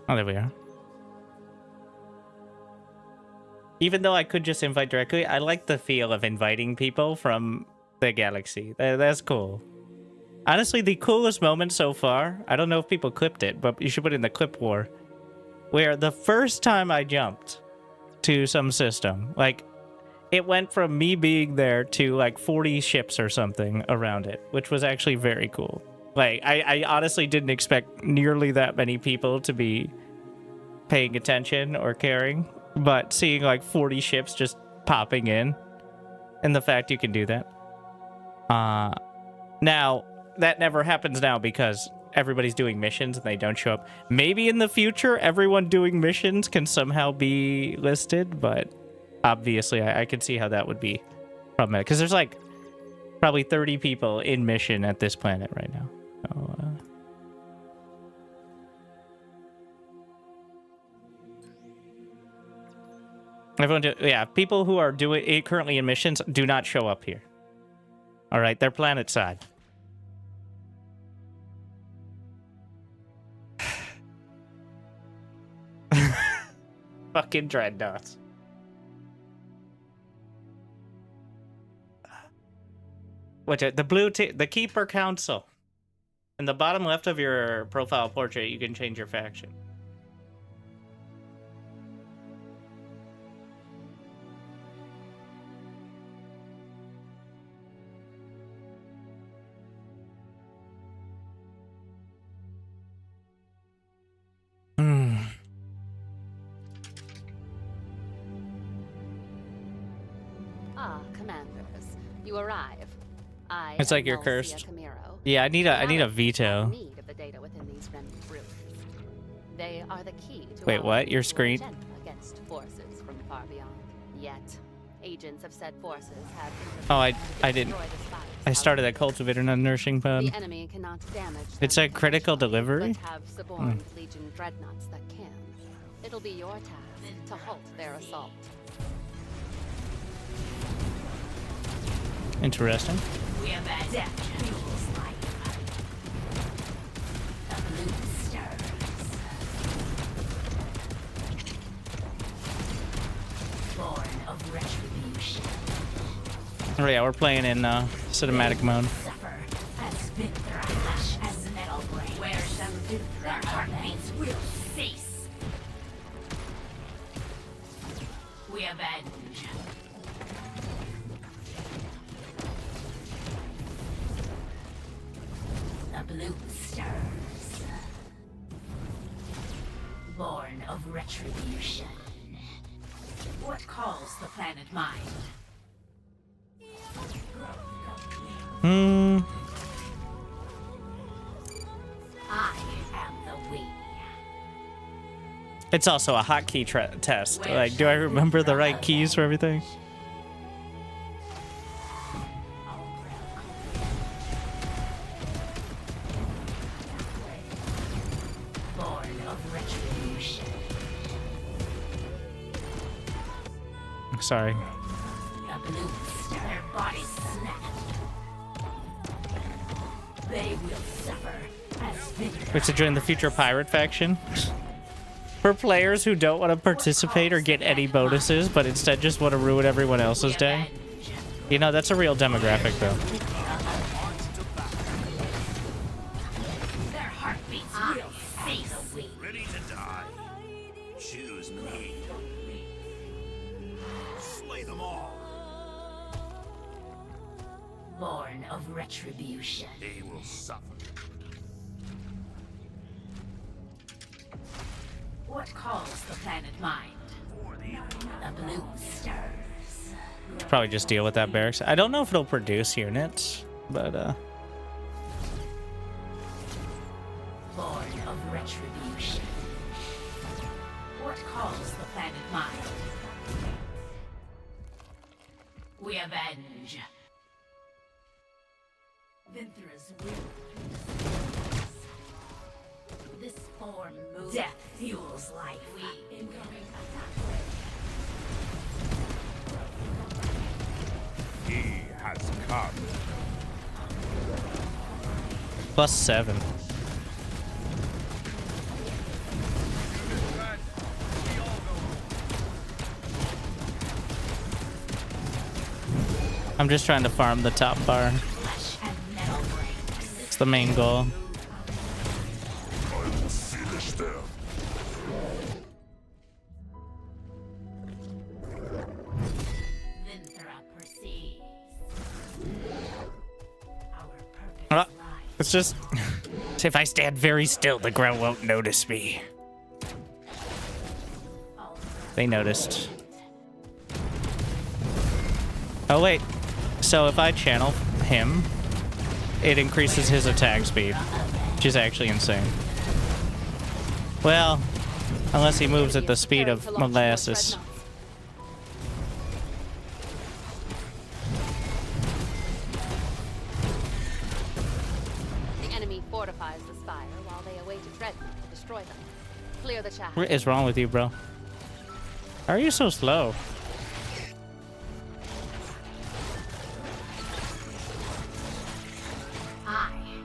Oh, there we are. Even though I could just invite directly, I like the feel of inviting people from the galaxy. That's cool. Honestly, the coolest moment so far, I don't know if people clipped it, but you should put it in the clip war, where the first time I jumped to some system, like, it went from me being there to like 40 ships or something around it, which was actually very cool. Like, I honestly didn't expect nearly that many people to be paying attention or caring, but seeing like 40 ships just popping in, and the fact you can do that. Now, that never happens now because everybody's doing missions and they don't show up. Maybe in the future, everyone doing missions can somehow be listed, but obviously I can see how that would be problematic, because there's like probably 30 people in mission at this planet right now. So, everyone yeah, people who are doing it currently in missions do not show up here. All right, they're planet side. Fucking dreadnoughts. What the blue the Keeper Council. In the bottom left of your profile portrait, you can change your faction. Ah, commanders, you arrive. It's like you're cursed. Yeah, I need a veto. Need of the data within these remnant roots. They are the key to Wait, what? Your screen? Against forces from far beyond. Yet, agents of said forces have. Oh, I didn't. I started a cultivator, not a nourishing pod. The enemy cannot damage. It's a critical delivery. But have suborned Legion dreadnoughts that can. It'll be your task to halt their assault. Interesting. We have bad fuels like the blue stars. Born of retribution. Oh yeah, we're playing in cinematic mode. Suffer as Victor Ash as metal brain. Where some do their heartbeats will cease. We have bad the blue stars. Born of retribution. What calls the planet mind? I am the we. It's also a hotkey test. Like, do I remember the right keys for everything? Sorry. Their bodies snap. They will suffer as Wait, to join the future pirate faction? For players who don't want to participate or get any bonuses, but instead just want to ruin everyone else's day. You know, that's a real demographic, though. their heartbeats will cease. Ready to die. Choose me. Slay them all. Born of retribution. They will suffer. What calls the planet mind? The blue stars. Probably just deal with that barracks. I don't know if it'll produce units, but Born of retribution. What calls the planet mind? We avenge. Vinthra's will. This form moves. Death fuels life. We incoming attack. He has come. +7. I'm just trying to farm the top bar. It's the main goal. It's just if I stand very still, the ground won't notice me. They noticed. Oh wait, so if I channel him, it increases his attack speed, which is actually insane. Well, unless he moves at the speed of molasses. The enemy fortifies the spire while they await a dreadnought to destroy them. Clear the shaft. What is wrong with you, bro? How are you so slow?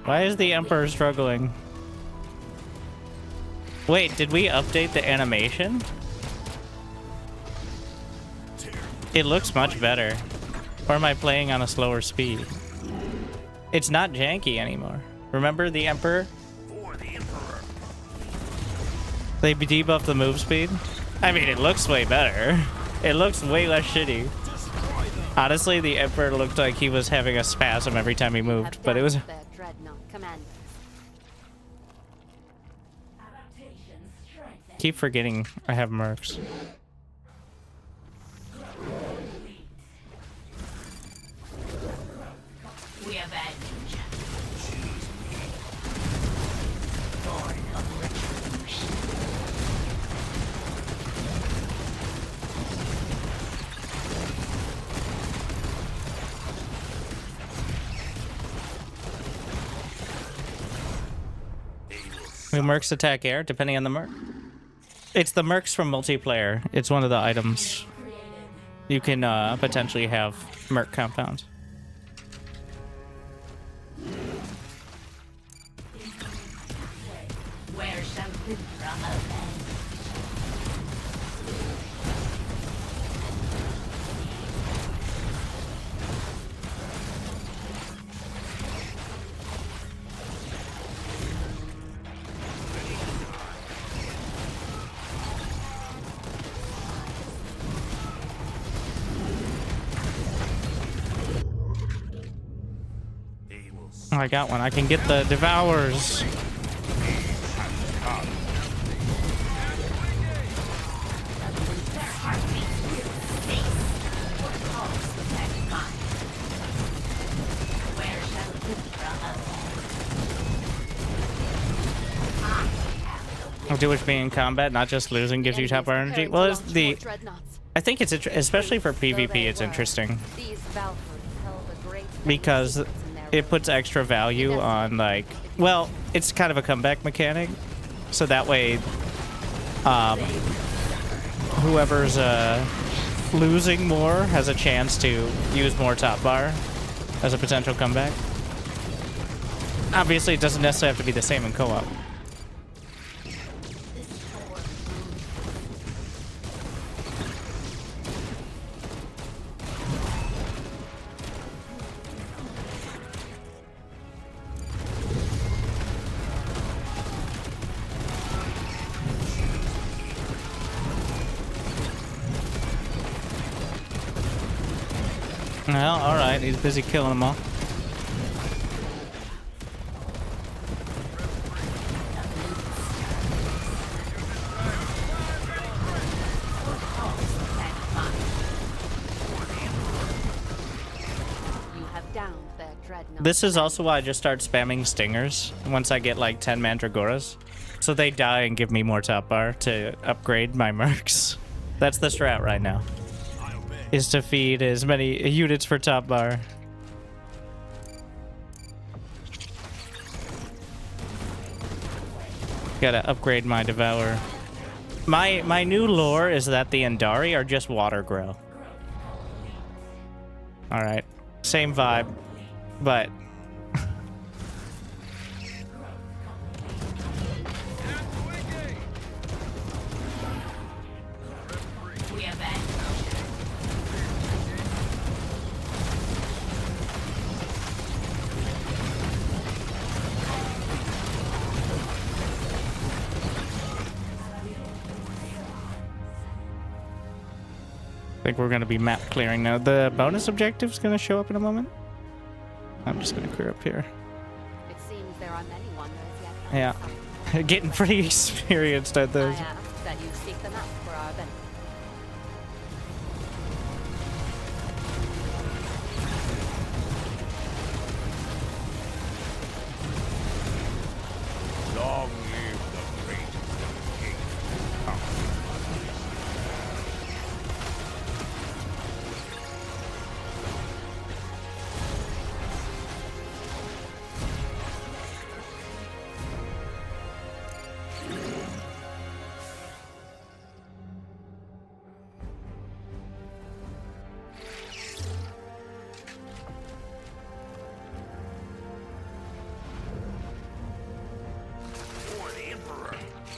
Why is the Emperor struggling? Wait, did we update the animation? It looks much better. Or am I playing on a slower speed? It's not janky anymore. Remember the Emperor? They debuffed the move speed? I mean, it looks way better. It looks way less shitty. Honestly, the Emperor looked like he was having a spasm every time he moved, but it was... Keep forgetting I have mercs. We avenge. We mercs attack air, depending on the merc. It's the mercs from multiplayer. It's one of the items. You can potentially have merc compounds. Where shall Vinthra avenge? Oh, I got one. I can get the devours. I'll do which being in combat, not just losing, gives you top bar energy. Well, it's the... I think it's especially for PvP. It's interesting because it puts extra value on, like, well, it's kind of a comeback mechanic, so that way whoever's losing more has a chance to use more top bar as a potential comeback. Obviously, it doesn't necessarily have to be the same in co-op. Well, alright, he's busy killing them all. downed their dreadnought. This is also why I just start spamming stingers once I get like 10 mandragoras. So they die and give me more top bar to upgrade my mercs. That's the strat right now. Is to feed as many units for top bar. Gotta upgrade my Devourer. My new lore is that the Andari are just water grow. Alright. Same vibe, but I think we're going to be map clearing now. The bonus objective is going to show up in a moment. I'm just going to clear up here. It seems there are many wonders yet. Yeah. Getting pretty experienced at this. I ask that you seek them out for our benefit. Long live the great king.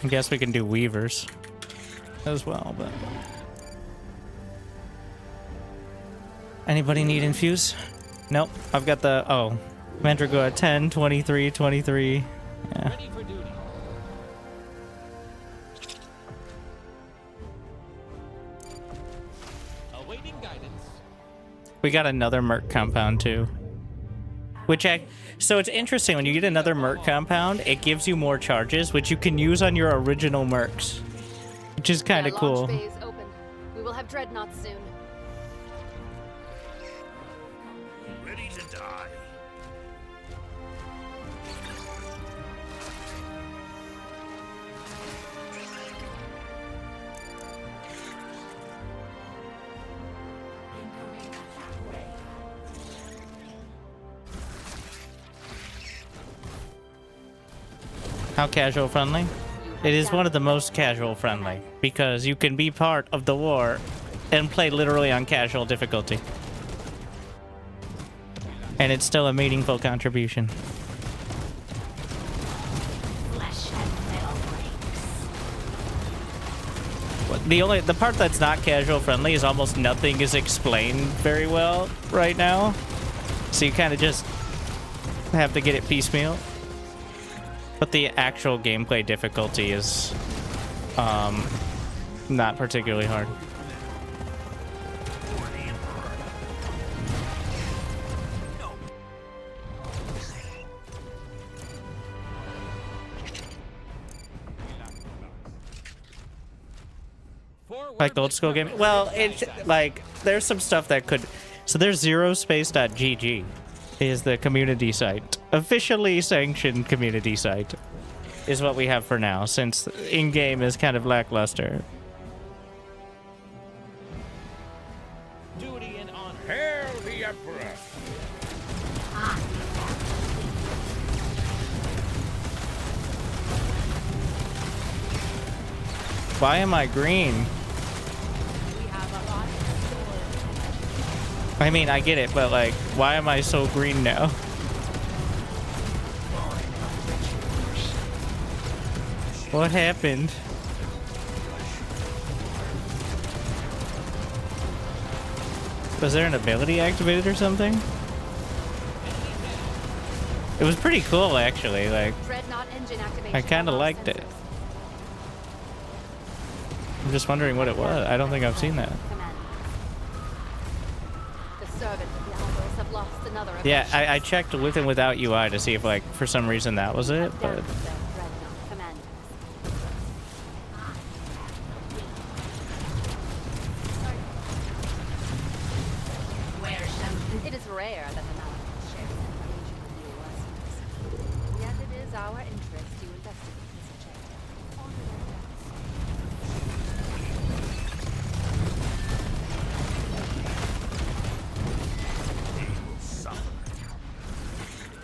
I guess we can do weavers as well, but anybody need infuse? Nope. I've got the Mandragora 10, 23, 23. Yeah. Ready for duty. Awaiting guidance. We got another merc compound too. So it's interesting, when you get another merc compound, it gives you more charges, which you can use on your original mercs, which is kind of cool. Launch bay is open. We will have dreadnoughts soon. Ready to die. How casual friendly? It is one of the most casual friendly, because you can be part of the war and play literally on casual difficulty. And it's still a meaningful contribution. The part that's not casual friendly is almost nothing is explained very well right now. So you kind of just have to get it piecemeal. But the actual gameplay difficulty is not particularly hard. Like the old school game? Well, it's like, there's some stuff that could... So there's Zerospace.gg is the community site. Officially sanctioned community site is what we have for now, since in-game is kind of lackluster. Duty and honor. Hail the Emperor! Why am I green? I mean, I get it, but like, why am I so green now? What happened? Was there an ability activated or something? It was pretty cool, actually. Like, I kind of liked it. I'm just wondering what it was. I don't think I've seen that. Yeah, I checked with and without UI to see if, like, for some reason that was it, but... It is rare that the is our interest to investigate this objective. On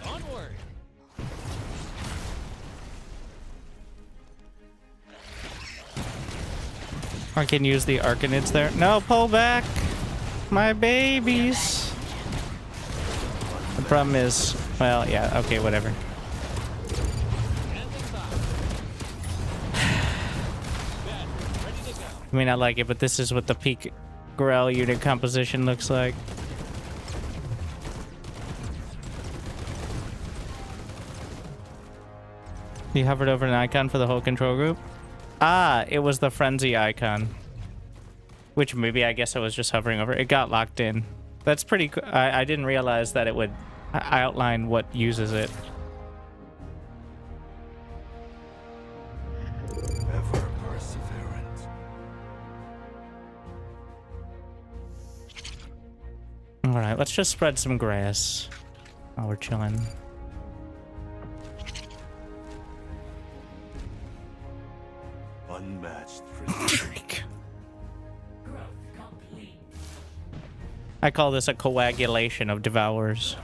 your Onward! I can use the Arcanids there. No, pull back! My babies! The problem is, well, yeah, okay, whatever. I mean, I like it, but this is what the peak Grell unit composition looks like. You hovered over an icon for the whole control group? Ah, it was the frenzy icon. Which maybe I guess I was just hovering over. It got locked in. That's pretty cool. I didn't realize that it would outline what uses it. Ever perseverant. Alright, let's just spread some grass while we're chilling. Unmatched. I call this a coagulation of devourers.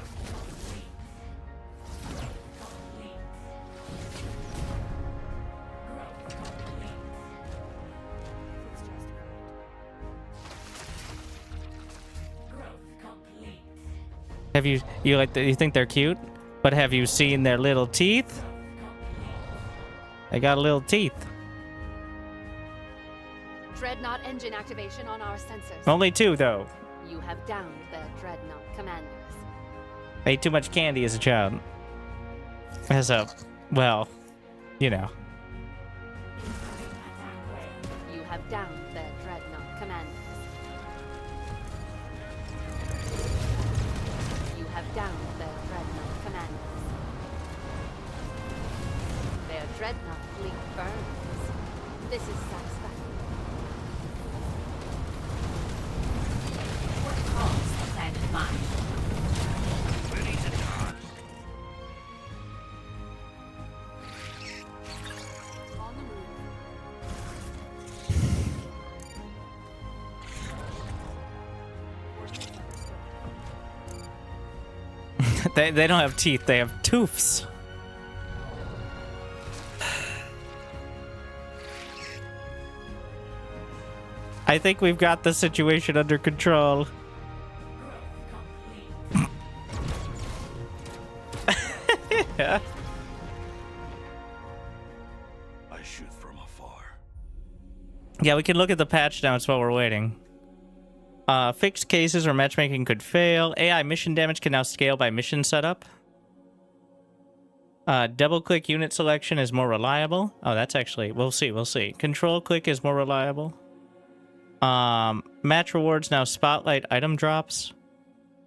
Have you you think they're cute? But have you seen their little teeth? They got little teeth. Dreadnought engine activation on our sensors. Only 2 though. You have downed their Dreadnought commanders. Ate too much candy as a child. As a, well, you know. You have downed their Dreadnought commanders. You have downed their Dreadnought commanders. Their Dreadnought fleet burns. This is satisfactory. Ready to charge. On the move. They don't have teeth, they have toofs. I think we've got the situation under control. Yeah. I shoot from afar. Yeah, we can look at the patch notes while we're waiting. Fixed cases or matchmaking could fail. AI mission damage can now scale by mission setup. Double-click unit selection is more reliable. Oh, that's actually... We'll see. Control click is more reliable. Match rewards now spotlight item drops.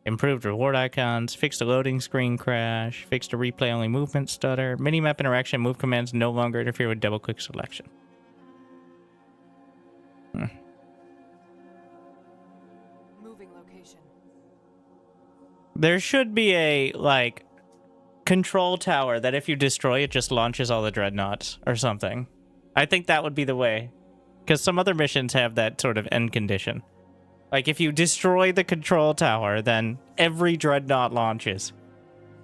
Improved reward icons. Fixed a loading screen crash. Fixed a replay-only movement stutter. Minimap interaction move commands no longer interfere with double-click selection. Moving location. There should be a, like, control tower that if you destroy it just launches all the dreadnoughts or something. I think that would be the way. Because some other missions have that sort of end condition. Like, if you destroy the control tower, then every dreadnought launches.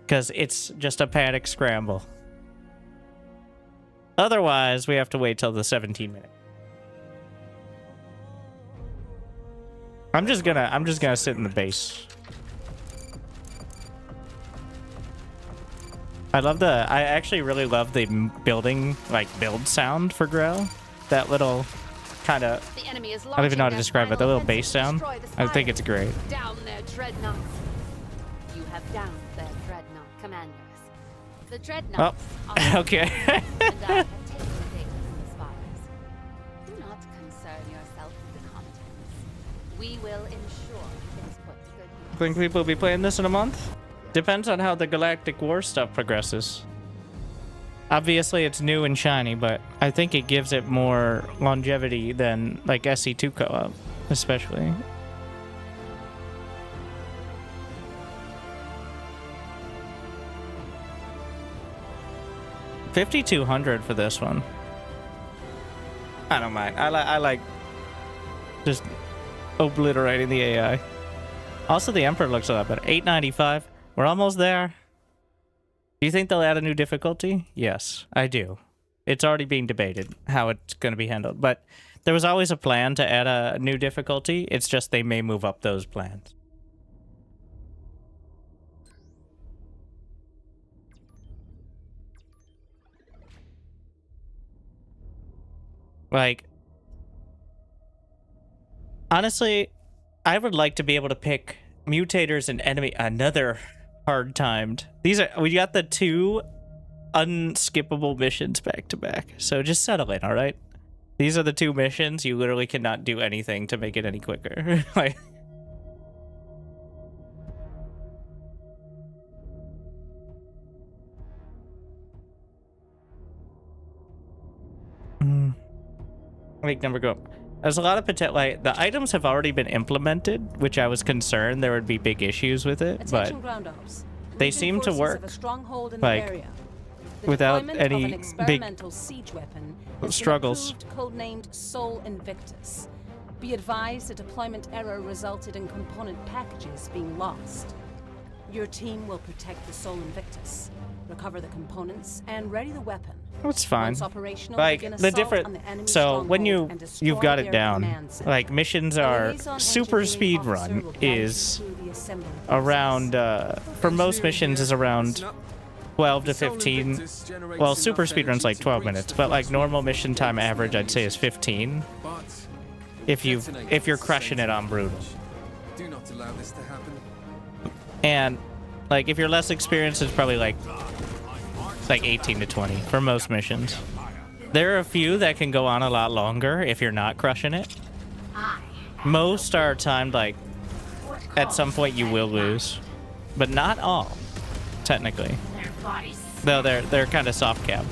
Because it's just a panic scramble. Otherwise, we have to wait till the 17 minute. I'm just gonna sit in the base. I actually really love the building, like, build sound for Grell. That little kind of, I don't even know how to describe it, the little bass sound. I think it's great. Down their dreadnoughts. You have downed their dreadnought commanders. The dreadnoughts Oh, okay. and I have taken the data from the spies. Do not concern yourself with the contents. We will ensure it is put to good use. Think people will be playing this in a month? Depends on how the Galactic War stuff progresses. Obviously, it's new and shiny, but I think it gives it more longevity than, like, SC2 co-op, especially. $5,200 for this one. I don't mind. I like just obliterating the AI. Also, the Emperor looks a lot better. $895. We're almost there. Do you think they'll add a new difficulty? Yes, I do. It's already being debated how it's going to be handled. But there was always a plan to add a new difficulty. It's just they may move up those plans. Like, honestly, I would like to be able to pick mutators and enemy. Another hard timed. We got the 2 unskippable missions back to back. So just settle in, all right? These are the 2 missions. You literally cannot do anything to make it any quicker. Like, make number go up. There's a lot of potential. Like, the items have already been implemented, which I was concerned there would be big issues with it, but they seem to work. Like, without any big siege weapon struggles. Codenamed Soul Invictus. Be advised, a deployment error resulted in component packages being lost. Your team will protect the Soul Invictus, recover the components, and ready the weapon. It's fine. Like, the different. So when you've got it down, like, missions are super speed run is around for most missions is around 12 to 15. Well, super speed run's like 12 minutes, but like normal mission time average I'd say is 15. If you're crushing it on brutal. Do not allow this to happen. And like if you're less experienced, it's probably like 18 to 20 for most missions. There are a few that can go on a lot longer if you're not crushing it. Most are timed like at some point you will lose, but not all, technically. Though they're kind of soft cap.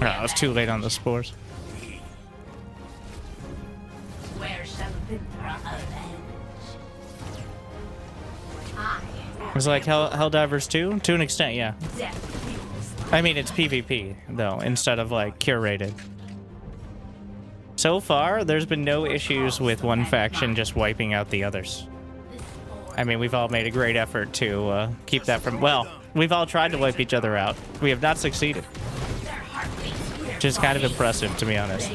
Oh, I was too late on the spores. It's like Helldivers 2? To an extent, yeah. I mean, it's PvP, though, instead of, like, curated. So far, there's been no issues with one faction just wiping out the others. I mean, we've all made a great effort to keep that from... Well, we've all tried to wipe each other out. We have not succeeded. Which is kind of impressive, to be honest.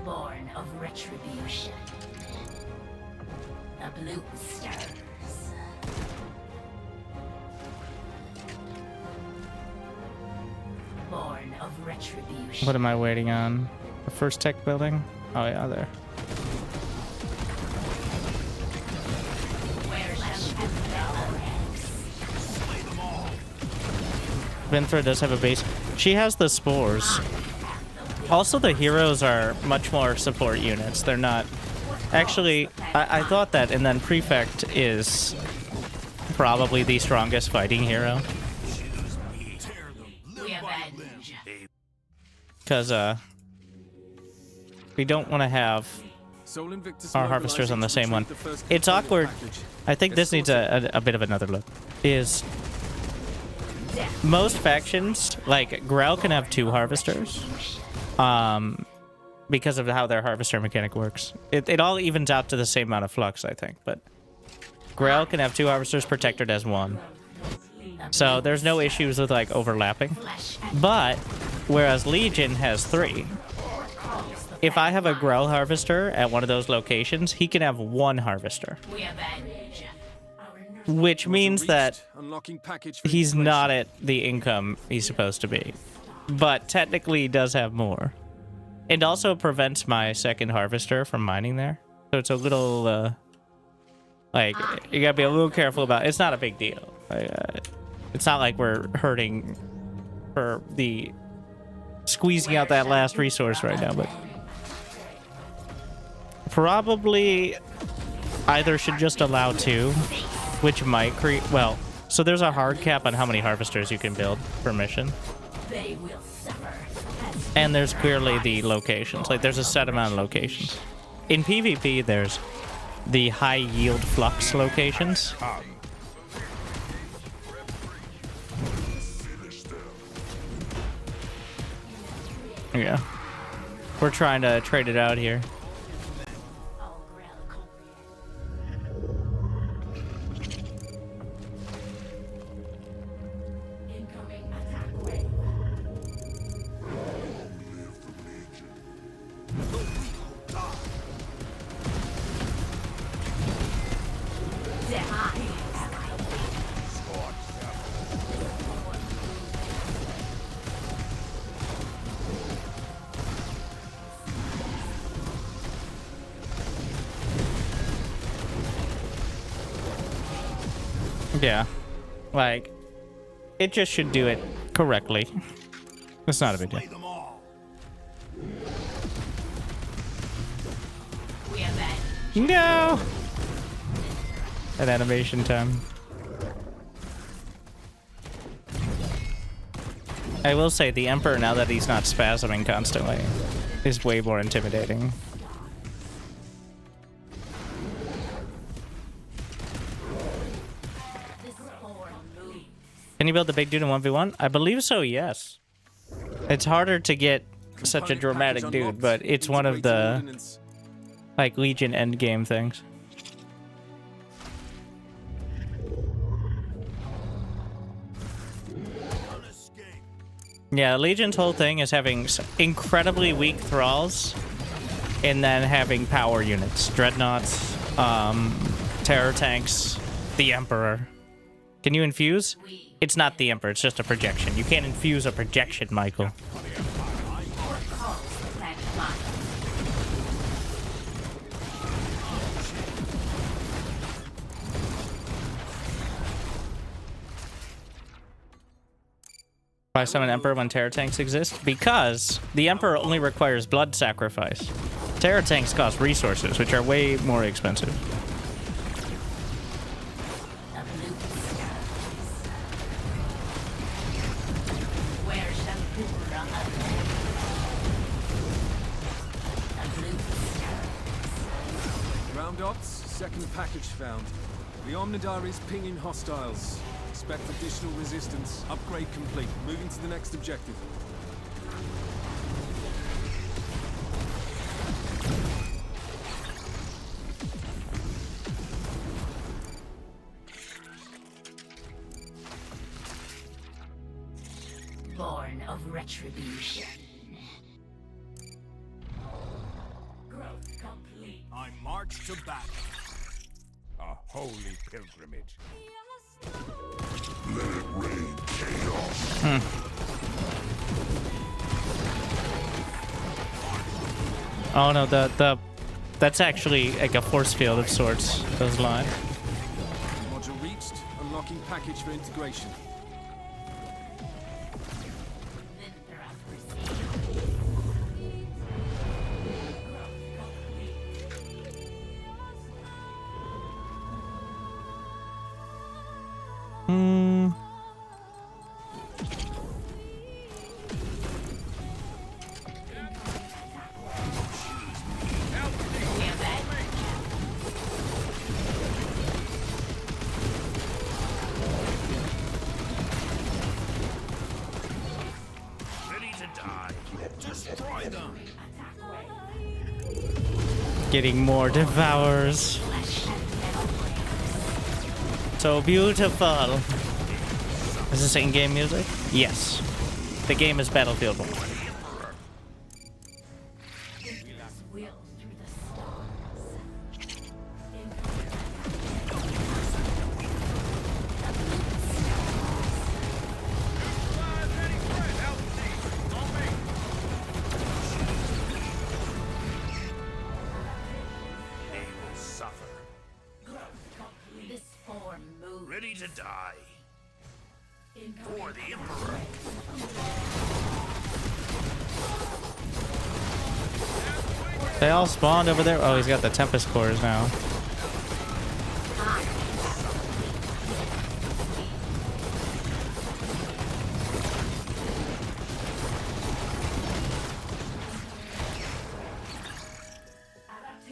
Born of retribution. The blue stars. Born of retribution. What am I waiting on? The first tech building? Oh, yeah, there. Vinthra does have a base. She has the spores. Also, the heroes are much more support units. They're not... Actually, I thought that, and then Prefect is probably the strongest fighting hero. Because, we don't want to have our harvesters on the same one. It's awkward. I think this needs a bit of another look. Is... Most factions, like, Grell can have 2 harvesters. Because of how their harvester mechanic works. It all evens out to the same amount of flux, I think, but... Grell can have 2 harvesters, Protectorate has 1. So there's no issues with, like, overlapping. But, whereas Legion has 3. If I have a Grell harvester at one of those locations, he can have 1 harvester. Which means that he's not at the income he's supposed to be. But technically he does have more. It also prevents my second harvester from mining there. So it's a little, like, you gotta be a little careful about it. It's not a big deal. It's not like we're hurting for the squeezing out that last resource right now, but... Probably either should just allow 2, which might create... Well, so there's a hard cap on how many harvesters you can build per mission. They will suffer. And there's clearly the locations. Like, there's a set amount of locations. In PvP, there's the high yield flux locations. Yeah. We're trying to trade it out here. Yeah, like, it just should do it correctly. It's not a big deal. No! That animation time. I will say, the Emperor, now that he's not spasming constantly, is way more intimidating. Can you build the big dude in 1v1? I believe so, yes. It's harder to get such a dramatic dude, but it's one of the, like, Legion endgame things. Yeah, Legion's whole thing is having incredibly weak thralls, and then having power units. Dreadnoughts, terror tanks, the Emperor. Can you infuse? It's not the Emperor, it's just a projection. You can't infuse a projection, Michael. Why summon Emperor when terror tanks exist? Because the Emperor only requires blood sacrifice. Terror tanks cost resources, which are way more expensive. Second package found. The Omnidari's pinging hostiles. Expect additional resistance. Upgrade complete. Moving to the next objective. Born of retribution. Growth complete. I march to battle. A holy pilgrimage. Let it rain chaos. Oh no, that's actually like a force field of sorts, those lines. Module reached. Unlocking package for integration. Getting more devours. So beautiful. Is this in-game music? Yes. The game is Battlefield 1. Ready to die. For the Emperor. They all spawned over there. Oh, he's got the Tempest cores now.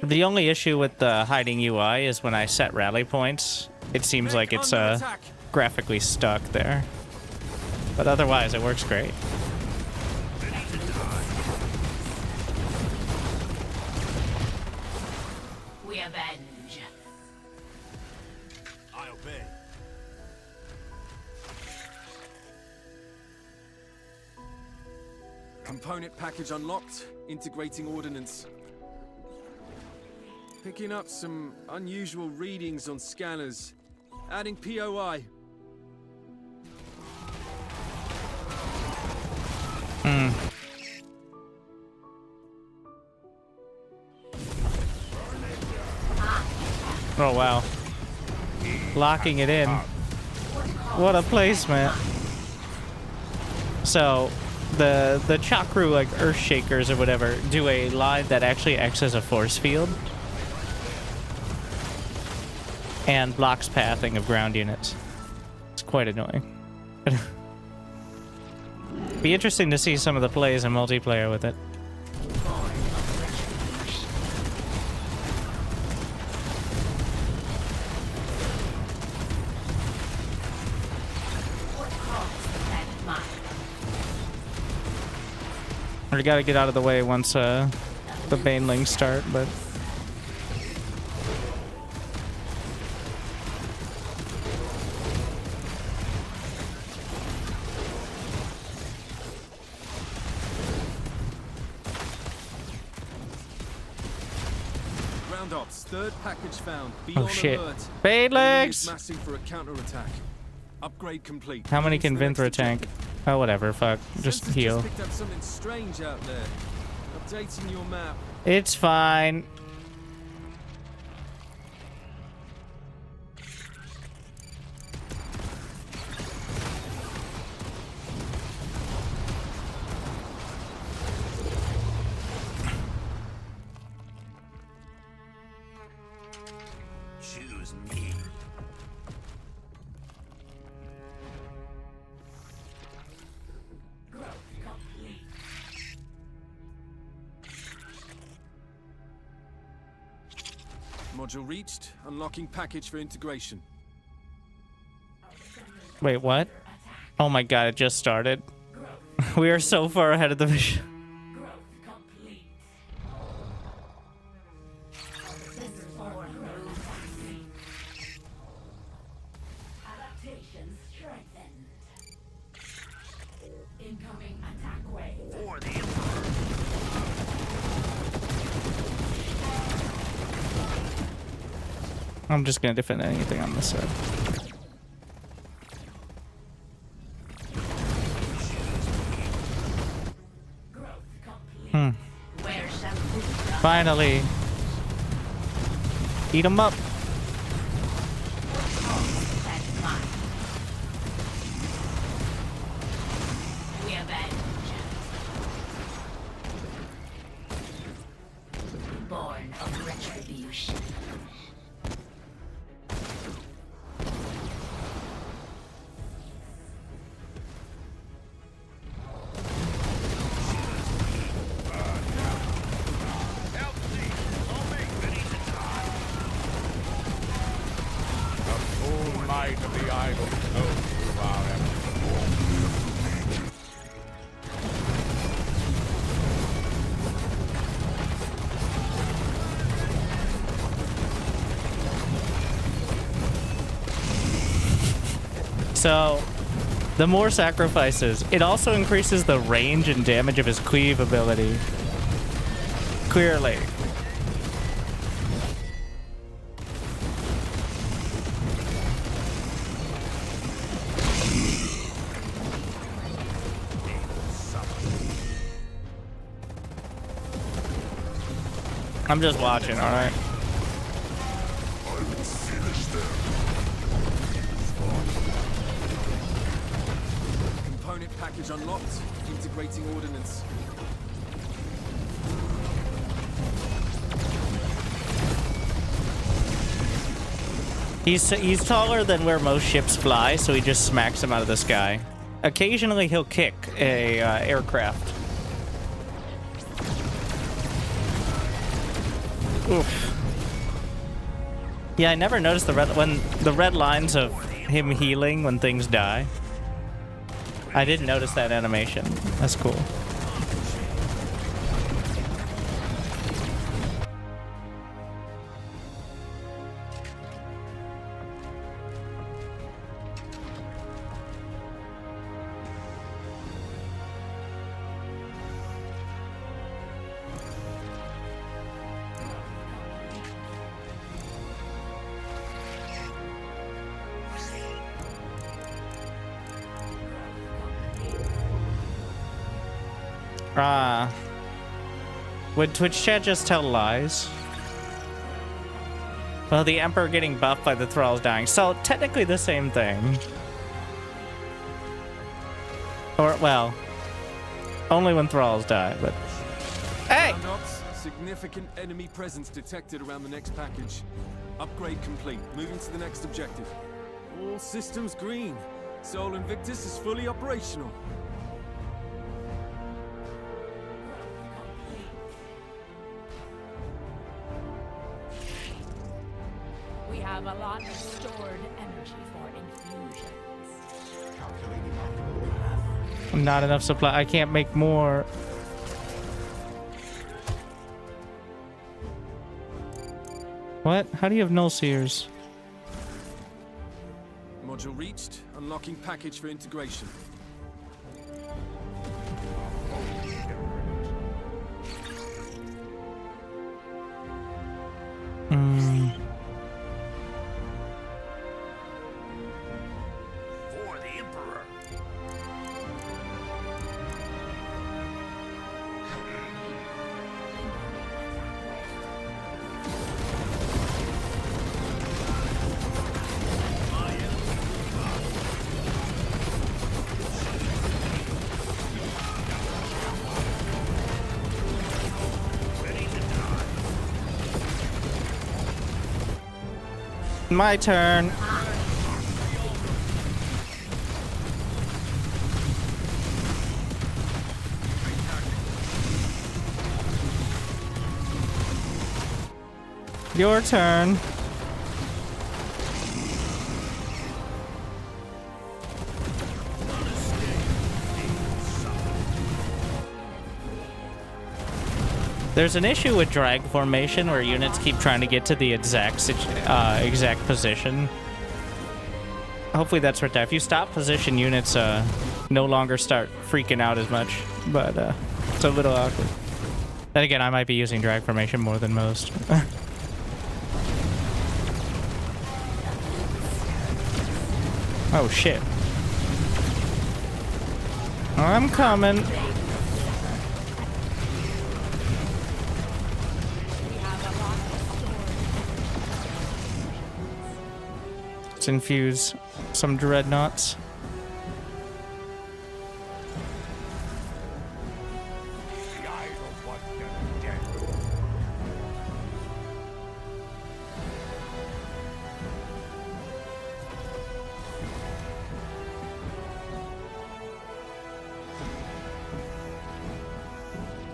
The only issue with the hiding UI is when I set rally points, it seems like it's graphically stuck there. But otherwise, it works great. We avenge. I obey. Component package unlocked. Integrating ordnance. Picking up some unusual readings on scanners. Adding POI. Oh wow. Locking it in. What a placement. So the Chakru, like Earthshakers or whatever, do a line that actually acts as a force field and blocks pathing of ground units. It's quite annoying. Be interesting to see some of the plays in multiplayer with it. We gotta get out of the way once the banelings start, but Ground ops, third package found. Be on shit. alert. Banelings! Enemy is massing for a counterattack. Upgrade complete. how many can Moving to the Vinthra next tank? Oh, whatever, fuck. Just Sensors heal. Just picked up something strange out there. Updating your map. It's fine. Choose me. Module reached. Unlocking package for integration. Wait, what? Oh my god, it just started. We are so far ahead of the mission. Adaptation strengthened. Incoming attack wave. For the Emperor. I'm just gonna defend anything on this side. Finally. Eat 'em up. We avenge. Born of retribution. So, the more sacrifices, it also increases the range and damage of his cleave ability. Clearly. I'm just watching, alright? Component package unlocked. Integrating ordnance. He's taller than where most ships fly, so he just smacks him out of the sky. Occasionally, he'll kick a aircraft. Oof. Yeah, I never noticed the red lines of him healing when things die. I didn't notice that animation. That's cool. Would Twitch chat just tell lies? Well, the Emperor getting buffed by the thralls dying. So, technically the same thing. Or, well, only when thralls die, but... Hey! Significant enemy presence detected around the next package. Upgrade complete. Moving to the next objective. All systems green. Sol Invictus is fully operational. We have a lot of stored energy for infusions. Not enough supply. I can't make more. What? How do you have null seers? Module reached. Unlocking package for integration. For the Emperor. My turn. Your turn. There's an issue with drag formation where units keep trying to get to the exact position. Hopefully that's right there. If you stop position, units no longer start freaking out as much, but it's a little awkward. Then again, I might be using drag formation more than most. Oh shit. I'm coming. Let's infuse some dreadnoughts.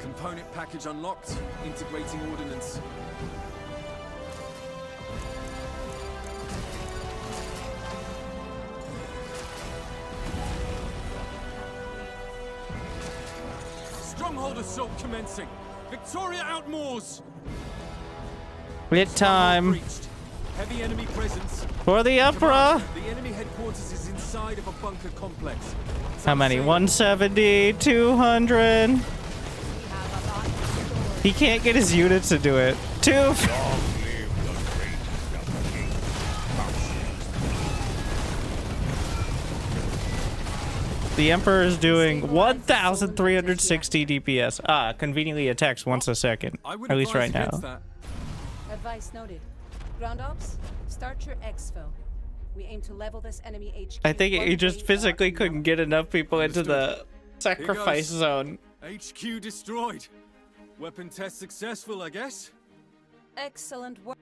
Component package unlocked. Integrating ordnance. Stronghold assault commencing. Victoria outmoors. It's time. Heavy enemy presence. For the Emperor. The enemy headquarters is inside of a bunker complex. How many? 170, 200. He can't get his units to do it. Two. The Emperor is doing 1,360 DPS. Ah, conveniently attacks once a second. At least right now. Advice noted. Ground ops, start your exfil. We aim to level this enemy HQ. I think he just physically couldn't get enough people into the sacrifice zone. HQ destroyed. Weapon test successful, I guess. Excellent work.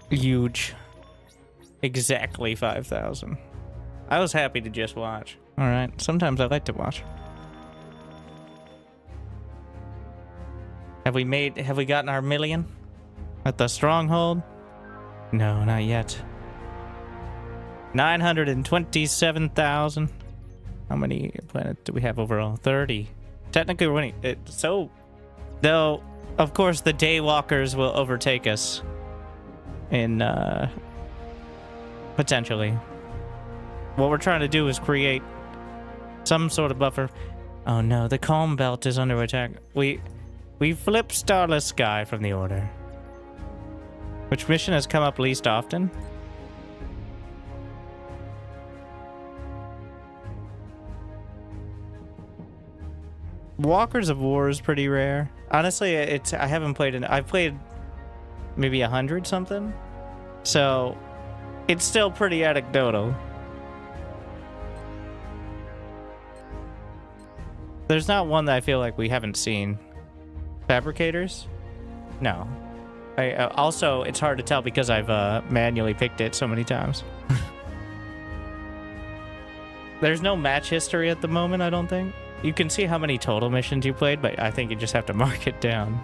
Huge. Exactly 5,000. I was happy to just watch. Alright, sometimes I like to watch. Have we gotten our million? At the stronghold? No, not yet. 927,000. How many planets do we have overall? 30. Technically we're winning. Though, of course, the Daywalkers will overtake us. In, potentially. What we're trying to do is create some sort of buffer. Oh no, the Calm Belt is under attack. We flipped Starless Sky from the order. Which mission has come up least often? Walkers of War is pretty rare. Honestly, I haven't played I've played maybe 100 something. So it's still pretty anecdotal. There's not one that I feel like we haven't seen. Fabricators? No. Also, it's hard to tell because I've manually picked it so many times. There's no match history at the moment, I don't think. You can see how many total missions you played, but I think you just have to mark it down.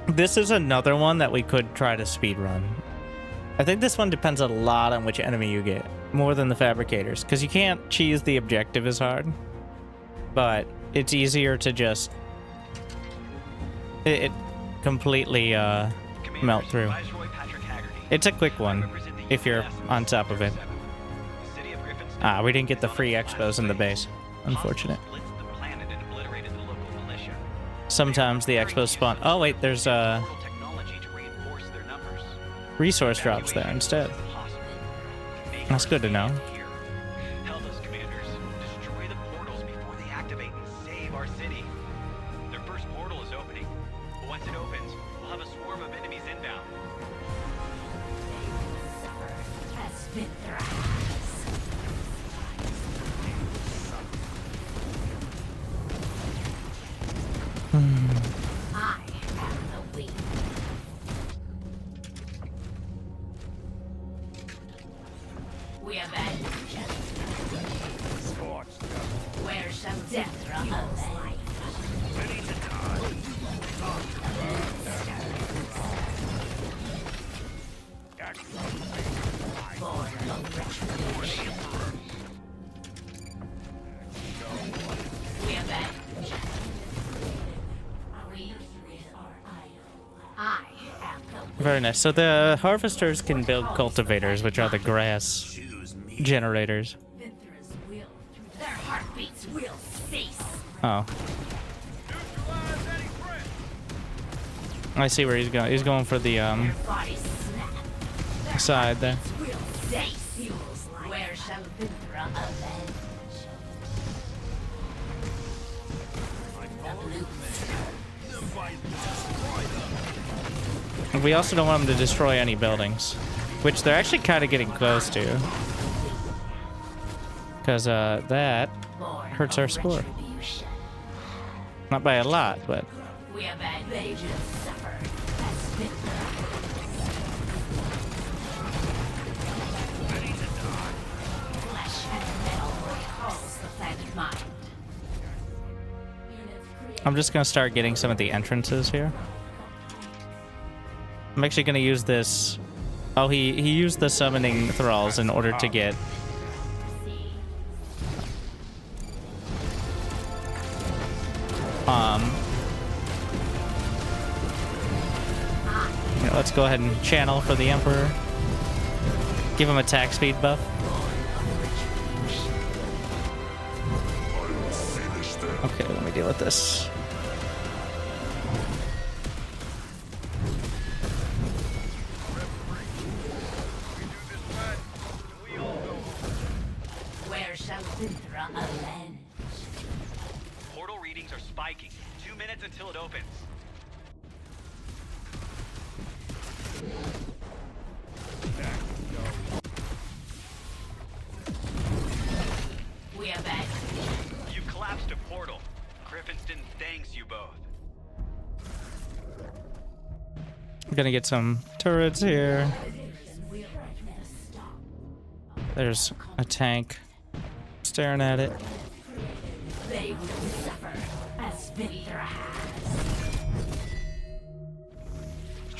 This is another one that we could try to speedrun. I think this one depends a lot on which enemy you get, more than the Fabricators, because you can't cheese the objective as hard, but it's easier to just it completely melt through. It's a quick one if you're on top of it. Ah, we didn't get the free expos in the base. Unfortunate. Sometimes the expos spawn. Oh wait, there's resource drops there instead. That's good to know. Tell those commanders, destroy the portals before they activate and save our city. Their first portal is opening, but once it opens, we'll have a swarm of enemies inbound. I am the weak. We avenge. Where shall death run away? Ready to die. Born of retribution. We avenge. I am the Very nice. So the harvesters can build cultivators, which are the grass generators. Their heartbeats will cease. Oh. I see where he's going. He's going for the side there. Where shall Vinthra avenge? We also don't want them to destroy any buildings, which they're actually kind of getting close to. Because that hurts our score. Not by a lot, but... We have advantages suffer as Vinthra. Ready to die. Flesh and metal recalls the planet mind. I'm just gonna start getting some of the entrances here. I'm actually gonna use this... Oh, he used the summoning thralls in order to get... Yeah, let's go ahead and channel for the Emperor. Give him attack speed buff. Okay, let me deal with this. Where shall Vinthra avenge? Portal readings are spiking. 2 minutes until it opens. We avenge. We're gonna get some turrets here. There's a tank staring at it. They will suffer as Victor has.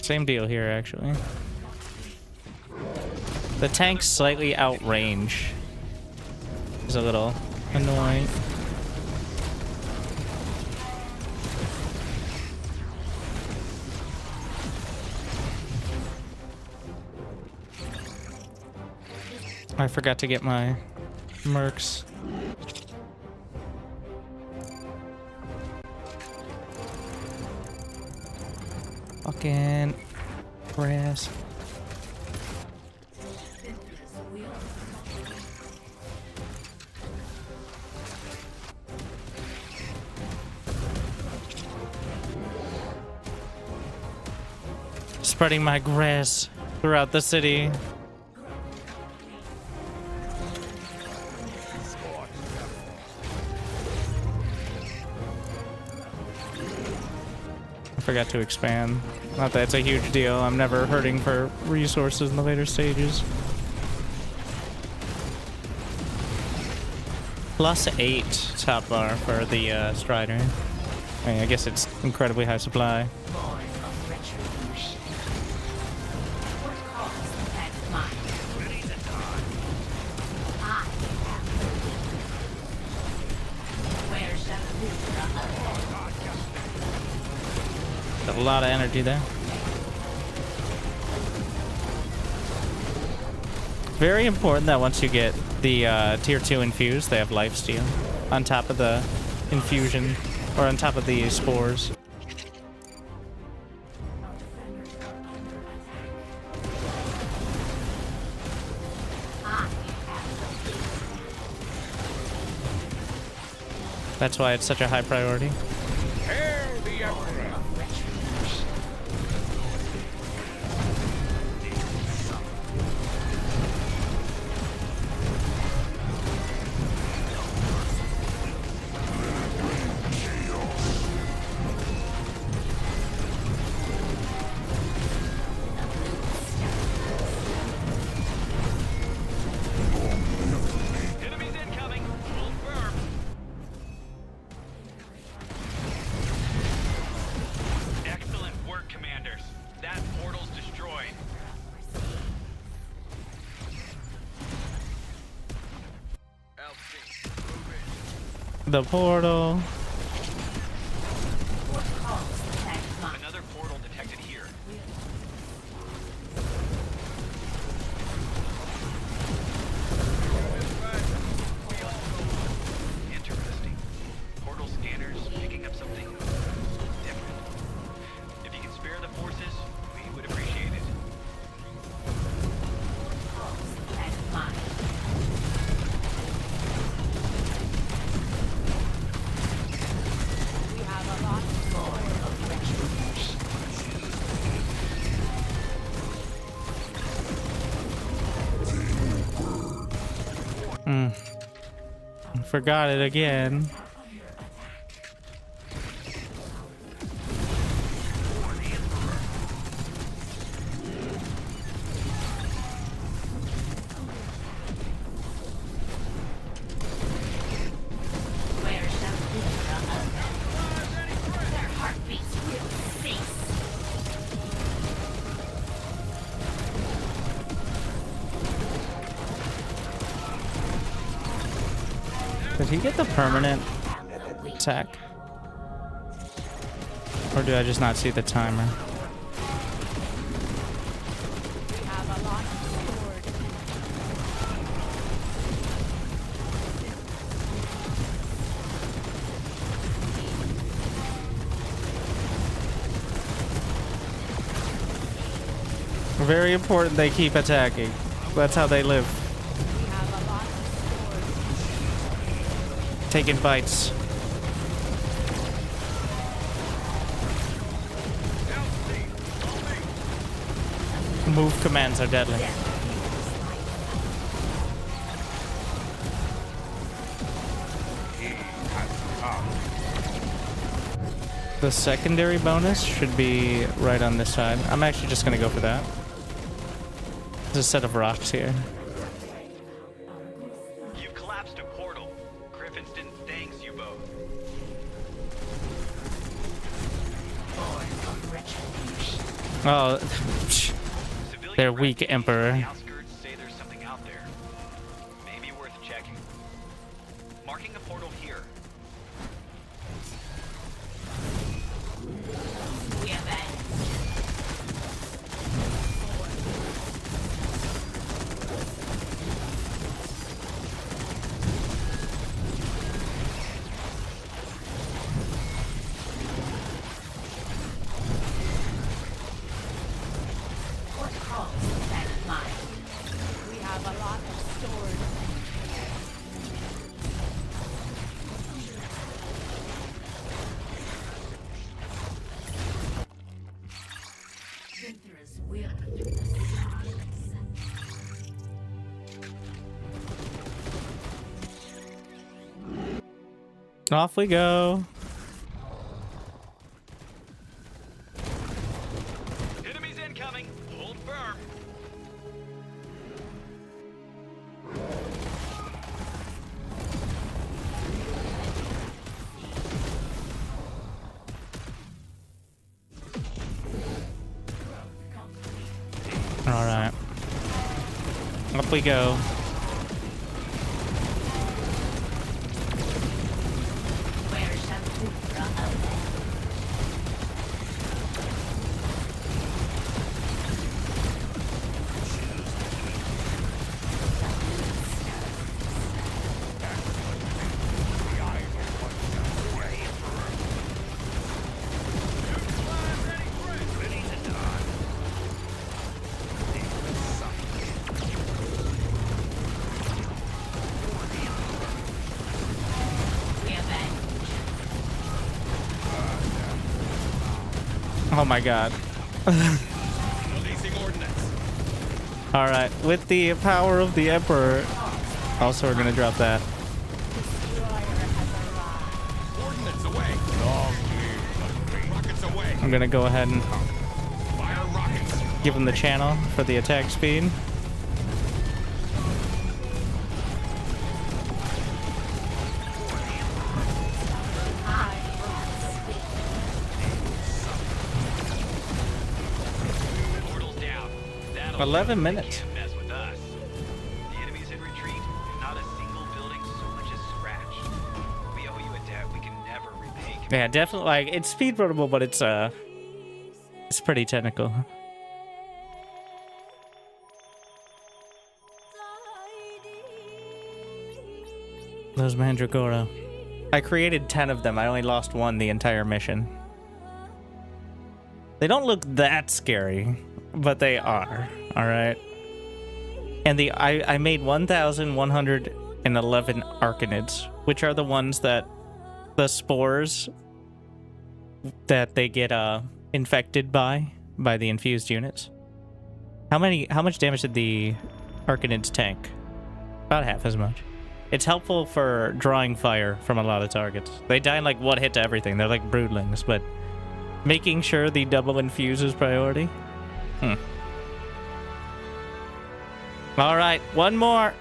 Same deal here, actually. The tank's slightly outrange. It's a little annoying. I forgot to get my mercs. Fucking grass. Spreading my grass throughout the city. I forgot to expand. Not that it's a huge deal. I'm never hurting for resources in the later stages. +8 top bar for the Strider. I mean, I guess it's incredibly high supply. A lot of energy there. Very important that once you get the tier 2 infused, they have lifesteal on top of the infusion, or on top of the spores. That's why it's such a high priority. The portal. Another portal detected here. Interesting. Portal scanners picking up something different. If you can spare the forces, we would appreciate it. Forgot it again. Did he get the permanent attack? Or do I just not see the timer? Very important they keep attacking. That's how they live. Taking bites. Move commands are deadly. The secondary bonus should be right on this side. I'm actually just gonna go for that. There's a set of rocks here. You've collapsed a portal. Griffins didn't thanks you both. Oh, they're weak, Emperor. The outskirts say there's something out there. Maybe worth checking. Marking a portal here. We have a lot of stored. Winter's will through the stars. Off we go. Enemies incoming. Hold firm. All right. Up we go. Where shall Winter away? Oh my god. All right, with the power of the Emperor. Also, we're gonna drop that. Ordnance away. Rockets away. I'm gonna go ahead and give him the channel for the attack speed. Portal's down. That'll 11 minutes. can't mess with us. The enemy's in retreat. Not a single building so much as scratched. We owe you a debt we can never repay. Yeah, definitely. Like, it's speedrunnable, but it's pretty technical. Those Mandragora. I created 10 of them. I only lost one the entire mission. They don't look that scary, but they are. All right. And I made 1,111 Arcanids, which are the ones that the spores that they get infected by the infused units. How much damage did the Arcanids tank? About half as much. It's helpful for drawing fire from a lot of targets. They die in like one hit to everything. They're like broodlings, but making sure the double infuse is priority. All right, one more.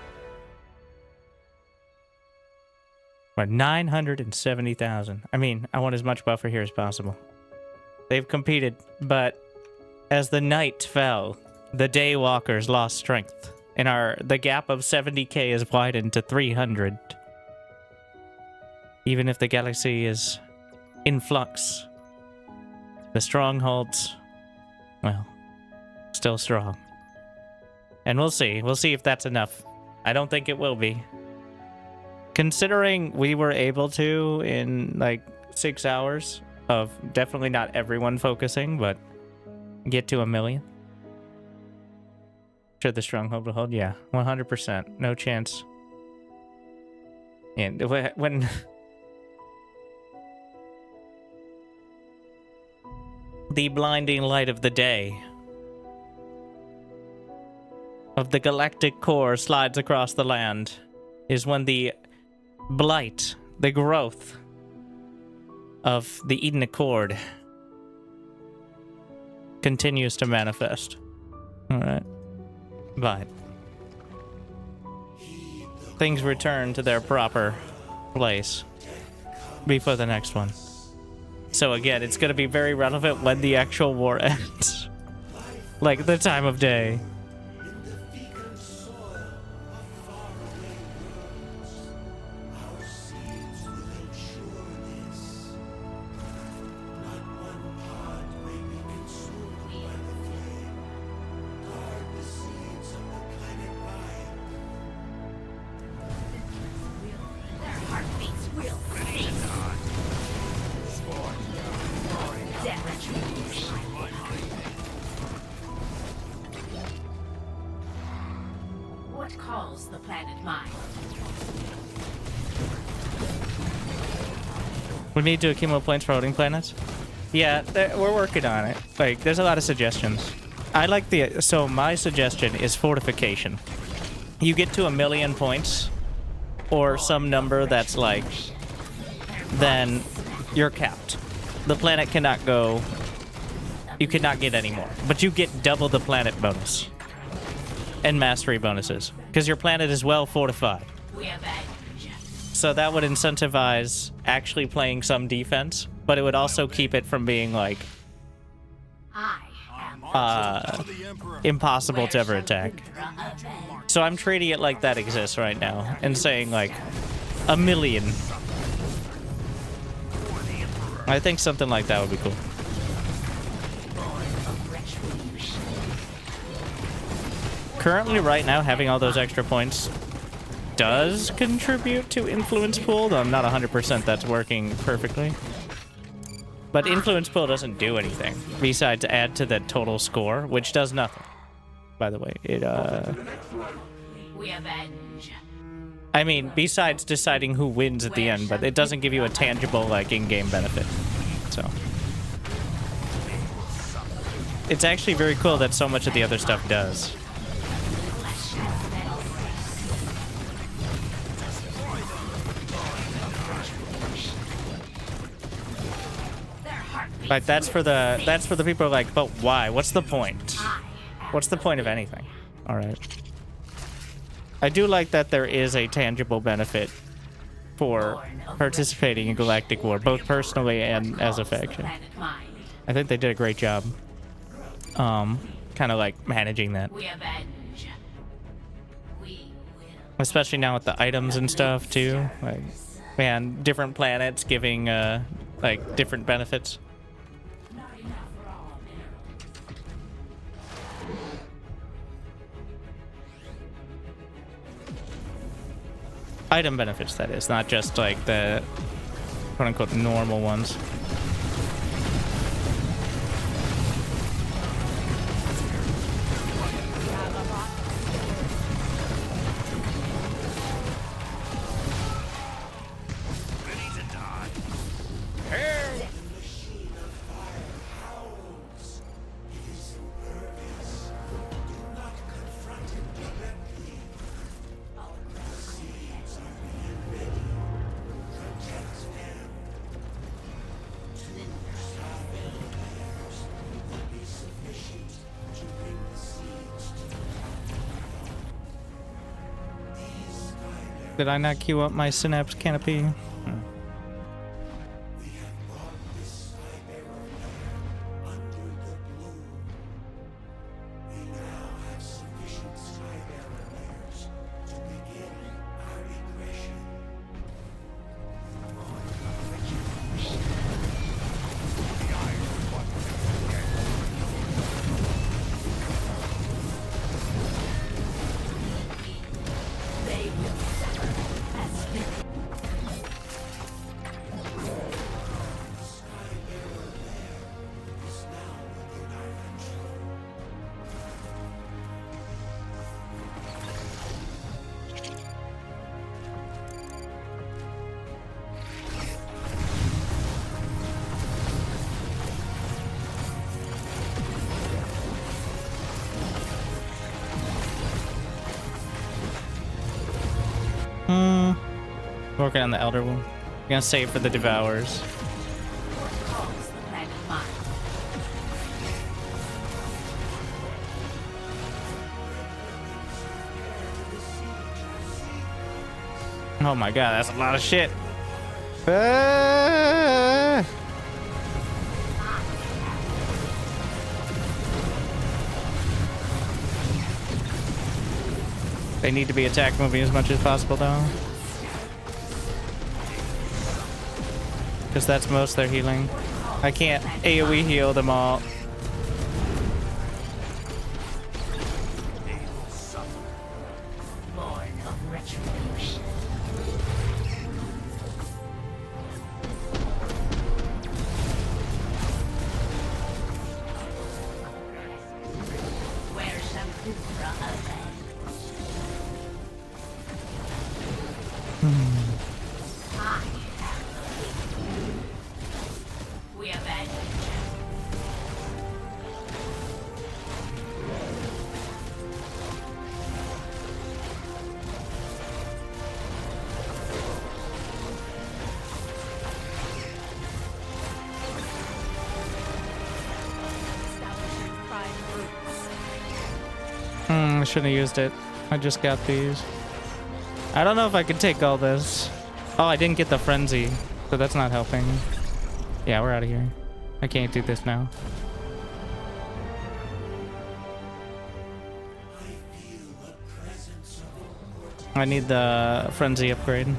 We're 970,000. I mean, I want as much buffer here as possible. They've competed, but as the night fell, the Daywalkers lost strength, and the gap of 70k is widened to 300. Even if the galaxy is in flux, the strongholds, well, still strong. And we'll see. We'll see if that's enough. I don't think it will be. Considering we were able to, in like 6 hours, of definitely not everyone focusing, but get to 1 million. Should the stronghold hold? Yeah, 100%. No chance. And when the blinding light of the day of the galactic core slides across the land is when the blight, the growth of the Eden Accord continues to manifest. Alright. But things return to their proper place before the next one. So again, it's going to be very relevant when the actual war ends. Like the time of day. What calls the planet mine? We need to accumulate points for voting planets? Yeah, we're working on it. Like, there's a lot of suggestions. I like the... So, my suggestion is fortification. You get to 1,000,000 points, or some number that's like... Then you're capped. The planet cannot go... You cannot get any more. But you get double the planet bonus. And mastery bonuses. Because your planet is well fortified. So that would incentivize actually playing some defense, but it would also keep it from being like impossible to ever attack. So I'm treating it like that exists right now and saying like 1,000,000. I think something like that would be cool. Currently, right now, having all those extra points does contribute to influence pool, though I'm not 100% that's working perfectly. But influence pool doesn't do anything besides add to the total score, which does nothing. By the way, it I mean, besides deciding who wins at the end, but it doesn't give you a tangible like in-game benefit. So it's actually very cool that so much of the other stuff does. Like that's for the people who are like, but why? What's the point? What's the point of anything? All right. I do like that there is a tangible benefit for participating in Galactic War, both personally and as a faction. I think they did a great job. Kind of like managing that. Especially now with the items and stuff too. Like, man, different planets giving like different benefits. Item benefits, that is, not just like the quote-unquote normal ones. Did I not queue up my Synapse canopy? Working on the Elder one. I'm gonna save for the Devourers. Oh my god, that's a lot of shit. Ah! They need to be attack moving as much as possible though. Because that's most their healing. I can't AoE heal them all. I shouldn't have used it. I just got these. I don't know if I could take all this. Oh, I didn't get the frenzy, so that's not helping. Yeah, we're out of here. I can't do this now. I need the frenzy upgrade.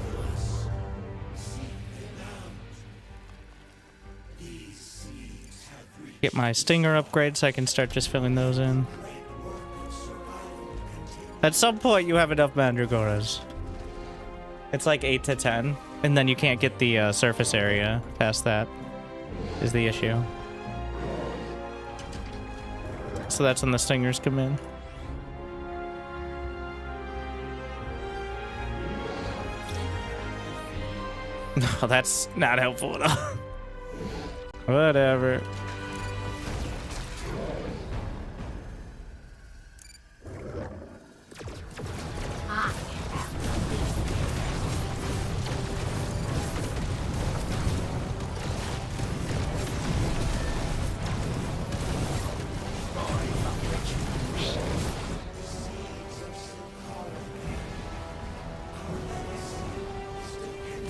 Get my stinger upgrade so I can start just filling those in. At some point, you have enough mandragoras. It's like 8 to 10, and then you can't get the surface area past that, is the issue. So that's when the stingers come in. No, that's not helpful at all. Whatever.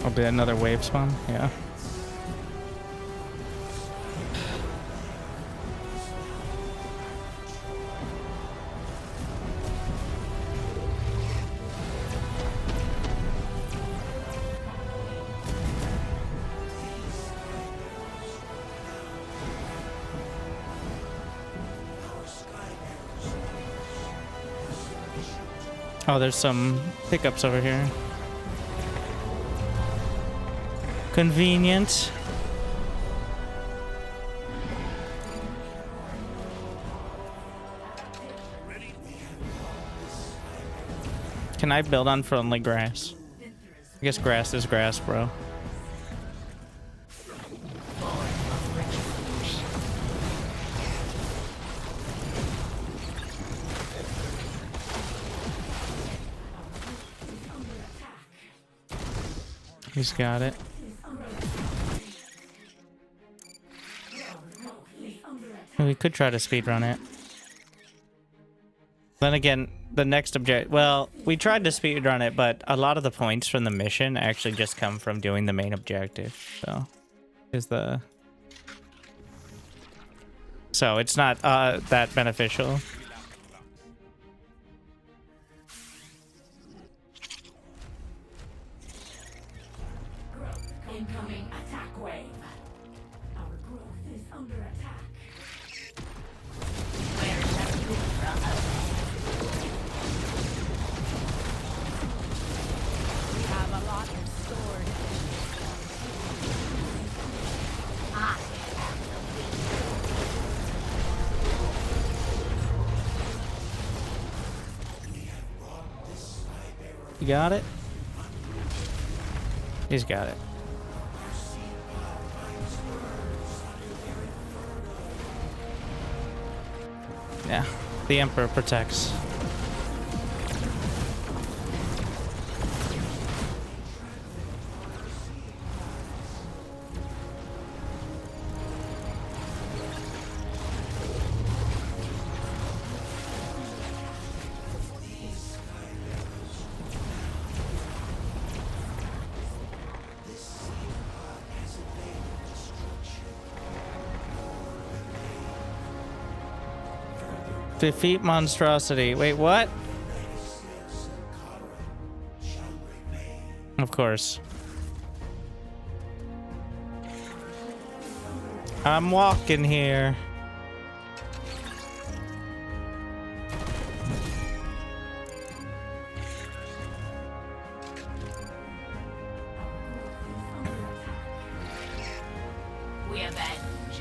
I'll be another wave spawn, yeah. Oh, there's some pickups over here. Convenient. Can I build on friendly grass? I guess grass is grass, bro. He's got it. We could try to speedrun it. Then again, the next object... Well, we tried to speedrun it, but a lot of the points from the mission actually just come from doing the main objective. So, So it's not that beneficial. Incoming attack wave. Our growth is under attack. Where's that we have a lot stored. I am the You got it? He's got it. Yeah, the Emperor protects. Defeat monstrosity. Wait, what? Of course. I'm walking here. We avenge.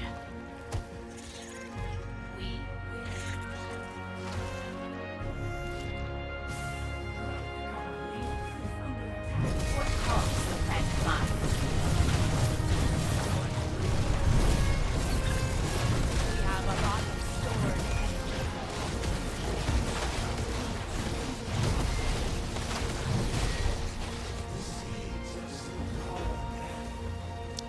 What calls the red line? We have a lot of stored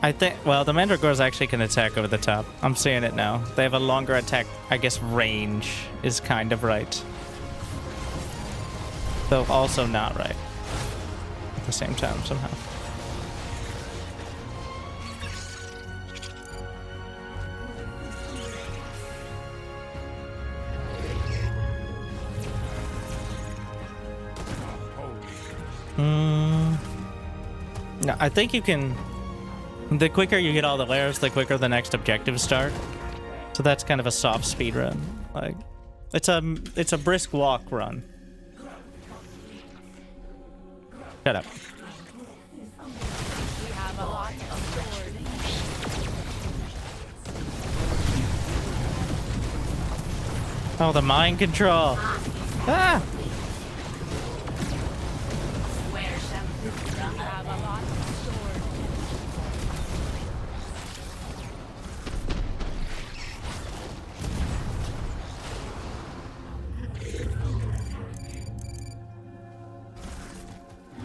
I think, well, the Mandragores actually can attack over the top. I'm seeing it now. They have a longer attack, I guess range is kind of right. Though also not right. At the same time, somehow. No, I think you can... The quicker you get all the layers, the quicker the next objectives start. So that's kind of a soft speed run. Like, it's a brisk walk run. Shut up. We have a lot of stored Oh, the mind control. Ah! Where some we have a lot of stored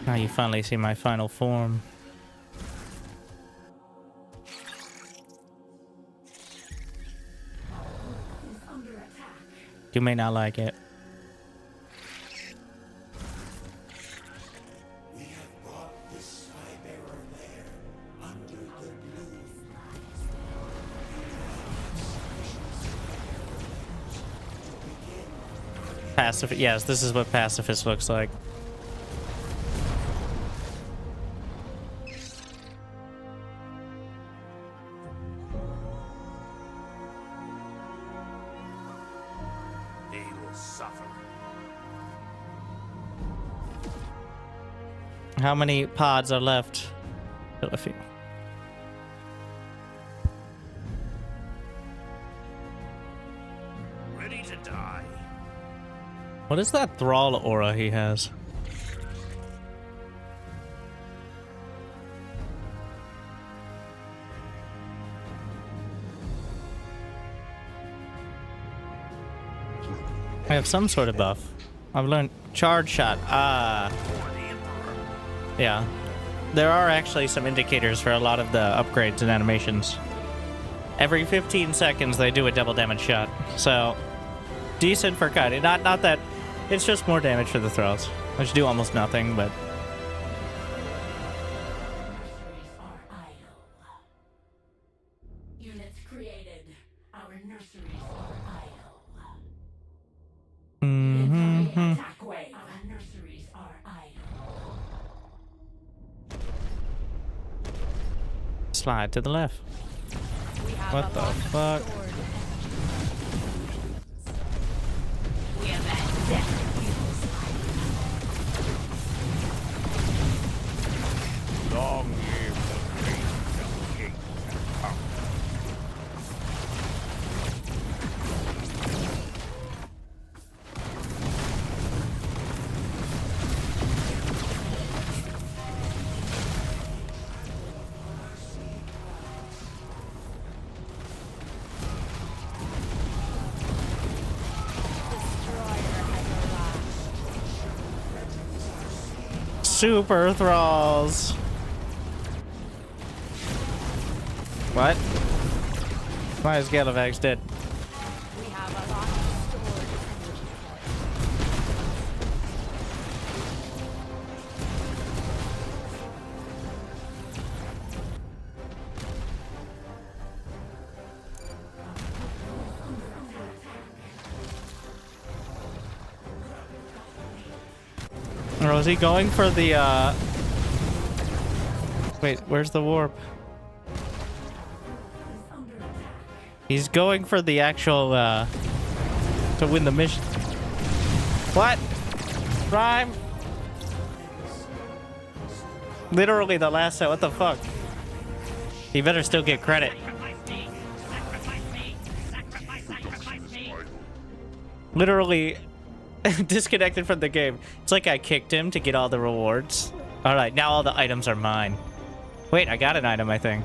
Now you finally see my final form. You may not like it. We have brought this Skybearer there under the blue Pacifist. Yes, this is what pacifist looks like. They will suffer. How many pods are left? Still a few. Ready to die. What is that thrall aura he has? I have some sort of buff. I've learned charge shot. Ah. Yeah. There are actually some indicators for a lot of the upgrades and animations. Every 15 seconds they do a double damage shot. So decent for cutting. Not that it's just more damage for the thralls, which do almost nothing, but units created. Our nurseries are idle. Attack wave. Our nurseries are idle. slide to the left. What the fuck? We have had death. Long live the reign of king and power. Super thralls. What? Why is Galavax dead? We have a lot stored energy. Or was he going for the, Wait, where's the warp? He's going for the actual, to win the mission. What? Prime? Literally the last set. What the fuck? He better still get credit. Literally disconnected from the game. It's like I kicked him to get all the rewards. Alright, now all the items are mine. Wait, I got an item, I think.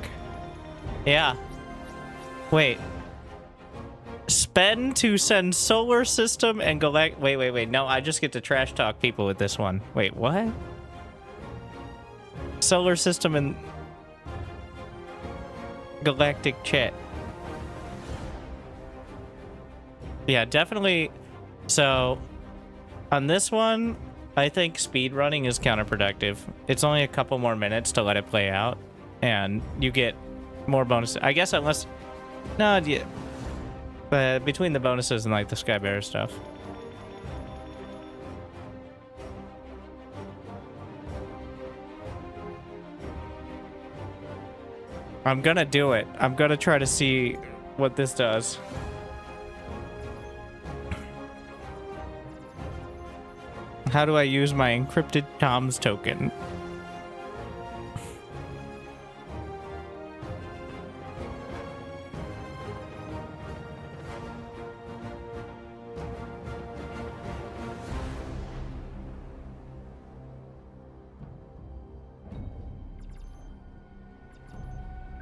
Yeah. Wait. Spend to send solar system and galactic... Wait. No, I just get to trash talk people with this one. Wait, what? Solar system and... galactic chat. Yeah, definitely. So, on this one, I think speed running is counterproductive. It's only a couple more minutes to let it play out, and you get more bonuses. I guess unless... No, yeah. But between the bonuses and like the Skybearer stuff. I'm gonna do it. I'm gonna try to see what this does. How do I use my encrypted comms token?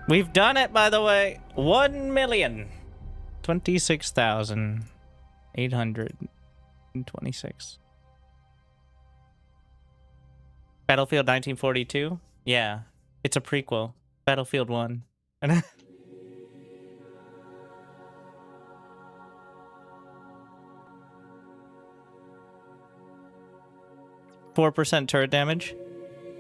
We've done it, by the way. 1,026,826. Battlefield 1942? Yeah. It's a prequel. Battlefield 1. 4% turret damage.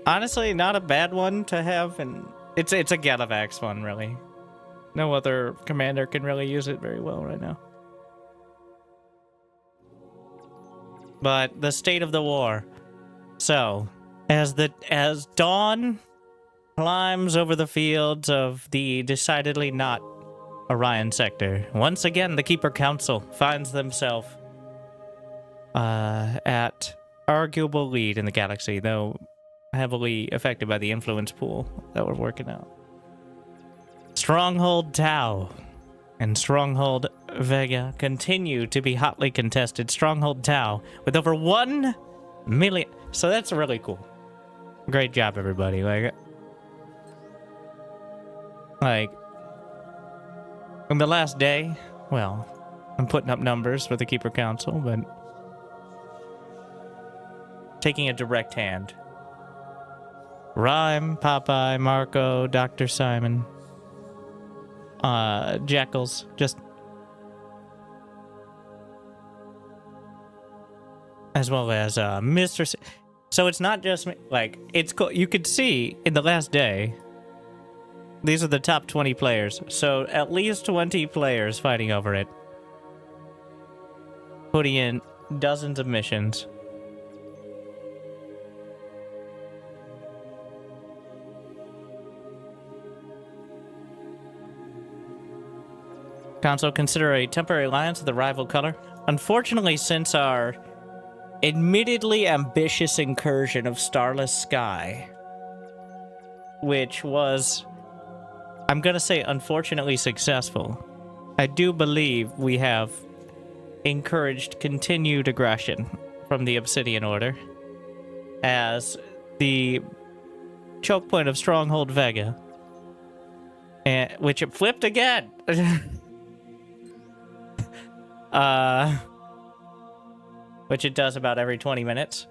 Honestly, not a bad one to have, and it's a Galavax one, really. No other commander can really use it very well right now. But the state of the war. So, as dawn climbs over the fields of the decidedly not Orion sector, once again the Keeper Council finds themselves at arguable lead in the galaxy, though heavily affected by the influence pool that we're working out. Stronghold Tau and Stronghold Vega continue to be hotly contested. Stronghold Tau with over 1 million. So that's really cool. Great job, everybody. Like on the last day, well, I'm putting up numbers for the Keeper Council, but taking a direct hand. Rhyme, Popeye, Marco, Dr. Simon, Jackals, just as well as Mr. So it's not just like it's cool. You could see in the last day, these are the top 20 players. So at least 20 players fighting over it, putting in dozens of missions. Council consider a temporary alliance with the rival color. Unfortunately, since our admittedly ambitious incursion of Starless Sky, which was, I'm gonna say unfortunately successful, I do believe we have encouraged continued aggression from the Obsidian Order, as the choke point of Stronghold Vega, which it flipped again. Which it does about every 20 minutes.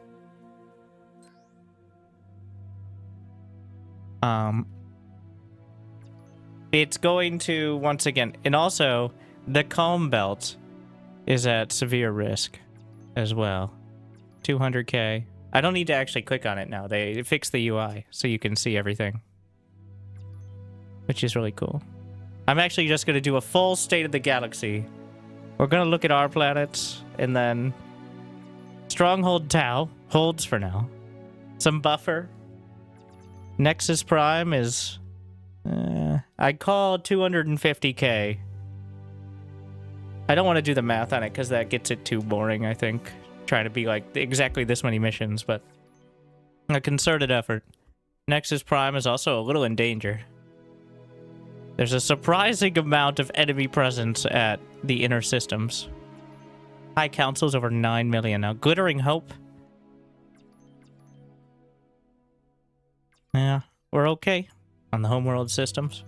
It's going to, once again, and also, the Calm Belt is at severe risk as well. 200k. I don't need to actually click on it now. They fixed the UI, so you can see everything. Which is really cool. I'm actually just going to do a full State of the Galaxy. We're going to look at our planets, and then Stronghold Tau holds for now. Some buffer. Nexus Prime is... I'd call 250k. I don't want to do the math on it because that gets it too boring, I think. Trying to be like exactly this many missions, but a concerted effort. Nexus Prime is also a little in danger. There's a surprising amount of enemy presence at the inner systems. High Council's over 9 million now. Glittering Hope. Yeah, we're okay on the homeworld systems.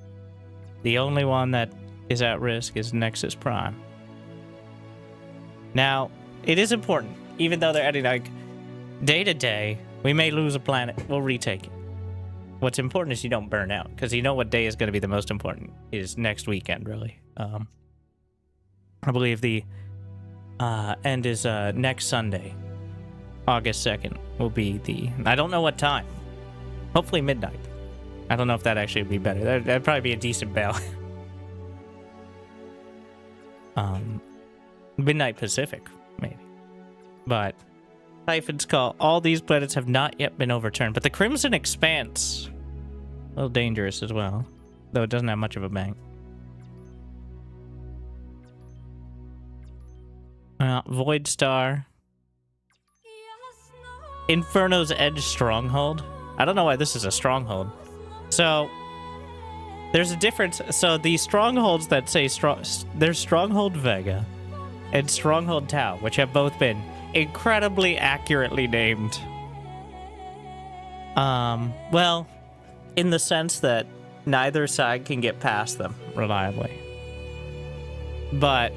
The only one that is at risk is Nexus Prime. Now, it is important, even though they're adding like day to day, we may lose a planet, we'll retake it. What's important is you don't burn out, because you know what day is going to be the most important is next weekend, really. I believe the end is next Sunday, August 2nd, will be the... I don't know what time. Hopefully midnight. I don't know if that actually would be better. That'd probably be a decent bail. Midnight Pacific, maybe. But Typhon's Call, all these planets have not yet been overturned, but the Crimson Expanse, a little dangerous as well, though it doesn't have much of a bank. Void Star. Inferno's Edge Stronghold. I don't know why this is a stronghold. So, there's a difference. So, the strongholds that say there's Stronghold Vega and Stronghold Tau, which have both been incredibly accurately named. Well, in the sense that neither side can get past them reliably. But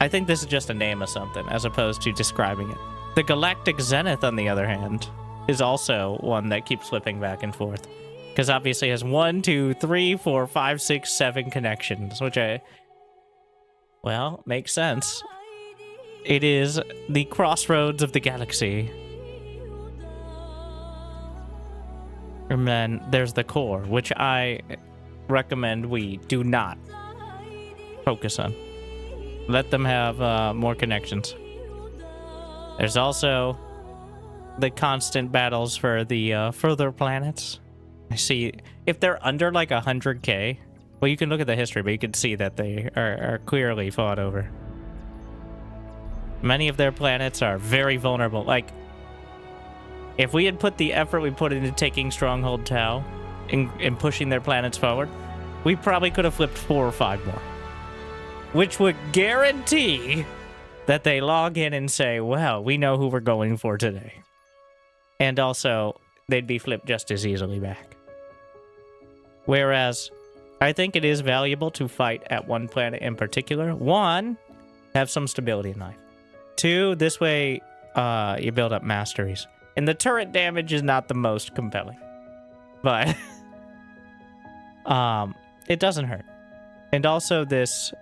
I think this is just a name of something as opposed to describing it. The Galactic Zenith, on the other hand, is also one that keeps flipping back and forth. Because obviously it has 1, 2, 3, 4, 5, 6, 7 connections, which well, makes sense. It is the crossroads of the galaxy. And then there's the core, which I recommend we do not focus on. Let them have more connections. There's also the constant battles for the further planets. I see if they're under like 100k, well, you can look at the history, but you can see that they are clearly fought over. Many of their planets are very vulnerable. Like, if we had put the effort we put into taking Stronghold Tau and pushing their planets forward, we probably could have flipped 4 or 5 more. Which would guarantee that they log in and say, well, we know who we're going for today. And also, they'd be flipped just as easily back. Whereas, I think it is valuable to fight at one planet in particular. 1, have some stability in life. 2, this way you build up masteries. And the turret damage is not the most compelling. But it doesn't hurt. And also this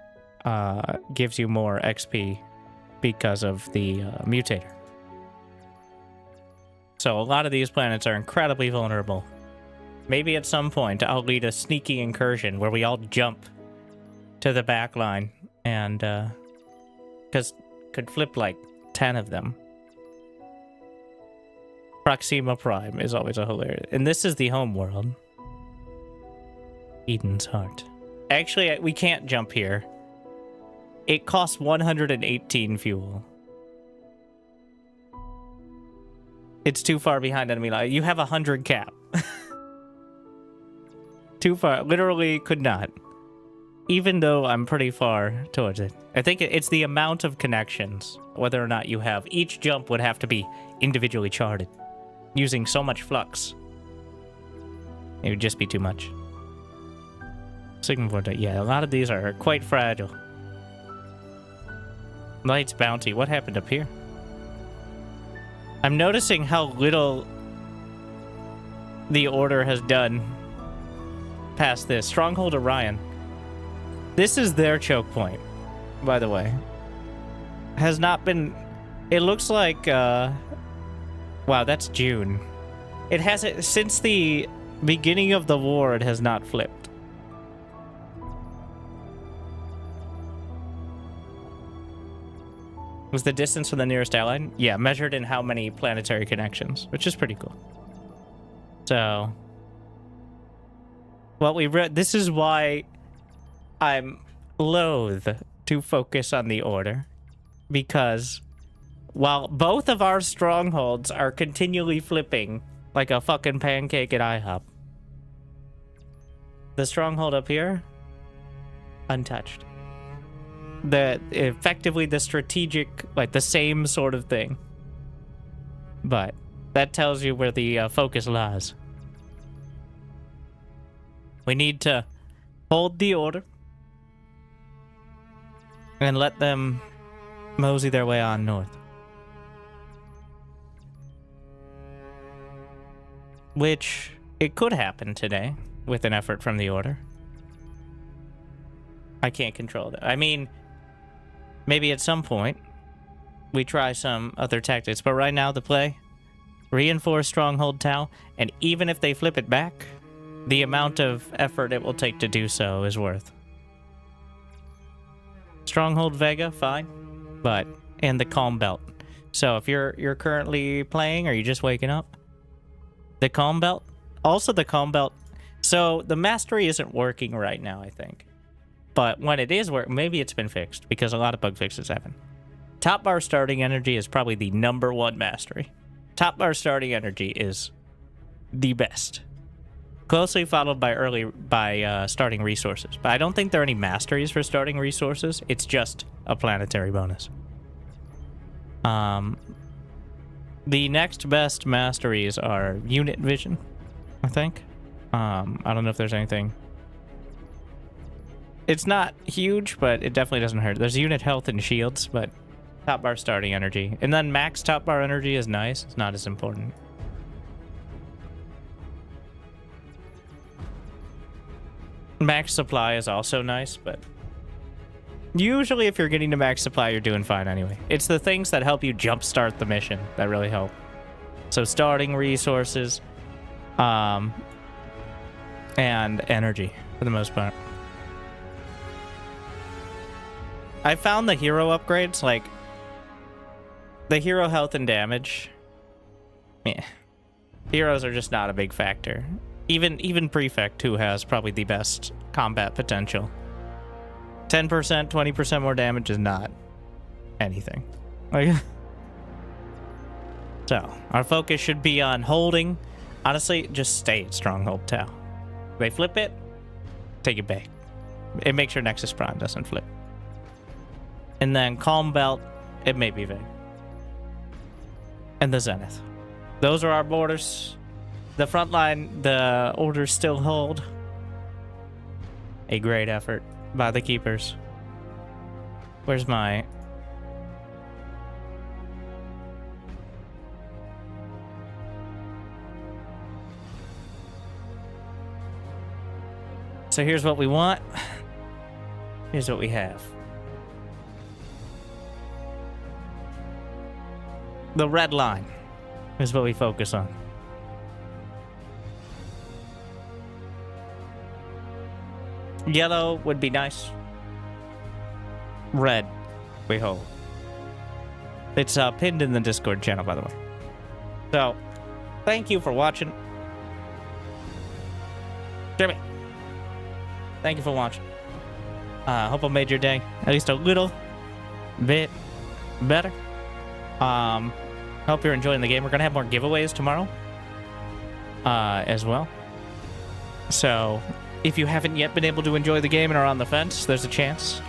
gives you more XP because of the mutator. So a lot of these planets are incredibly vulnerable. Maybe at some point I'll lead a sneaky incursion where we all jump to the back line and because could flip like 10 of them. Proxima Prime is always a hilarious. And this is the home world. Eden's Heart. Actually, we can't jump here. It costs 118 fuel. It's too far behind enemy line. You have 100 cap. Too far. Literally could not. Even though I'm pretty far towards it. I think it's the amount of connections. Whether or not you have. Each jump would have to be individually charted. Using so much flux. It would just be too much. Sigma Vortex. Yeah, a lot of these are quite fragile. Light's Bounty. What happened up here? I'm noticing how little the Order has done past this. Stronghold Orion. This is their choke point, by the way. Has not been... It looks like... wow, that's June. It hasn't... Since the beginning of the war, it has not flipped. Was the distance from the nearest ally? Yeah, measured in how many planetary connections, which is pretty cool. So, what we read, this is why I'm loath to focus on the order, because while both of our strongholds are continually flipping like a fucking pancake at IHOP, the stronghold up here, untouched. Effectively the strategic, like the same sort of thing. But that tells you where the focus lies. We need to hold the order and let them mosey their way on north. Which, it could happen today with an effort from the order. I can't control that. I mean, maybe at some point we try some other tactics, but right now the play, reinforce Stronghold Tau, and even if they flip it back, the amount of effort it will take to do so is worth. Stronghold Vega, fine, but and the Calm Belt. So if you're currently playing or you're just waking up, the Calm Belt, also the Calm Belt. So the mastery isn't working right now, I think. But when it is working, maybe it's been fixed because a lot of bug fixes happen. Top bar starting energy is probably the #1 mastery. Top bar starting energy is the best. Closely followed by starting resources. But I don't think there are any masteries for starting resources. It's just a planetary bonus. The next best masteries are unit vision, I think. I don't know if there's anything. It's not huge, but it definitely doesn't hurt. There's unit health and shields, but top bar starting energy. And then max top bar energy is nice. It's not as important. Max supply is also nice, but usually if you're getting to max supply, you're doing fine anyway. It's the things that help you jumpstart the mission that really help. So starting resources, and energy for the most part. I found the hero upgrades, like the hero health and damage. Yeah, heroes are just not a big factor. Even Prefect, who has probably the best combat potential. 10%, 20% more damage is not anything. Like, so, our focus should be on holding. Honestly, just stay at Stronghold Tau. They flip it, take it back. It makes sure Nexus Prime doesn't flip. And then Calm Belt, it may be vague. And the Zenith. Those are our borders. The front line, the orders still hold. A great effort by the keepers. Where's my... So here's what we want. Here's what we have. The red line is what we focus on. Yellow would be nice. Red, we hold. It's pinned in the Discord channel, by the way. So, thank you for watching. Jimmy, thank you for watching. Hope I made your day at least a little bit better. Hope you're enjoying the game. We're gonna have more giveaways tomorrow, as well. So, if you haven't yet been able to enjoy the game and are on the fence, there's a chance.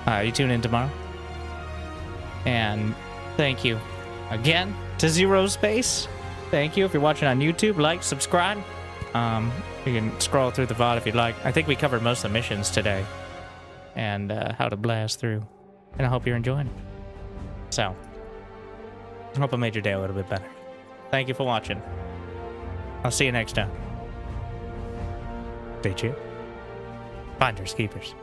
You tune in tomorrow. And thank you again to Zerospace. Thank you. If you're watching on YouTube, like, subscribe. You can scroll through the VOD if you'd like. I think we covered most of the missions today and how to blast through. And I hope you're enjoying it. So, I hope I made your day a little bit better. Thank you for watching. I'll see you next time. Stay tuned. Finders keepers.